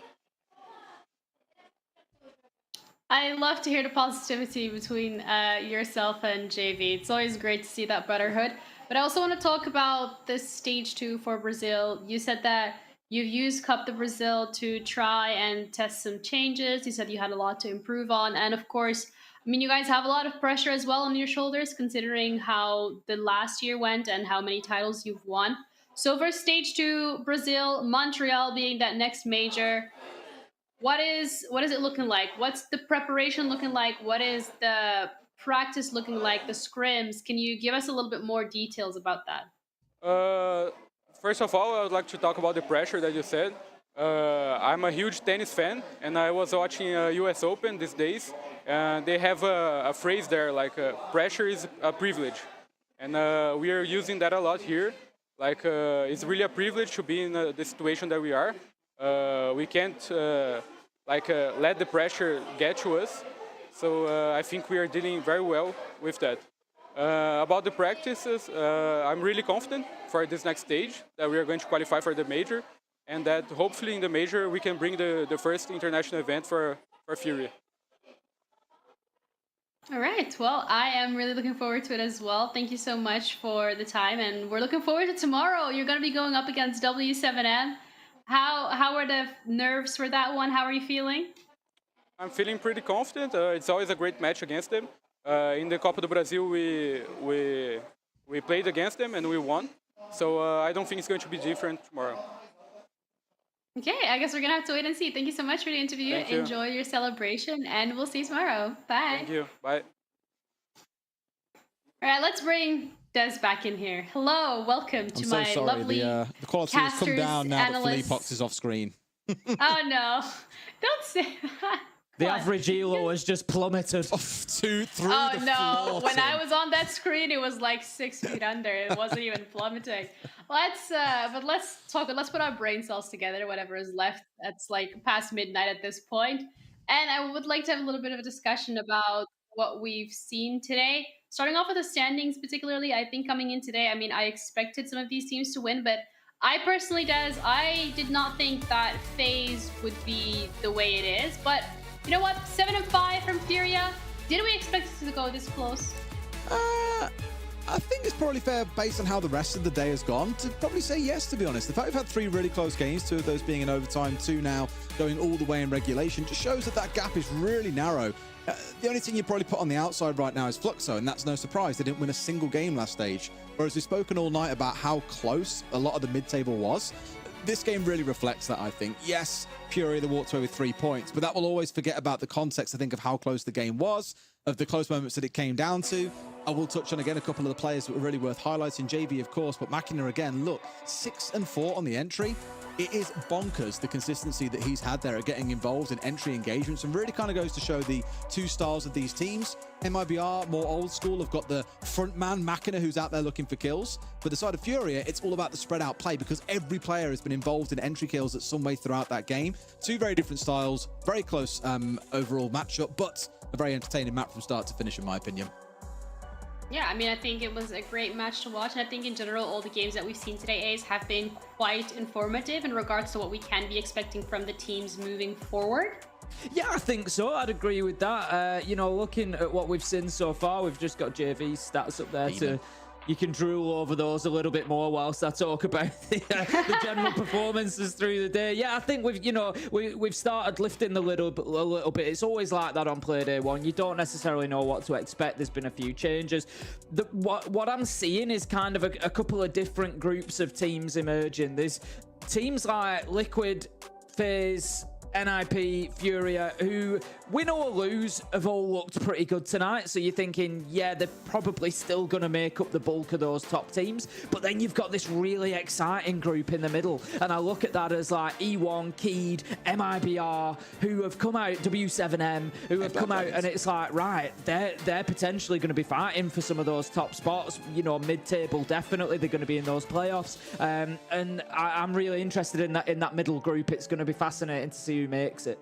I love to hear the positivity between yourself and JV. It's always great to see that brotherhood. But I also want to talk about this Stage 2 for Brazil. You said that you've used Cup de Brazil to try and test some changes. You said you had a lot to improve on. And of course, I mean, you guys have a lot of pressure as well on your shoulders, considering how the last year went and how many titles you've won. So for Stage 2, Brazil, Montreal being that next major, what is it looking like? What's the preparation looking like? What is the practice looking like, the scrims? Can you give us a little bit more details about that? First of all, I would like to talk about the pressure that you said. I'm a huge tennis fan, and I was watching US Open these days, and they have a phrase there, like pressure is a privilege. And we are using that a lot here. Like it's really a privilege to be in the situation that we are. We can't let the pressure get to us. So I think we are dealing very well with that. About the practices, I'm really confident for this next stage that we are going to qualify for the major, and that hopefully in the major we can bring the first international event for Fury. All right. Well, I am really looking forward to it as well. Thank you so much for the time, and we're looking forward to tomorrow. You're going to be going up against W7M. How are the nerves for that one? How are you feeling? I'm feeling pretty confident. It's always a great match against them. In the Copa do Brasil, we played against them and we won. So I don't think it's going to be different tomorrow. Okay, I guess we're gonna have to wait and see. Thank you so much for the interview. Thank you. Enjoy your celebration, and we'll see you tomorrow. Bye. Thank you. Bye. All right, let's bring Des back in here. Hello, welcome to I'm my so sorry. lovely The quality has come casters, down now that analysts. Philippe Pox is off screen. Oh no, don't say that. The average elo has just plummeted. Through Oh the no, floor, when I Tim. was on that screen, it was like 6 feet under. It wasn't even plummeting. But let's talk. Let's put our brain cells together. Whatever is left. That's like past midnight at this point. And I would like to have a little bit of a discussion about what we've seen today. Starting off with the standings, particularly, I think coming in today, I mean, I expected some of these teams to win, but I personally, I did not think that FaZe would be the way it is. But you know what? 7-5 from Furia. Did we expect it to go this close? I think it's probably fair, based on how the rest of the day has gone, to probably say yes, to be honest. The fact we've had 3 really close games, 2 of those being in overtime, 2 now going all the way in regulation, just shows that that gap is really narrow. The only thing you probably put on the outside right now is Fluxo, and that's no surprise. They didn't win a single game last stage. Whereas we've spoken all night about how close a lot of the mid-table was. This game really reflects that, I think. Yes, Furia, they walked away with 3 points, but that will always forget about the context, I think, of how close the game was, of the close moments that it came down to. I will touch on, again, a couple of the players that were really worth highlighting. JV, of course, but Machina, again, look, 6-4 on the entry. It is bonkers, the consistency that he's had there at getting involved in entry engagements, and really kind of goes to show the 2 styles of these teams. MIBR, more old school, have got the front man, Machina, who's out there looking for kills. But the side of Furia, it's all about the spread out play, because every player has been involved in entry kills at some way throughout that game. 2 very different styles, very close overall matchup, but a very entertaining match from start to finish, in my opinion. Yeah, I mean, I think it was a great match to watch. And I think in general, all the games that we've seen today, Ace, have been quite informative in regards to what we can be expecting from the teams moving forward. Yeah, I think so. I'd agree with that. You know, looking at what we've seen so far, we've just got JV's stats up there to... You can drool over those a little bit more whilst I talk about the general performances through the day. Yeah, I think we've started lifting the lid a little bit. It's always like that on play day 1. You don't necessarily know what to expect. There's been a few changes. What I'm seeing is kind of a couple of different groups of teams emerging. There's teams like Liquid, FaZe, NIP, Furia, who, win or lose, have all looked pretty good tonight. So you're thinking, yeah, they're probably still going to make up the bulk of those top teams. But then you've got this really exciting group in the middle. And I look at that as like E1, Keed, MIBR, who have come out, W7M, who have come out, and it's like, right, they're potentially going to be fighting for some of those top spots. You know, mid-table, definitely, they're going to be in those playoffs. And I'm really interested in that middle group. It's going to be fascinating to see who makes it.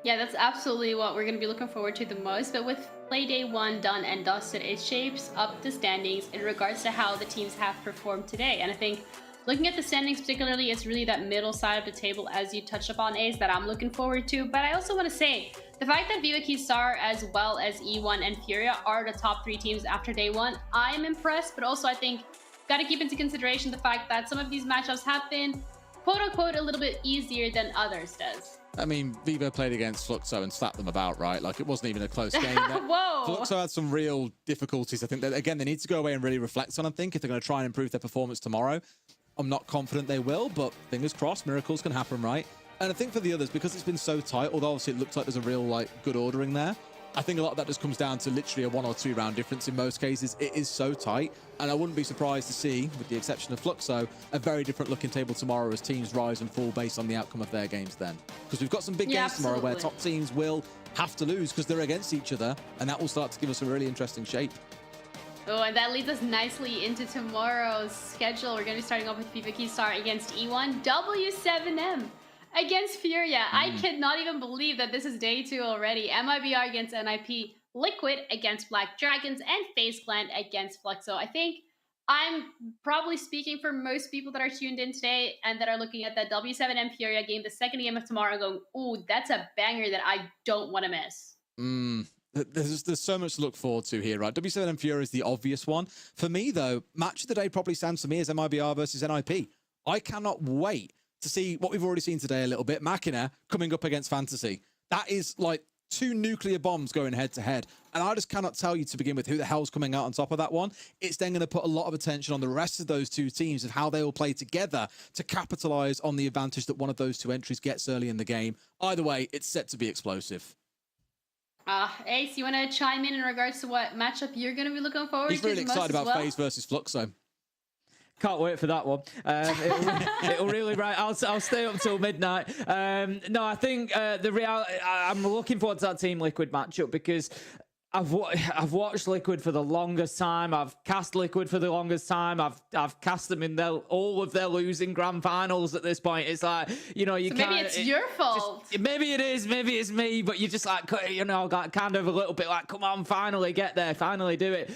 Yeah, that's absolutely what we're going to be looking forward to the most. But with play day 1 done and dusted, it shapes up the standings in regards to how the teams have performed today. And I think looking at the standings particularly, it's really that middle side of the table, as you touched upon, Ace, that I'm looking forward to. But I also want to say, the fact that Vivo Star as well as E1 and Furia are the top 3 teams after day 1, I am impressed. But also I think got to keep into consideration the fact that some of these matchups have been quote-unquote a little bit easier than others does. I mean, Vivo played against Fluxo and slapped them about, right? Like, it wasn't even a close game. Whoa! Fluxo had some real difficulties. I think that, again, they need to go away and really reflect on, I think, if they're going to try and improve their performance tomorrow. I'm not confident they will, but fingers crossed, miracles can happen, right? And I think for the others, because it's been so tight, although obviously it looks like there's a real, like, good ordering there, I think a lot of that just comes down to literally a 1 or 2 round difference in most cases. It is so tight, and I wouldn't be surprised to see, with the exception of Fluxo, a very different looking table tomorrow as teams rise and fall based on the outcome of their games then. Because we've got some big games tomorrow where top teams will have to lose because they're against each other, and that will start to give us a really interesting shape. Oh, and that leads us nicely into tomorrow's schedule. We're going to be starting off with Vivo Star against E1, W7M against Furia. I cannot even believe that this is day 2 already. MIBR against NIP, Liquid against Black Dragons, and FaZe Clan against Fluxo. I think I'm probably speaking for most people that are tuned in today and that are looking at that W7M Furia game, the second game of tomorrow, going, ooh, that's a banger that I don't want to miss. There's so much to look forward to here, right? W7M Furia is the obvious one. For me, though, match of the day probably stands for me as MIBR versus NIP. I cannot wait to see what we've already seen today a little bit. Machina coming up against Fantasy. That is like 2 nuclear bombs going head to head. And I just cannot tell you to begin with who the hell's coming out on top of that one. It's then going to put a lot of attention on the rest of those 2 teams of how they will play together to capitalize on the advantage that one of those 2 entries gets early in the game. Either way, it's set to be explosive. Ace, you want to chime in regards to what matchup you're going to be looking forward to? He's really excited about FaZe versus Fluxo. Can't wait for that one. It'll really I'll stay up till midnight. No, I think the reality. I'm looking forward to that Team Liquid matchup because I've watched Liquid for the longest time. I've cast Liquid for the longest time. I've cast them in all of their losing grand finals at this point. It's like, you know, you can't. Maybe it's your fault. Maybe it is. Maybe it's me. But you just like, you know, like kind of a little bit like, come on, finally get there, finally do it.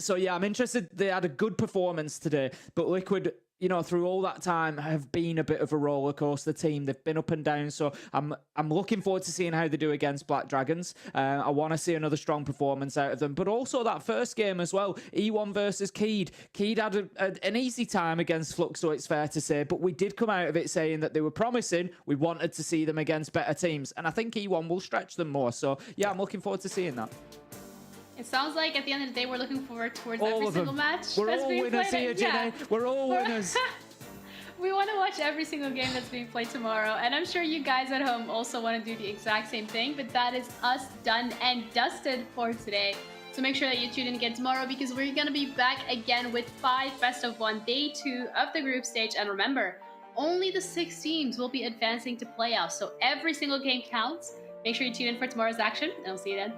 So yeah, I'm interested. They had a good performance today, but Liquid, you know, through all that time have been a bit of a roller coaster team. They've been up and down. So I'm looking forward to seeing how they do against Black Dragons. I want to see another strong performance out of them. But also that first game as well, E1 versus Keed. Keed had an easy time against Fluxo, it's fair to say. But we did come out of it saying that they were promising. We wanted to see them against better teams. And I think E1 will stretch them more. So yeah, I'm looking forward to seeing that. It sounds like at the end of the day, we're looking forward towards all every of single them. match. We're all winners here, Jenny. We're all winners. We want to watch every single game that's being played tomorrow. And I'm sure you guys at home also want to do the exact same thing. But that is us done and dusted for today. So make sure that you tune in again tomorrow because we're going to be back again with 5 best of 1, day 2 of the group stage. And remember, only the 6 teams will be advancing to playoffs. So every single game counts. Make sure you tune in for tomorrow's action. And I'll see you then.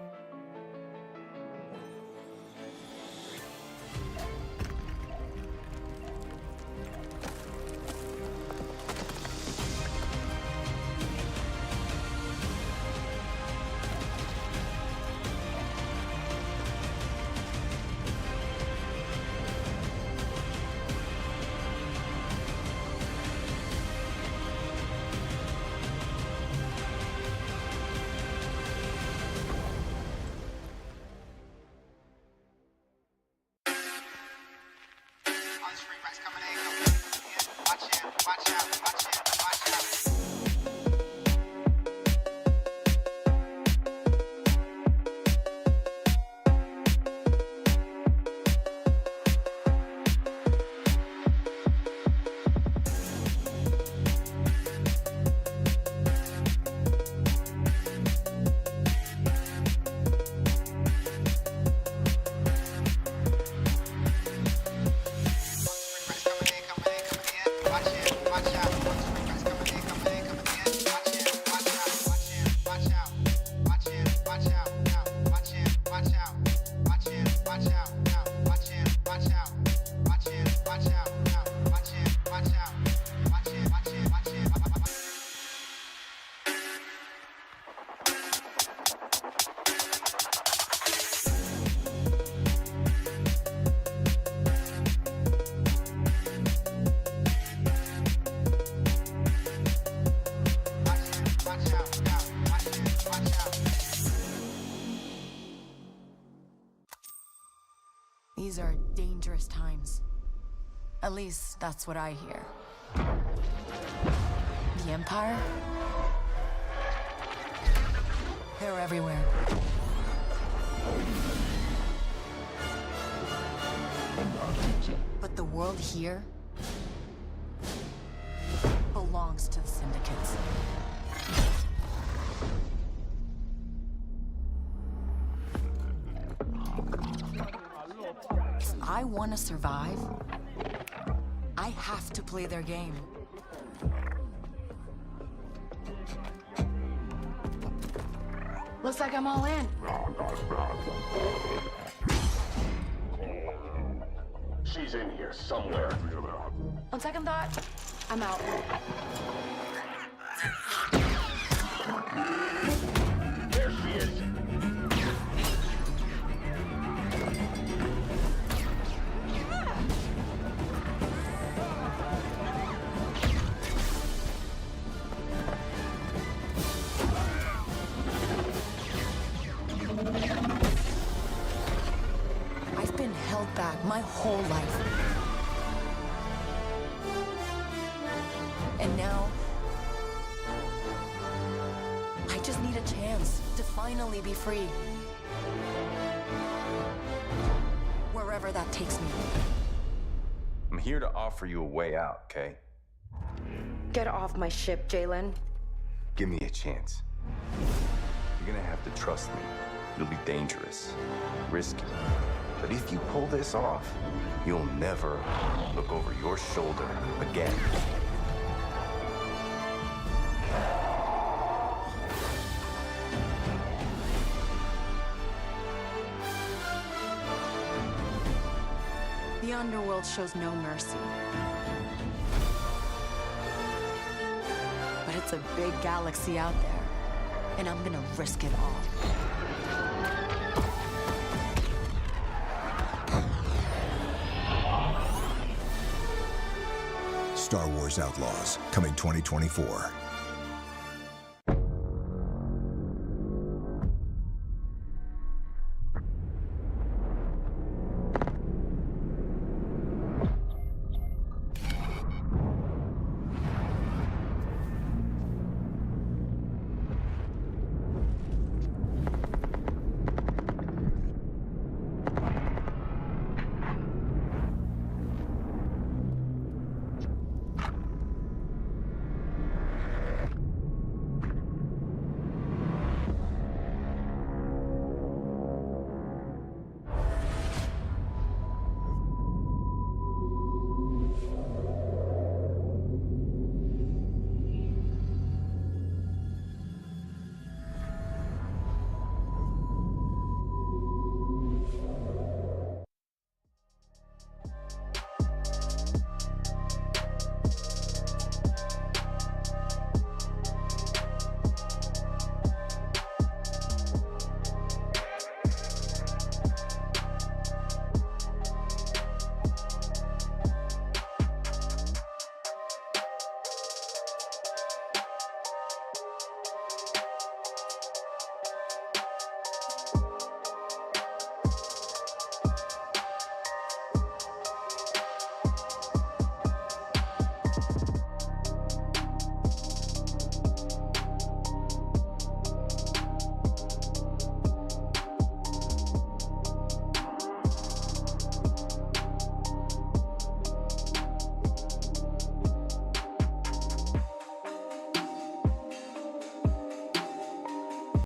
These are dangerous times. At least that's what I hear. The Empire? They're everywhere. But the world here belongs to the syndicates. If I want to survive, I have to play their game. Looks like I'm all in. She's in here somewhere. On second thought, I'm out. There she is. I've been held back my whole life. And now, I just need a chance. chance to finally be free. Wherever that takes me. I'm here to offer you a way out, okay? Get off my ship, Jalen. Give me a chance. You're gonna have to trust me. It'll be dangerous, risky. But if you pull this off, you'll never look over your shoulder again. The underworld shows no mercy. But it's a big galaxy out there, and I'm gonna risk it all. Star Wars Outlaws, coming 2024.